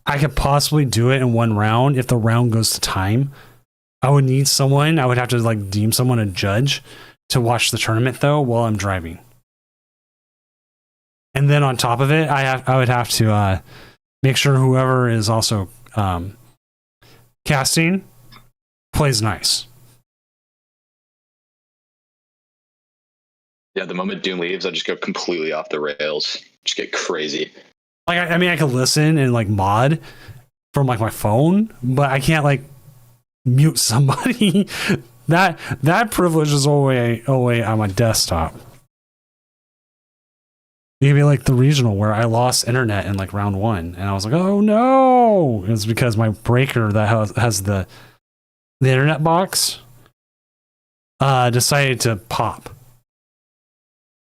[SPEAKER 1] I could possibly do it in one round. If the round goes to time, I would need someone. I would have to deem someone a judge to watch the tournament though while I'm driving. And then on top of it, I would have to make sure whoever is also casting plays nice.
[SPEAKER 2] Yeah, the moment Doom leaves, I just go completely off the rails. Just get crazy.
[SPEAKER 1] Like, I mean, I can listen and like mod from like my phone, but I can't like mute somebody. that privilege is away on my desktop. Maybe like the regional where I lost internet in like round 1, and I was like, oh no! It's because my breaker that has the internet box decided to pop.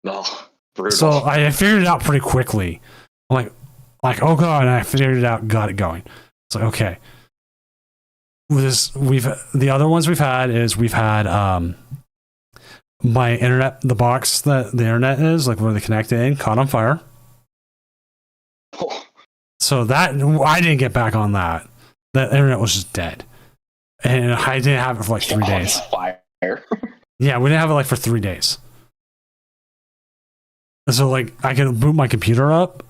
[SPEAKER 2] Oh, brutal.
[SPEAKER 1] So I figured it out pretty quickly. I'm like, oh god, and I figured it out, got it going. It's like, okay. The other ones we've had my internet, the box that the internet is, like where they connect it in, caught on fire.
[SPEAKER 2] Oh.
[SPEAKER 1] So that, I didn't get back on that. The internet was just dead. And I didn't have it for like 3 days.
[SPEAKER 2] Fire.
[SPEAKER 1] Yeah, we didn't have it like for 3 days. So like I could boot my computer up,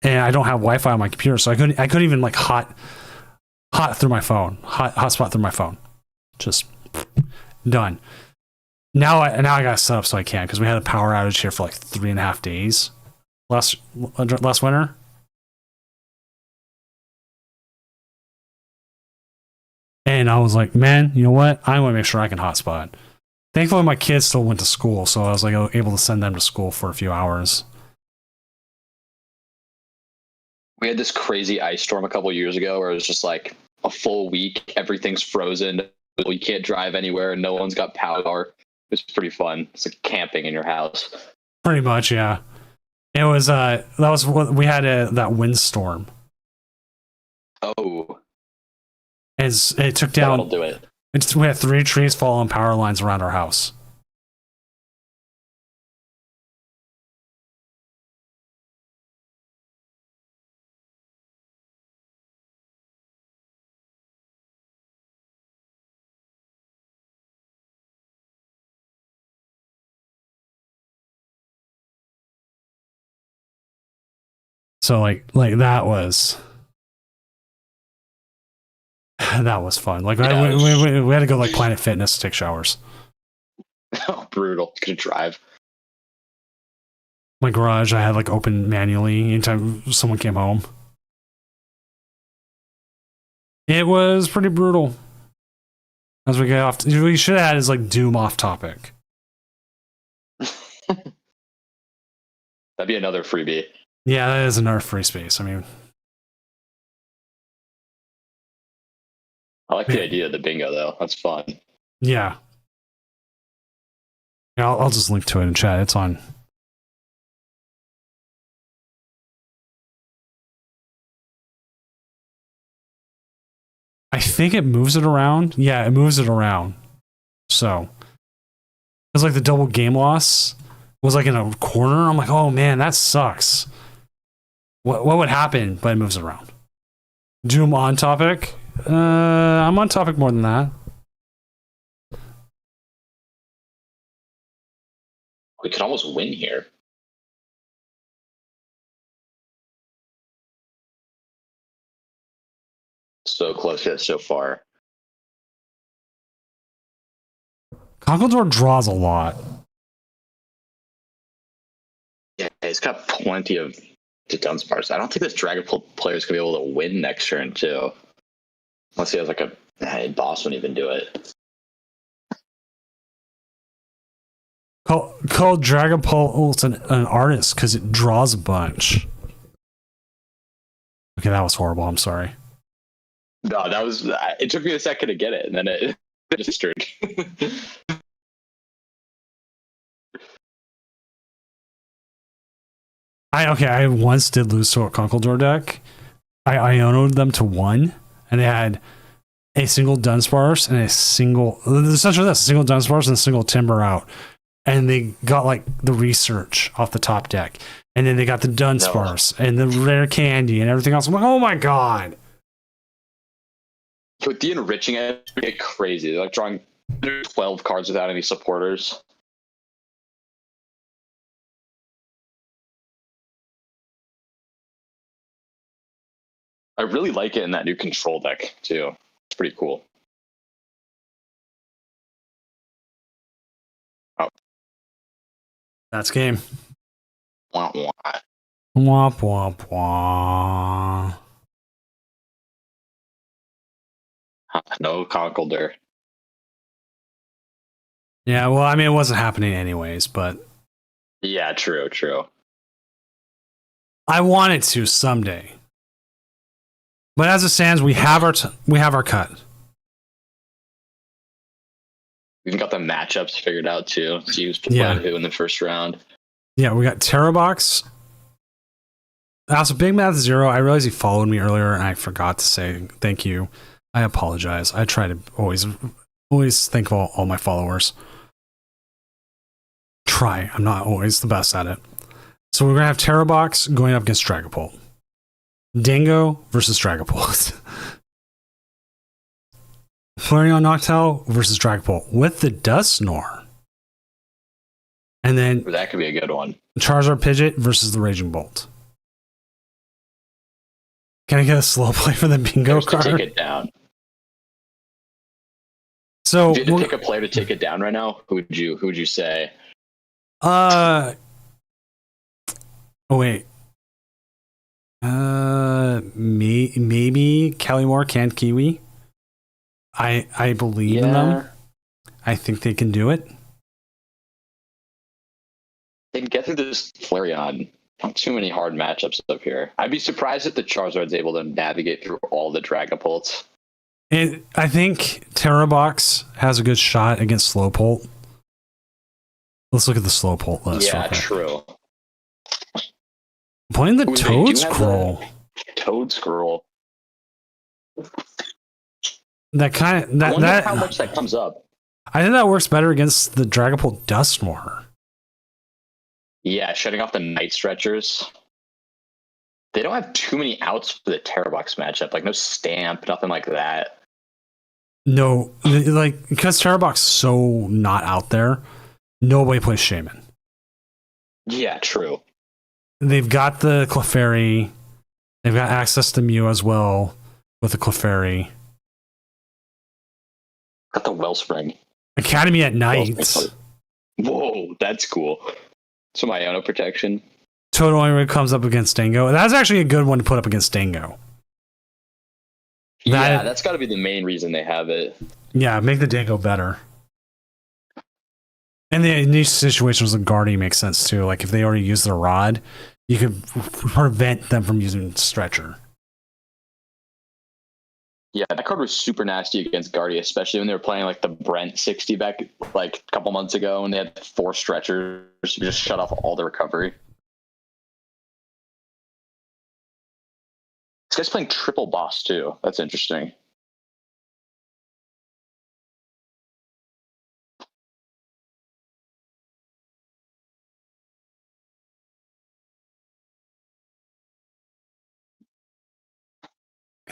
[SPEAKER 1] and I don't have Wi-Fi on my computer, so I couldn't even like hot through my phone, hotspot through my phone. Just done. Now I got set up so I can, because we had a power outage here for like 3.5 days last winter. And I was like, man, you know what? I want to make sure I can hotspot. Thankfully, my kids still went to school, so I was like able to send them to school for a few hours.
[SPEAKER 2] We had this crazy ice storm a couple of years ago where it was just like a full week. Everything's frozen. You can't drive anywhere. No one's got power. It was pretty fun. It's like camping in your house.
[SPEAKER 1] Pretty much, yeah. It was that was what we had, that windstorm.
[SPEAKER 2] Oh,
[SPEAKER 1] It took down.
[SPEAKER 2] that'll do it.
[SPEAKER 1] We had 3 trees fall on power lines around our house. So like that was fun. Like
[SPEAKER 2] Yeah,
[SPEAKER 1] we had to go like Planet Fitness to take showers.
[SPEAKER 2] Oh, brutal. Gonna drive.
[SPEAKER 1] My garage I had like open manually anytime someone came home. It was pretty brutal. As we get off, we should have had is like Doom off topic.
[SPEAKER 2] That'd be another freebie.
[SPEAKER 1] Yeah, that is another free space. I mean,
[SPEAKER 2] I like the idea of the bingo though. That's fun.
[SPEAKER 1] yeah. I'll just link to it in chat. It's on. I think it moves it around. Yeah, it moves it around. So it's like the double game loss was like in a corner. I'm like, oh man, that sucks. What would happen? But it moves it around. Doom on topic. I'm on topic more than that.
[SPEAKER 2] We could almost win here. So close yet so far.
[SPEAKER 1] Conkeldor draws a lot.
[SPEAKER 2] Yeah, he's got plenty of Dunsparce. I don't think this Dragon player is going to be able to win next turn, too. Unless he has like a boss wouldn't even do it.
[SPEAKER 1] Called Dragapult an artist because it draws a bunch. Okay, that was horrible. I'm sorry.
[SPEAKER 2] No, that was. It took me a second to get it, and then it registered.
[SPEAKER 1] I once did lose to a Conkeldor deck. I Ionoed them to 1, and they had a single Dunsparce and essentially that's a single Dunsparce and a single Timber out. And they got like the research off the top deck. And then they got the Dunsparce and the rare candy and everything else. I'm like, oh my god.
[SPEAKER 2] With the enriching it get crazy. They're like drawing 12 cards without any supporters. I really like it in that new control deck too. It's pretty cool. Oh.
[SPEAKER 1] That's game.
[SPEAKER 2] Wah, wah.
[SPEAKER 1] Womp womp womp.
[SPEAKER 2] No Conkeldurr.
[SPEAKER 1] Yeah, well, I mean, it wasn't happening anyways, but
[SPEAKER 2] Yeah, true.
[SPEAKER 1] I want it to someday. But as it stands, we have our cut.
[SPEAKER 2] We've got the matchups figured out too. See who's playing who in the first round.
[SPEAKER 1] Yeah, we got Terrabox. Also, Big Math Zero. I realized he followed me earlier, and I forgot to say thank you. I apologize. I try to always thank all my followers. Try. I'm not always the best at it. So we're gonna have Terrabox going up against Dragapult. Dingo versus Dragapult. Flareon Noctowl versus Dragapult with the Dusknoir. And then
[SPEAKER 2] That could be a good one.
[SPEAKER 1] Charizard Pidgeot versus the Raging Bolt. Can I get a slow play for the bingo
[SPEAKER 2] There's to
[SPEAKER 1] card?
[SPEAKER 2] take it down.
[SPEAKER 1] So
[SPEAKER 2] If you had to pick a player to take it down right now, who would you say?
[SPEAKER 1] oh wait. Maybe Kalimore Canned Kiwi. I believe in them. I think they can do it.
[SPEAKER 2] They can get through this Flareon. Not too many hard matchups up here. I'd be surprised if the Charizard's able to navigate through all the Dragapults.
[SPEAKER 1] And I think Terrabox has a good shot against Slowpoke. Let's look at the Slowpoke list.
[SPEAKER 2] Yeah,
[SPEAKER 1] real quick.
[SPEAKER 2] true.
[SPEAKER 1] Playing the
[SPEAKER 2] Ooh, they do
[SPEAKER 1] Toad
[SPEAKER 2] have
[SPEAKER 1] Scroll.
[SPEAKER 2] Toad Scroll.
[SPEAKER 1] That kind of
[SPEAKER 2] I wonder
[SPEAKER 1] that
[SPEAKER 2] how much that comes up.
[SPEAKER 1] I think that works better against the Dragapult Dusknoir.
[SPEAKER 2] Yeah, shutting off the Night Stretchers. They don't have too many outs for the Terrabox matchup. Like no Stamp, nothing like that.
[SPEAKER 1] No, like because Terrabox's so not out there, nobody plays Shaman.
[SPEAKER 2] Yeah, true.
[SPEAKER 1] They've got the Clefairy. They've got access to Mew as well with the Clefairy.
[SPEAKER 2] Got the Wellspring.
[SPEAKER 1] Academy at Night.
[SPEAKER 2] Whoa, that's cool. So my Iono protection.
[SPEAKER 1] Toad only comes up against Dingo. That's actually a good one to put up against Dingo.
[SPEAKER 2] Yeah, that's got to be the main reason they have it.
[SPEAKER 1] Yeah, make the Dingo better. And the niche situations with Guardy makes sense too. Like if they already use their rod, you could prevent them from using Stretcher.
[SPEAKER 2] Yeah, that card was super nasty against Guardy, especially when they were playing like the Brent 60 back like a couple months ago, and they had 4 stretchers to just shut off all the recovery. This guy's playing triple boss too. That's interesting.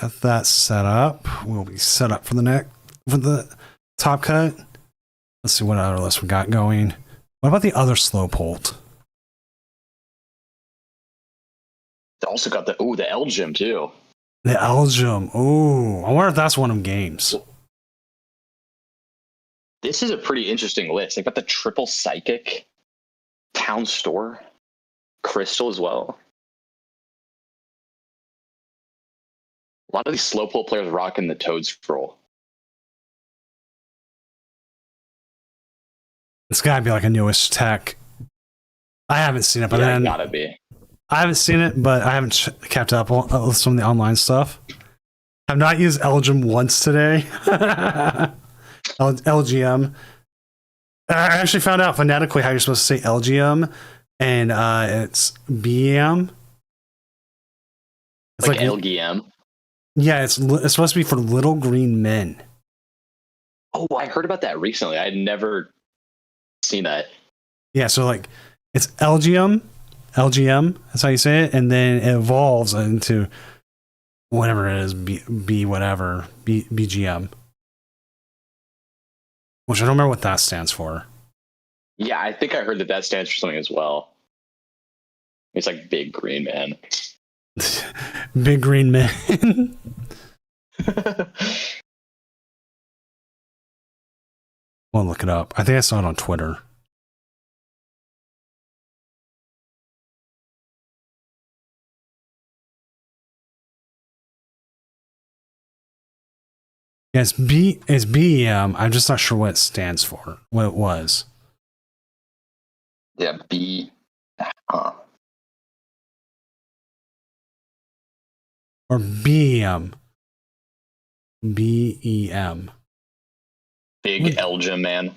[SPEAKER 1] Got that set up. We'll be set up for the top cut. Let's see what other list we got going. What about the other Slowpoke?
[SPEAKER 2] They also got the Elgym too.
[SPEAKER 1] The Elgym. Ooh, I wonder if that's one of them games.
[SPEAKER 2] This is a pretty interesting list. They've got the triple Psychic, Town Store, Crystal as well. A lot of these Slowpoke players rocking the Toad Scroll.
[SPEAKER 1] It's gotta be like a newish tech. I haven't seen it, but
[SPEAKER 2] Yeah,
[SPEAKER 1] then
[SPEAKER 2] gotta be.
[SPEAKER 1] I haven't seen it, but I haven't kept up with some of the online stuff. I've not used Elgym once today. LGM. I actually found out phonetically how you're supposed to say LGM, and it's BM. It's
[SPEAKER 2] like LGM.
[SPEAKER 1] Yeah, it's supposed to be for little green men.
[SPEAKER 2] Oh, I heard about that recently. I had never seen that.
[SPEAKER 1] Yeah, so like it's LGM, that's how you say it, and then it evolves into whatever it is, BGM. Which I don't remember what that stands for.
[SPEAKER 2] Yeah, I think I heard that stands for something as well. It's like Big Green Man.
[SPEAKER 1] Big green man. I'll look it up. I think I saw it on Twitter. Yeah, it's BEM. I'm just not sure what it stands for. What it was.
[SPEAKER 2] Yeah, B. Huh.
[SPEAKER 1] Or BEM. BEM.
[SPEAKER 2] Big
[SPEAKER 1] What?
[SPEAKER 2] Elgin, man.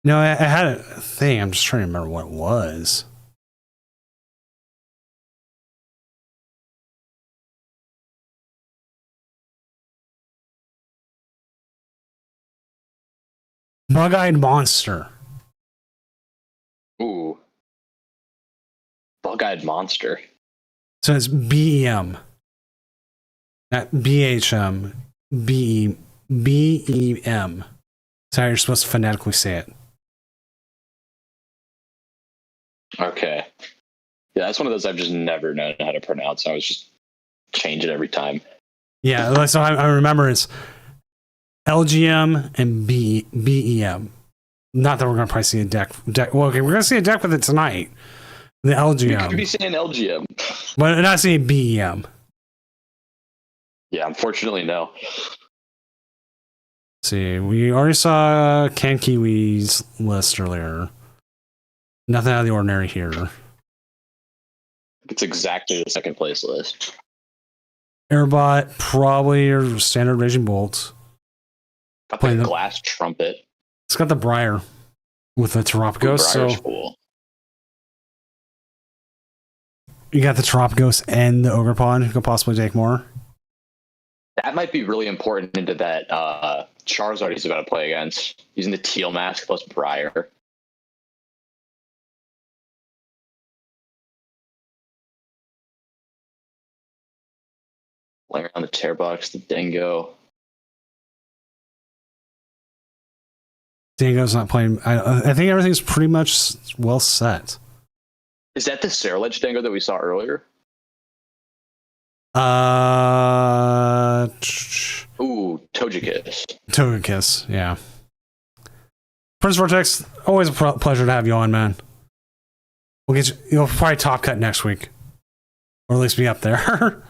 [SPEAKER 1] No, I had a thing. I'm just trying to remember what it was. Bug-eyed monster.
[SPEAKER 2] Ooh. Bug-eyed monster.
[SPEAKER 1] So it's BEM. Not BHM. BEM. That's how you're supposed to phonetically say it.
[SPEAKER 2] Okay. Yeah, that's one of those I've just never known how to pronounce. I was just change it every time.
[SPEAKER 1] Yeah, so I remember it's LGM and BEM. Not that we're going to probably see a deck. Well, okay, we're going to see a deck with it tonight. The
[SPEAKER 2] You could be
[SPEAKER 1] LGM.
[SPEAKER 2] saying LGM.
[SPEAKER 1] But not seeing BEM.
[SPEAKER 2] Yeah, unfortunately, no.
[SPEAKER 1] See, we already saw Can Kiwi's list earlier. Nothing out of the ordinary here.
[SPEAKER 2] It's exactly the second place list.
[SPEAKER 1] Airbot, probably your standard Raging Bolt.
[SPEAKER 2] Got
[SPEAKER 1] Playing
[SPEAKER 2] the
[SPEAKER 1] the-
[SPEAKER 2] glass trumpet.
[SPEAKER 1] It's got the Briar with the Teropagos. So
[SPEAKER 2] Briar's cool.
[SPEAKER 1] you got the Teropagos and the Ogre Pawn who could possibly take more.
[SPEAKER 2] That might be really important into that Charizard he's about to play against. Using the teal mask plus Briar. Laying around the tear box, the dingo.
[SPEAKER 1] Dingo's not playing. I think everything's pretty much well set.
[SPEAKER 2] Is that the Ceruledge dingo that we saw earlier? Ooh, Togekiss.
[SPEAKER 1] Togekiss, yeah. Prince Vortex, always a pleasure to have you on, man. We'll get you. You'll probably top cut next week, or at least be up there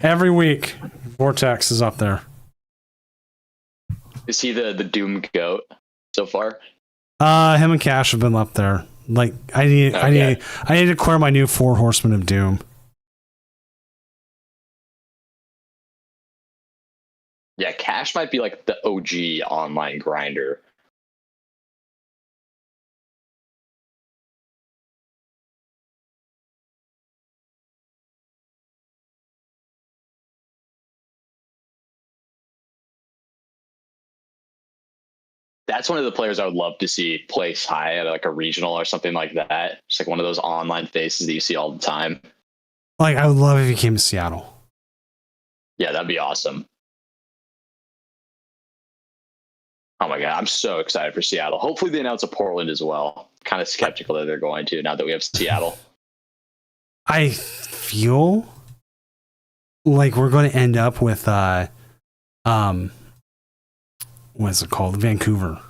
[SPEAKER 1] every week. Vortex is up there.
[SPEAKER 2] Is he the Doom goat so far?
[SPEAKER 1] Him and Cash have been up there. Like I need to clear my new 4 Horsemen of Doom.
[SPEAKER 2] Yeah, Cash might be like the OG online grinder. That's one of the players I would love to see place high at like a regional or something like that. Just like one of those online faces that you see all the time.
[SPEAKER 1] Like I would love if he came to Seattle.
[SPEAKER 2] Yeah, that'd be awesome. Oh my god, I'm so excited for Seattle. Hopefully they announce a Portland as well. Kind of skeptical that they're going to now that we have Seattle.
[SPEAKER 1] I feel like we're going to end up with what's it called? Vancouver.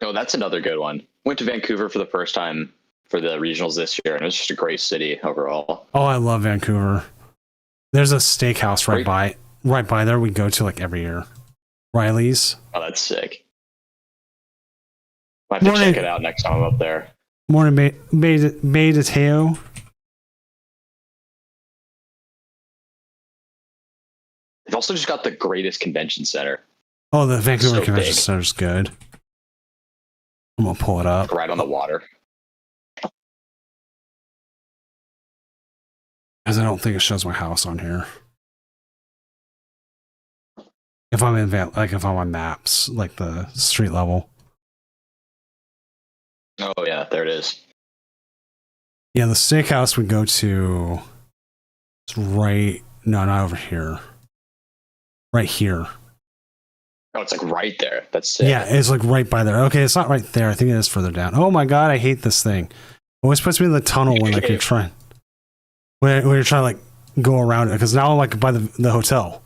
[SPEAKER 2] Oh, that's another good one. Went to Vancouver for the first time for the regionals this year, and it was just a great city overall.
[SPEAKER 1] Oh, I love Vancouver. There's a steakhouse right by there we go to like every year. Riley's.
[SPEAKER 2] Oh, that's sick. Might have to check it out next time I'm up there.
[SPEAKER 1] Morning, Bay de Teo.
[SPEAKER 2] They've also just got the greatest convention center.
[SPEAKER 1] Oh, the Vancouver
[SPEAKER 2] So
[SPEAKER 1] Convention
[SPEAKER 2] big.
[SPEAKER 1] Center is good. I'm gonna pull it up.
[SPEAKER 2] Right on the water.
[SPEAKER 1] Because I don't think it shows my house on here. If I'm in if I'm on maps, like the street level.
[SPEAKER 2] Oh yeah, there it is.
[SPEAKER 1] Yeah, the steakhouse we go to. It's right. No, not over here. Right here.
[SPEAKER 2] Oh, it's like right there. That's sick.
[SPEAKER 1] Yeah, it's like right by there. Okay, it's not right there. I think it is further down. Oh my god, I hate this thing. It always puts me in the tunnel when like you're trying. When you're trying to like go around it, because now I'm like by the hotel.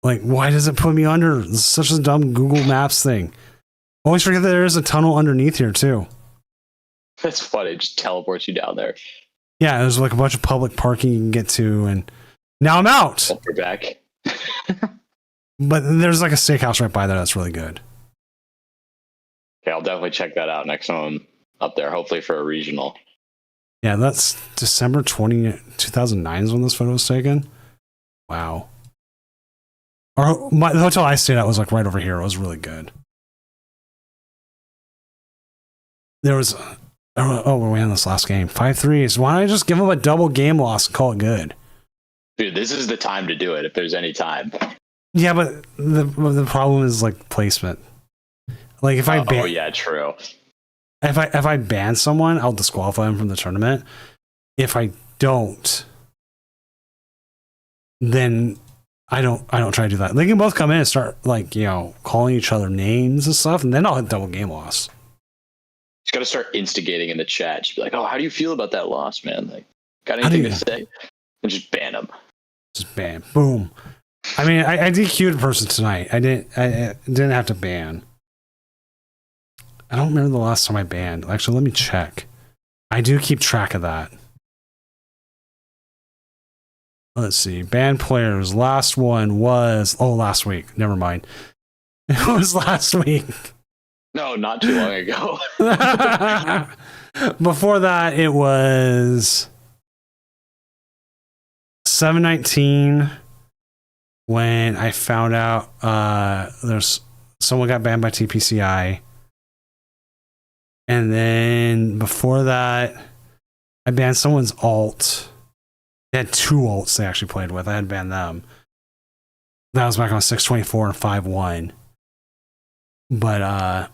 [SPEAKER 1] Like, why does it put me under? This is such a dumb Google Maps thing. Always forget that there is a tunnel underneath here too.
[SPEAKER 2] That's funny. It just teleports you down there.
[SPEAKER 1] Yeah, there's like a bunch of public parking you can get to, and now I'm out.
[SPEAKER 2] Oh, you're back.
[SPEAKER 1] But there's like a steakhouse right by there that's really good.
[SPEAKER 2] Okay, I'll definitely check that out next time I'm up there, hopefully for a regional.
[SPEAKER 1] Yeah, that's December 2009 is when this photo was taken. Wow. The hotel I stayed at was like right over here. It was really good. There was, we're winning this last game. 5-3. So why don't I just give them a double game loss and call it good?
[SPEAKER 2] Dude, this is the time to do it if there's any time.
[SPEAKER 1] Yeah, but the problem is like placement. Like if I
[SPEAKER 2] oh yeah, true.
[SPEAKER 1] If I ban someone, I'll disqualify them from the tournament. If I don't, then I don't try to do that. They can both come in and start like, you know, calling each other names and stuff, and then I'll hit double game loss.
[SPEAKER 2] Just gotta start instigating in the chat. Just be like, oh, how do you feel about that loss, man? Like, got anything to say? And just ban them.
[SPEAKER 1] Just ban. Boom. I mean, I DQ'd a person tonight. I didn't have to ban. I don't remember the last time I banned. Actually, let me check. I do keep track of that. Let's see. Banned players. Last one was... Oh, last week. Never mind. It was last week.
[SPEAKER 2] No, not too long ago.
[SPEAKER 1] Before that, it was 7/19 when I found out there's someone got banned by TPCI. And then before that, I banned someone's alt. They had 2 alts they actually played with. I had banned them. That was back on 6/24 and 5/1. But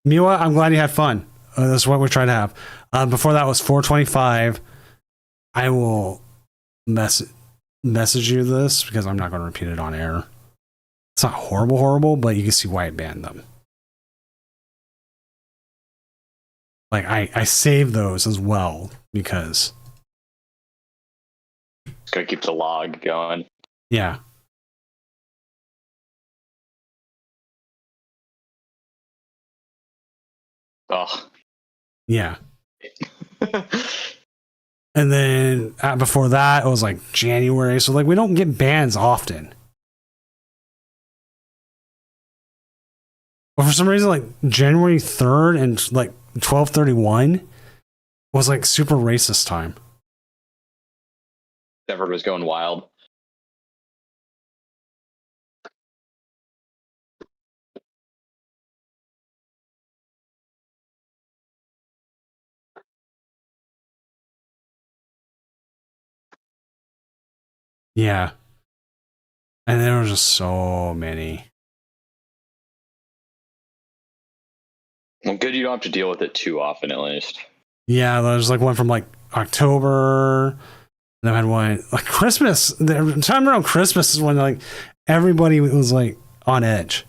[SPEAKER 1] Miwa, I'm glad you had fun. That's what we're trying to have. Before that was 4/25. I will message you this because I'm not going to repeat it on air. It's not horrible, but you can see why I banned them. Like, I save those as well because...
[SPEAKER 2] Just gotta keep the log going.
[SPEAKER 1] Yeah.
[SPEAKER 2] Oh.
[SPEAKER 1] Yeah. And then before that, it was like January. So, like, we don't get bans often. But for some reason, like, January 3rd and, like, 12/31 was, like, super racist time.
[SPEAKER 2] Everybody's going wild.
[SPEAKER 1] Yeah. And there were just so many.
[SPEAKER 2] Well, good you don't have to deal with it too often, at least.
[SPEAKER 1] Yeah, there's like one from like October. Then I had one like Christmas. The time around Christmas is when like everybody was like on edge.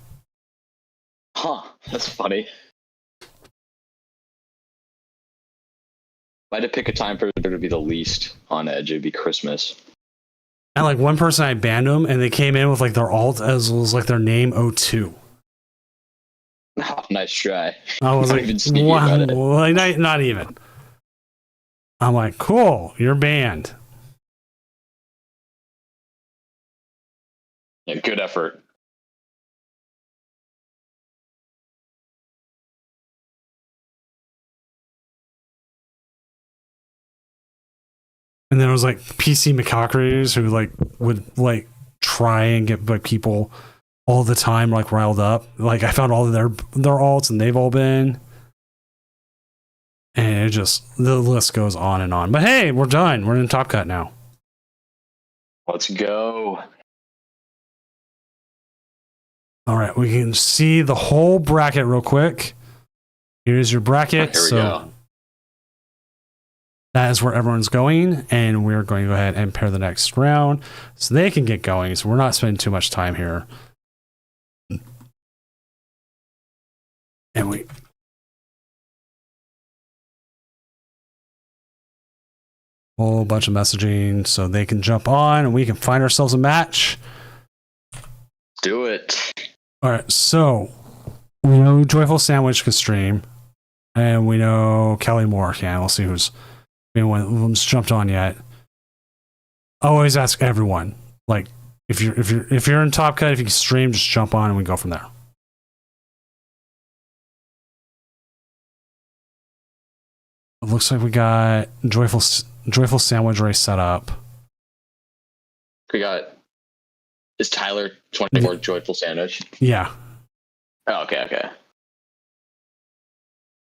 [SPEAKER 2] Huh, that's funny. If I had to pick a time for there to be the least on edge, it'd be Christmas.
[SPEAKER 1] And like one person I banned them and they came in with like their alt as well as like their name O2.
[SPEAKER 2] Oh, nice try.
[SPEAKER 1] I was
[SPEAKER 2] Not
[SPEAKER 1] like,
[SPEAKER 2] even sneaky
[SPEAKER 1] wow,
[SPEAKER 2] about it.
[SPEAKER 1] like, not even. I'm like, cool, you're banned.
[SPEAKER 2] Yeah, good effort.
[SPEAKER 1] And then it was like PC McCockers who like would like try and get like people all the time like riled up. Like I found all of their alts and they've all been. And it just the list goes on and on. But hey, we're done. We're in Top Cut now.
[SPEAKER 2] Let's go.
[SPEAKER 1] All right, we can see the whole bracket real quick. Here's your bracket.
[SPEAKER 2] Here we go.
[SPEAKER 1] That is where everyone's going, and we're going to go ahead and pair the next round so they can get going. So we're not spending too much time here. And we Whole bunch of messaging so they can jump on and we can find ourselves a match.
[SPEAKER 2] Do it.
[SPEAKER 1] All right, so we know Joyful Sandwich can stream, and we know Kelly Moore can. We'll see who's anyone of them's jumped on yet. I always ask everyone, like, if you're in Top Cut, if you can stream, just jump on and we go from there. It looks like we got Joyful Sandwich race set up.
[SPEAKER 2] We got. Is Tyler 24 Joyful Sandwich?
[SPEAKER 1] Yeah.
[SPEAKER 2] Oh, okay.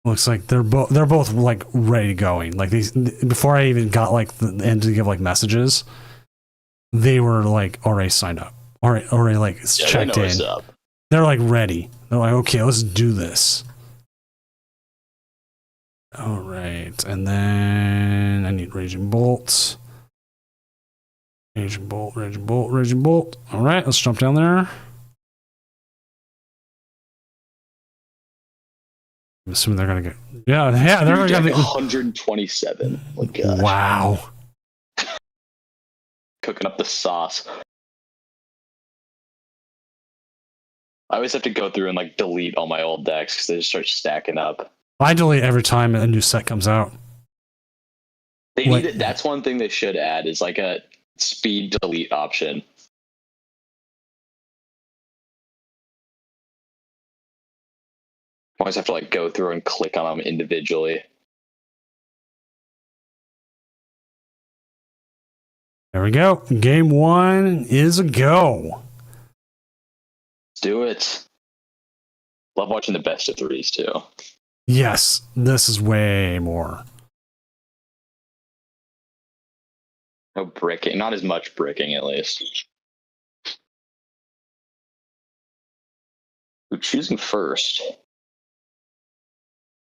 [SPEAKER 1] Looks like they're both like ready going. Like these before I even got like the end to give like messages, they were like already signed up. Already like checked in. They're like ready. They're like, okay, let's do this. All right, and then I need Raging Bolt. Raging Bolt. All right, let's jump down there. I'm assuming they're gonna get. Yeah, they're gonna get
[SPEAKER 2] 127. Oh my gosh.
[SPEAKER 1] Wow.
[SPEAKER 2] Cooking up the sauce. I always have to go through and like delete all my old decks because they just start stacking up.
[SPEAKER 1] I delete every time a new set comes out.
[SPEAKER 2] They need it. That's one thing they should add is like a speed delete option. I always have to like go through and click on them individually.
[SPEAKER 1] There we go. Game 1 is a go.
[SPEAKER 2] Let's do it. Love watching the best of threes too.
[SPEAKER 1] Yes, this is way more.
[SPEAKER 2] No bricking, not as much bricking at least. Ooh, choosing first.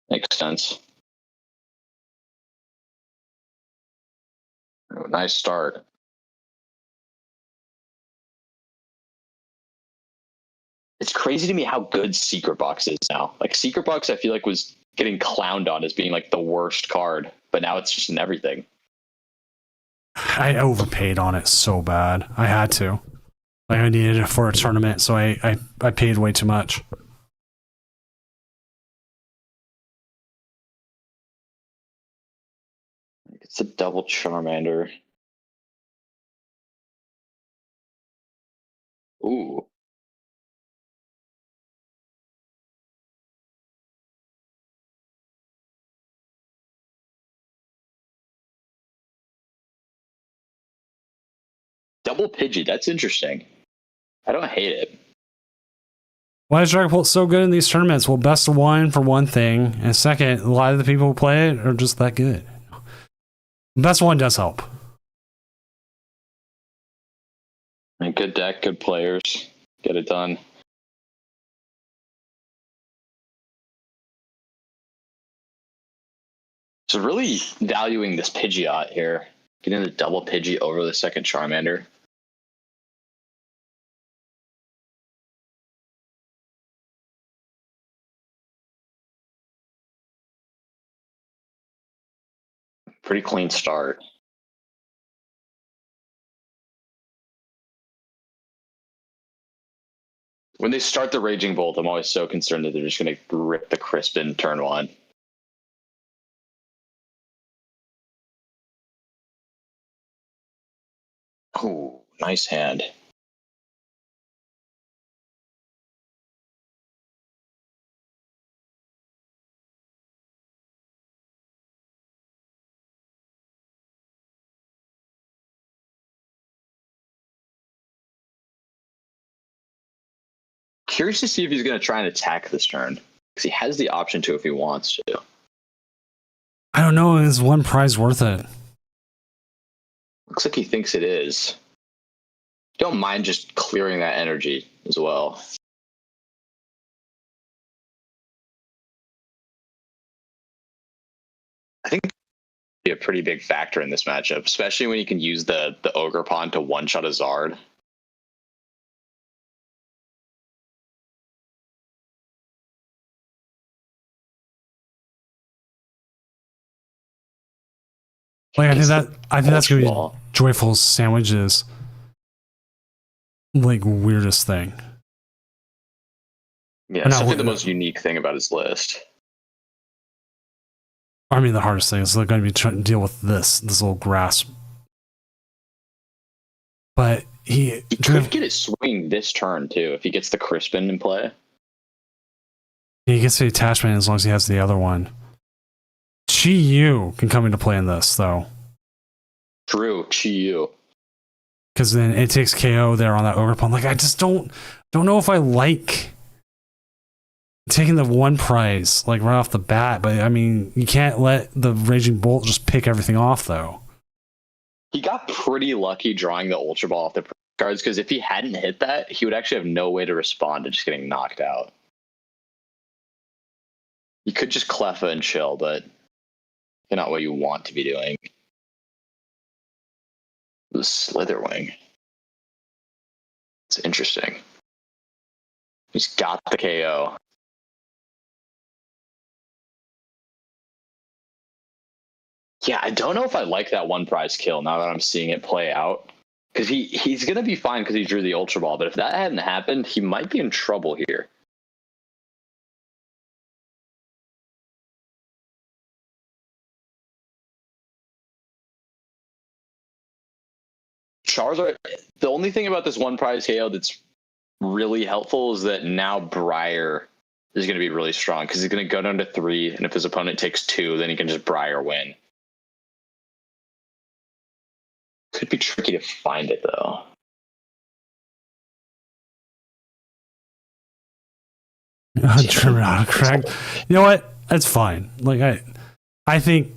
[SPEAKER 2] Makes sense. Oh, nice start. It's crazy to me how good Secret Box is now. Like Secret Box, I feel like was getting clowned on as being like the worst card, but now it's just in everything.
[SPEAKER 1] I overpaid on it so bad. I had to. Like I needed it for a tournament, so I paid way too much.
[SPEAKER 2] It's a double Charmander. Ooh. Double Pidgey, that's interesting. I don't hate it.
[SPEAKER 1] Why is Dragapult so good in these tournaments? Well, best of one for one thing, and second, a lot of the people who play it are just that good. Best of one does help.
[SPEAKER 2] And good deck, good players. Get it done. So really valuing this Pidgeot here. Getting the double Pidgey over the second Charmander. Pretty clean start. When they start the Raging Bolt, I'm always so concerned that they're just going to rip the Crispin turn one. Oh, nice hand. Curious to see if he's going to try and attack this turn. Because he has the option to if he wants to.
[SPEAKER 1] I don't know. Is one prize worth it?
[SPEAKER 2] Looks like he thinks it is. Don't mind just clearing that energy as well. I think it'd be a pretty big factor in this matchup, especially when you can use the Ogre Pawn to one-shot a Zard.
[SPEAKER 1] Like
[SPEAKER 2] It's
[SPEAKER 1] I think that's gonna be
[SPEAKER 2] Ultra.
[SPEAKER 1] Joyful Sandwich's like weirdest thing.
[SPEAKER 2] Yeah,
[SPEAKER 1] Or
[SPEAKER 2] it's
[SPEAKER 1] not
[SPEAKER 2] definitely the
[SPEAKER 1] wi-
[SPEAKER 2] most unique thing about his list.
[SPEAKER 1] I mean, the hardest thing is going to be trying to deal with this little grass. But
[SPEAKER 2] He could get it swinging this turn too if he gets the Crispin in play.
[SPEAKER 1] he gets the attachment as long as he has the other one. Chi Yu can come into play in this though,
[SPEAKER 2] True, Chi Yu.
[SPEAKER 1] because then it takes KO there on that overpawn. Like I just don't know if I like taking the one prize like right off the bat. But I mean, you can't let the Raging Bolt just pick everything off though.
[SPEAKER 2] He got pretty lucky drawing the Ultra Ball off the cards because if he hadn't hit that, he would actually have no way to respond to just getting knocked out. You could just Cleffa and chill, but not what you want to be doing. The Slitherwing. It's interesting. He's got the KO. Yeah, I don't know if I like that one prize kill now that I'm seeing it play out. Because he's going to be fine because he drew the Ultra Ball, but if that hadn't happened, he might be in trouble here. Charizard, the only thing about this one prize KO that's really helpful is that now Briar is going to be really strong because he's going to go down to 3, and if his opponent takes 2, then he can just Briar win. Could be tricky to find it though.
[SPEAKER 1] German autocorrect. You know what? That's fine. Like I think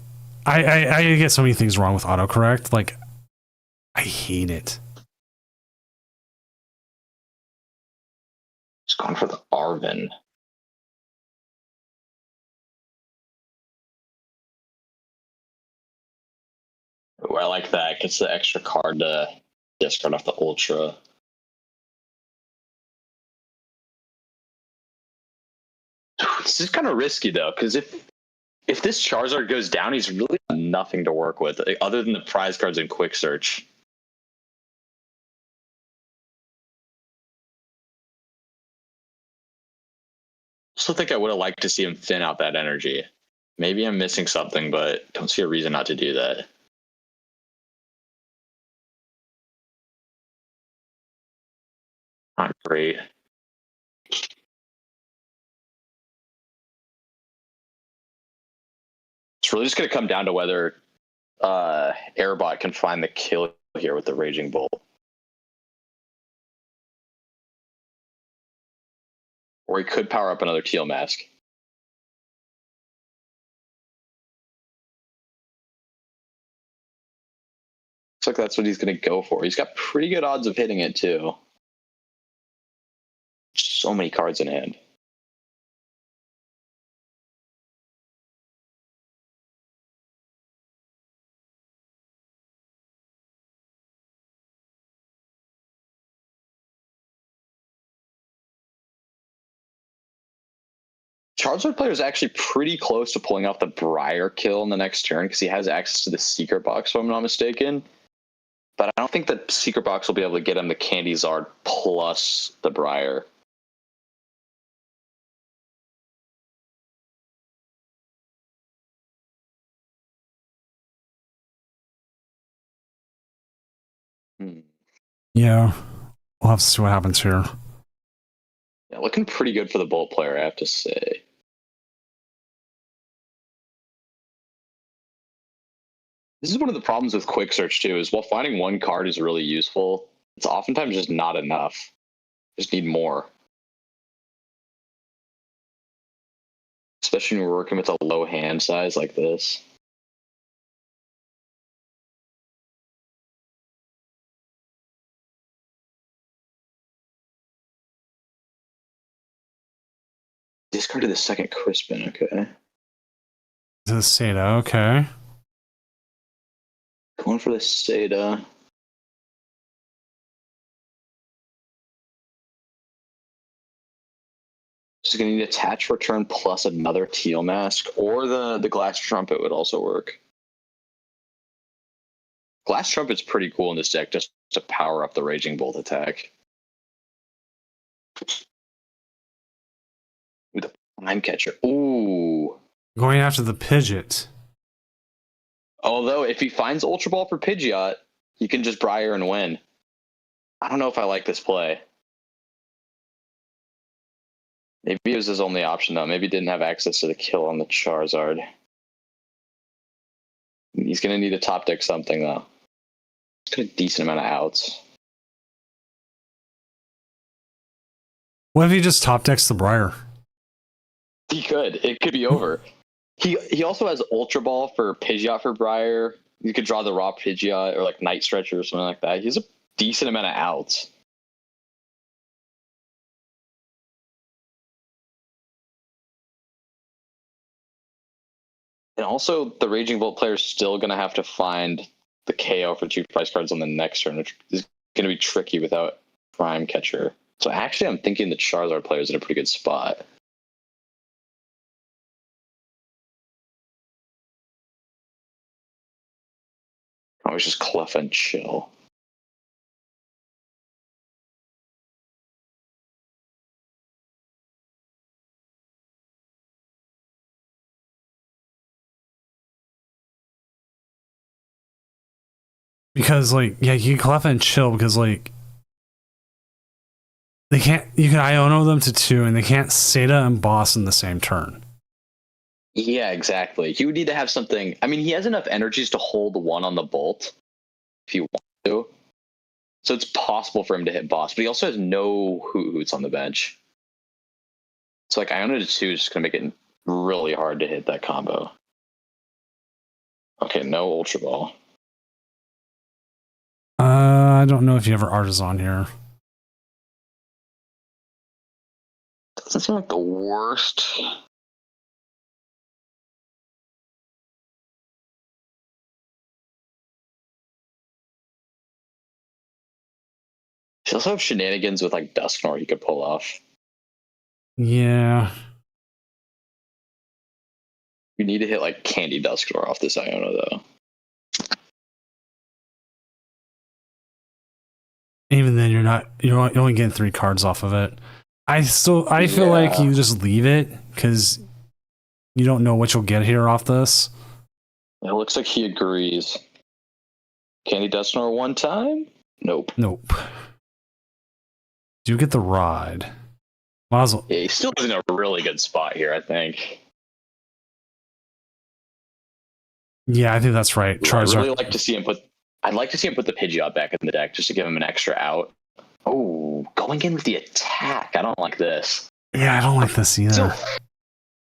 [SPEAKER 1] I get so many things wrong with autocorrect. Like I hate it.
[SPEAKER 2] Just going for the Arvin. Ooh, I like that. Gets the extra card to discard off the Ultra. This is kind of risky though, because if this Charizard goes down, he's really got nothing to work with other than the prize cards and Quick Search. Still think I would have liked to see him thin out that energy. Maybe I'm missing something, but don't see a reason not to do that. Not great. It's really just going to come down to whether Airbot can find the kill here with the Raging Bolt. Or he could power up another Teal Mask. Looks like that's what he's going to go for. He's got pretty good odds of hitting it, too. So many cards in hand. Charizard player is actually pretty close to pulling off the Briar kill in the next turn because he has access to the Secret Box, if I'm not mistaken. But I don't think the Secret Box will be able to get him the Candy Zard plus the Briar.
[SPEAKER 1] Yeah. We'll have to see what happens here.
[SPEAKER 2] Yeah, looking pretty good for the Bolt player, I have to say. This is one of the problems with Quick Search, too, is while finding one card is really useful, it's oftentimes just not enough. Just need more. Especially when we're working with a low hand size like this. Discarded the second Crispin, okay.
[SPEAKER 1] The Seda, okay.
[SPEAKER 2] Going for the Seda. Just going to need attach return plus another Teal Mask, or the Glass Trumpet would also work. Glass Trumpet's pretty cool in this deck just to power up the Raging Bolt attack. With a Prime Catcher. Ooh.
[SPEAKER 1] Going after the Pidgeot.
[SPEAKER 2] Although, if he finds Ultra Ball for Pidgeot, he can just Briar and win. I don't know if I like this play. Maybe it was his only option, though. Maybe he didn't have access to the kill on the Charizard. He's going to need to top deck something, though. He's got a decent amount of outs.
[SPEAKER 1] What if he just top decks the Briar?
[SPEAKER 2] He could. It could be over. He also has Ultra Ball for Pidgeot for Briar. You could draw the raw Pidgeot or like Night Stretcher or something like that. He has a decent amount of outs. And also, the Raging Bolt player is still going to have to find the KO for 2 price cards on the next turn, which is going to be tricky without Prime Catcher. So actually, I'm thinking the Charizard player is in a pretty good spot. Always just Clef and chill.
[SPEAKER 1] Because, like, yeah, you can Clef and chill because, like, they can't, you can Iono them to 2 and they can't Seta and Boss in the same turn.
[SPEAKER 2] Yeah, exactly. He would need to have something. I mean, he has enough energies to hold 1 on the Bolt if he wants to. So it's possible for him to hit Boss, but he also has no Hoots on the bench. So, like, Iono to 2 is just going to make it really hard to hit that combo. Okay, no Ultra Ball.
[SPEAKER 1] I don't know if you ever Artisan here.
[SPEAKER 2] Doesn't seem like the worst. He also have shenanigans with like Dusknoir he could pull off.
[SPEAKER 1] Yeah.
[SPEAKER 2] You need to hit like Candy Dusknoir off this Iono though.
[SPEAKER 1] Even then, you're only getting 3 cards off of it. I feel like you just leave it because you don't know what you'll get here off this.
[SPEAKER 2] It looks like he agrees. Candy Dusknoir 1 time? Nope.
[SPEAKER 1] Do you get the ride? Mazel.
[SPEAKER 2] Yeah, he still is in a really good spot here, I think.
[SPEAKER 1] Yeah, I think that's right. Charizard.
[SPEAKER 2] I'd really like to see him put. I'd like to see him put the Pidgeot back in the deck just to give him an extra out. Oh, going in with the attack. I don't like this.
[SPEAKER 1] Yeah, I don't like this either.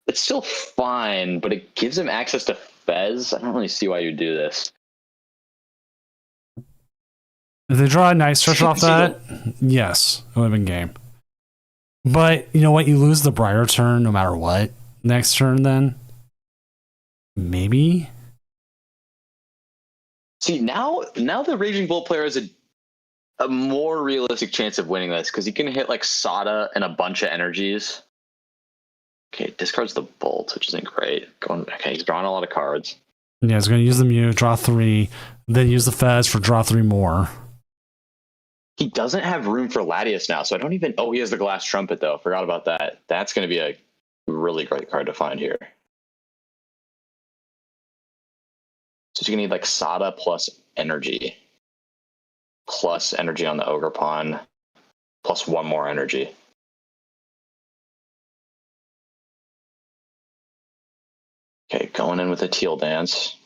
[SPEAKER 2] It's still fine, but it gives him access to Fez. I don't really see why you do this.
[SPEAKER 1] If they draw a Night Stretch off that, yes, it would have been game. But you know what? You lose the Briar turn no matter what. Next turn, then maybe.
[SPEAKER 2] See, now the Raging Bolt player has a more realistic chance of winning this because he can hit like Sada and a bunch of energies. Okay, discards the Bolt, which isn't great. Okay, he's drawing a lot of cards.
[SPEAKER 1] Yeah, he's going to use the Mew, draw 3, then use the Fez for draw 3 more.
[SPEAKER 2] He doesn't have room for Latias now, so I don't even... Oh, he has the Glass Trumpet, though. Forgot about that. That's going to be a really great card to find here. So you're going to need, like, Sada plus energy. Plus energy on the Ogre Pawn. Plus 1 more energy. Okay, going in with a Teal Dance.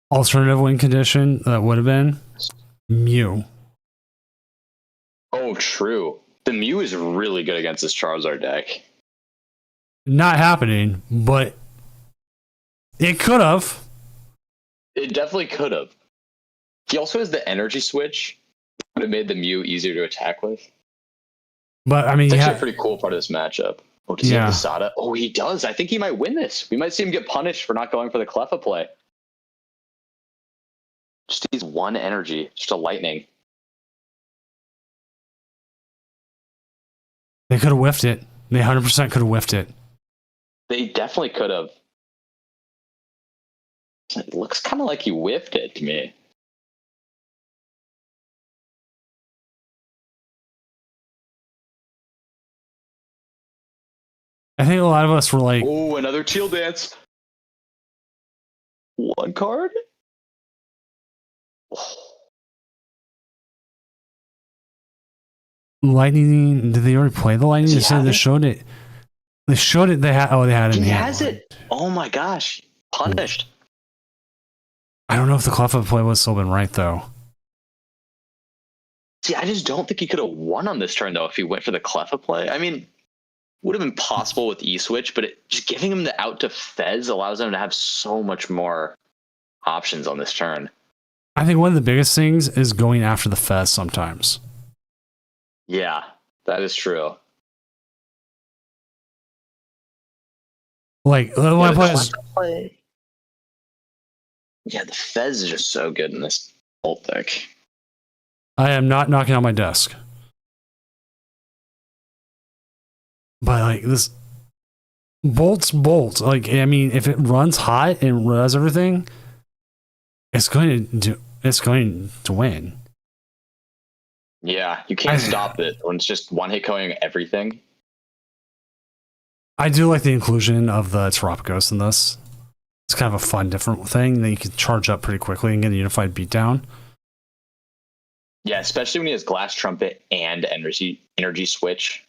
[SPEAKER 1] Alternative win condition that would have been Mew.
[SPEAKER 2] Oh, true. The Mew is really good against this Charizard deck.
[SPEAKER 1] Not happening, but it could have.
[SPEAKER 2] It definitely could have. He also has the energy switch. Would have made the Mew easier to attack with.
[SPEAKER 1] But I mean,
[SPEAKER 2] it's actually a pretty cool part of this matchup. Oh, does he
[SPEAKER 1] Yeah.
[SPEAKER 2] have the Sada? Oh, he does. I think he might win this. We might see him get punished for not going for the Cleffa play. Just needs 1 energy. Just a lightning.
[SPEAKER 1] they could have whiffed it. They 100% could have whiffed it.
[SPEAKER 2] They definitely could have. It looks kind of like he whiffed it to me.
[SPEAKER 1] I think a lot of us were like,
[SPEAKER 2] Oh, another teal dance. One card?
[SPEAKER 1] lightning. Did they already play the lightning? They said they showed it. They showed it. They had. Oh, they had it.
[SPEAKER 2] He has it. Oh my gosh. Punished.
[SPEAKER 1] I don't know if the Cleffa play would have still been right though.
[SPEAKER 2] See, I just don't think he could have won on this turn though if he went for the Cleffa play. I mean, would have been possible with E-Switch, but just giving him the out to Fez allows him to have so much more options on this turn.
[SPEAKER 1] I think one of the biggest things is going after the Fez sometimes.
[SPEAKER 2] Yeah, that is true.
[SPEAKER 1] Like, when I play
[SPEAKER 2] Yeah, the Fez is just so good in this ult deck.
[SPEAKER 1] I am not knocking on my desk. But like this bolts. Like, I mean, if it runs hot and does everything, it's going to win.
[SPEAKER 2] Yeah, you can't stop it when it's just one hit killing everything.
[SPEAKER 1] I do like the inclusion of the Terapagos in this. It's kind of a fun, different thing that you can charge up pretty quickly and get a unified beatdown.
[SPEAKER 2] Yeah, especially when he has Glass Trumpet and energy switch.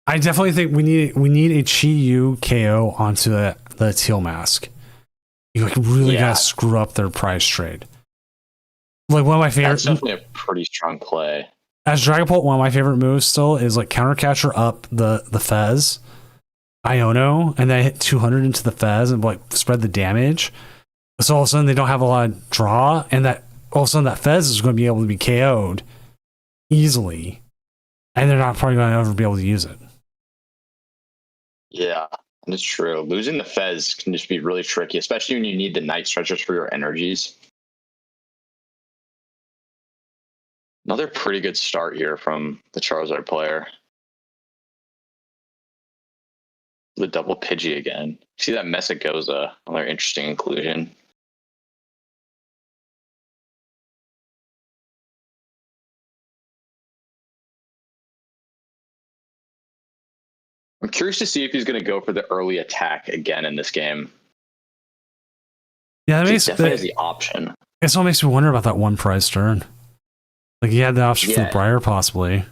[SPEAKER 1] I definitely think we need a Chi-Yu KO onto the Teal Mask. You like really gotta screw up their prize trade. Like one of my favorite.
[SPEAKER 2] That's definitely a pretty strong play.
[SPEAKER 1] As Dragapult, one of my favorite moves still is like Countercatcher up the Fez, Iono, and then hit 200 into the Fez and like spread the damage. So all of a sudden they don't have a lot of draw, and that all of a sudden that Fez is going to be able to be KO'd easily, and they're not probably going to ever be able to use it.
[SPEAKER 2] Yeah, that's true. Losing the Fez can just be really tricky, especially when you need the Night Stretchers for your energies. Another pretty good start here from the Charizard player. The double Pidgey again. See that Messagoza, another interesting inclusion. I'm curious to see if he's going to go for the early attack again in this game.
[SPEAKER 1] Yeah,
[SPEAKER 2] He definitely has the option.
[SPEAKER 1] It all makes me wonder about that one prize turn. Like he had the option for the Briar possibly.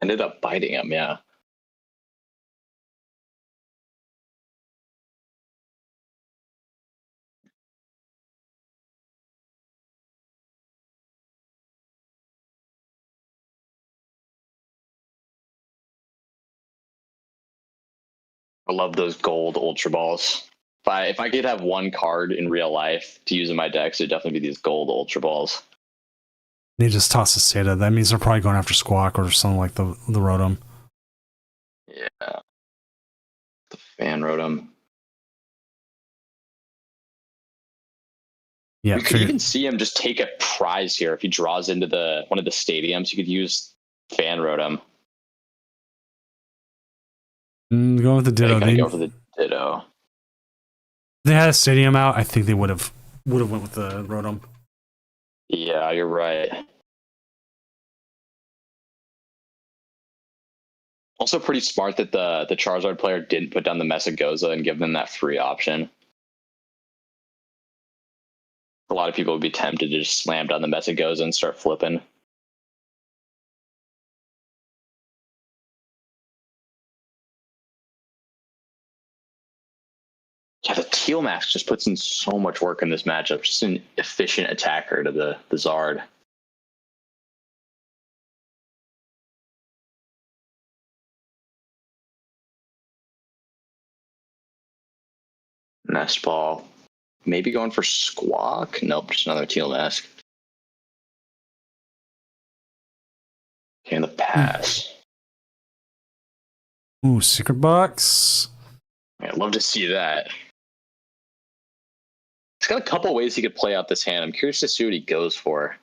[SPEAKER 2] Ended up biting him, yeah. I love those gold Ultra Balls. If I could have one card in real life to use in my decks, it'd definitely be these gold Ultra Balls.
[SPEAKER 1] They just toss a Seda. That means they're probably going after Squawk or something like the Rotom.
[SPEAKER 2] Yeah. The Fan Rotom.
[SPEAKER 1] Yeah.
[SPEAKER 2] You could even see him just take a prize here if he draws into one of the stadiums. You could use Fan Rotom.
[SPEAKER 1] Going with the Ditto.
[SPEAKER 2] They go for the Ditto.
[SPEAKER 1] They had a stadium out. I think they would have went with the Rotom.
[SPEAKER 2] Yeah, you're right. Also pretty smart that the Charizard player didn't put down the Messagoza and give them that free option. A lot of people would be tempted to just slam down the Messagoza and start flipping. Yeah, the Teal Mask just puts in so much work in this matchup. Just an efficient attacker to the Zard. Nest Ball. Maybe going for Squawk? Nope, just another Teal Mask. Okay, and the pass.
[SPEAKER 1] Ooh, Secret Box.
[SPEAKER 2] I'd love to see that. He's got a couple ways he could play out this hand. I'm curious to see what he goes for.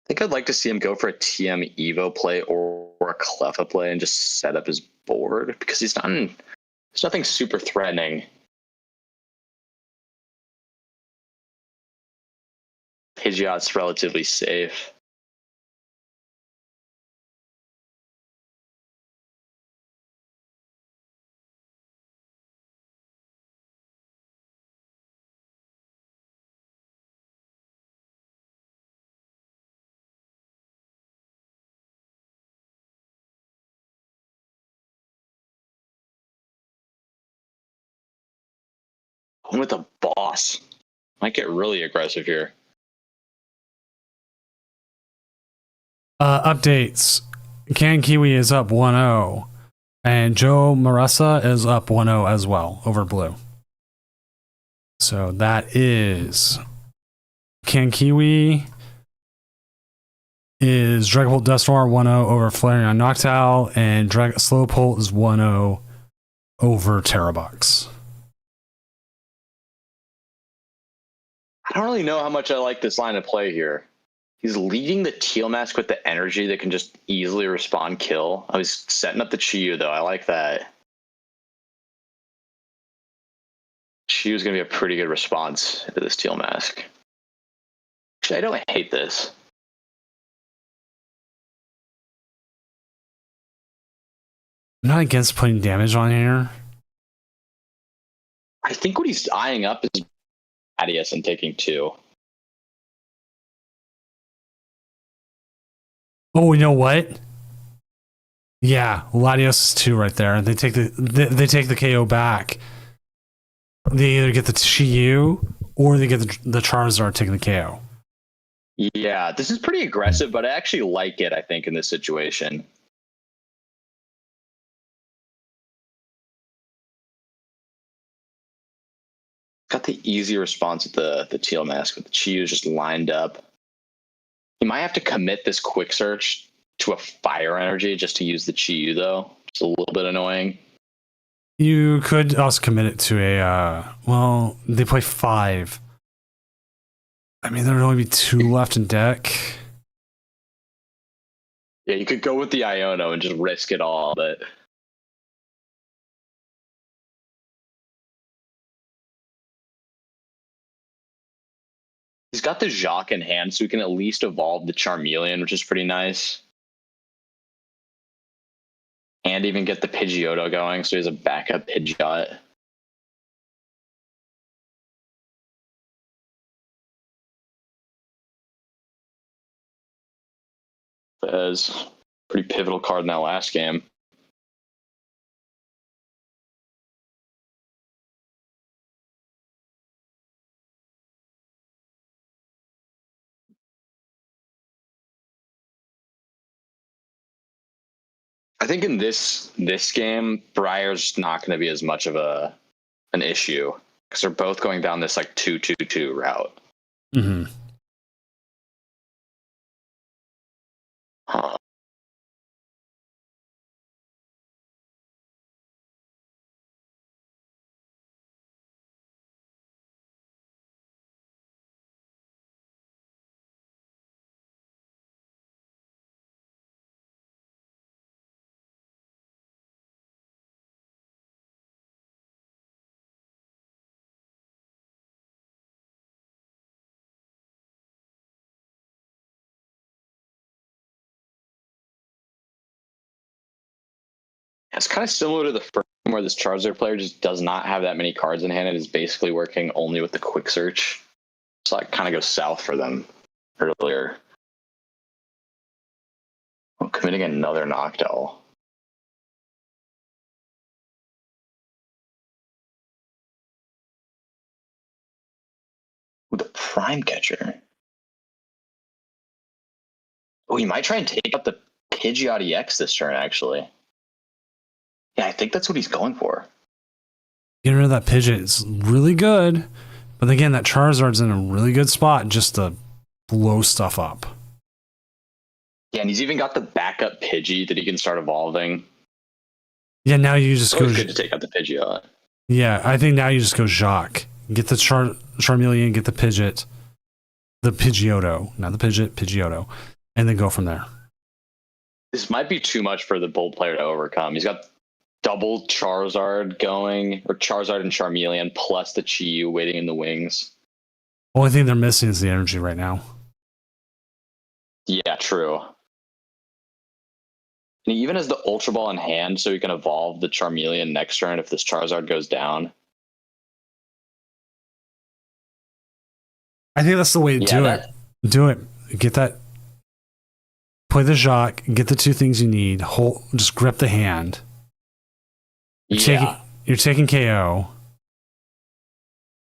[SPEAKER 2] think I'd like to see him go for a TM Evo play or a Cleffa play and just set up his board because there's nothing super threatening. Pidgeot's relatively safe. I'm with the boss. Might get really aggressive here.
[SPEAKER 1] Updates. Can Kiwi is up 1-0. And Joe Marissa is up 1-0 as well over Blue. So that is Can Kiwi is Dragapult Dustoir 1-0 over Flareon Noctowl, and Slowpolt is 1-0 over Terrabox.
[SPEAKER 2] I don't really know how much I like this line of play here. He's leading the Teal Mask with the energy that can just easily respond kill. I was setting up the Chiyu though. I like that. Chiyu's gonna be a pretty good response to this Teal Mask. Actually, I don't hate this.
[SPEAKER 1] I'm not against putting damage on here.
[SPEAKER 2] I think what he's eyeing up is Adius and taking 2.
[SPEAKER 1] Oh, you know what? Yeah, Latios is 2 right there. They take the KO back. They either get the Chiyu or they get the Charizard taking the KO.
[SPEAKER 2] Yeah, this is pretty aggressive, but I actually like it, I think, in this situation. Got the easy response with the Teal Mask, with the Chiyu just lined up. He might have to commit this quick search to a fire energy just to use the Chiyu, though. It's a little bit annoying.
[SPEAKER 1] You could also commit it to a, well, they play 5. I mean, there would only be 2 left in deck.
[SPEAKER 2] Yeah, you could go with the Iono and just risk it all, but... He's got the Jacques in hand, so we can at least evolve the Charmeleon, which is pretty nice. And even get the Pidgeotto going, so he has a backup Pidgeot. As pretty pivotal card in that last game. I think in this game, Briar's not going to be as much of an issue because they're both going down this like 2-2-2 route.
[SPEAKER 1] Mm-hmm.
[SPEAKER 2] Huh. It's kind of similar to the first one where this Charizard player just does not have that many cards in hand and is basically working only with the quick search. So it kind of goes south for them earlier. I'm committing another Noctowl. With the Prime Catcher. Oh, he might try and take out the Pidgeot EX this turn, actually. Yeah, I think that's what he's going for.
[SPEAKER 1] Getting rid of that Pidgeot is really good. But again, that Charizard's in a really good spot just to blow stuff up.
[SPEAKER 2] Yeah, and he's even got the backup Pidgey that he can start evolving.
[SPEAKER 1] Yeah, now you just
[SPEAKER 2] Always
[SPEAKER 1] go...
[SPEAKER 2] good to take out the Pidgeot.
[SPEAKER 1] Yeah, I think now you just go Jacques. Get the Charmeleon, get the Pidgeot. The Pidgeotto. Not the Pidgeot, Pidgeotto. and then go from there.
[SPEAKER 2] This might be too much for the Bolt player to overcome. He's got double Charizard going, or Charizard and Charmeleon, plus the Chi-Yu waiting in the wings.
[SPEAKER 1] Only thing they're missing is the energy right now.
[SPEAKER 2] Yeah, true. And he even has the Ultra Ball in hand, so he can evolve the Charmeleon next turn if this Charizard goes down.
[SPEAKER 1] I think that's the way to do it. Do it. Get that. Play the Jacques. Get the two things you need. Just grip the hand. You're taking KO.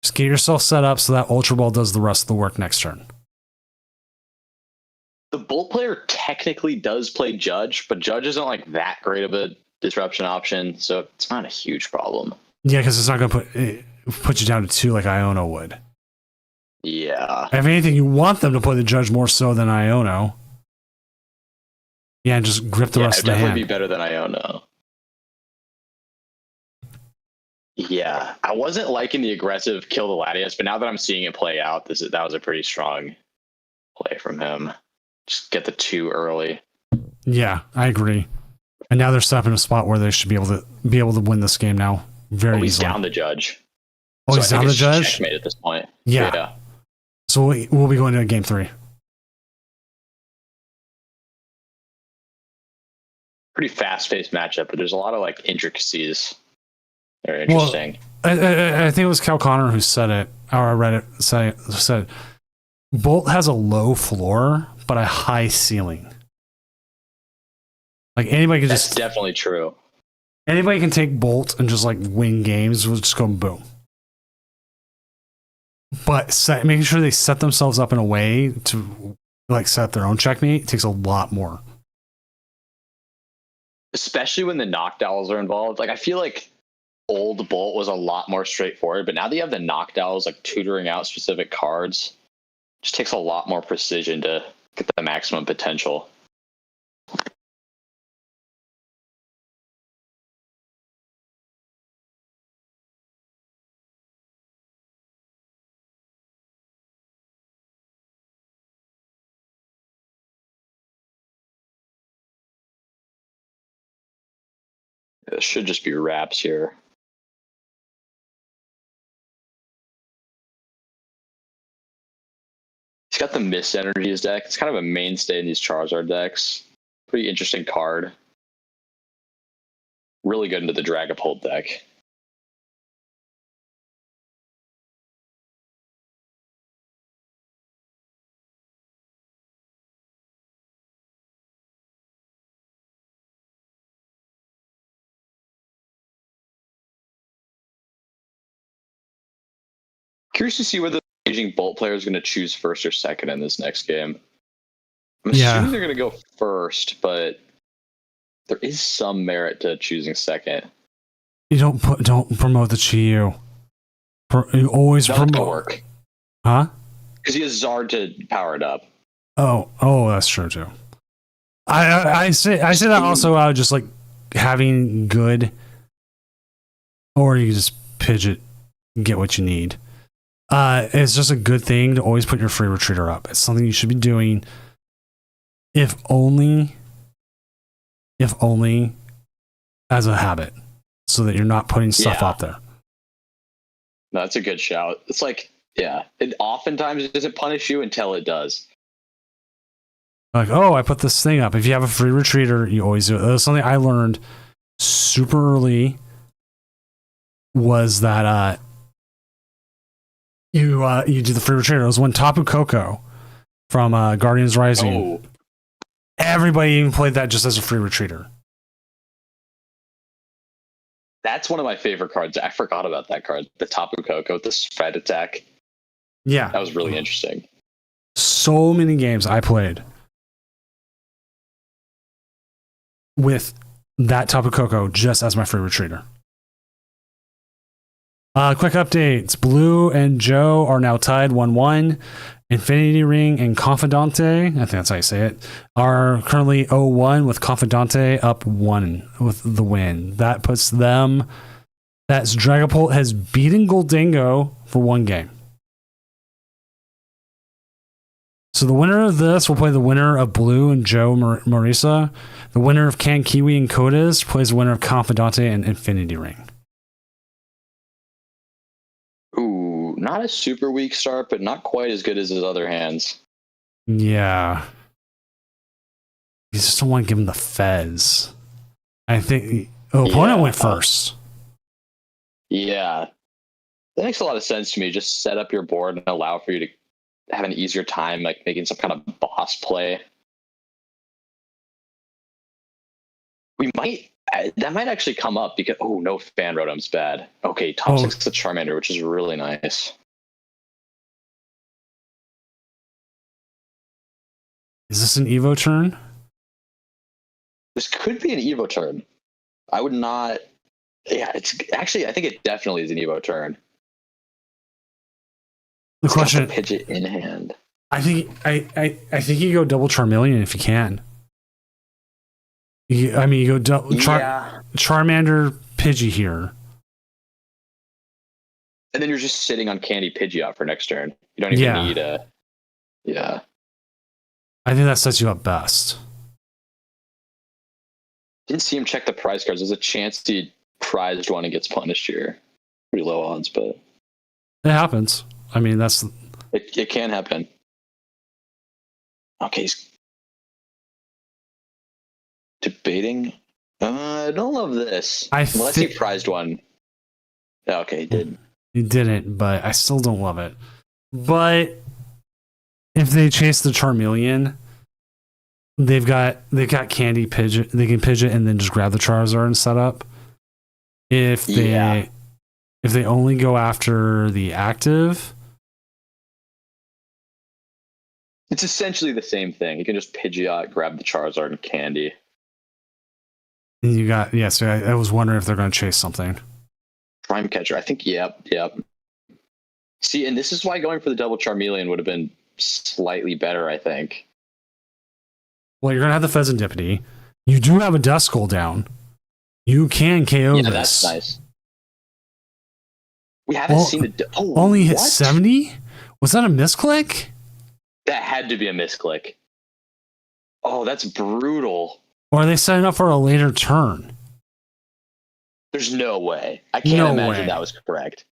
[SPEAKER 1] Just get yourself set up so that Ultra Ball does the rest of the work next turn.
[SPEAKER 2] The Bolt player technically does play Judge, but Judge isn't like that great of a disruption option, so it's not a huge problem.
[SPEAKER 1] Yeah, because it's not going to put you down to 2 like Iono would.
[SPEAKER 2] Yeah.
[SPEAKER 1] If anything, you want them to play the Judge more so than Iono. Yeah, and just grip the rest of the hand.
[SPEAKER 2] It'd definitely be better than Iono. Yeah, I wasn't liking the aggressive kill the Latias, but now that I'm seeing it play out, that was a pretty strong play from him. Just get the 2 early.
[SPEAKER 1] Yeah, I agree. And now they're set up in a spot where they should be able to win this game now very easily.
[SPEAKER 2] He's down the Judge.
[SPEAKER 1] Oh, he's down the Judge?
[SPEAKER 2] Checkmate at this point.
[SPEAKER 1] Yeah. So we'll be going to game 3.
[SPEAKER 2] Pretty fast-paced matchup, but there's a lot of like intricacies that are interesting.
[SPEAKER 1] Well, I think it was Cal Connor who said it, or I read it, said Bolt has a low floor, but a high ceiling. Like anybody can
[SPEAKER 2] That's definitely true.
[SPEAKER 1] Anybody can take Bolt and just like win games. We'll just go boom. But making sure they set themselves up in a way to like set their own checkmate takes a lot more.
[SPEAKER 2] Especially when the knockdowns are involved. Like I feel like old Bolt was a lot more straightforward, but now that you have the knockdowns like tutoring out specific cards, it just takes a lot more precision to get the maximum potential. It should just be wraps here. He's got the Mist Energies deck. It's kind of a mainstay in these Charizard decks. Pretty interesting card. Really good into the Dragapult deck. Curious to see whether the aging Bolt player is going to choose first or second in this next game. I'm assuming they're going to go first, but there is some merit to choosing second.
[SPEAKER 1] You don't promote the Chi-Yu. You always promote.
[SPEAKER 2] Work.
[SPEAKER 1] Huh?
[SPEAKER 2] Because he has Zard to power it up.
[SPEAKER 1] Oh, that's true too. I say that also out of just like having good, or you just Pidgeot, get what you need. It's just a good thing to always put your free retreater up. It's something you should be doing, if only as a habit, so that you're not putting stuff out there.
[SPEAKER 2] No, that's a good shout. It's like, yeah, it oftentimes doesn't punish you until it does.
[SPEAKER 1] Like, oh, I put this thing up. If you have a free retreater, you always do it. That was something I learned super early, was that you do the free retreater. It was when Tapu Koko from Guardians Rising.
[SPEAKER 2] Oh.
[SPEAKER 1] Everybody even played that just as a free retreater.
[SPEAKER 2] That's one of my favorite cards. I forgot about that card. The Tapu Koko with the spread attack.
[SPEAKER 1] Yeah.
[SPEAKER 2] That was really interesting.
[SPEAKER 1] So many games I played with that Tapu Koko just as my free retreater. Quick updates. Blue and Joe are now tied 1-1. Infinity Ring and Confidante, I think that's how you say it, are currently 0-1 with Confidante up 1 with the win. That puts them... That's Dragapult has beaten Goldango for 1 game. So the winner of this will play the winner of Blue and Joe Marisa. The winner of Can Kiwi and Codas plays the winner of Confidante and Infinity Ring.
[SPEAKER 2] Ooh, not a super weak start, but not quite as good as his other hands.
[SPEAKER 1] Yeah. You just don't want to give him the Fez. I think opponent went first.
[SPEAKER 2] Yeah. That makes a lot of sense to me. Just set up your board and allow for you to have an easier time, like making some kind of boss play. That might actually come up because, no, Fan Rotom's bad. Okay, top 6 is the Charmander, which is really nice.
[SPEAKER 1] Is this an Evo turn?
[SPEAKER 2] This could be an Evo turn. I would not. Yeah, it's actually, I think it definitely is an Evo turn.
[SPEAKER 1] The question,
[SPEAKER 2] Pidgeot in hand.
[SPEAKER 1] I think you go double Charmeleon if you can. You go Charmander Pidgey here,
[SPEAKER 2] and then you're just sitting on Candy Pidgeot for next turn. You don't even need a. Yeah.
[SPEAKER 1] I think that sets you up best.
[SPEAKER 2] Didn't see him check the prize cards. There's a chance he prized one and gets punished here. Pretty low odds, but
[SPEAKER 1] it happens. I mean,
[SPEAKER 2] it can happen. Okay, he's debating. I don't love this. Unless he prized one. Okay, he did.
[SPEAKER 1] He didn't, but I still don't love it. But if they chase the Charmeleon, they've got Candy Pidgeot. They can Pidgeot and then just grab the Charizard and set up. If they only go after the active,
[SPEAKER 2] it's essentially the same thing. You can just Pidgeot, grab the Charizard and Candy.
[SPEAKER 1] And you got So I was wondering if they're going to chase something.
[SPEAKER 2] Prime Catcher. I think. Yep. See, and this is why going for the double Charmeleon would have been slightly better, I think.
[SPEAKER 1] Well, you're going to have the Pheasantipity. You do have a Duskull down. You can KO this.
[SPEAKER 2] Yeah, that's nice. We haven't seen the...
[SPEAKER 1] only hit 70? Was that a misclick?
[SPEAKER 2] That had to be a misclick. Oh, that's brutal.
[SPEAKER 1] Or are they setting up for a later turn?
[SPEAKER 2] There's no way. I can't imagine that was correct.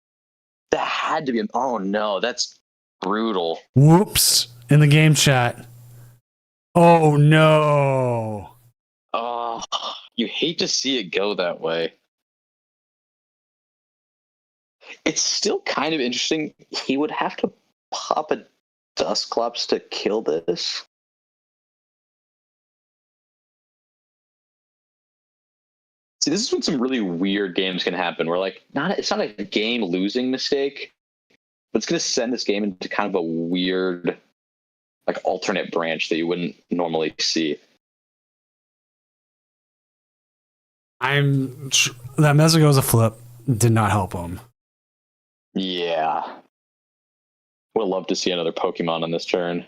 [SPEAKER 2] That had to be... Oh, no, that's brutal.
[SPEAKER 1] Whoops. In the game chat. Oh, no.
[SPEAKER 2] Oh, you hate to see it go that way. It's still kind of interesting. He would have to pop a Dusclops to kill this. See, this is when some really weird games can happen. Where it's not a game losing mistake, but it's going to send this game into kind of a weird, alternate branch that you wouldn't normally see.
[SPEAKER 1] That Mesagoza flip did not help him.
[SPEAKER 2] Yeah. Would love to see another Pokemon on this turn.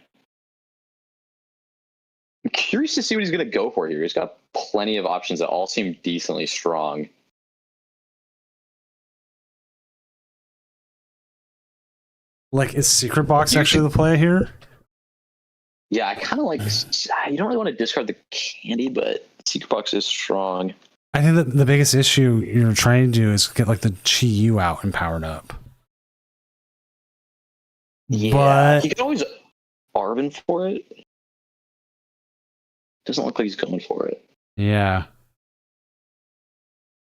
[SPEAKER 2] I'm curious to see what he's going to go for here. He's got plenty of options that all seem decently strong.
[SPEAKER 1] Is Secret Box actually the play here?
[SPEAKER 2] Yeah, I kind of like... You don't really want to discard the Candy, but Secret Box is strong.
[SPEAKER 1] I think that the biggest issue you're trying to do is get the Chi-Yu out and powered up.
[SPEAKER 2] Yeah,
[SPEAKER 1] but
[SPEAKER 2] he could always Arvin for it. Doesn't look like he's going for it.
[SPEAKER 1] Yeah.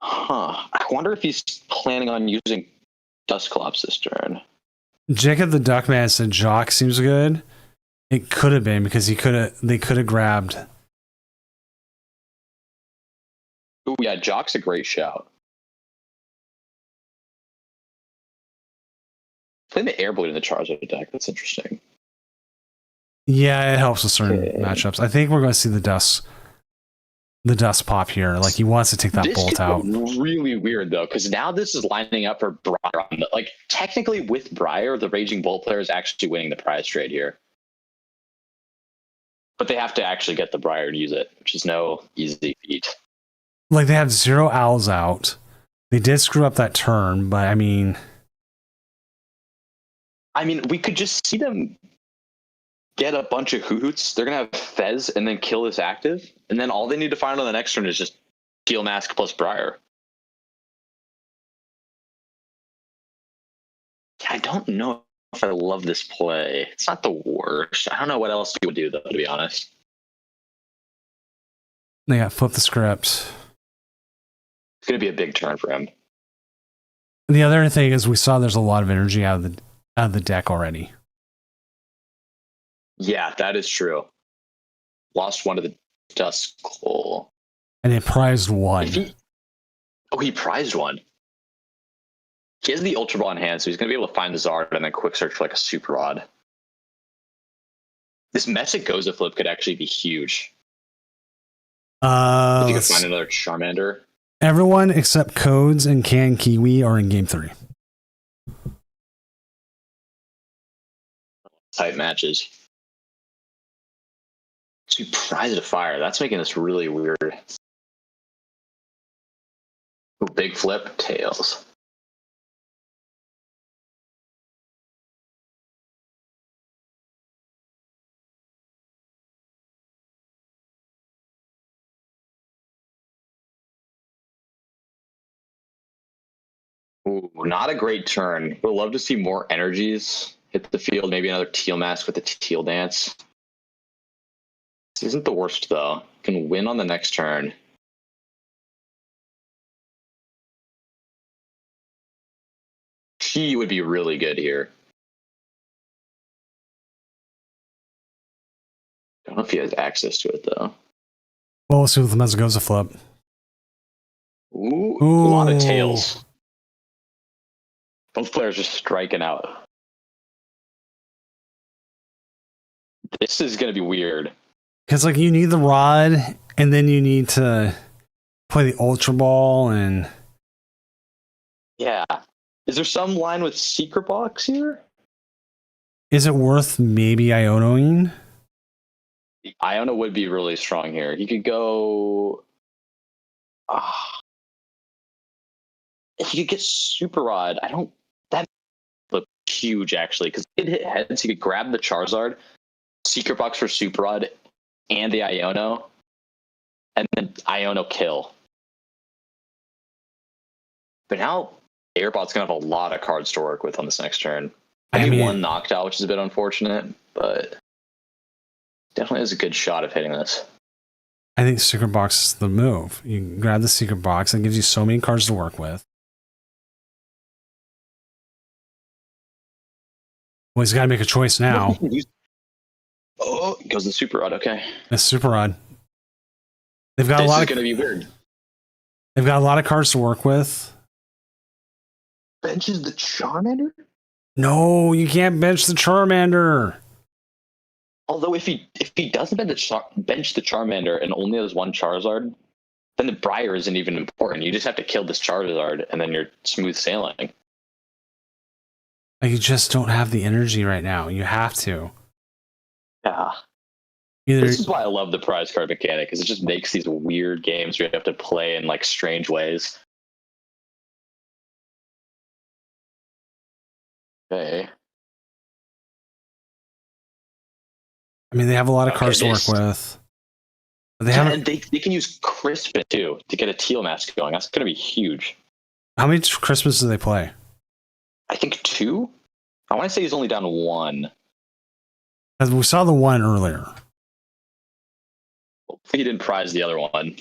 [SPEAKER 2] Huh. I wonder if he's planning on using Dusclops this turn.
[SPEAKER 1] Jacob the Duckman said Jock seems good. It could have been because they could have grabbed.
[SPEAKER 2] Oh yeah, Jock's a great shout. Playing the Air Blade in the Charizard deck. That's interesting.
[SPEAKER 1] Yeah, it helps with certain matchups. I think we're going to see the dust pop here. He wants to take that bolt out.
[SPEAKER 2] Really weird though, because now this is lining up for Briar. Technically, with Briar, the Raging Bolt player is actually winning the prize trade here. But they have to actually get the Briar and use it, which is no easy feat.
[SPEAKER 1] They have 0 owls out. They did screw up that turn, but I mean,
[SPEAKER 2] we could just see them get a bunch of hoots. They're gonna have Fez and then kill this active, and then all they need to find on the next turn is just Teal Mask plus Briar. I don't know if I love this play. It's not the worst. I don't know what else you would do though, to be honest.
[SPEAKER 1] They got flip the script.
[SPEAKER 2] It's gonna be a big turn for him.
[SPEAKER 1] The other thing is we saw there's a lot of energy out of the deck already.
[SPEAKER 2] Yeah, that is true. Lost one of the Dusk Coal.
[SPEAKER 1] And they prized one.
[SPEAKER 2] He prized one. He has the Ultra Ball in hand, so he's going to be able to find the Zard and then quick search for like a Super Rod. This Messic Goza flip could actually be huge. If you could find another Charmander.
[SPEAKER 1] Everyone except Codes and Can Kiwi are in game 3.
[SPEAKER 2] Tight matches. So he prized a fire. That's making this really weird. Ooh, big flip, tails. Ooh, not a great turn. We'd love to see more energies hit the field. Maybe another Teal Mask with the Teal Dance. This isn't the worst, though. Can win on the next turn. She would be really good here. Don't know if he has access to it, though.
[SPEAKER 1] Well, we'll see with the Mezzagoza flip.
[SPEAKER 2] Ooh, a lot of tails. Both players are striking out. This is going to be weird.
[SPEAKER 1] Because, like, you need the rod, and then you need to play the Ultra Ball, and...
[SPEAKER 2] Yeah. Is there some line with Secret Box here?
[SPEAKER 1] Is it worth maybe Ionoing?
[SPEAKER 2] Iona would be really strong here. He could go... If you could get Super Rod, I don't... That look huge, actually, because it hit heads. He could grab the Charizard, Secret Box for Super Rod, and the Iono, and then Iono kill. But now Airbot's going to have a lot of cards to work with on this next turn. I mean, one knocked out, which is a bit unfortunate, but definitely has a good shot of hitting this.
[SPEAKER 1] I think Secret Box is the move. You grab the Secret Box, and it gives you so many cards to work with. Well, he's got to make a choice now.
[SPEAKER 2] Oh, it goes the Super Rod, okay.
[SPEAKER 1] It's Super Rod. They've got
[SPEAKER 2] this
[SPEAKER 1] a lot
[SPEAKER 2] is going to be weird.
[SPEAKER 1] They've got a lot of cards to work with.
[SPEAKER 2] Benches the Charmander?
[SPEAKER 1] No, you can't bench the Charmander.
[SPEAKER 2] Although if he doesn't bench the Charmander and only has one Charizard, then the Briar isn't even important. You just have to kill this Charizard, and then you're smooth sailing.
[SPEAKER 1] Like, you just don't have the energy right now. You have to.
[SPEAKER 2] Yeah. This is why I love the prize card mechanic, because it just makes these weird games where you have to play in like strange ways. Okay.
[SPEAKER 1] I mean, they have a lot of cards to work with. But
[SPEAKER 2] and they can use Crispin too to get a Teal Mask going. That's going to be huge.
[SPEAKER 1] How many Christmas do they play?
[SPEAKER 2] I think 2. I want to say he's only down 1.
[SPEAKER 1] Because we saw the one earlier.
[SPEAKER 2] He didn't prize the other one.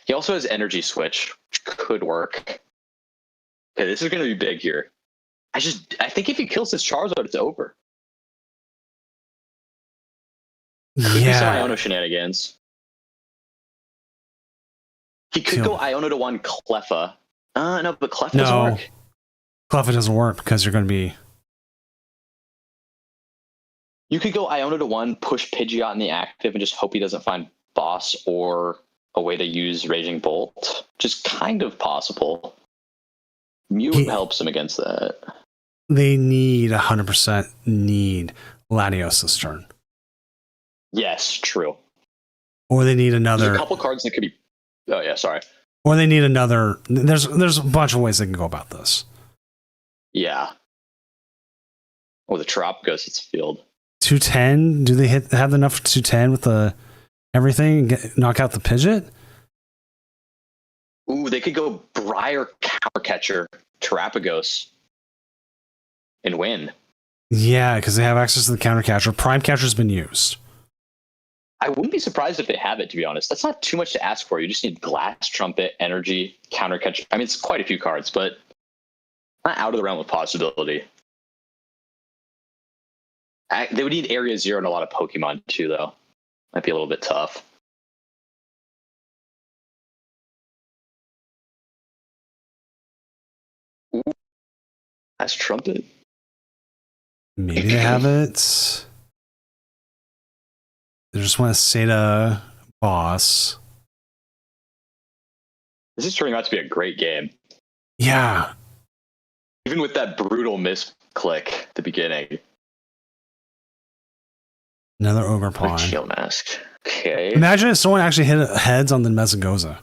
[SPEAKER 2] He also has Energy Switch, which could work. Okay, this is going to be big here. I think if he kills this Charizard, it's over. Could be some Iono shenanigans. He could go Iono to 1 Cleffa. No, but Cleffa doesn't work.
[SPEAKER 1] Cleffa doesn't work because you're going to be...
[SPEAKER 2] You could go Iono to 1, push Pidgeot in the active, and just hope he doesn't find Boss or a way to use Raging Bolt. Just kind of possible. Mew helps him against that.
[SPEAKER 1] They need 100% need Latios this turn.
[SPEAKER 2] Yes, true.
[SPEAKER 1] Or they need another...
[SPEAKER 2] There's a couple cards that could be... Oh, yeah, sorry.
[SPEAKER 1] Or they need another... There's a bunch of ways they can go about this.
[SPEAKER 2] Yeah. Or the Trop goes its field.
[SPEAKER 1] 210. Do they have enough for 210 with the everything and knock out the Pidgeot?
[SPEAKER 2] Ooh, they could go Briar Countercatcher, Terapagos, and win.
[SPEAKER 1] Yeah, because they have access to the counter catcher. Prime catcher's been used.
[SPEAKER 2] I wouldn't be surprised if they have it, to be honest. That's not too much to ask for. You just need Glass, Trumpet, Energy, Countercatcher. I mean, it's quite a few cards, but not out of the realm of possibility. They would need Area Zero and a lot of Pokemon, too, though. Might be a little bit tough. Ooh. That's Trumpet.
[SPEAKER 1] Maybe they have it. They just want to say to boss.
[SPEAKER 2] This is turning out to be a great game.
[SPEAKER 1] Yeah.
[SPEAKER 2] Even with that brutal misclick at the beginning.
[SPEAKER 1] Another Ogre Pawn.
[SPEAKER 2] Shield Mask. Okay.
[SPEAKER 1] Imagine if someone actually hit heads on the Mesagoza.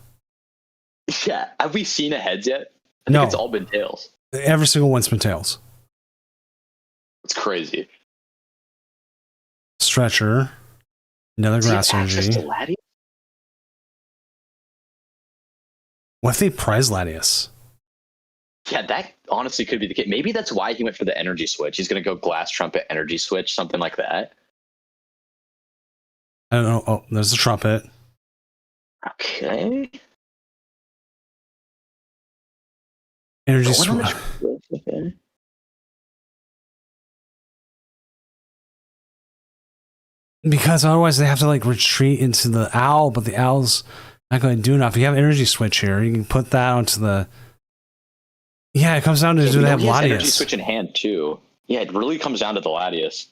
[SPEAKER 2] Yeah. Have we seen a heads yet? I think
[SPEAKER 1] No.
[SPEAKER 2] it's all been tails.
[SPEAKER 1] Every single one's been tails.
[SPEAKER 2] It's crazy.
[SPEAKER 1] Stretcher. Another
[SPEAKER 2] Does he
[SPEAKER 1] Grass
[SPEAKER 2] have access
[SPEAKER 1] Energy.
[SPEAKER 2] to Latias?
[SPEAKER 1] What if they prize Latias?
[SPEAKER 2] Yeah, that honestly could be the case. Maybe that's why he went for the energy switch. He's going to go Glass, Trumpet, energy switch, something like that.
[SPEAKER 1] I don't know. Oh, there's the Trumpet.
[SPEAKER 2] Okay.
[SPEAKER 1] Energy
[SPEAKER 2] Going on the
[SPEAKER 1] switch.
[SPEAKER 2] switch, okay.
[SPEAKER 1] Because otherwise they have to like retreat into the owl, but the owl's not going to do enough. You have energy switch here. You can put that onto the. Yeah, it comes down to do they have
[SPEAKER 2] He has energy
[SPEAKER 1] Latias?
[SPEAKER 2] switch in hand too. Yeah, it really comes down to the Latias.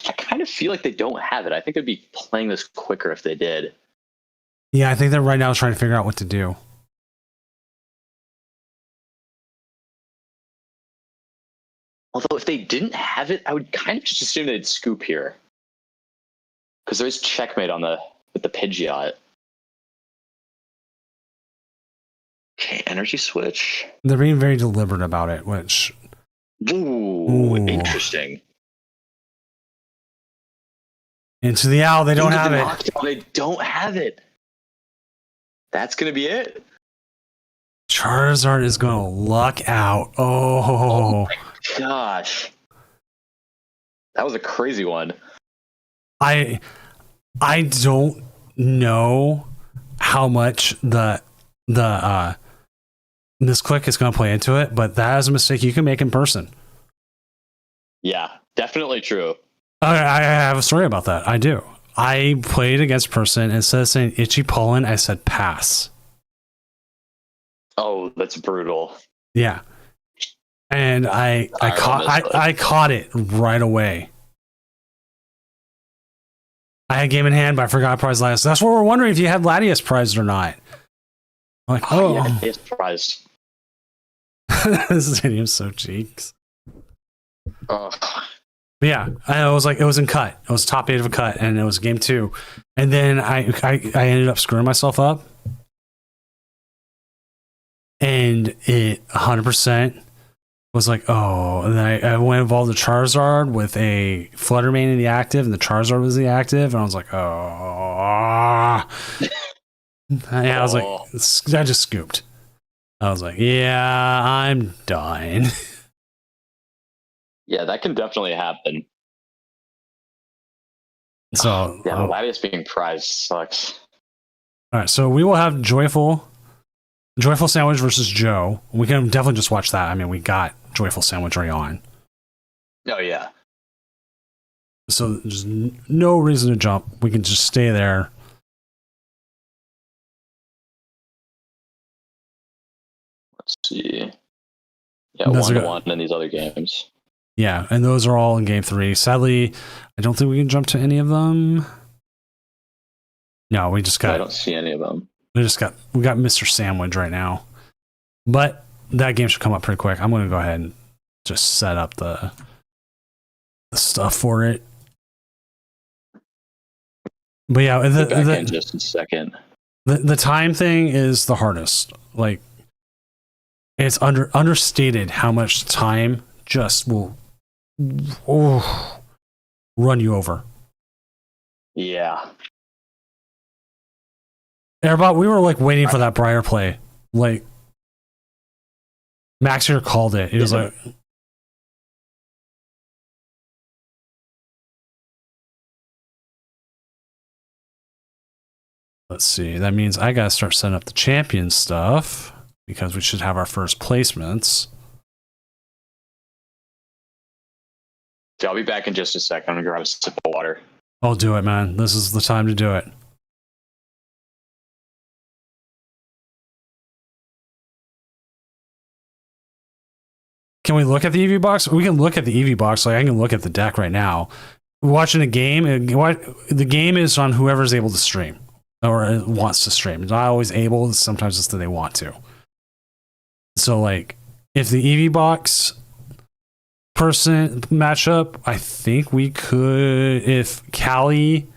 [SPEAKER 2] I kind of feel like they don't have it. I think they'd be playing this quicker if they did.
[SPEAKER 1] Yeah, I think they're right now trying to figure out what to do.
[SPEAKER 2] Although if they didn't have it, I would kind of just assume they'd scoop here. Because there's checkmate on the with the Pidgeot. Okay, energy switch.
[SPEAKER 1] They're being very deliberate about it, which.
[SPEAKER 2] Ooh,
[SPEAKER 1] Ooh.
[SPEAKER 2] interesting.
[SPEAKER 1] Into the owl, they don't
[SPEAKER 2] Into
[SPEAKER 1] have
[SPEAKER 2] the
[SPEAKER 1] it.
[SPEAKER 2] Noctowl, they don't have it. That's gonna be it.
[SPEAKER 1] Charizard is going to luck out. Oh.
[SPEAKER 2] Gosh, that was a crazy one.
[SPEAKER 1] I don't know how much the misclick is going to play into it, but that is a mistake you can make in person.
[SPEAKER 2] Yeah, definitely true.
[SPEAKER 1] I have a story about that. I do. I played against person. Instead of saying itchy pollen, I said pass.
[SPEAKER 2] Oh, that's brutal.
[SPEAKER 1] Yeah. And I caught it right away. I had game in hand, but I forgot prize Latias. That's what we're wondering if you had Latias prized or not. I'm like, oh,
[SPEAKER 2] yeah, it's surprised.
[SPEAKER 1] this stadium's so cheeks.
[SPEAKER 2] Oh,
[SPEAKER 1] But yeah, I was like, it was in cut. It was top 8 of a cut, and it was game 2. And then I ended up screwing myself up. And it 100% was like, oh, and then I went involved the Charizard with a Fluttermane in the active, and the Charizard was the active, and I was like, oh. Yeah, I was like, I just scooped. I was like, yeah, I'm done.
[SPEAKER 2] yeah, that can definitely happen.
[SPEAKER 1] So,
[SPEAKER 2] Yeah, the Latias being prized sucks.
[SPEAKER 1] all right, so we will have Joyful Sandwich versus Joe. We can definitely just watch that. I mean, we got Joyful Sandwich right on.
[SPEAKER 2] Oh, yeah.
[SPEAKER 1] So there's no reason to jump. We can just stay there.
[SPEAKER 2] Let's see. Yeah,
[SPEAKER 1] Those are
[SPEAKER 2] 1-1 in these other games.
[SPEAKER 1] Yeah, and those are all in game 3. Sadly, I don't think we can jump to any of them. No, we just
[SPEAKER 2] I
[SPEAKER 1] got
[SPEAKER 2] don't see any of them.
[SPEAKER 1] we got Mr. Sandwich right now. But that game should come up pretty quick. I'm going to go ahead and just set up the stuff for it. But yeah,
[SPEAKER 2] Be back in just a second.
[SPEAKER 1] the time thing is the hardest. Like, it's understated how much time just will. Oh, run you over.
[SPEAKER 2] Yeah.
[SPEAKER 1] Airbot, we were like waiting for that Briar play. Like Max here called it. He was like, let's see. That means I gotta start setting up the champion stuff because we should have our first placements.
[SPEAKER 2] So I'll be back in just a second. I'm gonna grab a sip of water.
[SPEAKER 1] I'll do it, man. This is the time to do it. Can we look at the EV box? We can look at the EV box. Like I can look at the deck right now. Watching a game, the game is on whoever's able to stream or wants to stream. It's not always able. Sometimes it's that they want to. So like, if the EV box person matchup, I think we could. If Callie,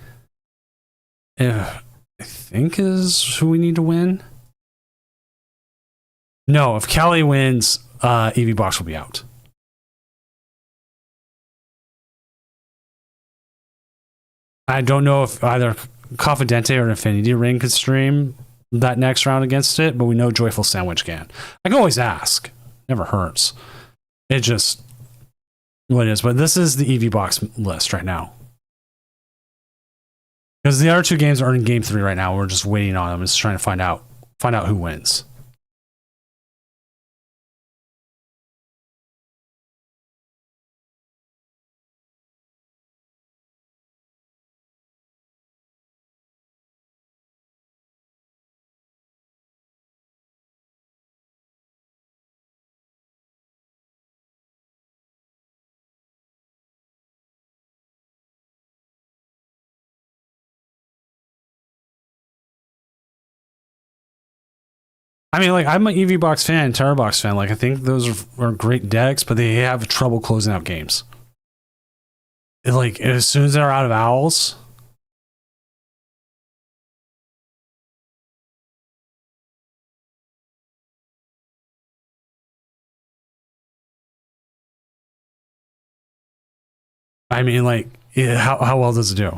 [SPEAKER 1] I think is who we need to win. No, if Callie wins, EV box will be out. I don't know if either Confidente or Infinity Ring could stream that next round against it, but we know Joyful Sandwich can. I can always ask. Never hurts. It just what it is. But this is the EV box list right now. Because the other two games are in game 3 right now. We're just waiting on them. Just trying to find out who wins. I mean, like, I'm an EV Box fan, Terra Box fan. Like, I think those are great decks, but they have trouble closing out games. Like, as soon as they're out of owls. I mean, like, how well does it do?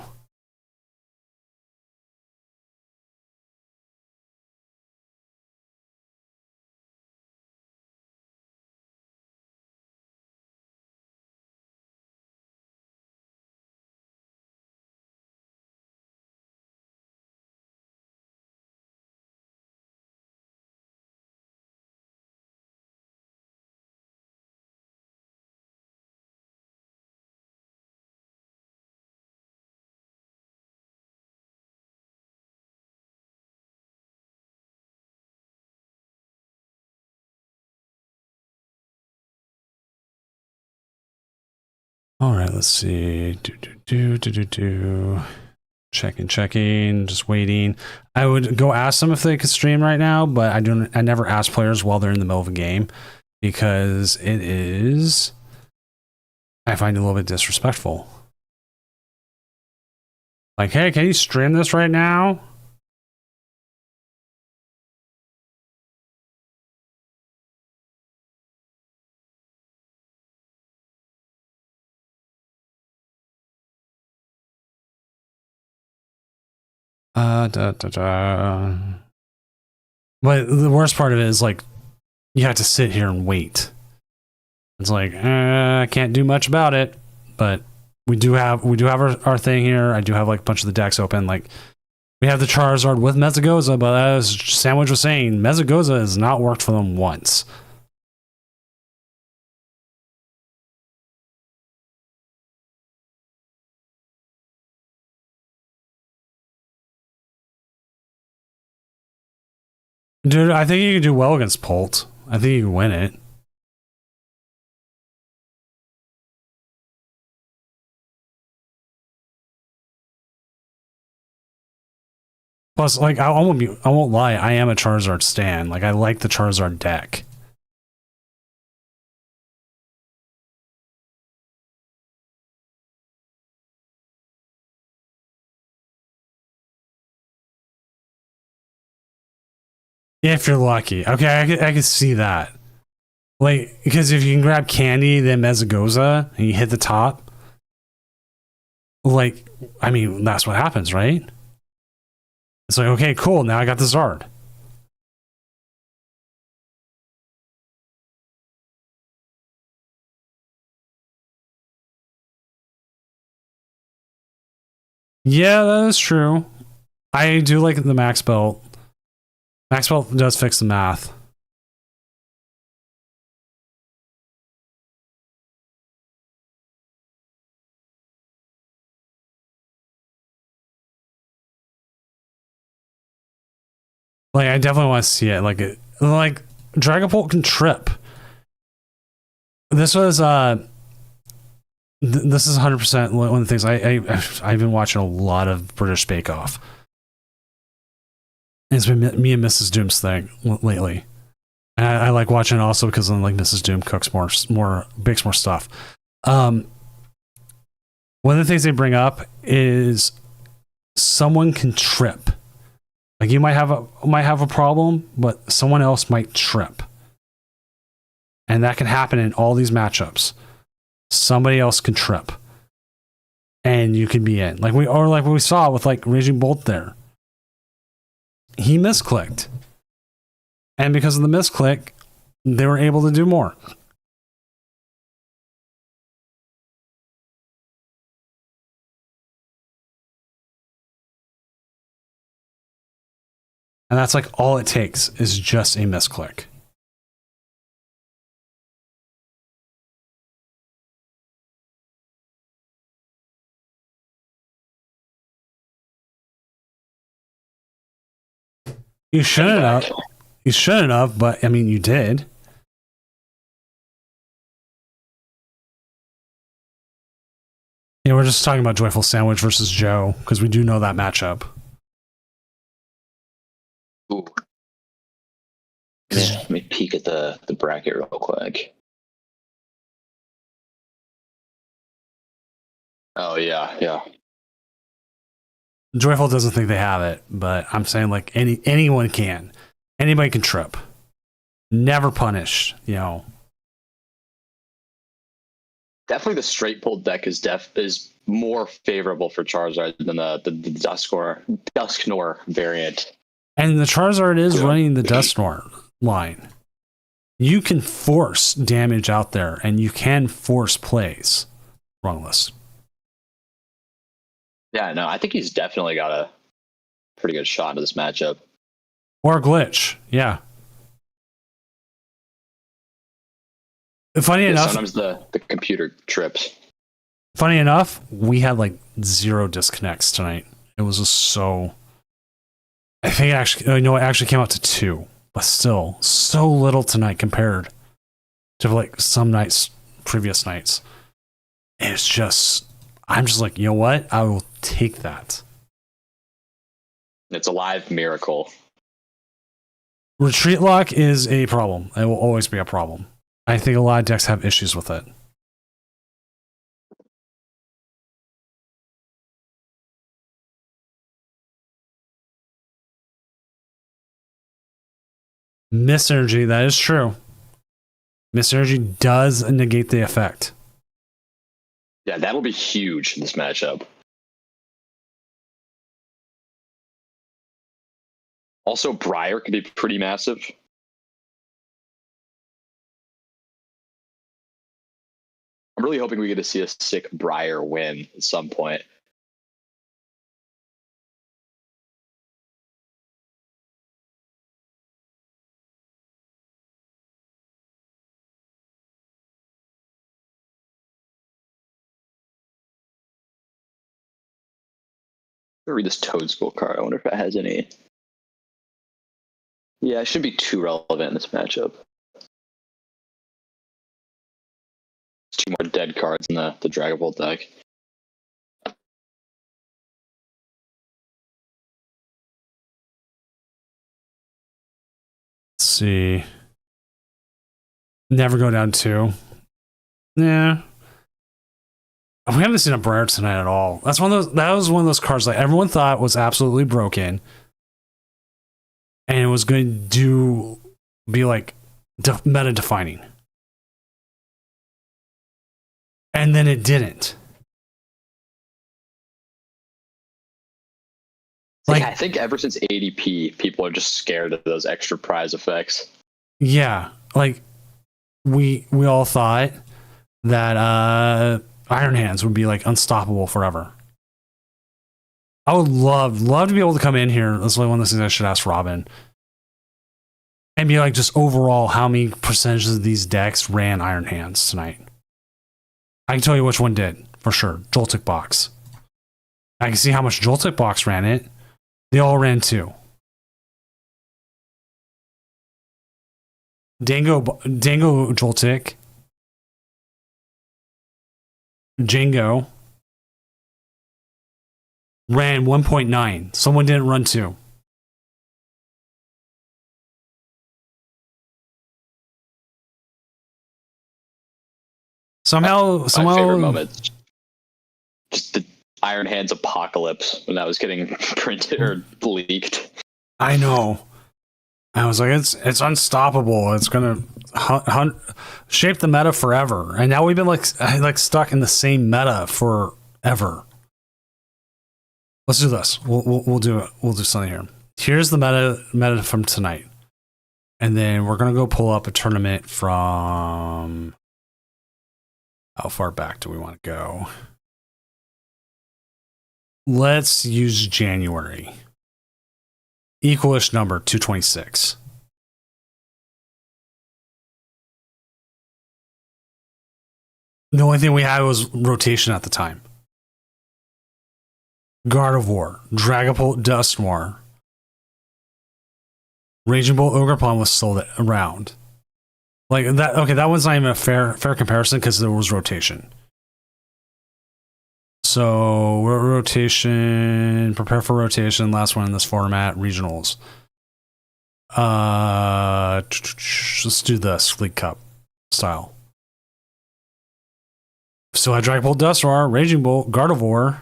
[SPEAKER 1] All right, let's see. Checking, just waiting. I would go ask them if they could stream right now, but I never ask players while they're in the middle of a game because I find it a little bit disrespectful. Like, hey, can you stream this right now? But the worst part of it is like you have to sit here and wait. It's like I can't do much about it, but we do have our thing here. I do have like a bunch of the decks open. Like we have the Charizard with Mezzagoza, but as Sandwich was saying, Mezzagoza has not worked for them once. Dude, I think you can do well against Polt. I think you can win it. Plus, like, I won't lie, I am a Charizard stan. Like, I like the Charizard deck. If you're lucky. Okay, I can see that. Like, because if you can grab Candy, then Mezzagoza, and you hit the top. like, I mean, that's what happens, right? It's like, okay, cool. Now I got the Zard. Yeah, that is true. I do like the max belt. Max belt does fix the math. Like, I definitely want to see it. Like Dragapult can trip. This was this is 100% one of the things I've been watching a lot of British Bake Off. It's been me and Mrs. Doom's thing lately. And I like watching it also because like Mrs. Doom cooks bakes more stuff. One of the things they bring up is someone can trip. Like you might have a problem, but someone else might trip. And that can happen in all these matchups. Somebody else can trip. And you can be in. Like we saw with like Raging Bolt there. He misclicked. And because of the misclick, they were able to do more. And that's like all it takes is just a misclick. You shouldn't have. You shouldn't have, but I mean, you did. Yeah, we're just talking about Joyful Sandwich versus Joe because we do know that matchup.
[SPEAKER 2] Ooh. Yeah, let me peek at the bracket real quick. Oh yeah.
[SPEAKER 1] Joyful doesn't think they have it, but I'm saying like anyone can. Anybody can trip. Never punished, you know.
[SPEAKER 2] Definitely the straight pull deck is more favorable for Charizard than the Dusknor variant.
[SPEAKER 1] And the Charizard is running the Dusknor line. You can force damage out there, and you can force plays. Wrongless.
[SPEAKER 2] Yeah, no, I think he's definitely got a pretty good shot into this matchup.
[SPEAKER 1] Or glitch, yeah. Funny enough,
[SPEAKER 2] sometimes the computer trips.
[SPEAKER 1] Funny enough, we had like 0 disconnects tonight. It was just so. I think it actually came out to 2, but still so little tonight compared to like some nights, previous nights. It's just, I'm just like, you know what? I will take that.
[SPEAKER 2] It's a live miracle.
[SPEAKER 1] Retreat lock is a problem. It will always be a problem. I think a lot of decks have issues with it. Miss Energy, that is true. Miss Energy does negate the effect.
[SPEAKER 2] Yeah, that'll be huge in this matchup. Also, Briar could be pretty massive. I'm really hoping we get to see a sick Briar win at some point. Let me read this Toad School card. I wonder if it has any. Yeah, it shouldn't be too relevant in this matchup. There's 2 more dead cards in the Dragon Ball deck.
[SPEAKER 1] Let's see. Never go down 2. Yeah. We haven't seen a Briar tonight at all. That was one of those cards like everyone thought was absolutely broken. And it was going to be like meta defining. And then it didn't. Like,
[SPEAKER 2] I think ever since ADP, people are just scared of those extra prize effects.
[SPEAKER 1] yeah, like we all thought that Iron Hands would be like unstoppable forever. I would love to be able to come in here. That's one of the things I should ask Robin. And be like, just overall, how many percentages of these decks ran Iron Hands tonight? I can tell you which one did, for sure. Joltik Box. I can see how much Joltik Box ran it. They all ran 2. Dango Joltik. Django ran 1.9. Someone didn't run 2. Somehow,
[SPEAKER 2] My favorite moment, just the Iron Hands apocalypse when that was getting printed or leaked.
[SPEAKER 1] I know. I was like, it's unstoppable. It's gonna shape the meta forever. And now we've been like stuck in the same meta forever. Let's do this. We'll do it. We'll do something here. Here's the meta from tonight, and then we're gonna go pull up a tournament from. How far back do we want to go? Let's use January. Equalish number 226. The only thing we had was rotation at the time. Gardevoir, Dragapult, Dusknoir. Raging Bull, Ogerpon was still around. Like that. Okay, that one's not even a fair comparison because there was rotation. So rotation, prepare for rotation. Last one in this format, regionals. Let's do this League Cup style. So I Dragapult, Dusknoir, Raging Bull, Gardevoir.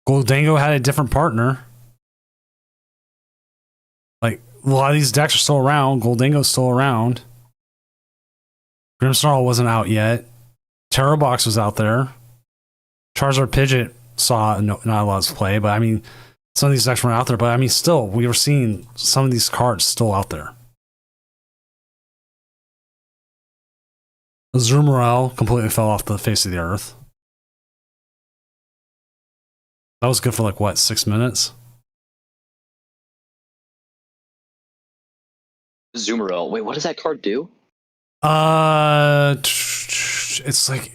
[SPEAKER 1] Goldango had a different partner. Like a lot of these decks are still around. Goldango's still around. Grimmsnarl wasn't out yet. Terrabox was out there. Charizard Pidgeot saw not a lot of play, but I mean, some of these decks weren't out there. But I mean, still, we were seeing some of these cards still out there. Azumarill completely fell off the face of the earth. That was good for like what, 6 minutes?
[SPEAKER 2] Azumarill. Wait, what does that card do?
[SPEAKER 1] It's like,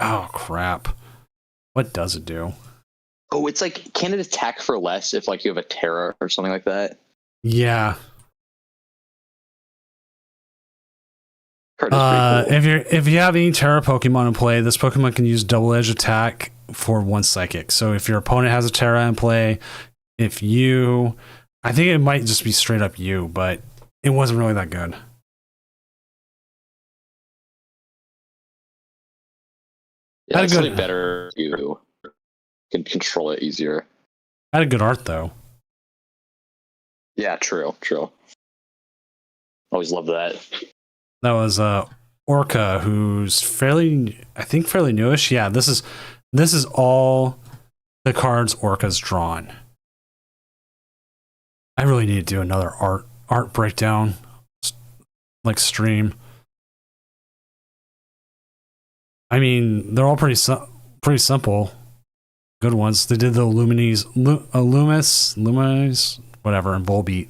[SPEAKER 1] oh crap. What does it do?
[SPEAKER 2] Oh, it's like, can it attack for less if like you have a Terra or something like that?
[SPEAKER 1] Yeah.
[SPEAKER 2] Card is pretty cool.
[SPEAKER 1] If you have any Terra Pokemon in play, this Pokemon can use double edge attack for 1 psychic. So if your opponent has a Terra in play, I think it might just be straight up you, but it wasn't really that good.
[SPEAKER 2] Yeah, it's really better. You can control it easier.
[SPEAKER 1] Had a good art though.
[SPEAKER 2] Yeah, true. Always love that.
[SPEAKER 1] That was Orca, who's fairly newish. Yeah, this is all the cards Orca's drawn. I really need to do another art breakdown, like stream. I mean, they're all pretty simple. Good ones. They did the Luminis, whatever, and Volbeat.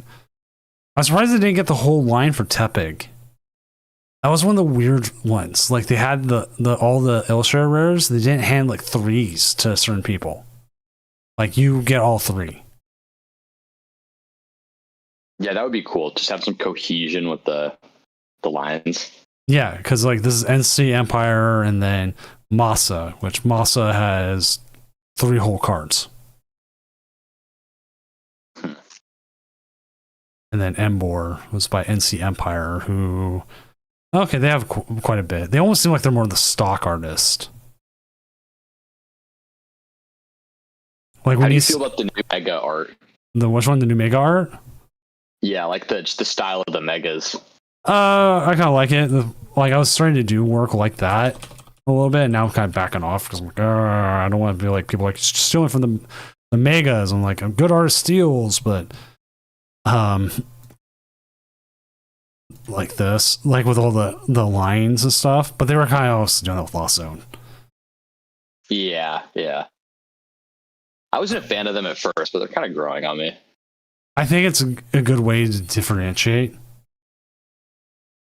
[SPEAKER 1] I'm surprised they didn't get the whole line for Tepig. That was one of the weird ones. Like they had all the Illustrator rares. They didn't hand like 3s to certain people. Like you get all 3.
[SPEAKER 2] Yeah, that would be cool. Just have some cohesion with the lines.
[SPEAKER 1] Yeah, because like this is NC Empire and then Masa, which Masa has 3 whole cards. And then Embor was by NC Empire, who... Okay, they have quite a bit. They almost seem like they're more the stock artist. Like
[SPEAKER 2] How do you feel about the new Mega art?
[SPEAKER 1] Which one? The new Mega art?
[SPEAKER 2] Yeah, like just the style of the Megas.
[SPEAKER 1] I kind of like it. Like I was starting to do work like that a little bit, and now I'm kind of backing off because I'm like, I don't want to be like people like stealing from the megas and like a good art steals, but like this, like with all the lines and stuff. But they were kind of also doing that with Lost Zone.
[SPEAKER 2] Yeah. I wasn't a fan of them at first, but they're kind of growing on me.
[SPEAKER 1] I think it's a good way to differentiate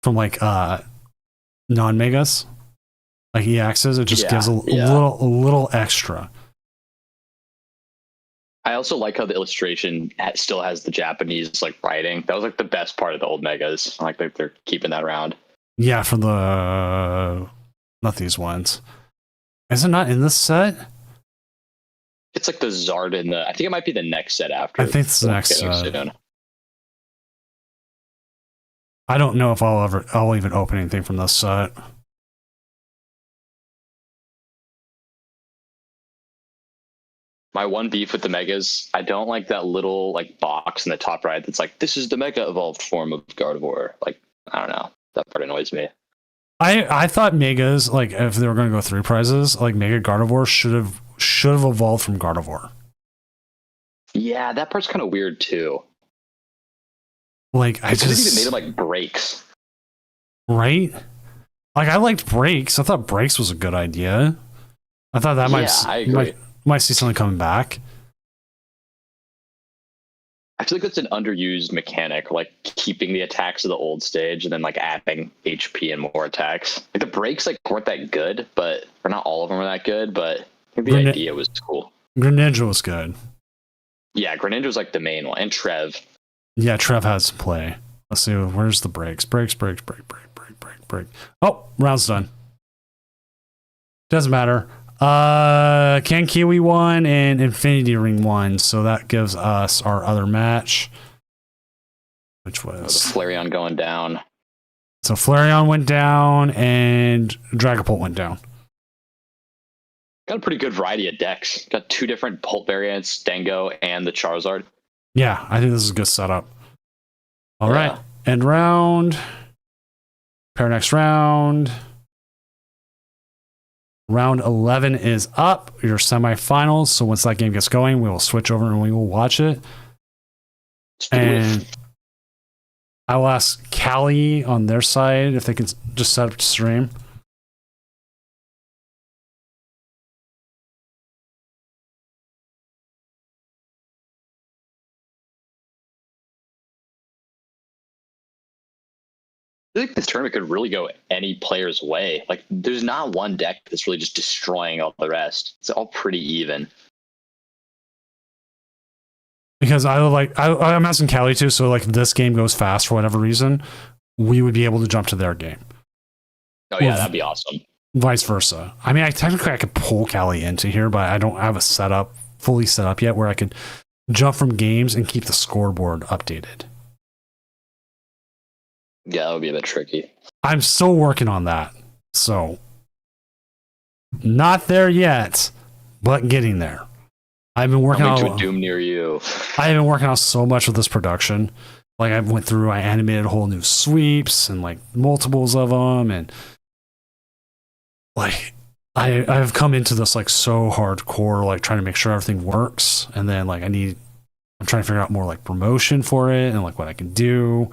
[SPEAKER 1] from like non-megas, like EXs. It just gives a little extra.
[SPEAKER 2] I also like how the illustration still has the Japanese like writing. That was like the best part of the old megas. I like that they're keeping that around.
[SPEAKER 1] Yeah, for the not these ones. Is it not in this set?
[SPEAKER 2] It's like the Zard in the. I think it might be the next set after.
[SPEAKER 1] I think it's the next set. I don't know if I'll even open anything from this set.
[SPEAKER 2] My one beef with the megas, I don't like that little like box in the top right that's like, this is the mega evolved form of Gardevoir. Like, I don't know. That part annoys me.
[SPEAKER 1] I thought megas, like if they were going to go 3 prizes, like Mega Gardevoir should have evolved from Gardevoir.
[SPEAKER 2] Yeah, that part's kind of weird too.
[SPEAKER 1] Like I just
[SPEAKER 2] made them like breaks.
[SPEAKER 1] Right? Like I liked breaks. I thought breaks was a good idea. I thought that might see something coming back.
[SPEAKER 2] I feel like it's an underused mechanic, like keeping the attacks of the old stage and then like adding HP and more attacks. Like the breaks like weren't that good, but or not all of them were that good, but I think the idea was cool.
[SPEAKER 1] Greninja was good.
[SPEAKER 2] Yeah, Greninja was like the main one, and Trev.
[SPEAKER 1] Yeah, Trev has to play. Let's see, where's the breaks? Break. Oh, round's done. Doesn't matter. Can Kiwi won and Infinity Ring won, so that gives us our other match, which was
[SPEAKER 2] Flareon going down.
[SPEAKER 1] So Flareon went down and Dragapult went down.
[SPEAKER 2] Got a pretty good variety of decks. Got 2 different Pult variants, Dango and the Charizard.
[SPEAKER 1] Yeah, I think this is a good setup. All right, end round. Pair next round. Round 11 is up, your semifinals. So once that game gets going, we will switch over and we will watch it. And I will ask Callie on their side if they can just set up to stream.
[SPEAKER 2] I think this tournament could really go any player's way. Like, there's not one deck that's really just destroying all the rest. It's all pretty even.
[SPEAKER 1] Because I'm asking Callie too, so like if this game goes fast for whatever reason, we would be able to jump to their game.
[SPEAKER 2] Oh yeah, that'd be awesome.
[SPEAKER 1] Vice versa. I mean, I could pull Callie into here, but I don't have a fully set up yet where I could jump from games and keep the scoreboard updated.
[SPEAKER 2] Yeah, that would be a bit tricky.
[SPEAKER 1] I'm still working on that. So, not there yet, but getting there. I've been working on
[SPEAKER 2] a Doom near you.
[SPEAKER 1] I've been working on so much with this production. Like I animated whole new sweeps and like multiples of them, and like I've come into this like so hardcore, like trying to make sure everything works, and then like I'm trying to figure out more like promotion for it and like what I can do.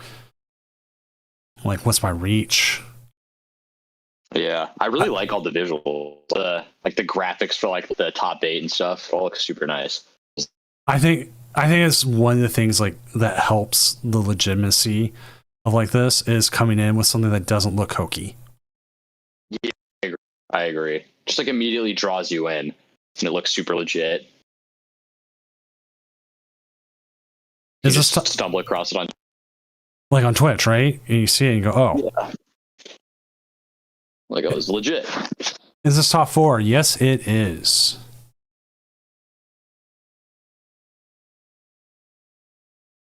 [SPEAKER 1] Like, what's my reach?
[SPEAKER 2] Yeah, I really like all the visuals, like the graphics for like the top 8 and stuff. All looks super nice.
[SPEAKER 1] I think it's one of the things like that helps the legitimacy of like this is coming in with something that doesn't look hokey.
[SPEAKER 2] Yeah, I agree. Just like immediately draws you in, and it looks super legit. You just stumble across it on.
[SPEAKER 1] Like on Twitch, right? And you see it and you go, oh.
[SPEAKER 2] Yeah. Like, it was legit.
[SPEAKER 1] Is this top 4? Yes, it is.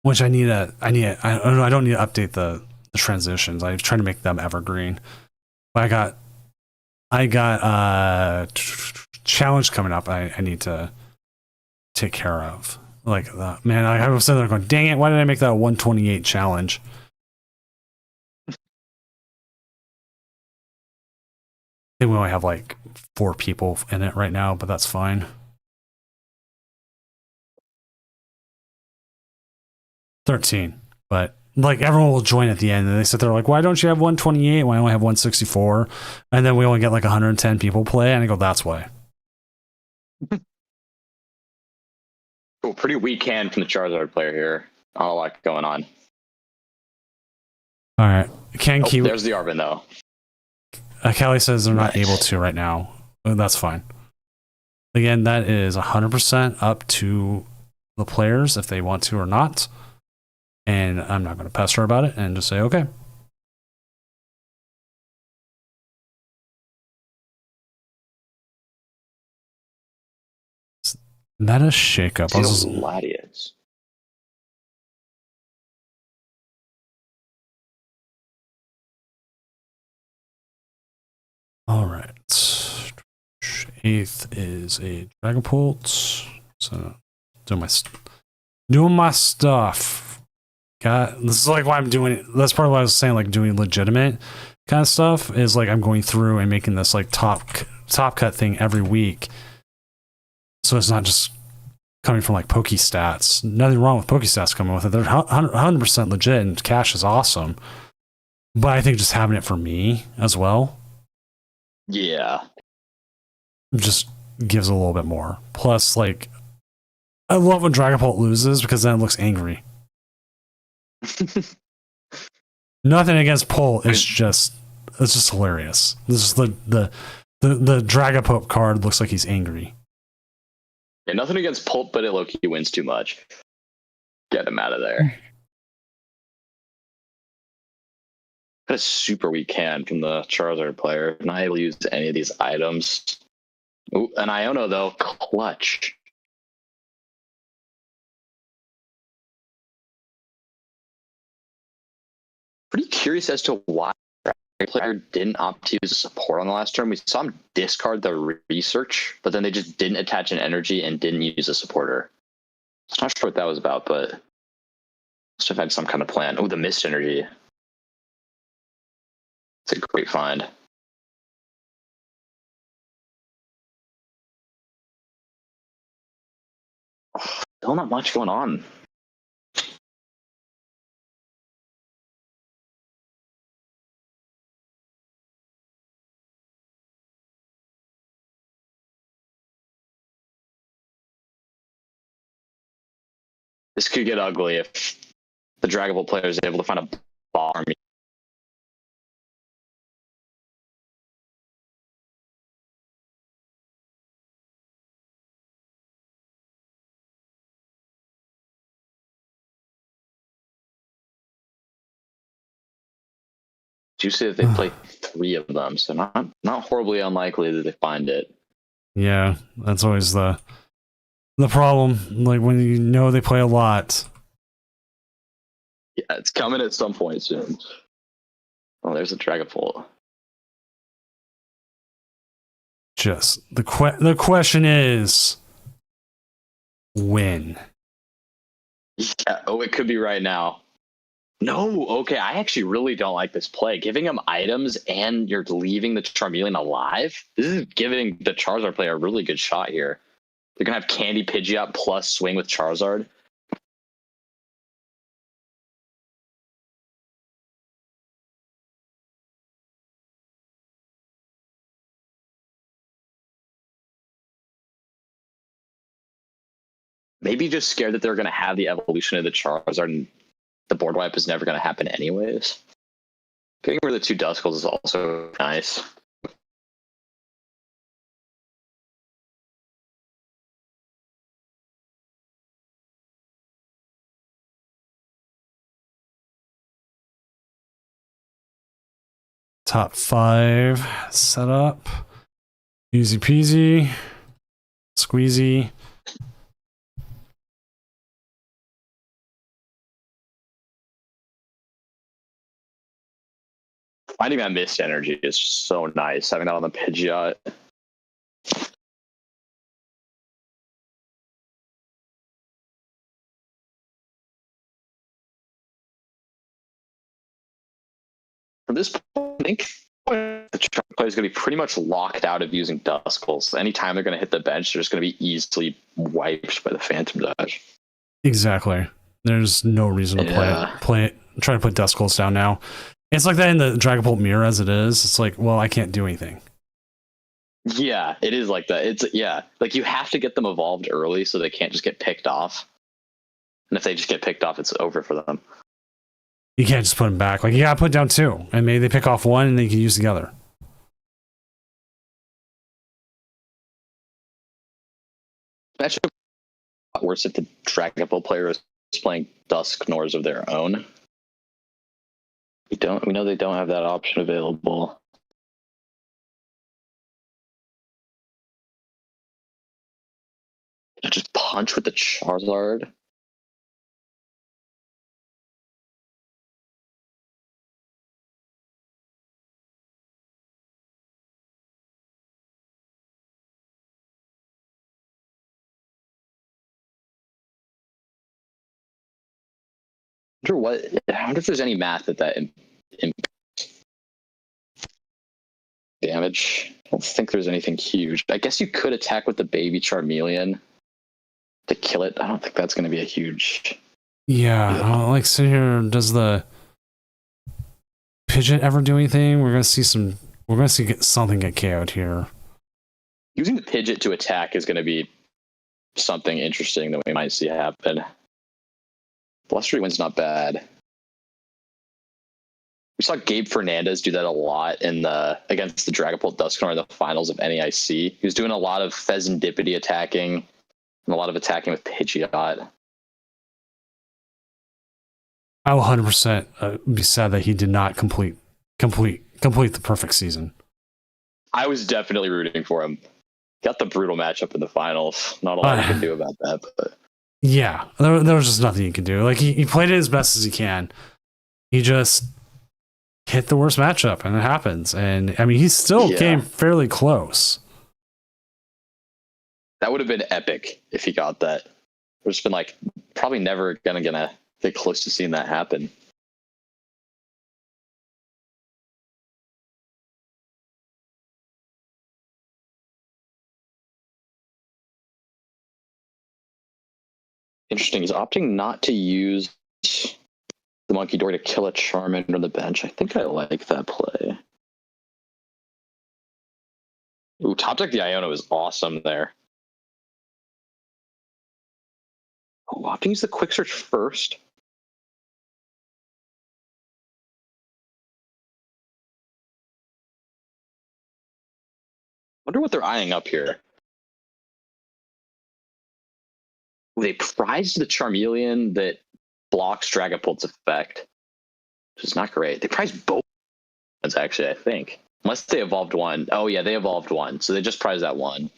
[SPEAKER 1] Which I don't know, I don't need to update the transitions. I'm trying to make them evergreen. But I got challenge coming up I need to take care of. Like, man, I was sitting there going, dang it, why did I make that a 128 challenge? I think we only have like 4 people in it right now, but that's fine. 13. But like everyone will join at the end and they sit there like, why don't you have 128? Why don't I have 164? And then we only get like 110 people play. And I go, that's why.
[SPEAKER 2] Oh, pretty weak hand from the Charizard player here. Not a lot going on.
[SPEAKER 1] All right.
[SPEAKER 2] There's the Arvin, though.
[SPEAKER 1] Kelly says they're not able to right now. That's fine. Again, that is 100% up to the players if they want to or not. And I'm not going to pester about it and just say, okay. That is shakeup.
[SPEAKER 2] Gladius.
[SPEAKER 1] All right. 8th is a Dragapult. So doing my stuff. This is like why I'm doing it. That's part of what I was saying, like doing legitimate kind of stuff is like I'm going through and making this like top cut thing every week. So it's not just coming from like Pokestats. Nothing wrong with Pokestats coming with it. They're 100% legit and cash is awesome. But I think just having it for me as well.
[SPEAKER 2] Yeah.
[SPEAKER 1] Just gives a little bit more. Plus, like, I love when Dragapult loses because then it looks angry. Nothing against Pult. It's just hilarious. This is the Dragapult card looks like he's angry.
[SPEAKER 2] Yeah, nothing against Pult, but it low-key wins too much. Get him out of there. Got a super weak hand from the Charizard player. Not able to use any of these items. Ooh, an Iono, though. Clutch. Pretty curious as to why the player didn't opt to use a support on the last turn. We saw him discard the research, but then they just didn't attach an energy and didn't use a supporter. I'm not sure what that was about, but must have had some kind of plan. Oh, the mist energy. It's a great find. Still not much going on. This could get ugly if the Dragapult player is able to find a ball army. You say that they play 3 of them, so not horribly unlikely that they find it.
[SPEAKER 1] Yeah, that's always the problem. Like when you know they play a lot.
[SPEAKER 2] Yeah, it's coming at some point soon. Oh, there's a Dragapult.
[SPEAKER 1] Just the question is when.
[SPEAKER 2] Yeah. Oh, it could be right now. No. Okay. I actually really don't like this play. Giving him items and you're leaving the Charmeleon alive. This is giving the Charizard player a really good shot here. They're gonna have Candy Pidgeot plus swing with Charizard. Maybe just scared that they're going to have the evolution of the Charizard and the board wipe is never going to happen anyways. Getting rid of the 2 Duskulls is also nice.
[SPEAKER 1] Top 5 setup. Easy peasy. Squeezy.
[SPEAKER 2] Finding that mist energy is so nice. Having that on the Pidgeot. From this point, I think the player is going to be pretty much locked out of using Duskulls. Anytime they're going to hit the bench, they're just going to be easily wiped by the Phantom Dash.
[SPEAKER 1] Exactly. There's no reason to try to put Duskulls down now. It's like that in the Dragapult mirror as it is. It's like, well, I can't do anything.
[SPEAKER 2] Yeah, it is like that. It's like you have to get them evolved early so they can't just get picked off. And if they just get picked off, it's over for them.
[SPEAKER 1] You can't just put them back. Like, you gotta put down 2, and maybe they pick off 1 and they can use the other.
[SPEAKER 2] Actually, a lot worse if the Dragapult player is playing Dusknors of their own. We know they don't have that option available. Just punch with the Charizard. I wonder if there's any math that damage. I don't think there's anything huge. I guess you could attack with the baby Charmeleon to kill it. I don't think that's going to be a huge.
[SPEAKER 1] Yeah, like sit here. Does the Pidgeot ever do anything? We're gonna see something get KO'd here.
[SPEAKER 2] Using the Pidgeot to attack is going to be something interesting that we might see happen. Blustery Wind's not bad. We saw Gabe Fernandez do that a lot against the Dragapult Dusknoir in the finals of NAIC. He was doing a lot of Pheasantipity attacking and a lot of attacking with Pidgeot.
[SPEAKER 1] I will 100% be sad that he did not complete the perfect season.
[SPEAKER 2] I was definitely rooting for him. Got the brutal matchup in the finals. Not a lot you can do about that, but
[SPEAKER 1] yeah, there was just nothing he could do. Like he played it as best as he can. He just hit the worst matchup, and it happens. And I mean, he still came fairly close.
[SPEAKER 2] That would have been epic if he got that. It would have been like probably never gonna get close to seeing that happen. Interesting. He's opting not to use the Monkey Door to kill a Charmander on the bench. I think I like that play. Ooh, top deck the Iono is awesome there. Oh, opting to use the quick search first. Wonder what they're eyeing up here. They prized the Charmeleon that blocks Dragapult's effect, which is not great. They prized both ones, actually, I think. Unless they evolved one. Oh, yeah, they evolved one. So they just prized that one.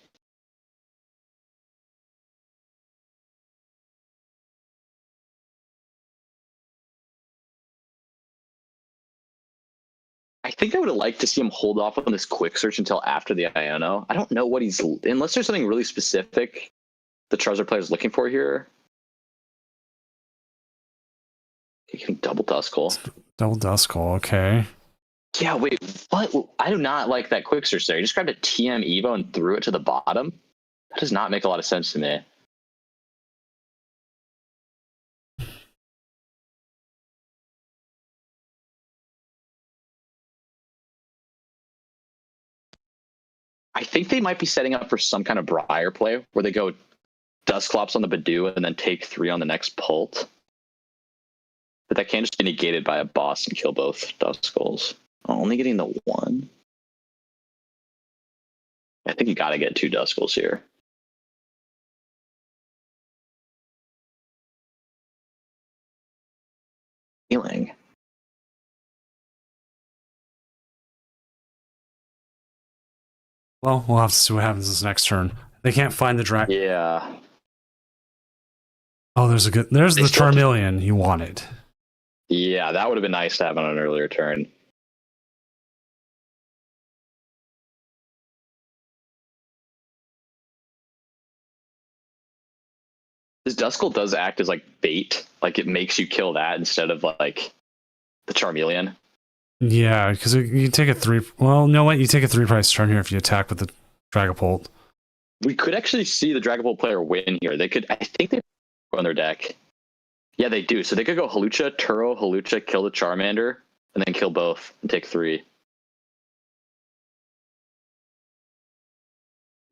[SPEAKER 2] I think I would have liked to see him hold off on this quick search until after the Iono. I don't know what unless there's something really specific the Charizard player is looking for here. You can double Duskull.
[SPEAKER 1] Double Duskull, okay.
[SPEAKER 2] Yeah, wait, what? I do not like that quick search there. He just grabbed a TM Evo and threw it to the bottom. That does not make a lot of sense to me. I think they might be setting up for some kind of Briar play where they go Dusclops on the Badoo and then take 3 on the next Pult. But that can't just be negated by a boss and kill both Duskulls. Oh, only getting the 1. I think you got to get 2 Duskulls here. Healing.
[SPEAKER 1] Well, we'll have to see what happens this next turn. They can't find the dragon.
[SPEAKER 2] Yeah.
[SPEAKER 1] Oh, there's the Charmeleon you wanted.
[SPEAKER 2] Yeah, that would have been nice to have on an earlier turn. This Duskull does act as like bait. Like it makes you kill that instead of like the Charmeleon.
[SPEAKER 1] Yeah, because you take a 3. Well, no, what? You take a 3 price turn here if you attack with the Dragapult.
[SPEAKER 2] We could actually see the Dragapult player win here. They could. I think they on their deck. Yeah, they do. So they could go Halucha, Turo, Halucha, kill the Charmander, and then kill both and take 3.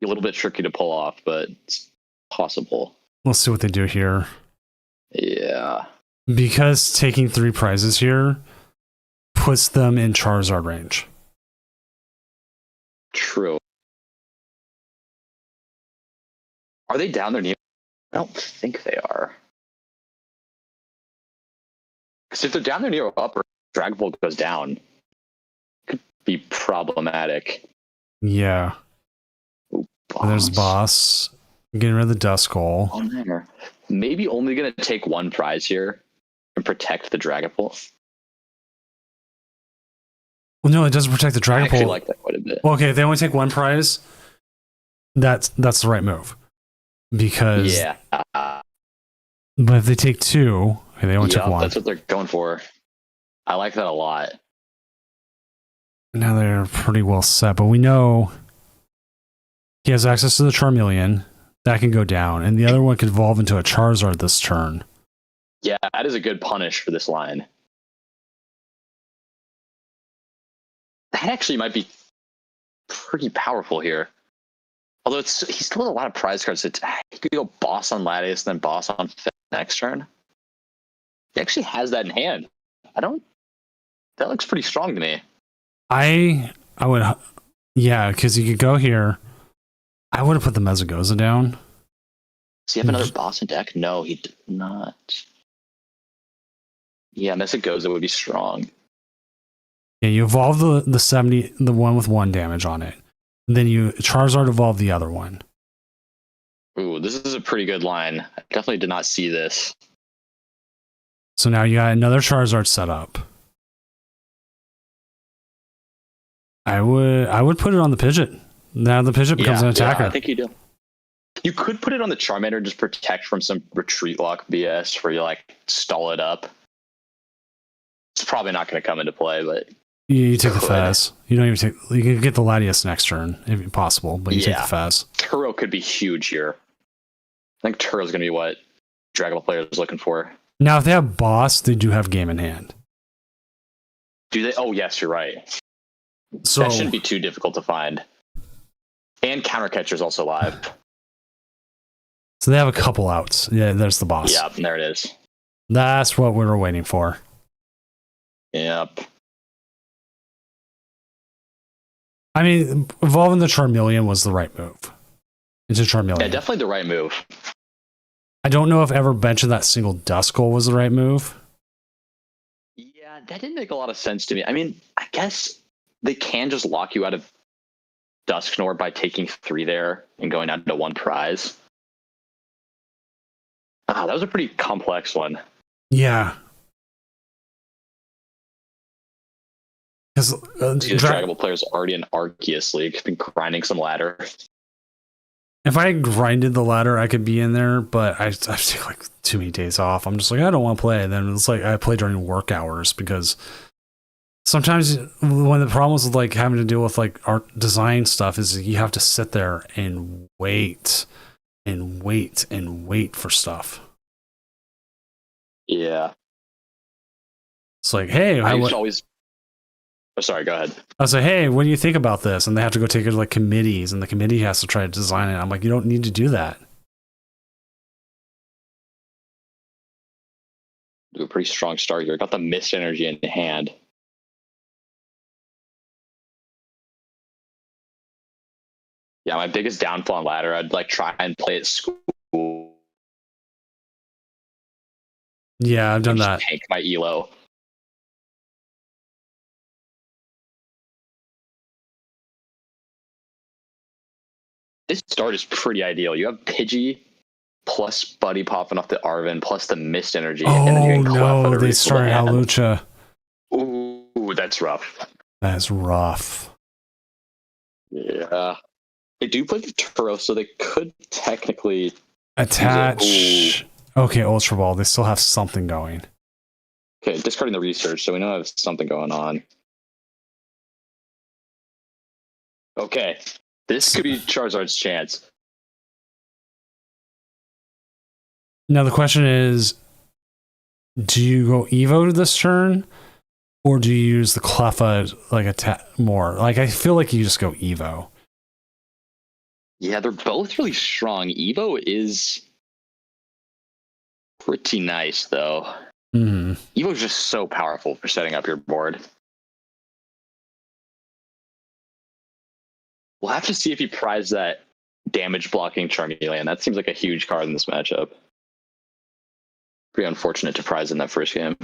[SPEAKER 2] A little bit tricky to pull off, but it's possible.
[SPEAKER 1] Let's see what they do here.
[SPEAKER 2] Yeah.
[SPEAKER 1] Because taking 3 prizes here puts them in Charizard range.
[SPEAKER 2] True. Are they down there near? I don't think they are. Because if they're down there near upper, Dragon Ball goes down. Could be problematic.
[SPEAKER 1] Yeah. There's boss. Getting rid of the Duskull.
[SPEAKER 2] Oh, man. Maybe only going to take 1 prize here and protect the Dragon Ball.
[SPEAKER 1] Well, no, it doesn't protect the
[SPEAKER 2] I
[SPEAKER 1] Dragon
[SPEAKER 2] actually
[SPEAKER 1] Ball.
[SPEAKER 2] like that quite a bit.
[SPEAKER 1] Well, okay, if they only take 1 prize, that's the right move. Because
[SPEAKER 2] Yeah.
[SPEAKER 1] but if they take 2, okay, they only took 1.
[SPEAKER 2] That's what they're going for. I like that a lot.
[SPEAKER 1] Now they're pretty well set, but we know he has access to the Charmeleon. That can go down, and the other one could evolve into a Charizard this turn.
[SPEAKER 2] Yeah, that is a good punish for this line. That actually might be pretty powerful here. Although he still has a lot of prize cards. He could go boss on Latias and then boss on Fett next turn. He actually has that in hand. That looks pretty strong to me.
[SPEAKER 1] I would, yeah, because you could go here. I would have put the Mezagoza down.
[SPEAKER 2] Does he have another boss in deck? No, he did not. Yeah, Mesagoza would be strong.
[SPEAKER 1] Yeah, you evolve the 70, the one with 1 damage on it. Then you Charizard evolve the other one.
[SPEAKER 2] Ooh, this is a pretty good line. I definitely did not see this.
[SPEAKER 1] So now you got another Charizard set up. I would put it on the Pidgeot. Now the Pidgeot becomes an attacker.
[SPEAKER 2] Yeah, I think you do. You could put it on the Charmander and just protect from some retreat lock BS where you like stall it up. It's probably not going to come into play, but
[SPEAKER 1] you take the Faz. You don't even take. You can get the Latias next turn if possible, but you take the Faz.
[SPEAKER 2] Turo could be huge here. I think Turo's going to be what Dragon Ball player is looking for.
[SPEAKER 1] Now, if they have boss, they do have game in hand.
[SPEAKER 2] Do they? Oh, yes, you're right.
[SPEAKER 1] So
[SPEAKER 2] that shouldn't be too difficult to find. And Counter Catcher's also live.
[SPEAKER 1] So they have a couple outs. Yeah, there's the boss.
[SPEAKER 2] Yep, there it is.
[SPEAKER 1] That's what we were waiting for.
[SPEAKER 2] Yep.
[SPEAKER 1] I mean, evolving the Charmeleon was the right move. It's a Charmeleon.
[SPEAKER 2] Yeah, definitely the right move.
[SPEAKER 1] I don't know if ever benching that single Duskull was the right move.
[SPEAKER 2] Yeah, that didn't make a lot of sense to me. I mean, I guess they can just lock you out of Dusknor by taking 3 there and going down to 1 prize. That was a pretty complex one.
[SPEAKER 1] Yeah. Because
[SPEAKER 2] Dragon Ball players already in Arceus League, been grinding some ladder.
[SPEAKER 1] If I grinded the ladder, I could be in there, but I take like too many days off. I'm just like, I don't want to play. And then it's like I play during work hours because sometimes one of the problems with like having to deal with like art design stuff is you have to sit there and wait and wait and wait for stuff.
[SPEAKER 2] Yeah.
[SPEAKER 1] It's like, hey,
[SPEAKER 2] I used to always. Oh, sorry, go ahead.
[SPEAKER 1] I was like, hey, what do you think about this? And they have to go take it to like committees, and the committee has to try to design it. I'm like, you don't need to do that.
[SPEAKER 2] Do a pretty strong start here. Got the mist energy in hand. Yeah, my biggest downfall on ladder, I'd like try and play at school.
[SPEAKER 1] Yeah, I've done that.
[SPEAKER 2] Tank my elo. This start is pretty ideal. You have Pidgey plus Buddy popping off the Arven plus the mist energy.
[SPEAKER 1] Oh,
[SPEAKER 2] and then you can
[SPEAKER 1] no, they started Halucha.
[SPEAKER 2] Ooh, that's rough.
[SPEAKER 1] That's rough.
[SPEAKER 2] Yeah. They do play the Turo, so they could technically
[SPEAKER 1] attach. Okay, Ultra Ball. They still have something going.
[SPEAKER 2] Okay, discarding the research, so we know there's something going on. Okay, this could be Charizard's chance.
[SPEAKER 1] Now the question is, do you go Evo this turn, or do you use the Cleffa like attack more? Like, I feel like you just go Evo.
[SPEAKER 2] Yeah, they're both really strong. Evo is pretty nice, though.
[SPEAKER 1] Mm-hmm.
[SPEAKER 2] Evo's just so powerful for setting up your board. We'll have to see if he prizes that damage blocking Charmeleon. That seems like a huge card in this matchup. Pretty unfortunate to prize in that first game.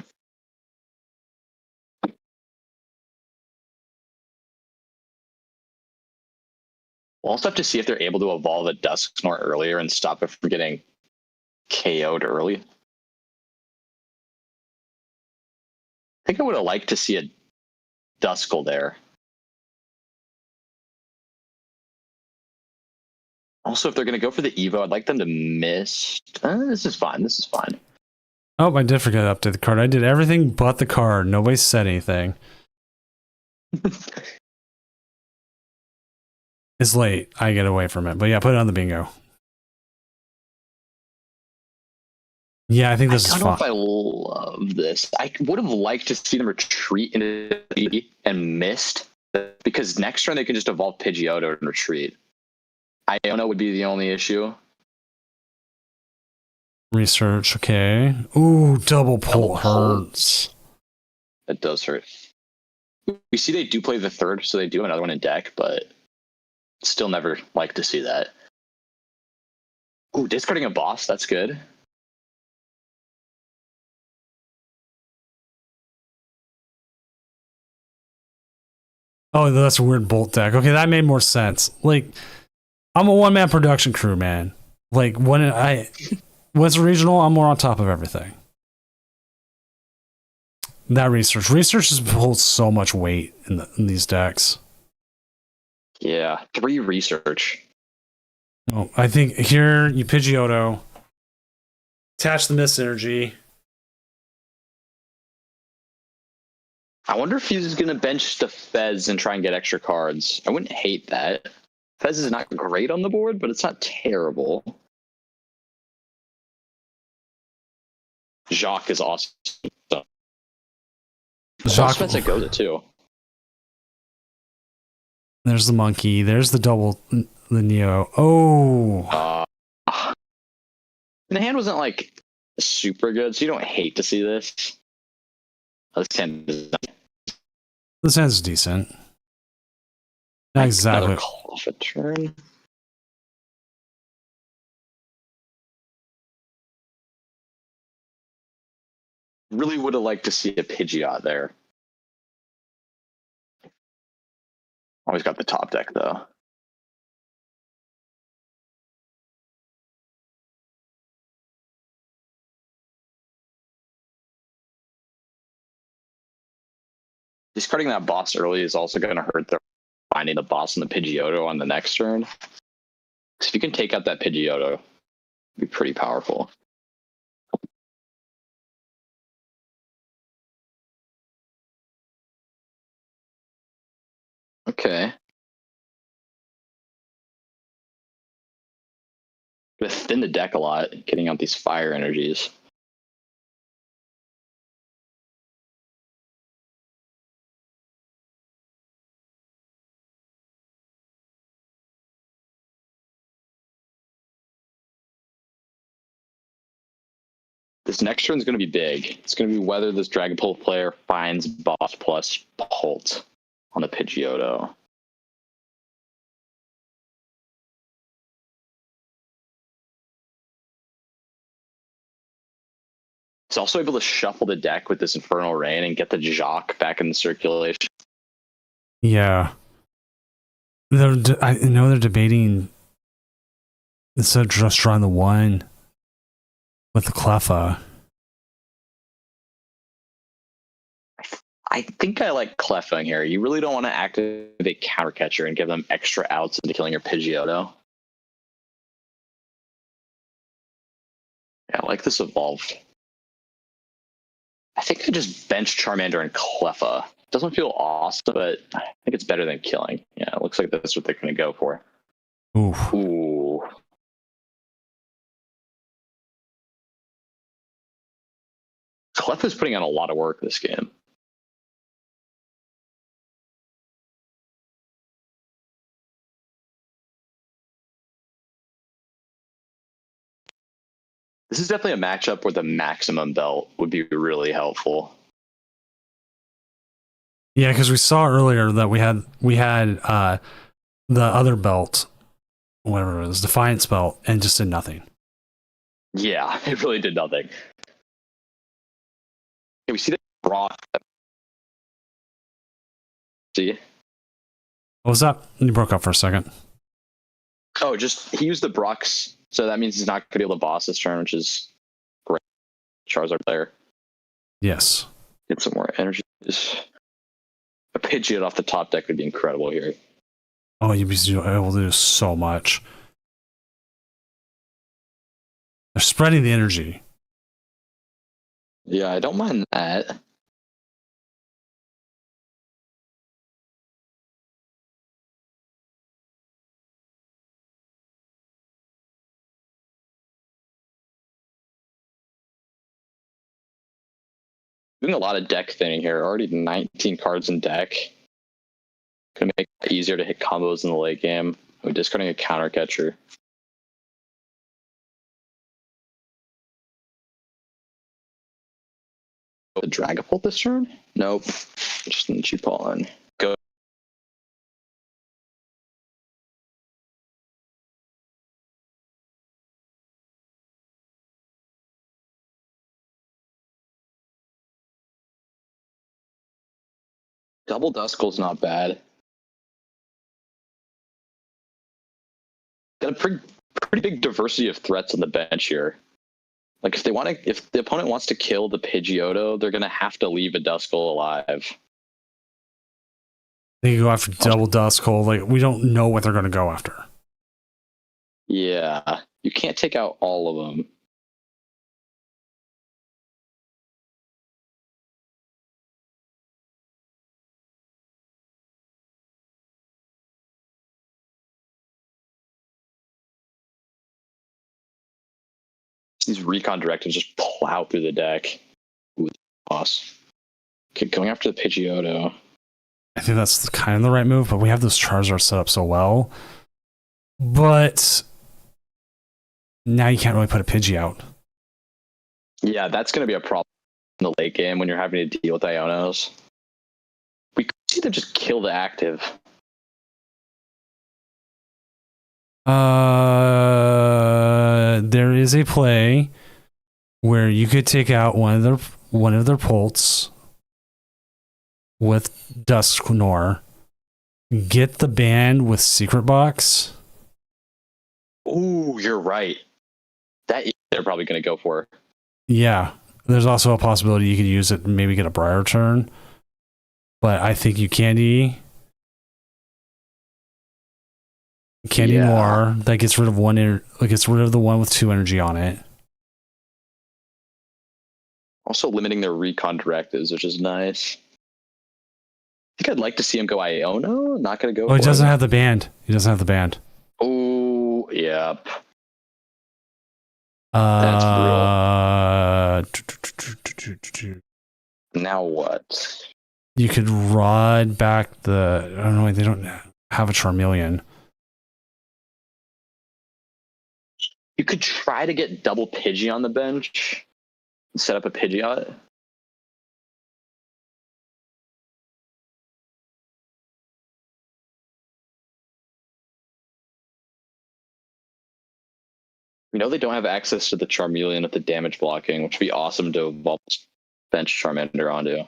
[SPEAKER 2] We'll also have to see if they're able to evolve a Dusknoir earlier and stop it from getting KO'd early. I think I would have liked to see a Duskull there. Also, if they're going to go for the Evo, I'd like them to miss. This is fine. This is fine.
[SPEAKER 1] Oh, I did forget to update the card. I did everything but the card. Nobody said anything. It's late. I get away from it. But yeah, put it on the bingo. Yeah, I think this is
[SPEAKER 2] I don't know
[SPEAKER 1] fun.
[SPEAKER 2] if I love this. I would have liked to see them retreat into the and missed, because next turn they can just evolve Pidgeotto and retreat. Iono would be the only issue.
[SPEAKER 1] Research, okay. Ooh, double pull
[SPEAKER 2] Double pull.
[SPEAKER 1] hurts.
[SPEAKER 2] That does hurt. We see they do play the third, so they do another one in deck, but still never like to see that. Ooh, discarding a boss, that's good.
[SPEAKER 1] Oh, that's a weird bolt deck. Okay, that made more sense. Like, I'm a one-man production crew, man. Like, when it's regional, I'm more on top of everything. That research just holds so much weight in these decks.
[SPEAKER 2] Yeah, 3 research.
[SPEAKER 1] Oh, I think here you Pidgeotto, attach the Mist Energy.
[SPEAKER 2] I wonder if he's going to bench the Fez and try and get extra cards. I wouldn't hate that. Fez is not great on the board, but it's not terrible. Jacques is awesome.
[SPEAKER 1] Jacques,
[SPEAKER 2] Fez that goes it too.
[SPEAKER 1] there's the monkey. There's the double, the Neo. Oh.
[SPEAKER 2] And the hand wasn't like super good, so you don't hate to see this. This hand is
[SPEAKER 1] This hand's decent. Not exactly.
[SPEAKER 2] another call off a turn. Really would have liked to see a Pidgeot there. Always got the top deck though. Discarding that boss early is also going to hurt their finding the boss and the Pidgeotto on the next turn. Because if you can take out that Pidgeotto, it'd be pretty powerful. Okay. Gonna thin the deck a lot, getting out these fire energies. This next turn is going to be big. It's going to be whether this Dragapult player finds boss plus Bolt on the Pidgeotto. It's also able to shuffle the deck with this Infernal Rain and get the Jacques back in the circulation.
[SPEAKER 1] Yeah. I know they're debating instead of just drawing the one with the Cleffa.
[SPEAKER 2] I think I like Cleffa here. You really don't want to activate Countercatcher and give them extra outs into killing your Pidgeotto. Yeah, I like this evolved. I think I just bench Charmander and Cleffa. Doesn't feel awesome, but I think it's better than killing. Yeah, it looks like that's what they're going to go for.
[SPEAKER 1] Oof.
[SPEAKER 2] Ooh. Clef is putting on a lot of work this game. This is definitely a matchup where the maximum belt would be really helpful.
[SPEAKER 1] Yeah, because we saw earlier that we had the other belt, whatever it was, Defiance belt, and just did nothing.
[SPEAKER 2] Yeah, it really did nothing. Can we see the Brock? See?
[SPEAKER 1] What was that? You broke up for a second.
[SPEAKER 2] Oh, just he used the Brock's, so that means he's not going to be able to boss this turn, which is great. Charizard player.
[SPEAKER 1] Yes.
[SPEAKER 2] Get some more energy. A Pidgeot off the top deck would be incredible here.
[SPEAKER 1] Oh, you'd be able to do so much. They're spreading the energy.
[SPEAKER 2] Yeah, I don't mind that. Doing a lot of deck thinning here. Already 19 cards in deck. Gonna make it easier to hit combos in the late game. We're discarding a counter catcher. The Dragapult this turn? Nope. Just an Chupon. Go. Double Duskull's not bad. Got a pretty big diversity of threats on the bench here. Like if the opponent wants to kill the Pidgeotto, they're gonna have to leave a Duskull alive.
[SPEAKER 1] They can go after double Duskull. Like, we don't know what they're going to go after.
[SPEAKER 2] Yeah, you can't take out all of them. These recon directives just plow through the deck. Ooh, boss. Okay, going after the Pidgeotto.
[SPEAKER 1] I think that's kind of the right move, but we have those Charizard set up so well. But now you can't really put a Pidgey out.
[SPEAKER 2] Yeah, that's going to be a problem in the late game when you're having to deal with Ionos. We could either just kill the active.
[SPEAKER 1] There is a play where you could take out one of their Pults with Dusknoir, get the band with Secret Box.
[SPEAKER 2] Ooh, you're right. That they're probably going to go for.
[SPEAKER 1] Yeah, there's also a possibility you could use it and maybe get a Briar turn, but I think you Candy Noir. That gets rid of gets rid of the one with 2 energy on it.
[SPEAKER 2] Also limiting their recon directives, which is nice. I think I'd like to see him go Iono. Not going to go.
[SPEAKER 1] Oh, he doesn't have the band. He doesn't have the band.
[SPEAKER 2] Oh, yep.
[SPEAKER 1] That's
[SPEAKER 2] real. Now what?
[SPEAKER 1] You could rod back I don't know. They don't have a Charmeleon.
[SPEAKER 2] You could try to get double Pidgey on the bench and set up a Pidgeot. We know they don't have access to the Charmeleon with the damage blocking, which would be awesome to evolve bench Charmander onto.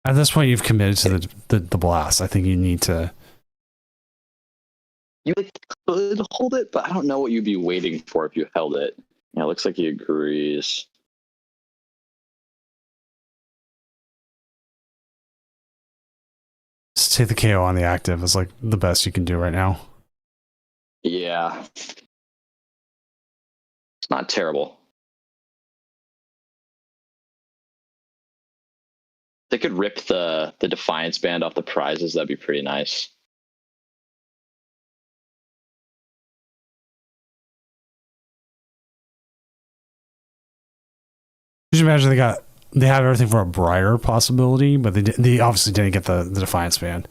[SPEAKER 1] At this point, you've committed to the blast. I think you need to.
[SPEAKER 2] You could hold it, but I don't know what you'd be waiting for if you held it. Yeah, it looks like he agrees.
[SPEAKER 1] Just take the KO on the active is like the best you can do right now.
[SPEAKER 2] Yeah. It's not terrible. They could rip the Defiance band off the prizes. That'd be pretty nice.
[SPEAKER 1] Could you imagine they got they have everything for a brighter possibility, but they obviously didn't get the Defiance band.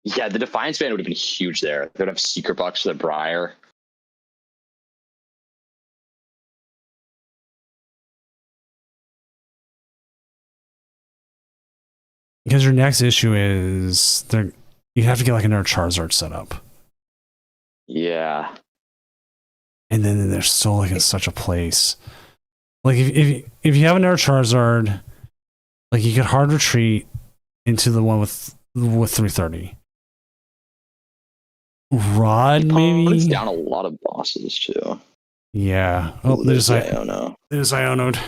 [SPEAKER 2] Yeah, the Defiance band would have been huge there. They would have secret box for the Briar.
[SPEAKER 1] Because your next issue is you have to get like another Charizard set up.
[SPEAKER 2] Yeah.
[SPEAKER 1] And then they're still like in such a place. Like if you have another Charizard, like you could hard retreat into the one with 330. Rod maybe
[SPEAKER 2] Puts down a lot of bosses too.
[SPEAKER 1] Yeah. Oh, there's
[SPEAKER 2] Iono.
[SPEAKER 1] There's Ionoed.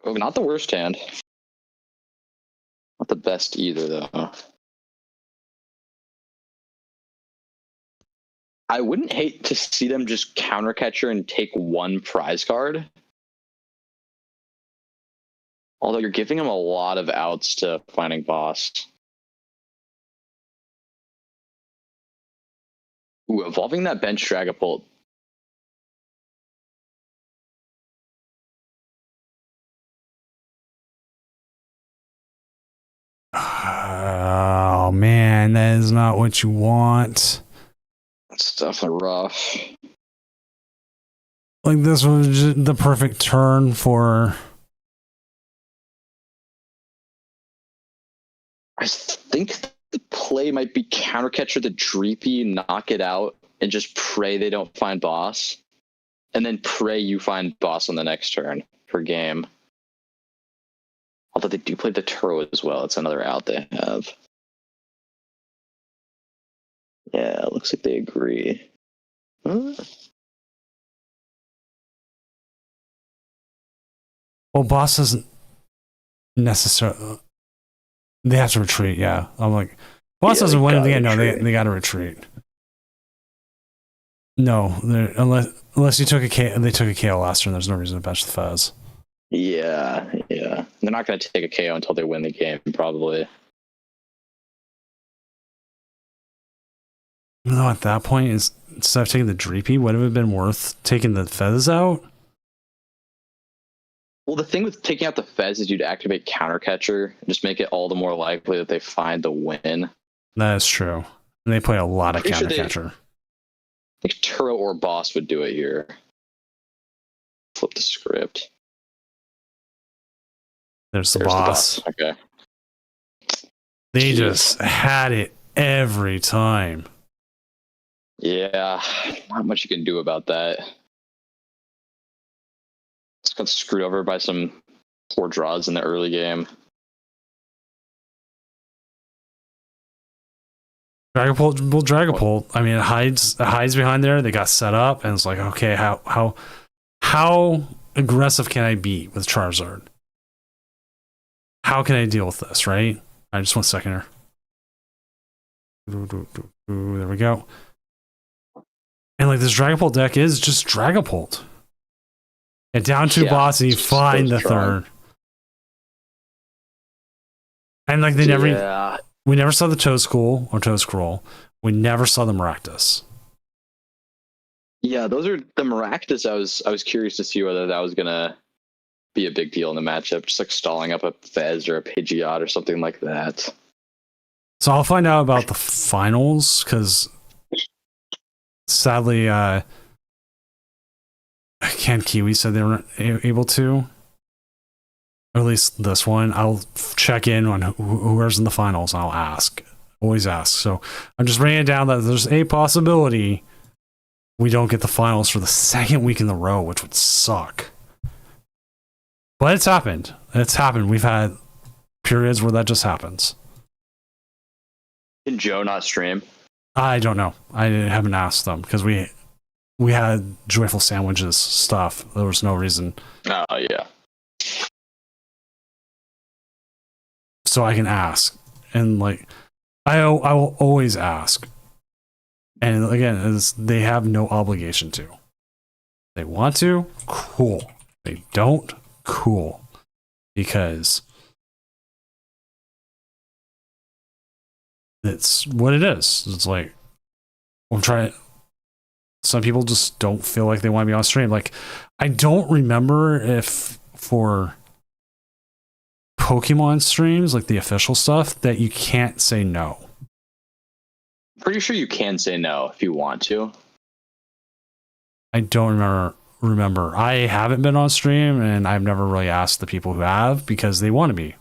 [SPEAKER 2] Oh, not the worst hand. Not the best either, though. I wouldn't hate to see them just counter catcher and take one prize card. Although you're giving them a lot of outs to finding boss. Ooh, evolving that bench Dragapult.
[SPEAKER 1] Oh man, that is not what you want.
[SPEAKER 2] That's definitely rough.
[SPEAKER 1] Like this was just the perfect turn for.
[SPEAKER 2] I think the play might be counter catcher the Dreepy, knock it out, and just pray they don't find boss. And then pray you find boss on the next turn per game. Although they do play the Turo as well. It's another out they have. Yeah, it looks like they agree. Huh?
[SPEAKER 1] Well, boss doesn't necessarily. They have to retreat. Yeah, I'm like, boss doesn't win again. No, they got to retreat. No, unless you took a K, they took a KO last turn. There's no reason to bench the Fez.
[SPEAKER 2] Yeah. They're not going to take a KO until they win the game, probably.
[SPEAKER 1] Even though at that point, instead of taking the Dreepy, would have it been worth taking the Fez out?
[SPEAKER 2] Well, the thing with taking out the Fez is you'd activate counter catcher and just make it all the more likely that they find the win.
[SPEAKER 1] That is true. And they play a lot of counter catcher.
[SPEAKER 2] I think Turo or boss would do it here. Flip the script.
[SPEAKER 1] There's the boss.
[SPEAKER 2] Okay.
[SPEAKER 1] They just had it every time.
[SPEAKER 2] Yeah, not much you can do about that. It's got screwed over by some poor draws in the early game.
[SPEAKER 1] Dragapult. I mean, it hides behind there. They got set up, and it's like, okay, how aggressive can I be with Charizard? How can I deal with this? Right? I just 1 second here. There we go. And like this Dragapult deck is just Dragapult. And down 2 boss, and you find the third. And like we never saw the Toedscool or Toedscroll. We never saw the Maractus.
[SPEAKER 2] Yeah, those are the Maractus. I was curious to see whether that was gonna be a big deal in the matchup, just like stalling up a Fez or a Pidgeot or something like that.
[SPEAKER 1] So I'll find out about the finals because sadly, Ken Kiwi said they weren't able to. Or at least this one. I'll check in on whoever's in the finals. And I'll ask. Always ask. So I'm just bringing it down that there's a possibility we don't get the finals for the second week in a row, which would suck. But it's happened. It's happened. We've had periods where that just happens.
[SPEAKER 2] Can Joe not stream?
[SPEAKER 1] I don't know. I haven't asked them because we had Joyful Sandwiches stuff. There was no reason.
[SPEAKER 2] Oh, yeah.
[SPEAKER 1] So I can ask. And like, I will always ask. And again, they have no obligation to. They want to, cool. They don't, cool. Because it's what it is. It's like, I'm trying. Some people just don't feel like they want to be on stream. Like, I don't remember if for Pokemon streams, like the official stuff, that you can't say no.
[SPEAKER 2] Pretty sure you can say no if you want to.
[SPEAKER 1] I don't remember. I haven't been on stream, and I've never really asked the people who have because they want to be.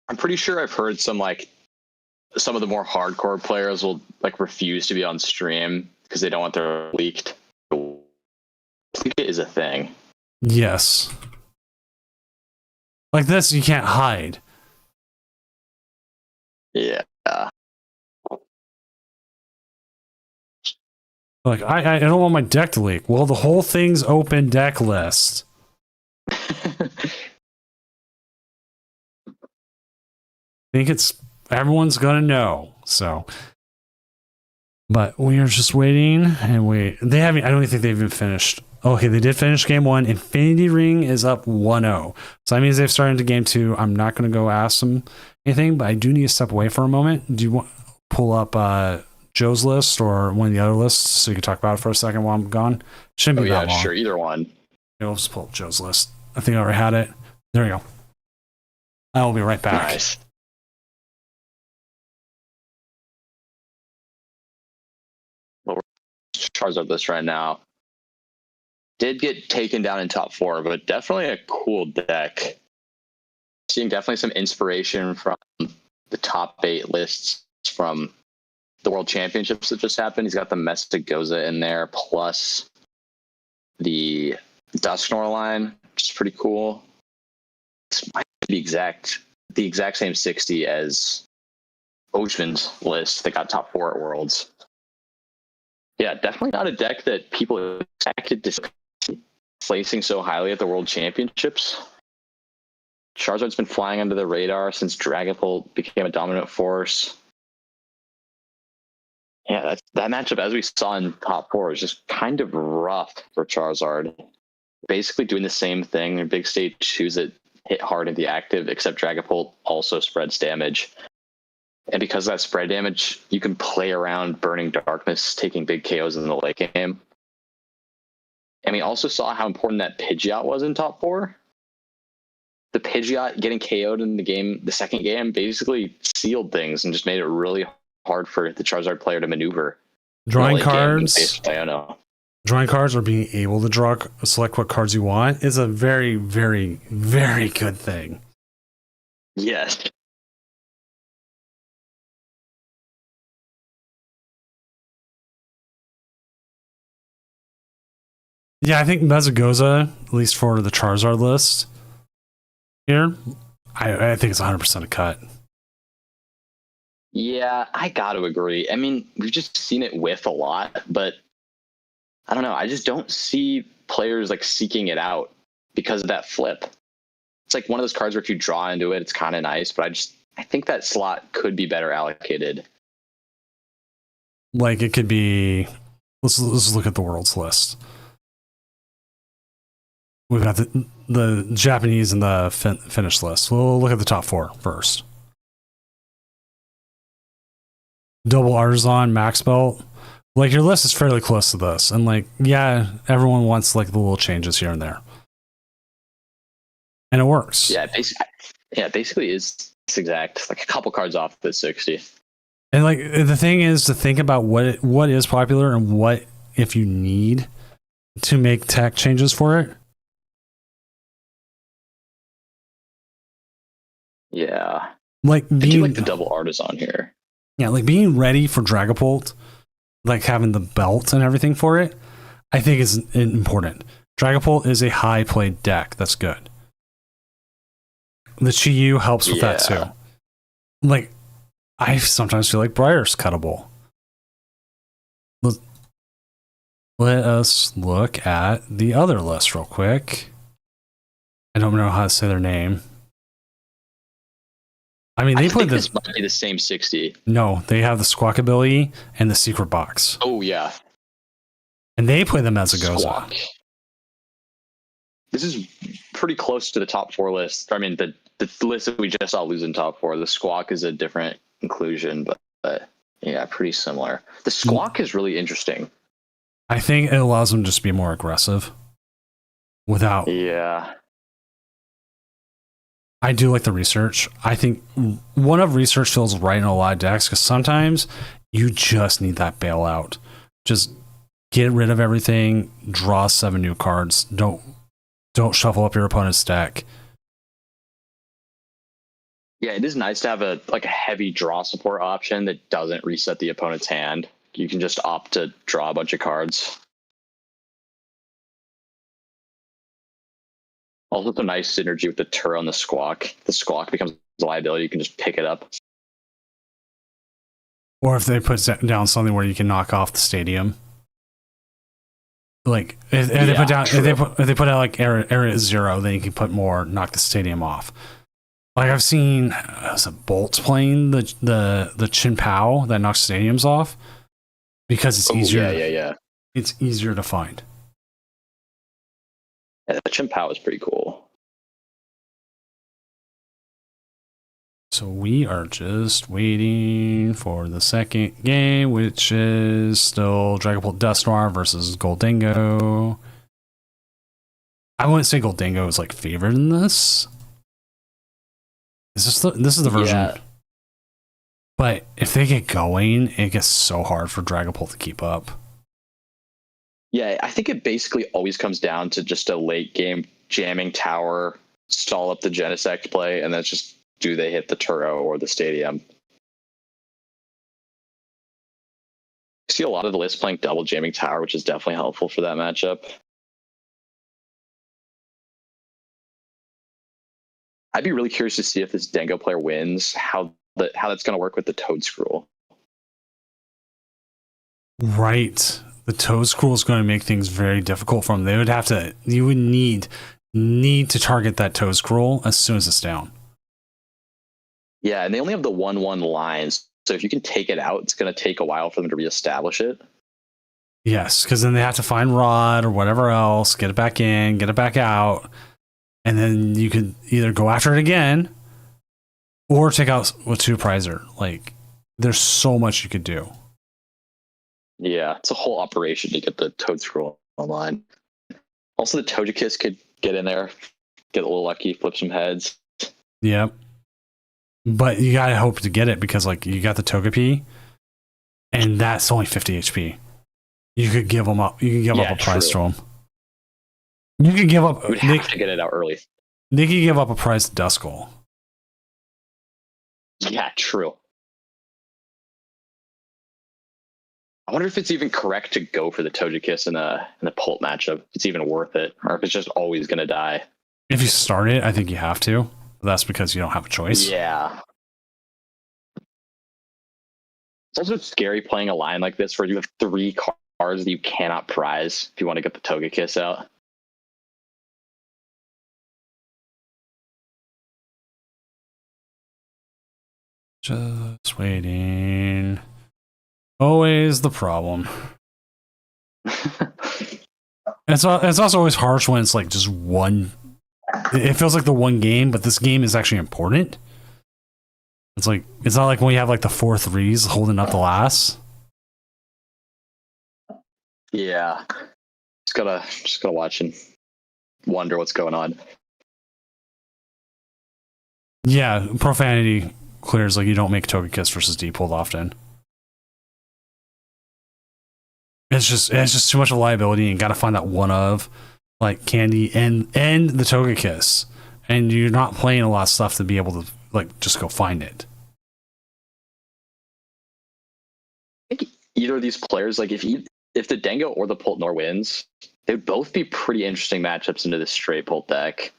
[SPEAKER 2] I'm pretty sure I've heard some of the more hardcore players will like refuse to be on stream because they don't want their leaked. I think it is a thing.
[SPEAKER 1] Yes. Like this, you can't hide.
[SPEAKER 2] Yeah.
[SPEAKER 1] Like, I don't want my deck to leak. Well, the whole thing's open deck list. I think everyone's gonna know. So, but we are just waiting, and they haven't. I don't think they've even finished. Okay, they did finish game 1. Infinity Ring is up 1-0. So that means they've started into game 2. I'm not gonna go ask them anything, but I do need to step away for a moment. Do you want to pull up Joe's list or one of the other lists so you can talk about it for a second while I'm gone? Shouldn't be that long.
[SPEAKER 2] Sure, either one.
[SPEAKER 1] We'll just pull up Joe's list. I think I already had it. There you go. I will be right back.
[SPEAKER 2] Nice. Well, we're Charizard list right now. Did get taken down in top 4, but definitely a cool deck. Seeing definitely some inspiration from the top 8 lists from the World Championships that just happened. He's got the Mestagoza in there, plus the Dusknoir line, which is pretty cool. This might be the exact same 60 as Ocean's list that got top 4 at Worlds. Yeah, definitely not a deck that people expected to see placing so highly at the World Championships. Charizard's been flying under the radar since Dragapult became a dominant force. Yeah, that matchup, as we saw in top 4, is just kind of rough for Charizard. Basically doing the same thing in big stage 2s that hit hard in the active, except Dragapult also spreads damage. And because of that spread damage, you can play around Burning Darkness, taking big KOs in the late game. And we also saw how important that Pidgeot was in top 4. The Pidgeot getting KO'd in the second game, basically sealed things and just made it really hard for the Charizard player to maneuver.
[SPEAKER 1] Drawing cards or being able to select what cards you want is a very, very, very good thing.
[SPEAKER 2] Yes.
[SPEAKER 1] Yeah, I think Mezzagoza, at least for the Charizard list here, I think it's 100% a cut.
[SPEAKER 2] Yeah, I got to agree. I mean, we've just seen it whiff a lot, but I don't know. I just don't see players like seeking it out because of that flip. It's like one of those cards where if you draw into it, it's kind of nice, but I think that slot could be better allocated.
[SPEAKER 1] Like it could be. Let's look at the world's list. We've got the Japanese and the Finnish list. We'll look at the top 4 first. Double Artisan, Max Belt. Like your list is fairly close to this, and like yeah, everyone wants like the little changes here and there, and it works.
[SPEAKER 2] Yeah, basically is exact, like a couple cards off the 60.
[SPEAKER 1] And like the thing is to think about what is popular and what if you need to make tech changes for it.
[SPEAKER 2] Yeah,
[SPEAKER 1] like
[SPEAKER 2] being like the double Artisan here.
[SPEAKER 1] Yeah, like being ready for Dragapult, like having the belt and everything for it, I think is important. Dragapult is a high played deck. That's good. The Chi-Yu helps with that too. Like, I sometimes feel like Briar's cuttable. Let us look at the other list real quick. I don't know how to say their name. I mean, they put
[SPEAKER 2] this might be the same 60.
[SPEAKER 1] No, they have the Squawk ability and the secret box.
[SPEAKER 2] Oh yeah,
[SPEAKER 1] and they play them as a
[SPEAKER 2] Squawk. This is pretty close to the top 4 list. I mean, the list that we just saw lose in top 4. The Squawk is a different inclusion, but Yeah, pretty similar. The squawk is really interesting.
[SPEAKER 1] I think it allows them to just be more aggressive without.
[SPEAKER 2] Yeah.
[SPEAKER 1] I do like the research. I think one of research feels right in a lot of decks because sometimes you just need that bailout. Just get rid of everything, draw 7 new cards. Don't shuffle up your opponent's deck.
[SPEAKER 2] Yeah, it is nice to have a heavy draw support option that doesn't reset the opponent's hand. You can just opt to draw a bunch of cards. Also, some nice synergy with the Turo and the Squawk. The Squawk becomes a liability. You can just pick it up.
[SPEAKER 1] Or if they put down something where you can knock off the stadium. Like if they put down if they put out like area 0, then you can put more, knock the stadium off. Like I've seen Bolts playing the Chin Pao that knocks stadiums off because it's easier.
[SPEAKER 2] Yeah.
[SPEAKER 1] It's easier to find.
[SPEAKER 2] Yeah, the Chin Pao is pretty cool.
[SPEAKER 1] So we are just waiting for the second game, which is still Dragapult Dust Noir versus Goldango. I wouldn't say Goldango is like favored in this. This is the version.
[SPEAKER 2] Yeah.
[SPEAKER 1] But if they get going, it gets so hard for Dragapult to keep up.
[SPEAKER 2] Yeah, I think it basically always comes down to just a late game jamming tower, stall up the Genesect play, and that's just, do they hit the Turo or the stadium? I see a lot of the lists playing double jamming tower, which is definitely helpful for that matchup. I'd be really curious to see if this Dango player wins, how that's going to work with the Toad Scroll.
[SPEAKER 1] Right. The Toad Scroll is going to make things very difficult for them. They would have to. You would need to target that Toad Scroll as soon as it's down.
[SPEAKER 2] Yeah, and they only have the 1/1 lines, so if you can take it out, it's going to take a while for them to reestablish it.
[SPEAKER 1] Yes, because then they have to find Rod or whatever else, get it back in, get it back out, and then you could either go after it again or take out with 2 Prizer. Like, there's so much you could do.
[SPEAKER 2] Yeah, it's a whole operation to get the Toad Scroll online. Also, the Togekiss could get in there, get a little lucky, flip some heads.
[SPEAKER 1] Yep. But you gotta hope to get it because, like, you got the Togepi, and that's only 50 HP. You could give them up. You can give up a prize to them. You can give up.
[SPEAKER 2] You would have to get it out early.
[SPEAKER 1] They can give up a prize to Duskull.
[SPEAKER 2] Yeah, true. I wonder if it's even correct to go for the Togekiss in the Pult matchup. If it's even worth it, or if it's just always going to die.
[SPEAKER 1] If you start it, I think you have to. That's because you don't have a choice.
[SPEAKER 2] Yeah. It's also scary playing a line like this where you have 3 cards that you cannot prize if you want to get the Togekiss out.
[SPEAKER 1] Just waiting. Always the problem. It's also always harsh when it's like just one. It feels like the one game, but this game is actually important. It's like it's not like when you have like the 4 threes holding up the last.
[SPEAKER 2] Yeah, just gotta watch and wonder what's going on.
[SPEAKER 1] Yeah, profanity clears like you don't make Togekiss versus D-pulled often. It's just too much of a liability, and you got to find that one of like Candy and the Togekiss, and you're not playing a lot of stuff to be able to like just go find it.
[SPEAKER 2] I think either of these players, like if the Dango or the Pultnor wins, they would both be pretty interesting matchups into this straight Pult deck.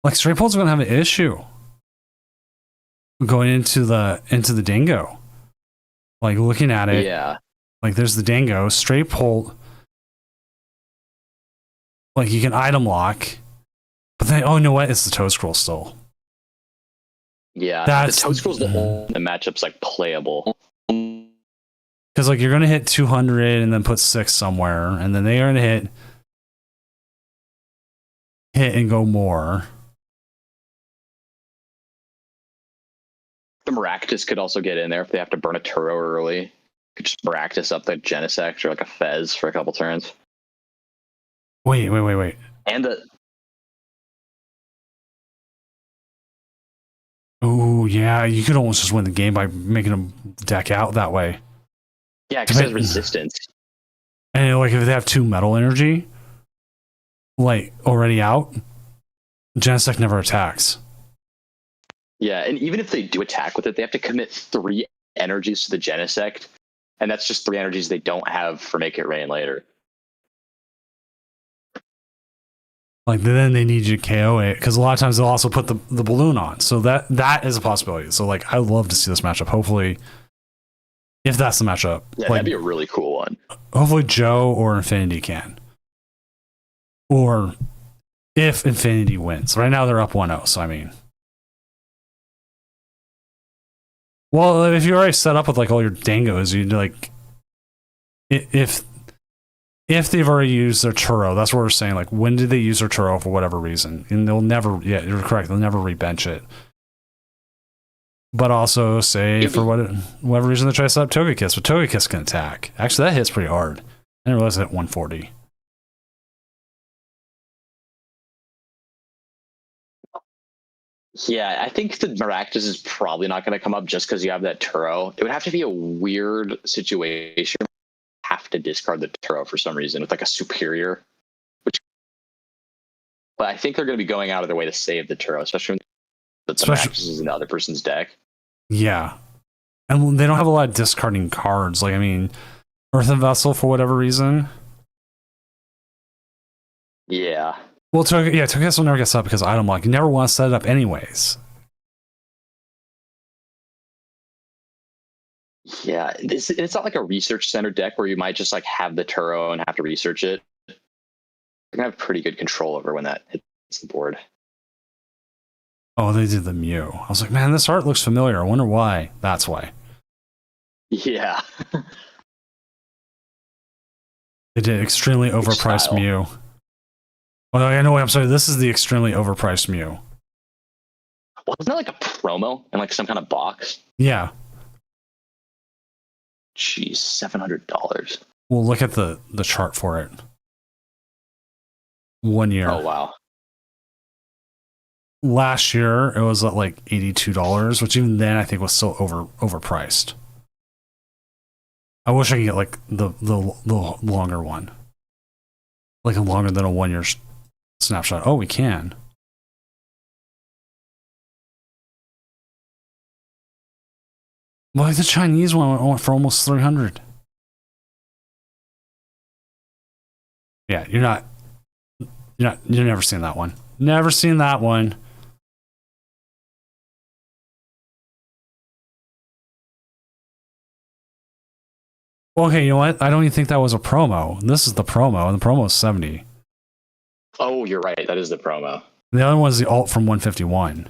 [SPEAKER 1] Like Straight Pult's gonna have an issue going into the Dingo. Like looking at it,
[SPEAKER 2] Yeah.
[SPEAKER 1] like there's the Dango, Straight Pult. Like you can item lock, but then you know what? It's the Toad Scroll still.
[SPEAKER 2] Yeah,
[SPEAKER 1] That's
[SPEAKER 2] the Toad Scroll's the only matchup's like playable.
[SPEAKER 1] Because like you're gonna hit 200 and then put 6 somewhere, and then they're gonna hit and go more.
[SPEAKER 2] The Maractus could also get in there if they have to burn a Turo early. Could just Maractus up the Genesect or like a Fez for a couple turns.
[SPEAKER 1] Wait.
[SPEAKER 2] And the
[SPEAKER 1] Oh yeah, you could almost just win the game by making them deck out that way.
[SPEAKER 2] yeah, because it has resistance.
[SPEAKER 1] And like if they have 2 metal energy, like already out, Genesect never attacks.
[SPEAKER 2] Yeah, and even if they do attack with it, they have to commit 3 energies to the Genesect, and that's just 3 energies they don't have for Make It Rain later.
[SPEAKER 1] Like then they need you to KO it because a lot of times they'll also put the balloon on. So that is a possibility. So like I love to see this matchup. Hopefully, if that's the matchup,
[SPEAKER 2] Yeah,
[SPEAKER 1] like,
[SPEAKER 2] that'd be a really cool one.
[SPEAKER 1] hopefully Joe or Infinity can. Or if Infinity wins. Right now they're up 1-0, so I mean. Well, if you're already set up with like all your dangos, you'd like if they've already used their Turo, that's what we're saying. Like, when did they use their Turo for whatever reason? And they'll never, yeah, you're correct. They'll never rebench it. But also, say, for whatever reason, they try to set up Togekiss, but Togekiss can attack. Actually, that hits pretty hard. I didn't realize it hit 140.
[SPEAKER 2] Yeah, I think the Maractus is probably not going to come up just because you have that Turo. It would have to be a weird situation. Have to discard the Turo for some reason with like a superior, but I think they're going to be going out of their way to save the Turo, especially when the Maractus is in the other person's deck.
[SPEAKER 1] Yeah, and they don't have a lot of discarding cards. Like, I mean, Earthen Vessel for whatever reason.
[SPEAKER 2] Yeah.
[SPEAKER 1] Well, Togekiss will never get set up because item lock. You never want to set it up anyways.
[SPEAKER 2] Yeah, it's not like a research center deck where you might just like have the Turo and have to research it. You're gonna have pretty good control over when that hits the board.
[SPEAKER 1] Oh, they did the Mew. I was like, man, this art looks familiar. I wonder why. That's why.
[SPEAKER 2] Yeah.
[SPEAKER 1] They did extremely overpriced Mew. Oh, I know. I'm sorry. This is the extremely overpriced Mew.
[SPEAKER 2] Wasn't that like a promo in like some kind of box?
[SPEAKER 1] Yeah.
[SPEAKER 2] Jeez, $700.
[SPEAKER 1] Well, look at the chart for it. 1 year.
[SPEAKER 2] Oh wow.
[SPEAKER 1] Last year it was at like $82, which even then I think was still overpriced. I wish I could get like the longer one, like a longer than a 1 year snapshot. Oh, we can. Well, like the Chinese one went for almost 300. Yeah, you're never seen that one. Never seen that one. Well, okay, you know what? I don't even think that was a promo. This is the promo, and the promo is 70.
[SPEAKER 2] Oh, you're right. That is the promo.
[SPEAKER 1] The other one is the alt from 151.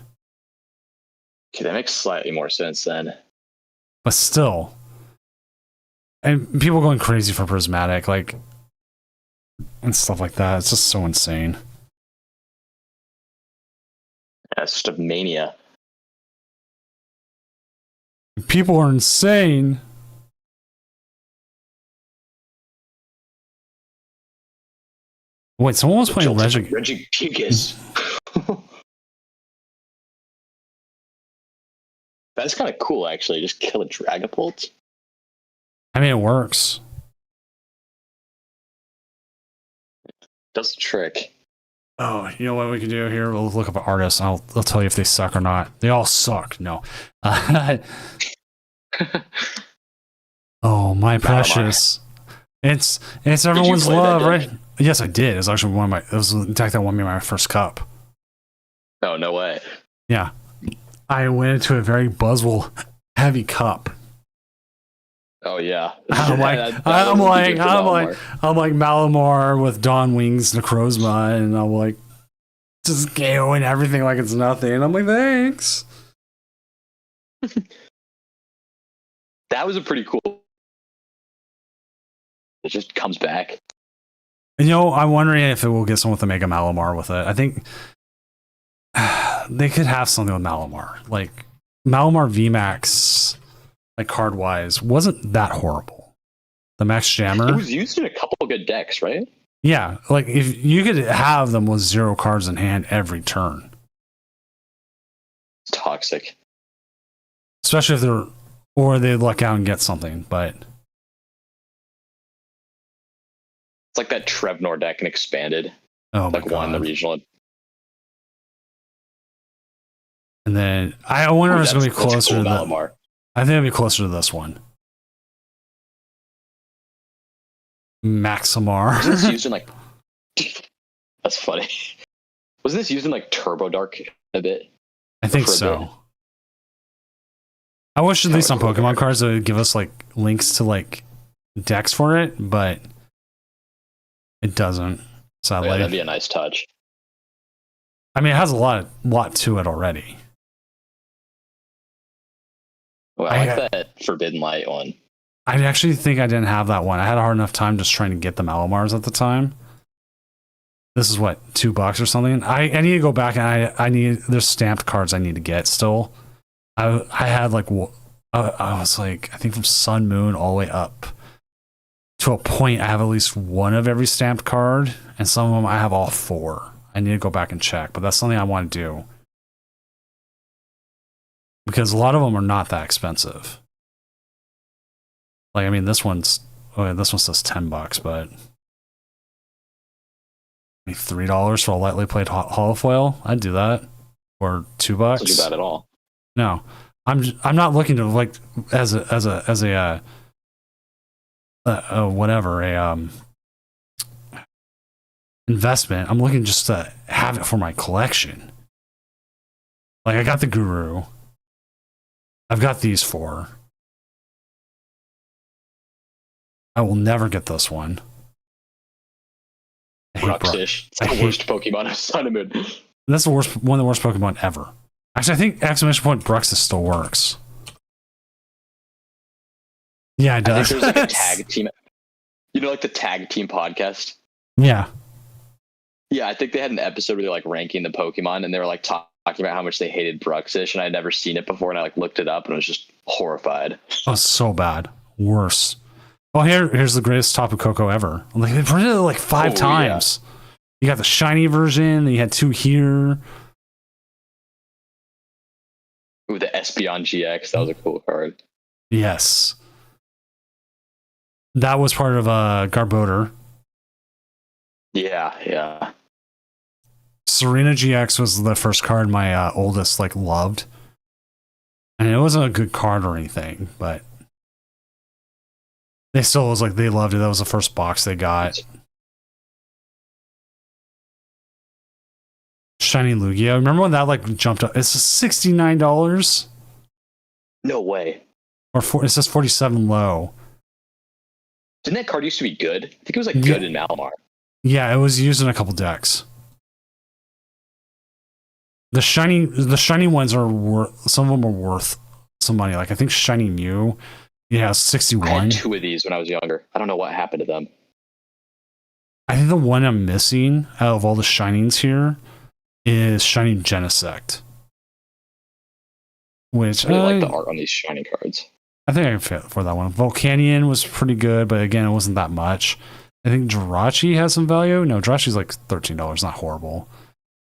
[SPEAKER 2] Okay, that makes slightly more sense then.
[SPEAKER 1] But still. And people going crazy for Prismatic, like, and stuff like that. It's just so insane.
[SPEAKER 2] Yeah, it's just a mania.
[SPEAKER 1] People are insane. Wait, someone was playing
[SPEAKER 2] Regigigas. That's kind of cool, actually. Just kill a Dragapult.
[SPEAKER 1] I mean, it works.
[SPEAKER 2] Does the trick.
[SPEAKER 1] Oh, you know what we can do here? We'll look up artists. I'll tell you if they suck or not. They all suck. No. Oh, my precious. It's everyone's love, right? Yes, I did. It's actually it was the deck that won me my first cup.
[SPEAKER 2] Oh, no way.
[SPEAKER 1] Yeah. I went into a very Buzzwole heavy cup.
[SPEAKER 2] Oh yeah.
[SPEAKER 1] I'm like Malamar with Dawn Wings Necrozma, and I'm like just going everything like it's nothing. And I'm like, thanks.
[SPEAKER 2] That was a pretty cool. It just comes back.
[SPEAKER 1] And, I'm wondering if it will get someone with a Mega Malamar with it. I think they could have something with Malamar. Like, Malamar VMAX, like card wise, wasn't that horrible. The Max Jammer.
[SPEAKER 2] It was used in a couple of good decks, right?
[SPEAKER 1] Yeah, like if you could have them with 0 cards in hand every turn.
[SPEAKER 2] It's toxic.
[SPEAKER 1] Especially if they're, or they luck out and get something, but.
[SPEAKER 2] It's like that Trevnor deck and expanded.
[SPEAKER 1] Oh my
[SPEAKER 2] like won the
[SPEAKER 1] God.
[SPEAKER 2] regional.
[SPEAKER 1] And then I wonder if it's going to be closer
[SPEAKER 2] cool,
[SPEAKER 1] to that.
[SPEAKER 2] Malamar.
[SPEAKER 1] I think it'll be closer to this one. Maximar.
[SPEAKER 2] Wasn't this used in like? That's funny. Wasn't this used in like Turbo Dark a bit?
[SPEAKER 1] I think
[SPEAKER 2] for a
[SPEAKER 1] so.
[SPEAKER 2] bit?
[SPEAKER 1] I wish at least on
[SPEAKER 2] Cool
[SPEAKER 1] Pokemon
[SPEAKER 2] card.
[SPEAKER 1] cards they would give us like links to like decks for it, but it doesn't.
[SPEAKER 2] Oh,
[SPEAKER 1] Sadly,
[SPEAKER 2] yeah, that'd be a nice touch.
[SPEAKER 1] I mean, it has a lot to it already.
[SPEAKER 2] Well, I like that Forbidden Light one.
[SPEAKER 1] I actually think I didn't have that one. I had a hard enough time just trying to get the Malamars at the time. This is what, $2 or something. I need to go back and I need, there's stamped cards I need to get still. I had like I was like, I think from Sun Moon all the way up to a point I have at least one of every stamped card, and some of them I have all 4. I need to go back and check, but that's something I want to do because a lot of them are not that expensive. Like, I mean, this one says $10, but I mean, $3 for a lightly played holofoil. I'd do that, or $2.
[SPEAKER 2] Not too bad at all.
[SPEAKER 1] No, I'm not looking to like as a investment. I'm looking just to have it for my collection. Like I got the Guru. I've got these 4. I will never get this one. I hate
[SPEAKER 2] Bruxish. It's the worst Pokemon of Sun and Moon.
[SPEAKER 1] That's the worst, one of the worst Pokemon ever. Actually, I think exclamation point Bruxis still works. Yeah, it
[SPEAKER 2] I
[SPEAKER 1] does.
[SPEAKER 2] think there's like a tag team. You know, like the tag team podcast.
[SPEAKER 1] Yeah.
[SPEAKER 2] Yeah, I think they had an episode where they're like ranking the Pokemon, and they were like talking about how much they hated Bruxish, and I'd never seen it before, and I like looked it up, and I was just horrified.
[SPEAKER 1] Oh, so bad. Worse. Well, here's the greatest Tapu Koko ever. Like, they printed it like 5 times. Yeah. You got the shiny version, then you had 2 here.
[SPEAKER 2] Ooh, the Espeon GX, that was a cool card.
[SPEAKER 1] Yes. That was part of Garbodor.
[SPEAKER 2] Yeah.
[SPEAKER 1] Serena GX was the first card my oldest like loved. And it wasn't a good card or anything, but they still was like they loved it. That was the first box they got. Shiny Lugia. Remember when that like jumped up? It's $69.
[SPEAKER 2] No way.
[SPEAKER 1] Or it says 47 low.
[SPEAKER 2] Didn't that card used to be good? I think it was like good in Malamar.
[SPEAKER 1] Yeah, it was used in a couple decks. The shiny ones are worth. Some of them are worth some money. Like I think Shiny Mew, yeah, 61.
[SPEAKER 2] I had 2 of these when I was younger. I don't know what happened to them.
[SPEAKER 1] I think the one I'm missing out of all the shinings here is Shiny Genesect. Which
[SPEAKER 2] I really like the art on these shiny cards.
[SPEAKER 1] I think I can fit for that one. Volcanion was pretty good, but again, it wasn't that much. I think Jirachi has some value. No, Jirachi's like $13, not horrible.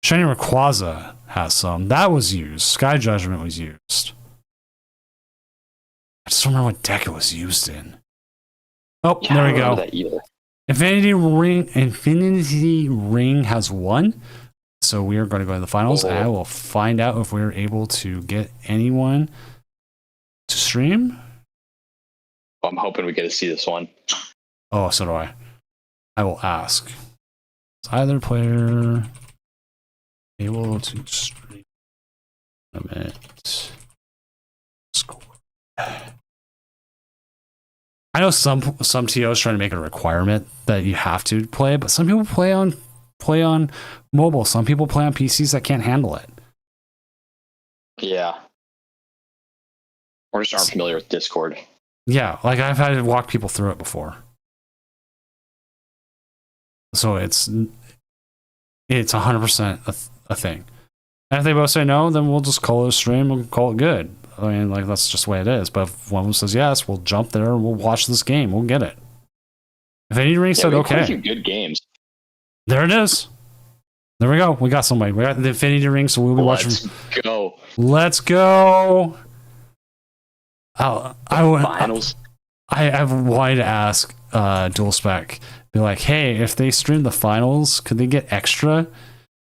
[SPEAKER 1] Shiny Rayquaza has some. That was used. Sky Judgment was used. I just don't remember what deck it was used in. Oh,
[SPEAKER 2] Yeah,
[SPEAKER 1] there
[SPEAKER 2] I
[SPEAKER 1] we
[SPEAKER 2] don't
[SPEAKER 1] go.
[SPEAKER 2] remember that either.
[SPEAKER 1] Infinity Ring has won. So we are going to go to the finals. And I will find out if we're able to get anyone to stream.
[SPEAKER 2] I'm hoping we get to see this one.
[SPEAKER 1] Oh, so do I. I will ask. Is either player able to stream tournament score? I know some TOs trying to make it a requirement that you have to play, but some people play on mobile. Some people play on PCs that can't handle it.
[SPEAKER 2] Yeah. Or just aren't familiar with Discord.
[SPEAKER 1] Yeah, like I've had to walk people through it before. So it's 100% a thing. And if they both say no, then we'll just call it a stream and call it good. I mean, like, that's just the way it is. But if one of them says yes, we'll jump there and we'll watch this game. We'll get it. Infinity Ring said
[SPEAKER 2] we had quite a
[SPEAKER 1] okay.
[SPEAKER 2] few good games.
[SPEAKER 1] There it is. There we go. We got somebody. We got the Infinity Ring, so we'll be watching.
[SPEAKER 2] Let's go.
[SPEAKER 1] Let's go.
[SPEAKER 2] Finals.
[SPEAKER 1] I've wanted to ask Dual Spec, be like, hey, if they stream the finals, could they get extra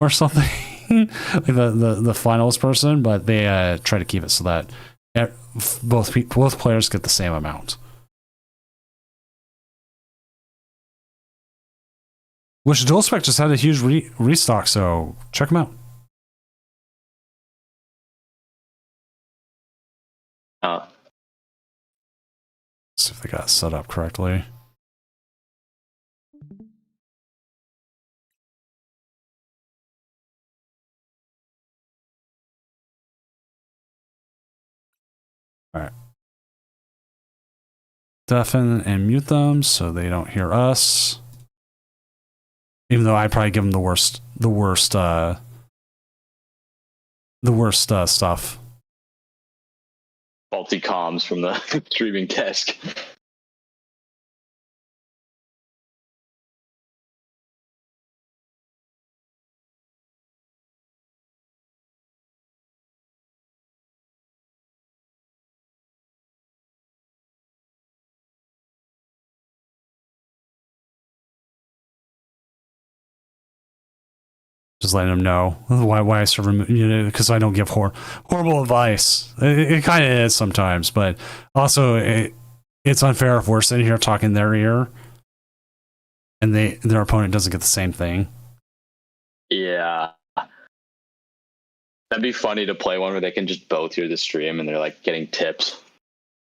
[SPEAKER 1] or something? Like the finals person, but they try to keep it so that both players get the same amount. Which Dual Spec just had a huge restock, so check them out. See if they got set up correctly. All right. Deafen and mute them so they don't hear us. Even though I probably give them the worst stuff.
[SPEAKER 2] Faulty comms from the streaming desk.
[SPEAKER 1] Just letting them know why I serve them, because I don't give horrible advice. It kind of is sometimes, but also it's unfair if we're sitting here talking their ear and their opponent doesn't get the same thing.
[SPEAKER 2] Yeah. That'd be funny to play one where they can just both hear the stream and they're like getting tips.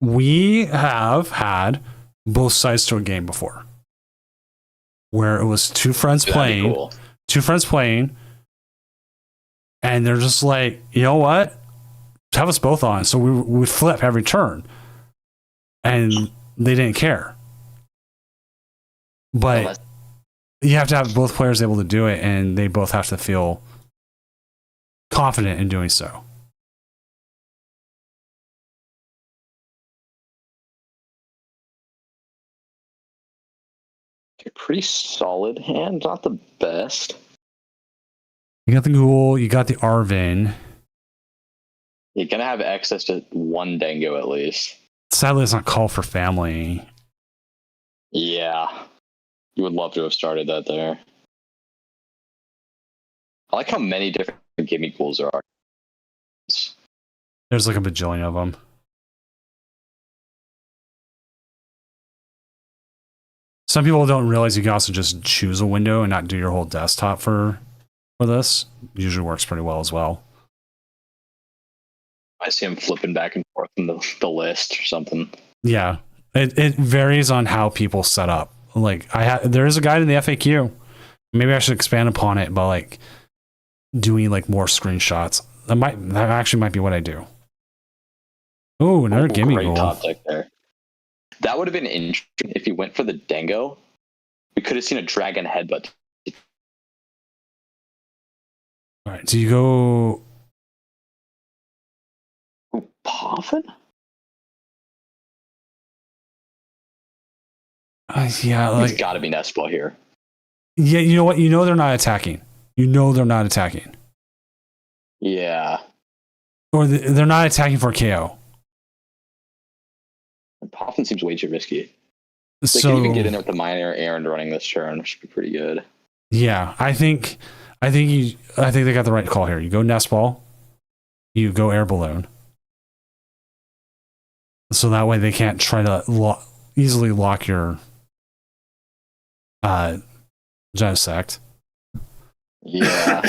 [SPEAKER 1] We have had both sides to a game before, where it was two friends playing, and they're just like, you know what? Have us both on. So we would flip every turn, and they didn't care. But you have to have both players able to do it, and they both have to feel confident in doing so.
[SPEAKER 2] A pretty solid hand, not the best.
[SPEAKER 1] You got the Ghoul, you got the Arvin.
[SPEAKER 2] You're gonna have access to one Dango at least.
[SPEAKER 1] Sadly, it's not Call for Family.
[SPEAKER 2] Yeah. You would love to have started that there. I like how many different gimme ghouls there are.
[SPEAKER 1] There's like a bajillion of them. Some people don't realize you can also just choose a window and not do your whole desktop for this. Usually works pretty well as well.
[SPEAKER 2] I see him flipping back and forth in the list or something.
[SPEAKER 1] Yeah, it varies on how people set up. Like there is a guide in the FAQ. Maybe I should expand upon it by like doing like more screenshots. That actually might be what I do. Oh, another gimme
[SPEAKER 2] great
[SPEAKER 1] goal.
[SPEAKER 2] top deck there. That would have been interesting if he went for the Dango. We could have seen a dragon headbutt.
[SPEAKER 1] All right, do you go?
[SPEAKER 2] Poffin?
[SPEAKER 1] Yeah, like
[SPEAKER 2] He's got to be Nespo here.
[SPEAKER 1] Yeah, you know what? You know they're not attacking. They're not attacking.
[SPEAKER 2] Yeah.
[SPEAKER 1] Or they're not attacking for KO.
[SPEAKER 2] Poffin seems way too risky. They
[SPEAKER 1] So
[SPEAKER 2] can even get in with the minor Aaron running this turn, which would be pretty good.
[SPEAKER 1] yeah, I think they got the right call here. You go Nest Ball, you go Air Balloon. So that way they can't try to easily lock your Genesect.
[SPEAKER 2] Yeah.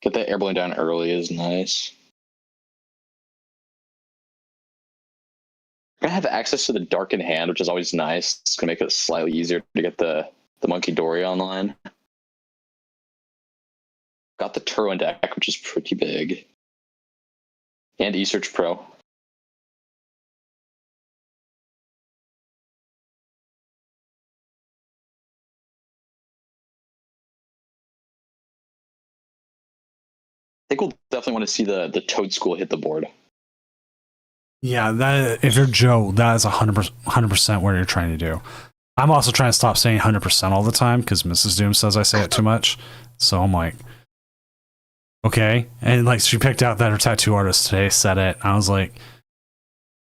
[SPEAKER 2] Get that Air Balloon down early is nice. We're gonna have access to the Darkened Hand, which is always nice. It's gonna make it slightly easier to get the Monkey Dory online. Got the Turin deck, which is pretty big. And eSearch Pro. I think we'll definitely want to see the Toad School hit the board.
[SPEAKER 1] Yeah, that if you're Joe, that is 100% what you're trying to do. I'm also trying to stop saying 100% all the time because Mrs. Doom says I say it too much. So I'm like, okay. And like she picked out that her tattoo artist today said it. I was like,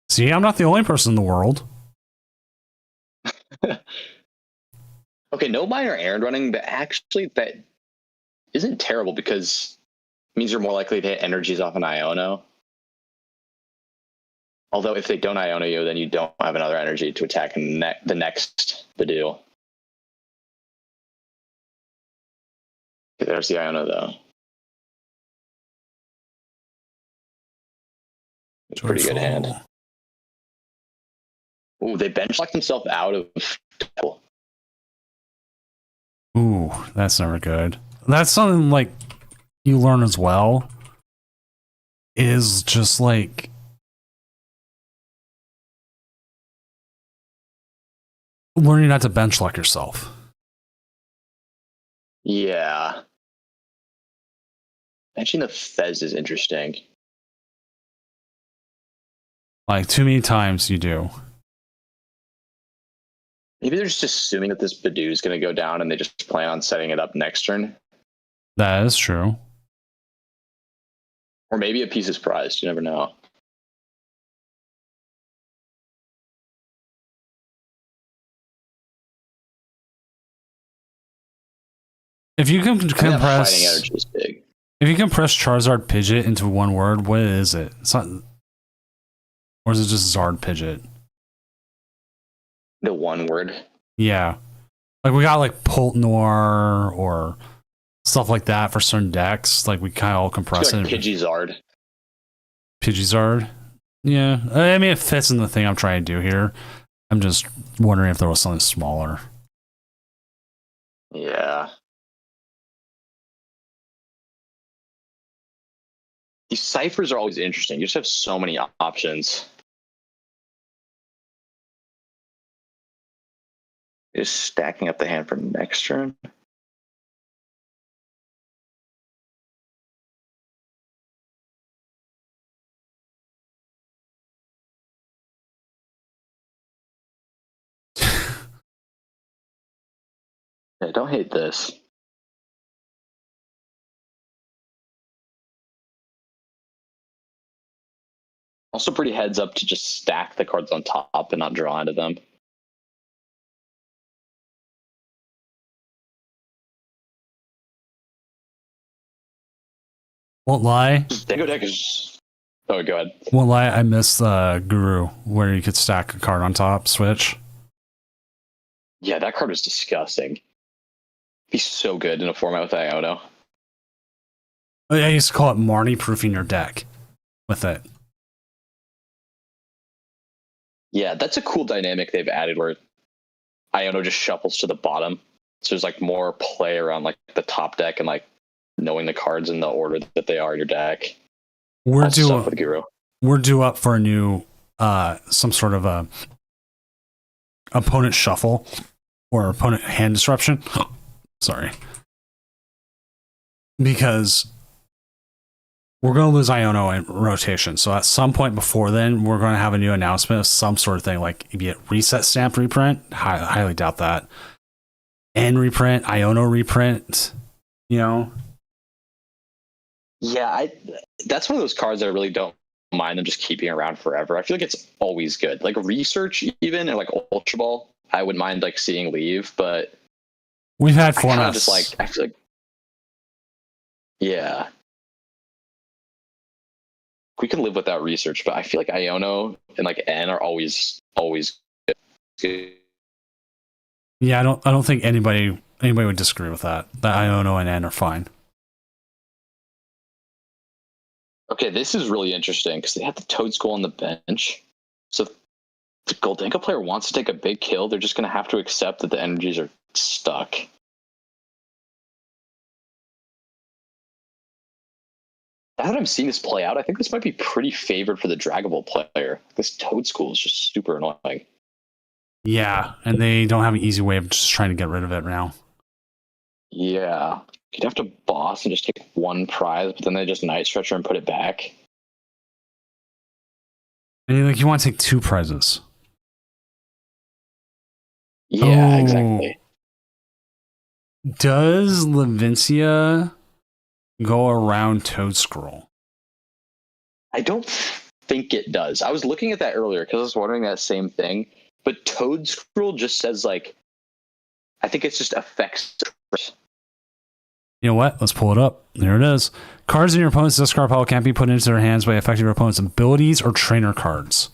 [SPEAKER 1] see, I'm not the only person in the world.
[SPEAKER 2] Okay, no minor errand running, but actually that isn't terrible because it means you're more likely to hit energies off an Iono. Although if they don't Iono you, then you don't have another energy to attack the next Badoo. Okay, there's the Iono though. It's a pretty good hand. Ooh, they bench locked themselves out of.
[SPEAKER 1] Ooh, that's never good. That's something like you learn as well. Is just like learning not to bench lock yourself.
[SPEAKER 2] Yeah. Benching the Fez is interesting.
[SPEAKER 1] Like too many times you do.
[SPEAKER 2] Maybe they're just assuming that this Badoo is going to go down and they just plan on setting it up next turn.
[SPEAKER 1] That is true.
[SPEAKER 2] Or maybe a piece is prized. You never know.
[SPEAKER 1] If you can compress
[SPEAKER 2] fighting energy is big.
[SPEAKER 1] If you compress Charizard Pidgeot into one word, what is it? It's not, or is it just Zard Pidgeot?
[SPEAKER 2] The one word.
[SPEAKER 1] Yeah. Like we got like Poltnor or stuff like that for certain decks. Like we kind of all compress
[SPEAKER 2] Like
[SPEAKER 1] it.
[SPEAKER 2] Pidgeysard.
[SPEAKER 1] Pidgeysard. Yeah. I mean, it fits in the thing I'm trying to do here. I'm just wondering if there was something smaller.
[SPEAKER 2] Yeah. These ciphers are always interesting. You just have so many options. Just stacking up the hand for next turn. Yeah, don't hate this. Also pretty heads up to just stack the cards on top and not draw into them.
[SPEAKER 1] Won't lie.
[SPEAKER 2] Deco deck is... Oh, go ahead.
[SPEAKER 1] Won't lie. I miss Guru where you could stack a card on top, switch.
[SPEAKER 2] Yeah, that card was disgusting. He's so good in a format with Iono.
[SPEAKER 1] I used to call it Marnie proofing your deck with it.
[SPEAKER 2] Yeah, that's a cool dynamic they've added where Iono just shuffles to the bottom. So there's like more play around like the top deck and like knowing the cards in the order that they are in your deck.
[SPEAKER 1] We're due up for a new some sort of a opponent shuffle or opponent hand disruption. Sorry. Because we're going to lose Iono in rotation. So at some point before then, we're going to have a new announcement of some sort of thing, like be it reset stamp reprint. Highly doubt that. And reprint, Iono reprint, you know?
[SPEAKER 2] Yeah, that's one of those cards that I really don't mind them just keeping around forever. I feel like it's always good. Like research even, or like Ultra Ball, I wouldn't mind like seeing leave, but
[SPEAKER 1] we've had
[SPEAKER 2] I
[SPEAKER 1] formats.
[SPEAKER 2] just like, I feel like, yeah. We can live without research, but I feel like Iono and like N are always good.
[SPEAKER 1] Yeah, I don't think anybody would disagree with that. That Iono and N are fine.
[SPEAKER 2] Okay, this is really interesting because they have the Toad Skull on the bench. So if the Goldenka player wants to take a big kill, they're just going to have to accept that the energies are stuck. Now that I'm seeing this play out, I think this might be pretty favored for the Dragon Ball player. This Toad Skull is just super annoying.
[SPEAKER 1] Yeah, and they don't have an easy way of just trying to get rid of it now.
[SPEAKER 2] Yeah. You'd have to boss and just take one prize, but then they just Night Stretcher and put it back.
[SPEAKER 1] And you want to take 2 prizes.
[SPEAKER 2] Yeah, exactly.
[SPEAKER 1] Does Levincia go around Toad Scroll?
[SPEAKER 2] I don't think it does. I was looking at that earlier because I was wondering that same thing. But Toad Scroll just says like, I think it's just affects.
[SPEAKER 1] You know what? Let's pull it up. There it is. Cards in your opponent's discard pile can't be put into their hands by affecting your opponent's abilities or trainer cards.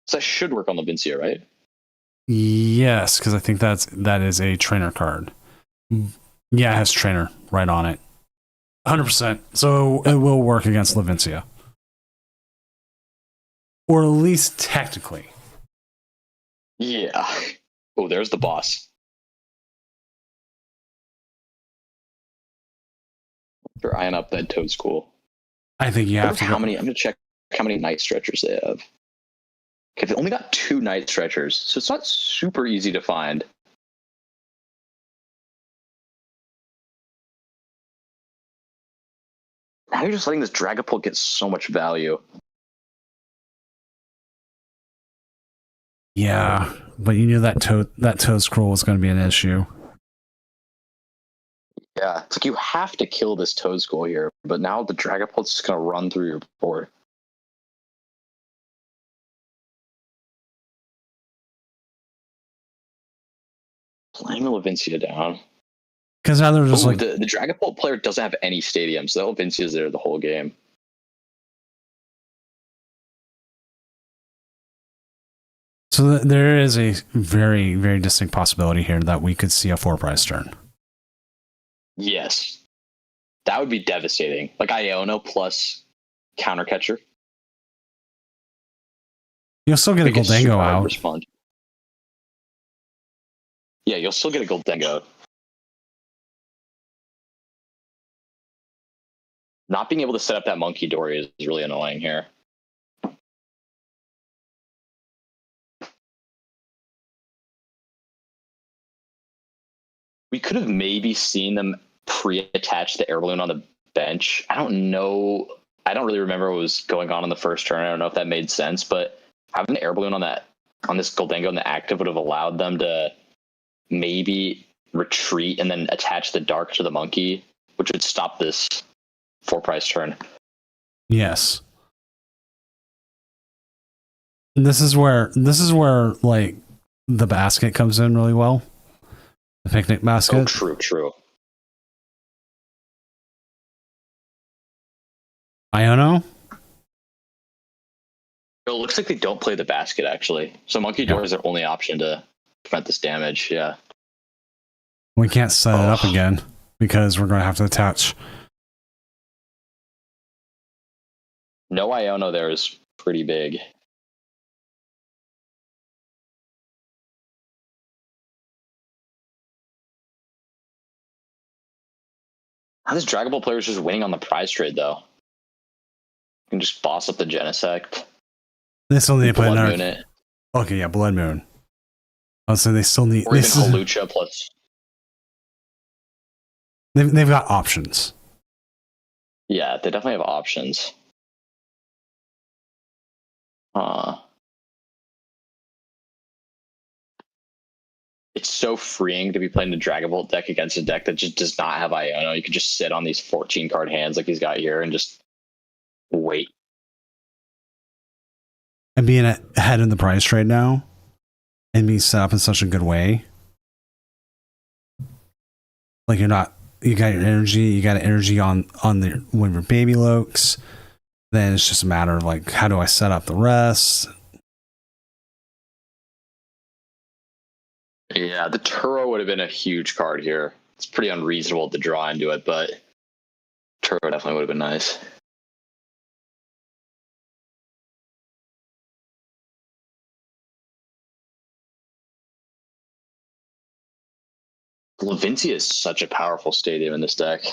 [SPEAKER 2] So that should work on Levincia, right?
[SPEAKER 1] Yes, because I think that is a trainer card. Yeah, it has trainer right on it. 100%. So it will work against Levincia. Or at least technically.
[SPEAKER 2] Yeah. Oh, there's the boss. They're eyeing up that Toad School.
[SPEAKER 1] I think you have to.
[SPEAKER 2] I'm gonna check how many night stretchers they have. Okay, they only got 2 night stretchers, so it's not super easy to find. Now you're just letting this Dragapult get so much value.
[SPEAKER 1] Yeah, but you knew that Toad Scroll was going to be an issue.
[SPEAKER 2] Yeah, it's like you have to kill this Toad School here, but now the Dragapult's just gonna run through your board. Playing the Levincia down.
[SPEAKER 1] Because now they're just like
[SPEAKER 2] the Dragapult player doesn't have any stadium, so the Levincia's there the whole game.
[SPEAKER 1] so there is a very, very distinct possibility here that we could see a 4-prize turn.
[SPEAKER 2] Yes. That would be devastating. Like Iono plus counter catcher.
[SPEAKER 1] You'll still get a Goldango out.
[SPEAKER 2] Respond. Yeah, you'll still get a Goldango. Not being able to set up that Monkey Dory is really annoying here. We could have maybe seen them pre-attach the air balloon on the bench. I don't know. I don't really remember what was going on in the first turn. I don't know if that made sense, but having the air balloon on this Goldango in the active would have allowed them to maybe retreat and then attach the dark to the monkey, which would stop this 4-prize turn.
[SPEAKER 1] Yes. This is where like the basket comes in really well. The picnic basket.
[SPEAKER 2] Oh, true.
[SPEAKER 1] Iono?
[SPEAKER 2] It looks like they don't play the basket, actually. So Monkey Door is their only option to prevent this damage, yeah.
[SPEAKER 1] We can't set it up again because we're going to have to attach.
[SPEAKER 2] No Iono there is pretty big. Now this Dragon Ball player is just winning on the prize trade, though. You can just boss up the Genesect.
[SPEAKER 1] They still need to play
[SPEAKER 2] Blood
[SPEAKER 1] another.
[SPEAKER 2] Moon it.
[SPEAKER 1] Okay, yeah, Blood Moon. Oh, so they still need.
[SPEAKER 2] Or even Holucha plus.
[SPEAKER 1] They've got options.
[SPEAKER 2] Yeah, they definitely have options. It's so freeing to be playing the Dragon Ball deck against a deck that just does not have Iono. You can just sit on these 14-card hands like he's got here and just wait.
[SPEAKER 1] And being ahead in the price trade now and being set up in such a good way. Like you got your energy on the one of your baby lokes. Then it's just a matter of like, how do I set up the rest?
[SPEAKER 2] Yeah, the Turo would have been a huge card here. It's pretty unreasonable to draw into it, but Turo definitely would have been nice. Levincia is such a powerful stadium in this deck.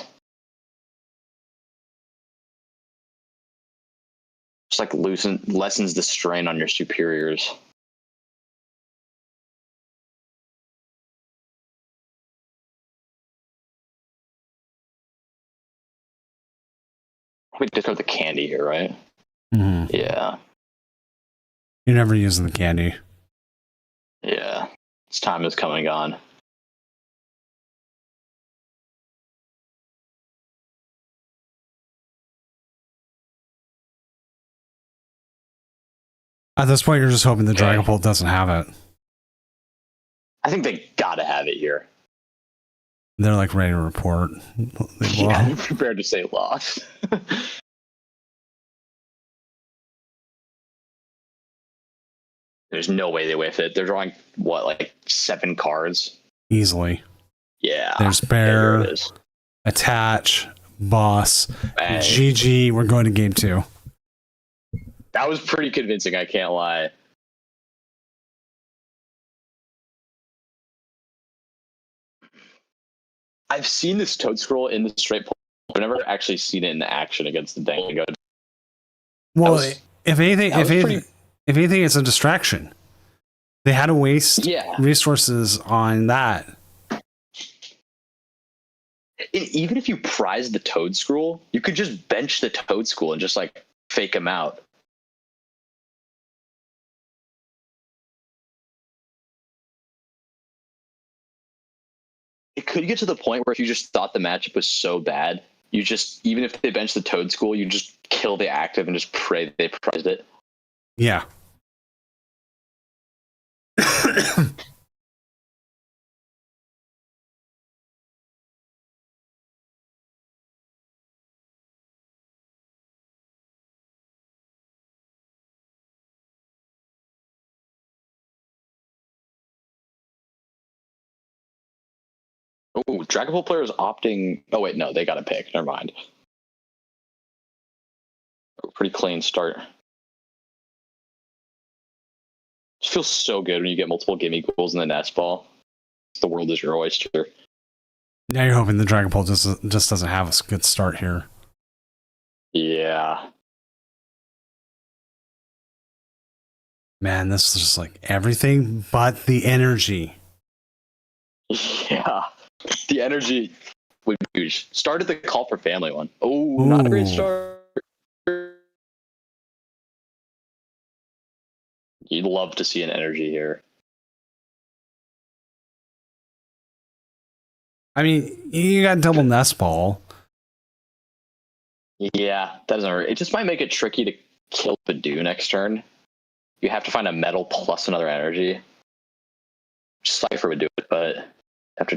[SPEAKER 2] Just like lessens the strain on your superiors. We discard the candy here, right?
[SPEAKER 1] Mm-hmm.
[SPEAKER 2] Yeah.
[SPEAKER 1] You're never using the candy.
[SPEAKER 2] Yeah, its time is coming and gone.
[SPEAKER 1] At this point, you're just hoping the Dragapult doesn't have it.
[SPEAKER 2] I think they gotta have it here.
[SPEAKER 1] They're like ready to report.
[SPEAKER 2] Yeah, I'm prepared to say loss. There's no way they whiff it. They're drawing, what, like 7 cards?
[SPEAKER 1] Easily.
[SPEAKER 2] Yeah.
[SPEAKER 1] There's
[SPEAKER 2] There
[SPEAKER 1] Bear,
[SPEAKER 2] it is.
[SPEAKER 1] Attach, Boss,
[SPEAKER 2] Bang.
[SPEAKER 1] GG. We're going to game 2.
[SPEAKER 2] That was pretty convincing, I can't lie. I've seen this Toad Scroll in the straight pull. I've never actually seen it in action against the Dango.
[SPEAKER 1] Well,
[SPEAKER 2] was-
[SPEAKER 1] if anything,
[SPEAKER 2] pretty-
[SPEAKER 1] if anything, it's a distraction. They had to waste
[SPEAKER 2] Yeah.
[SPEAKER 1] resources on that.
[SPEAKER 2] And even if you prize the Toad Scroll, you could just bench the Toad Scroll and just like fake him out. It could get to the point where if you just thought the matchup was so bad, you just, even if they bench the Toad Scroll, you just kill the active and just pray they prized it.
[SPEAKER 1] Yeah.
[SPEAKER 2] Oh, Dragon Ball player is opting. Oh wait, no, they got a pick. Never mind. Pretty clean start. It feels so good when you get multiple gimme goals in the nest ball. The world is your oyster.
[SPEAKER 1] Now you're hoping the Dragapult just doesn't have a good start here.
[SPEAKER 2] Yeah.
[SPEAKER 1] Man, this is just like everything but the energy.
[SPEAKER 2] Yeah. The energy would be huge. Started the call for family one. Oh, not a great
[SPEAKER 1] Ooh.
[SPEAKER 2] start. You'd love to see an energy here.
[SPEAKER 1] I mean, you got double nest ball.
[SPEAKER 2] Yeah, that doesn't hurt. It just might make it tricky to kill Badoo next turn. You have to find a metal plus another energy. Cypher would do it, but after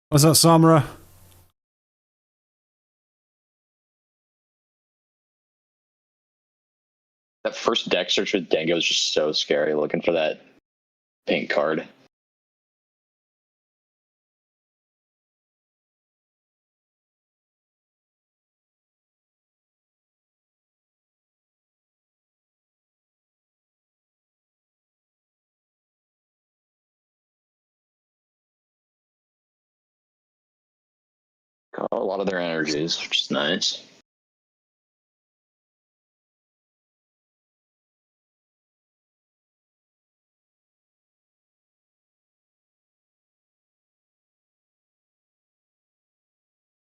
[SPEAKER 1] What's up, Samra?
[SPEAKER 2] that first deck search with Dango is just so scary looking for that pink card. Got a lot of their energies, which is nice.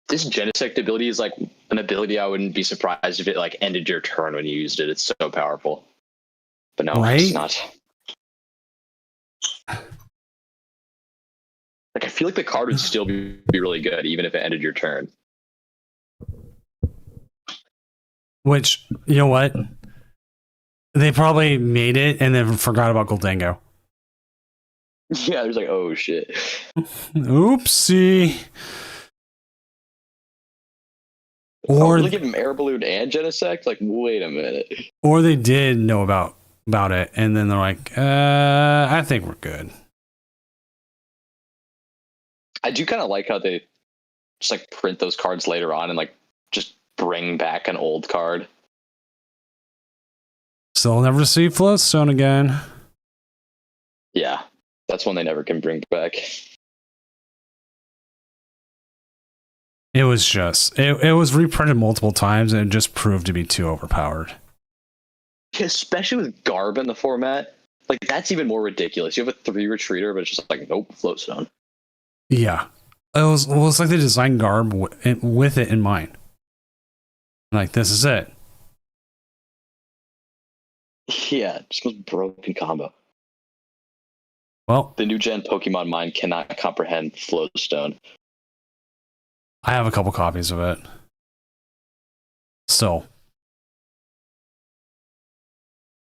[SPEAKER 2] This Genesect ability is like an ability I wouldn't be surprised if it like ended your turn when you used it. It's so powerful. But no,
[SPEAKER 1] Right?
[SPEAKER 2] it's not. Like I feel like the card would still be really good even if it ended your turn.
[SPEAKER 1] Which, you know what? They probably made it and then forgot about Goldango.
[SPEAKER 2] Yeah, there's like, oh shit.
[SPEAKER 1] Oopsie.
[SPEAKER 2] Or
[SPEAKER 1] Or
[SPEAKER 2] really give him Air Balloon and Genesect? Like, wait a minute.
[SPEAKER 1] or they did know about it and then they're like, I think we're good.
[SPEAKER 2] I do kind of like how they just like print those cards later on and like just bring back an old card.
[SPEAKER 1] So I'll never see Floatstone again.
[SPEAKER 2] Yeah, that's one they never can bring back.
[SPEAKER 1] It was just it was reprinted multiple times and it just proved to be too overpowered.
[SPEAKER 2] Especially with Garb in the format. Like, that's even more ridiculous. You have a 3 retreater, but it's just like, nope, Floatstone.
[SPEAKER 1] Yeah. It's like they designed garb with it in mind. Like, this is it.
[SPEAKER 2] Yeah, just most broken combo.
[SPEAKER 1] Well,
[SPEAKER 2] The new gen Pokemon mind cannot comprehend Flowstone.
[SPEAKER 1] I have a couple copies of it. Still.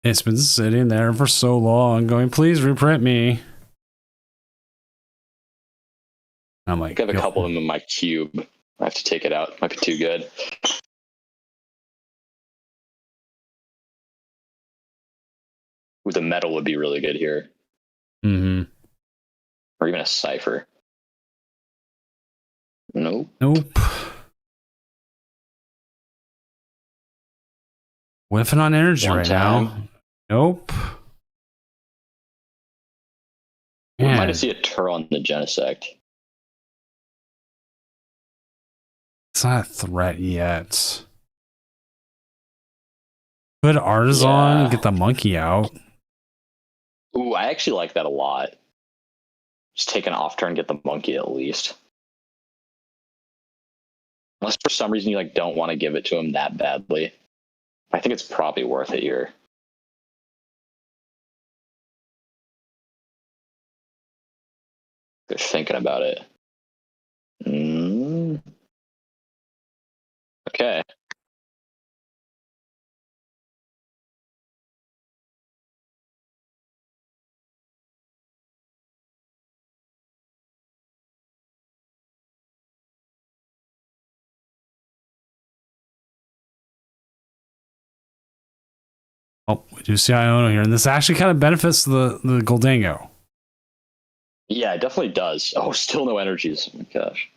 [SPEAKER 1] It's been sitting there for so long, going, please reprint me. I'm like,
[SPEAKER 2] I have a couple of them in my cube. I have to take it out. Might be too good. Ooh, the metal would be really good here.
[SPEAKER 1] Mm-hmm.
[SPEAKER 2] Or even a cipher. Nope.
[SPEAKER 1] Nope. Whiffing on energy
[SPEAKER 2] One
[SPEAKER 1] right
[SPEAKER 2] time.
[SPEAKER 1] now. Nope.
[SPEAKER 2] We might
[SPEAKER 1] Man,
[SPEAKER 2] have seen a Tur on the Genesect.
[SPEAKER 1] it's not a threat yet. Put Artisan
[SPEAKER 2] Yeah.
[SPEAKER 1] and get the monkey out.
[SPEAKER 2] Ooh, I actually like that a lot. Just take an off turn, get the monkey at least. Unless for some reason you like don't want to give it to him that badly. I think it's probably worth it here. They're thinking about it. Okay.
[SPEAKER 1] Oh, we do see Iono here, and this actually kind of benefits the Goldango.
[SPEAKER 2] Yeah, it definitely does. Oh, still no energies. Oh my gosh.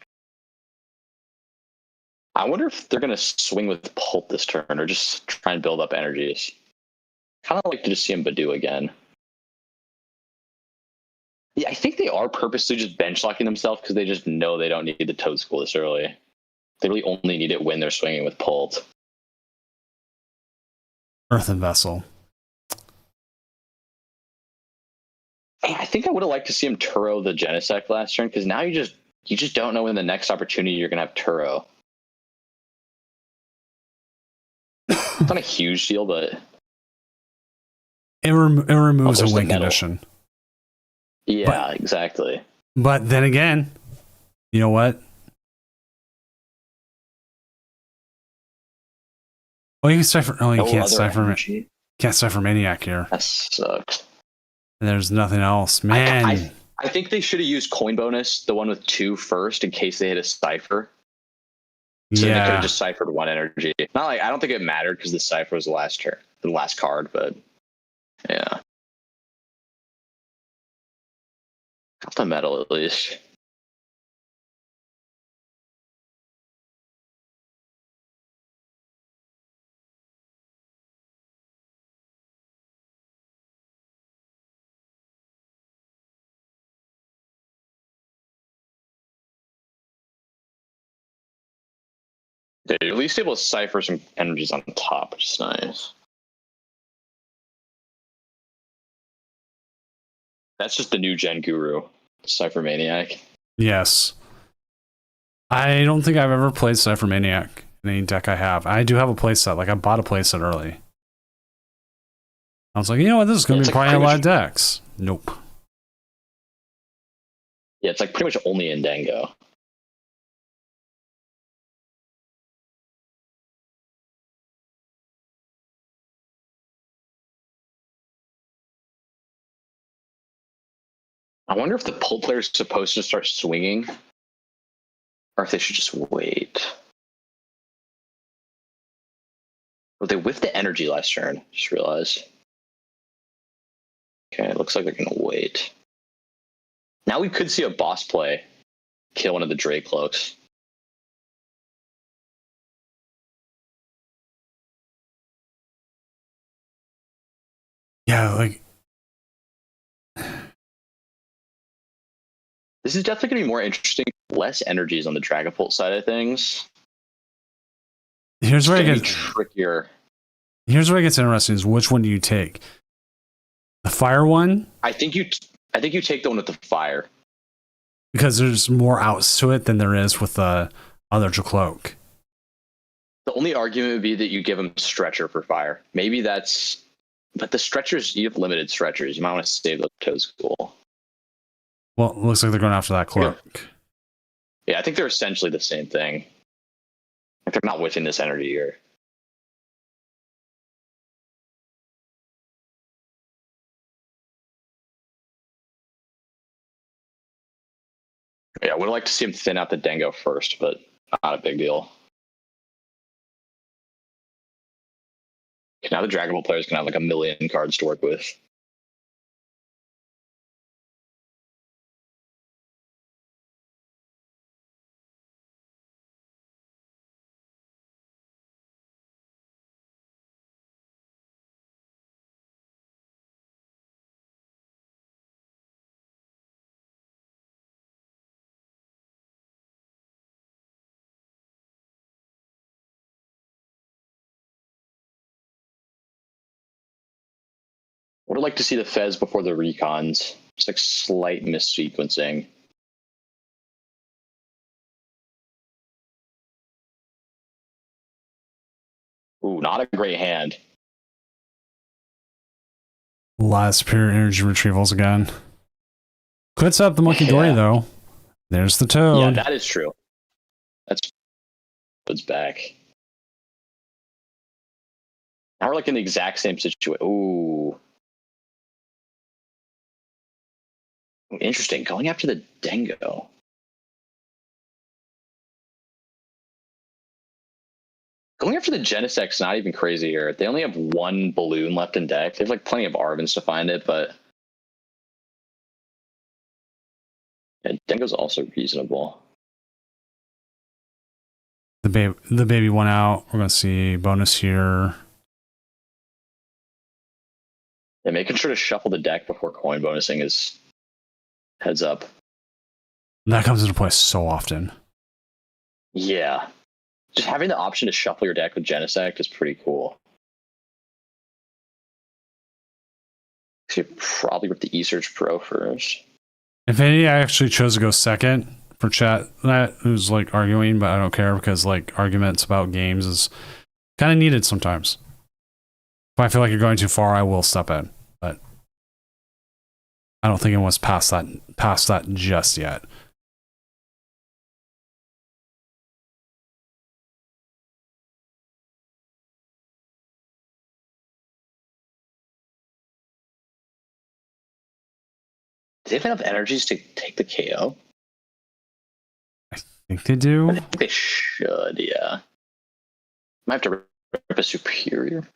[SPEAKER 2] I wonder if they're going to swing with Pulp this turn or just try and build up energies. Kind of like to just see him Badoo again. Yeah, I think they are purposely just bench locking themselves because they just know they don't need the Toad School this early. They really only need it when they're swinging with Pult.
[SPEAKER 1] Earthen Vessel.
[SPEAKER 2] I think I would have liked to see him Turo the Genesect last turn because now you just don't know when the next opportunity you're gonna have Turo. It's not a huge deal, but
[SPEAKER 1] It removes
[SPEAKER 2] there's
[SPEAKER 1] a
[SPEAKER 2] the
[SPEAKER 1] win
[SPEAKER 2] metal.
[SPEAKER 1] condition.
[SPEAKER 2] yeah, exactly.
[SPEAKER 1] But then again, you know what? Oh, you can cipher. Oh, you
[SPEAKER 2] No
[SPEAKER 1] can't
[SPEAKER 2] other
[SPEAKER 1] cipher.
[SPEAKER 2] energy?
[SPEAKER 1] Can't cipher Maniac here.
[SPEAKER 2] That sucks.
[SPEAKER 1] And there's nothing else, man.
[SPEAKER 2] I think they should have used coin bonus, the one with 2 first, in case they hit a cipher. So they could
[SPEAKER 1] yeah,
[SPEAKER 2] have just ciphered 1 energy. Not like I don't think it mattered because the cipher was the last card, but yeah. Got the metal at least. They're at least able to cipher some energies on top, which is nice. That's just the new gen guru, Cipher Maniac.
[SPEAKER 1] yes. I don't think I've ever played Cipher Maniac in any deck I have. I do have a playset. Like, I bought a playset early. I was like, you know what? This is going to be probably a lot of decks. Nope.
[SPEAKER 2] Yeah, it's like pretty much only in Dango. I wonder if the pull player is supposed to start swinging, or if they should just wait. Well, they whiffed the energy last turn. Just realized. Okay, it looks like they're gonna wait. Now we could see a boss play kill one of the Drake cloaks.
[SPEAKER 1] Yeah, like,
[SPEAKER 2] This is definitely gonna be more interesting. Less energies on the Dragapult side of things.
[SPEAKER 1] here's where it
[SPEAKER 2] It's gonna
[SPEAKER 1] gets
[SPEAKER 2] be trickier.
[SPEAKER 1] Here's where it gets interesting: is which one do you take? The fire one?
[SPEAKER 2] I think you take the one with the fire.
[SPEAKER 1] because there's more outs to it than there is with the other cloak.
[SPEAKER 2] The only argument would be that you give him stretcher for fire. Maybe that's, but the stretchers, you have limited stretchers. You might want to save those toad school.
[SPEAKER 1] Well, it looks like they're going after that cloak.
[SPEAKER 2] Yeah, I think they're essentially the same thing. Like they're not whiffing this energy here. Yeah, I would like to see him thin out the Dengo first, but not a big deal. Now the Dragon Ball players can have like a million cards to work with. Would like to see the Fez before the recons. Just like slight missequencing. Ooh, not a great hand.
[SPEAKER 1] A lot of superior energy retrievals again. Quits up the Monkey Dory, though. There's the Toad.
[SPEAKER 2] Yeah, that is true. That's Toad's back. Now we're like in the exact same situation. Ooh. Interesting. Going after the Dengo. Going after the Genesec's not even crazy here. They only have one balloon left in deck. They have like plenty of Arvins to find it, but yeah, Dengo's also reasonable.
[SPEAKER 1] The baby went out. We're gonna see bonus here.
[SPEAKER 2] Yeah, making sure to shuffle the deck before coin bonusing is heads up.
[SPEAKER 1] That comes into play so often.
[SPEAKER 2] Yeah. Just having the option to shuffle your deck with Genesect is pretty cool. Should probably rip the E-Search Pro first.
[SPEAKER 1] If any actually chose to go second for chat, that who's like arguing, but I don't care because like arguments about games is kind of needed sometimes. If I feel like you're going too far, I will step in, but I don't think anyone's past that just yet.
[SPEAKER 2] Do they have enough energies to take the KO?
[SPEAKER 1] I think they do.
[SPEAKER 2] I think they should, yeah. Might have to rip a superior.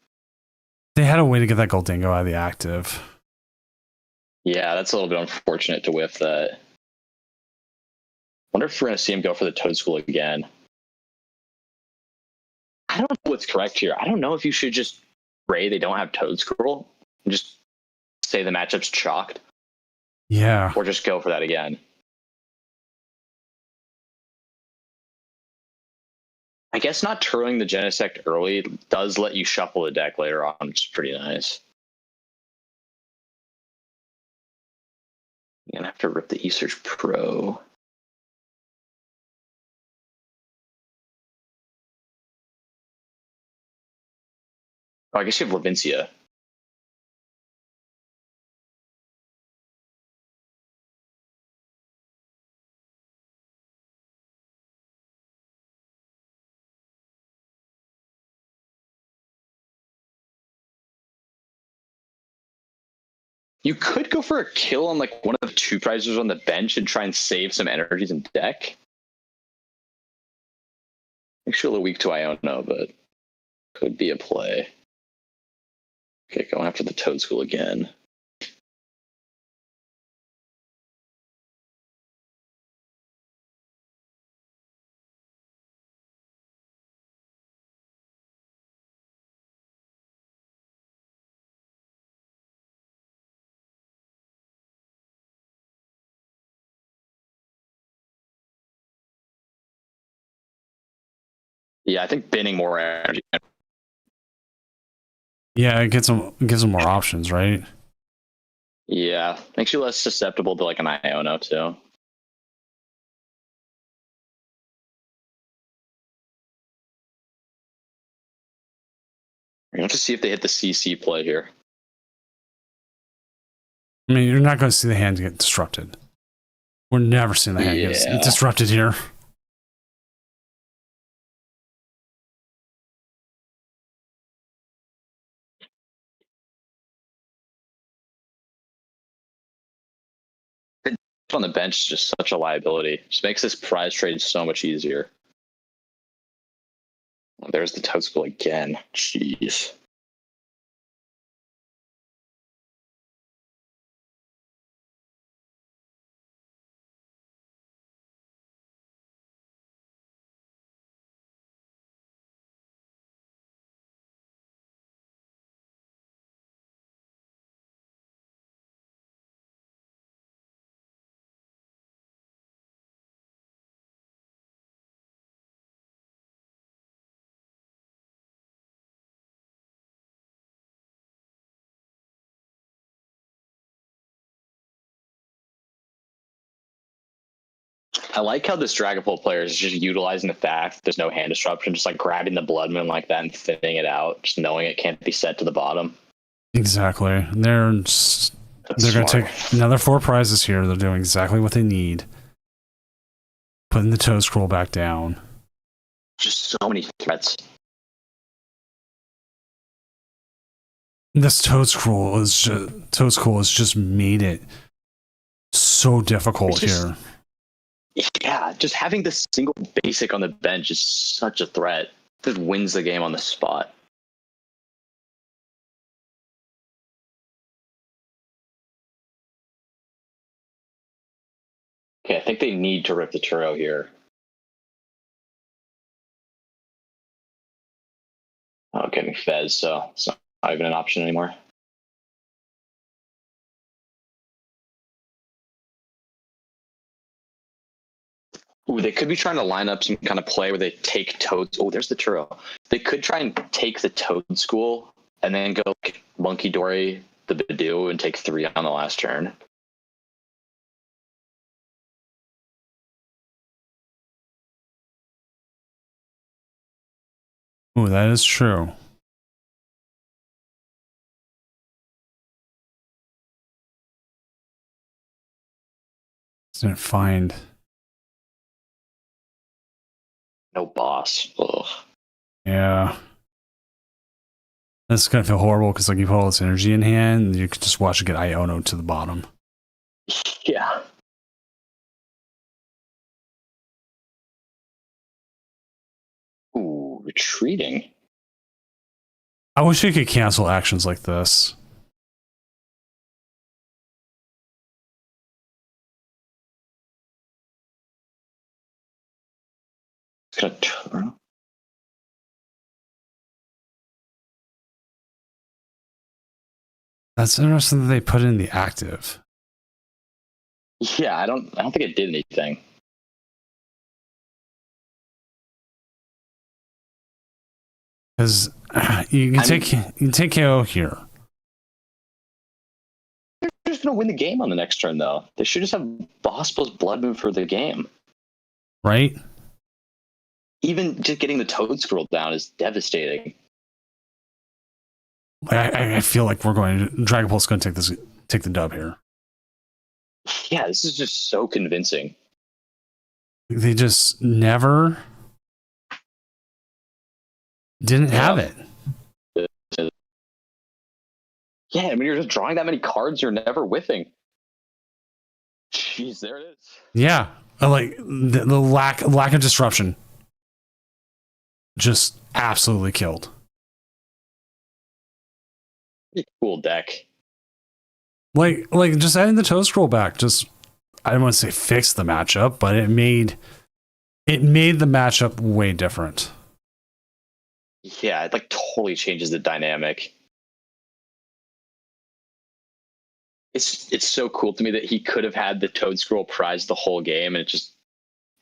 [SPEAKER 1] They had a way to get that Goldingo out of the active.
[SPEAKER 2] Yeah, that's a little bit unfortunate to whiff that. Wonder if we're going to see him go for the Toad School again. I don't know what's correct here. I don't know if you should just pray they don't have Toad School and just say the matchup's chalked.
[SPEAKER 1] Yeah.
[SPEAKER 2] Or just go for that again. I guess not turning the Genesect early does let you shuffle the deck later on, which is pretty nice. You're going to have to rip the E-Search Pro. Oh, I guess you have Levincia. You could go for a kill on like one of the two prizes on the bench and try and save some energies in deck. Actually a little weak to Iono, but could be a play. Okay, going after the Toad School again. Yeah, I think binning more energy.
[SPEAKER 1] Yeah, it gives them more options, right?
[SPEAKER 2] Yeah, makes you less susceptible to like an Iono too. want to see if they hit the CC play here.
[SPEAKER 1] I mean, you're not going to see the hand get disrupted. We're never seeing the hand get disrupted here.
[SPEAKER 2] On the bench is just such a liability. Just makes this prize trade so much easier. Oh, there's the toad school again. Jeez. I like how this Dragapult player is just utilizing the fact that there's no hand disruption, just like grabbing the Blood Moon like that and thinning it out, just knowing it can't be set to the bottom.
[SPEAKER 1] Exactly. They're going to take another 4 prizes here. They're doing exactly what they need. Putting the Toad Scroll back down.
[SPEAKER 2] Just so many threats.
[SPEAKER 1] This Toad Scroll has just made it so difficult here.
[SPEAKER 2] Yeah, just having this single basic on the bench is such a threat. Just wins the game on the spot. Okay, I think they need to rip the Turo here. Oh, getting Fez, so it's not even an option anymore. Ooh, they could be trying to line up some kind of play where they take Toads. Oh, there's the Turo. They could try and take the Toad School and then go like Monkey Dory the Badoo and take 3 on the last turn.
[SPEAKER 1] Oh, that is true. Didn't find.
[SPEAKER 2] No boss. Ugh.
[SPEAKER 1] Yeah. That's gonna feel horrible because like you put all this energy in hand, and you could just watch it get Iono to the bottom.
[SPEAKER 2] Yeah. Ooh, retreating.
[SPEAKER 1] I wish we could cancel actions like this.
[SPEAKER 2] It's gonna turn.
[SPEAKER 1] That's interesting that they put in the active.
[SPEAKER 2] Yeah, I don't think it did anything.
[SPEAKER 1] Because you can take KO here.
[SPEAKER 2] They're just gonna win the game on the next turn, though. They should just have boss plus Blood Moon for the game.
[SPEAKER 1] Right?
[SPEAKER 2] Even just getting the Toad Scroll down is devastating.
[SPEAKER 1] I feel like Dragapult's going to take the dub here.
[SPEAKER 2] Yeah, this is just so convincing.
[SPEAKER 1] They just never didn't have it.
[SPEAKER 2] Yeah, I mean, you're just drawing that many cards, you're never whiffing. Jeez, there it is.
[SPEAKER 1] Yeah, like the lack of disruption just absolutely killed.
[SPEAKER 2] Pretty cool deck.
[SPEAKER 1] Like just adding the Toad Scroll back, just I don't want to say fix the matchup, but it made the matchup way different.
[SPEAKER 2] Yeah, it like totally changes the dynamic. It's so cool to me that he could have had the Toad Scroll prize the whole game, and it just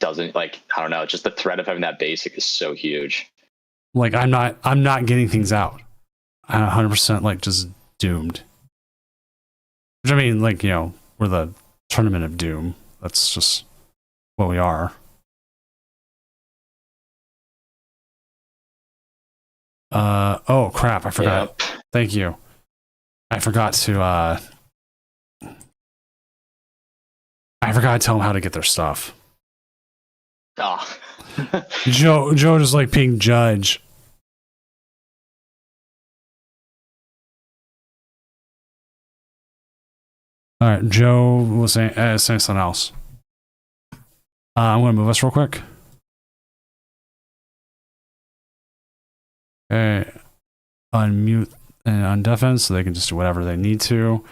[SPEAKER 2] doesn't. Like, I don't know, just the threat of having that basic is so huge.
[SPEAKER 1] Like I'm not getting things out. I'm 100% like just doomed. Which I mean, like, you know, we're the tournament of doom. That's just what we are. Oh crap! I forgot.
[SPEAKER 2] Yep.
[SPEAKER 1] Thank you. I forgot to tell them how to get their stuff.
[SPEAKER 2] Oh.
[SPEAKER 1] Joe just like being judge. All right, Joe was saying something else. I'm gonna move us real quick. Okay, unmute and undeafen so they can just do whatever they need to.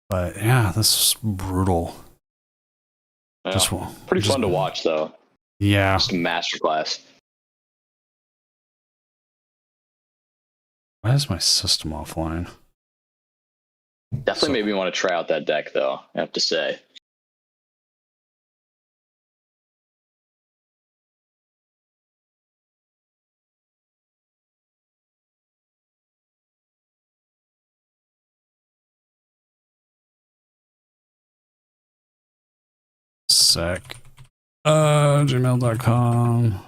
[SPEAKER 1] But yeah, this is brutal.
[SPEAKER 2] Yeah.
[SPEAKER 1] Just
[SPEAKER 2] Pretty fun to watch, though.
[SPEAKER 1] Yeah.
[SPEAKER 2] Just a masterclass.
[SPEAKER 1] Why is my system offline?
[SPEAKER 2] Definitely made me want to try out that deck, though, I have to say.
[SPEAKER 1] Sec. Gmail.com.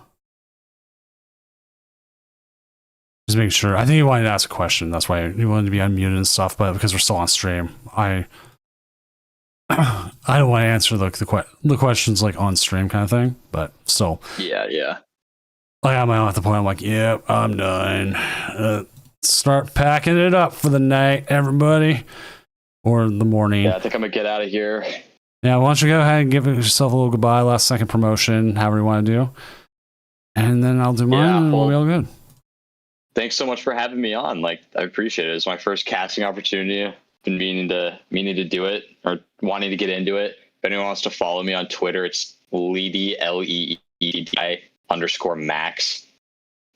[SPEAKER 1] Just making sure. I think he wanted to ask a question. That's why he wanted to be unmuted and stuff. But because we're still on stream, I don't want to answer the questions like on stream kind of thing. But still,
[SPEAKER 2] Yeah.
[SPEAKER 1] I'm at the point. I'm like, yep, I'm done. Start packing it up for the night, everybody, or the morning.
[SPEAKER 2] Yeah, I think I'm gonna get out of here.
[SPEAKER 1] Yeah, why don't you go ahead and give yourself a little goodbye, last second promotion, however you want to do, and then I'll do mine, and we'll be all good.
[SPEAKER 2] Thanks so much for having me on. Like, I appreciate it. It's my first casting opportunity. Been meaning to do it or wanting to get into it. If anyone wants to follow me on Twitter, it's Leedy LEEDI_Max.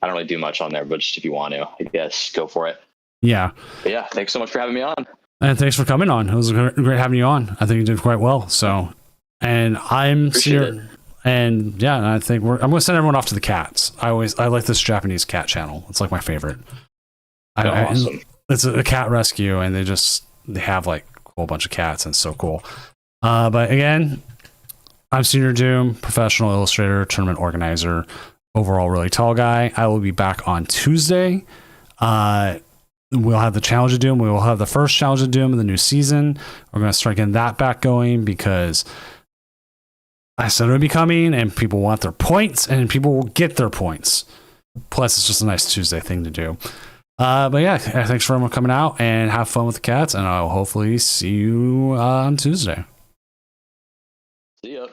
[SPEAKER 2] I don't really do much on there, but just if you want to, I guess go for it.
[SPEAKER 1] Yeah.
[SPEAKER 2] But yeah, thanks so much for having me on.
[SPEAKER 1] And thanks for coming on. It was great having you on. I think you did quite well. So, and I'm here, and yeah, I think I'm going to send everyone off to the cats. I like this Japanese cat channel. It's like my favorite.
[SPEAKER 2] Awesome.
[SPEAKER 1] It's a cat rescue, and they have like a whole bunch of cats, and it's so cool. But again, I'm Senior Doom, professional illustrator, tournament organizer, overall really tall guy. I will be back on Tuesday. We'll have the Challenge of Doom. We will have the first Challenge of Doom in the new season. We're going to start getting that back going because I said it would be coming and people want their points and people will get their points. Plus, it's just a nice Tuesday thing to do. But yeah, thanks for everyone coming out and have fun with the cats. And I'll hopefully see you on Tuesday.
[SPEAKER 2] See ya.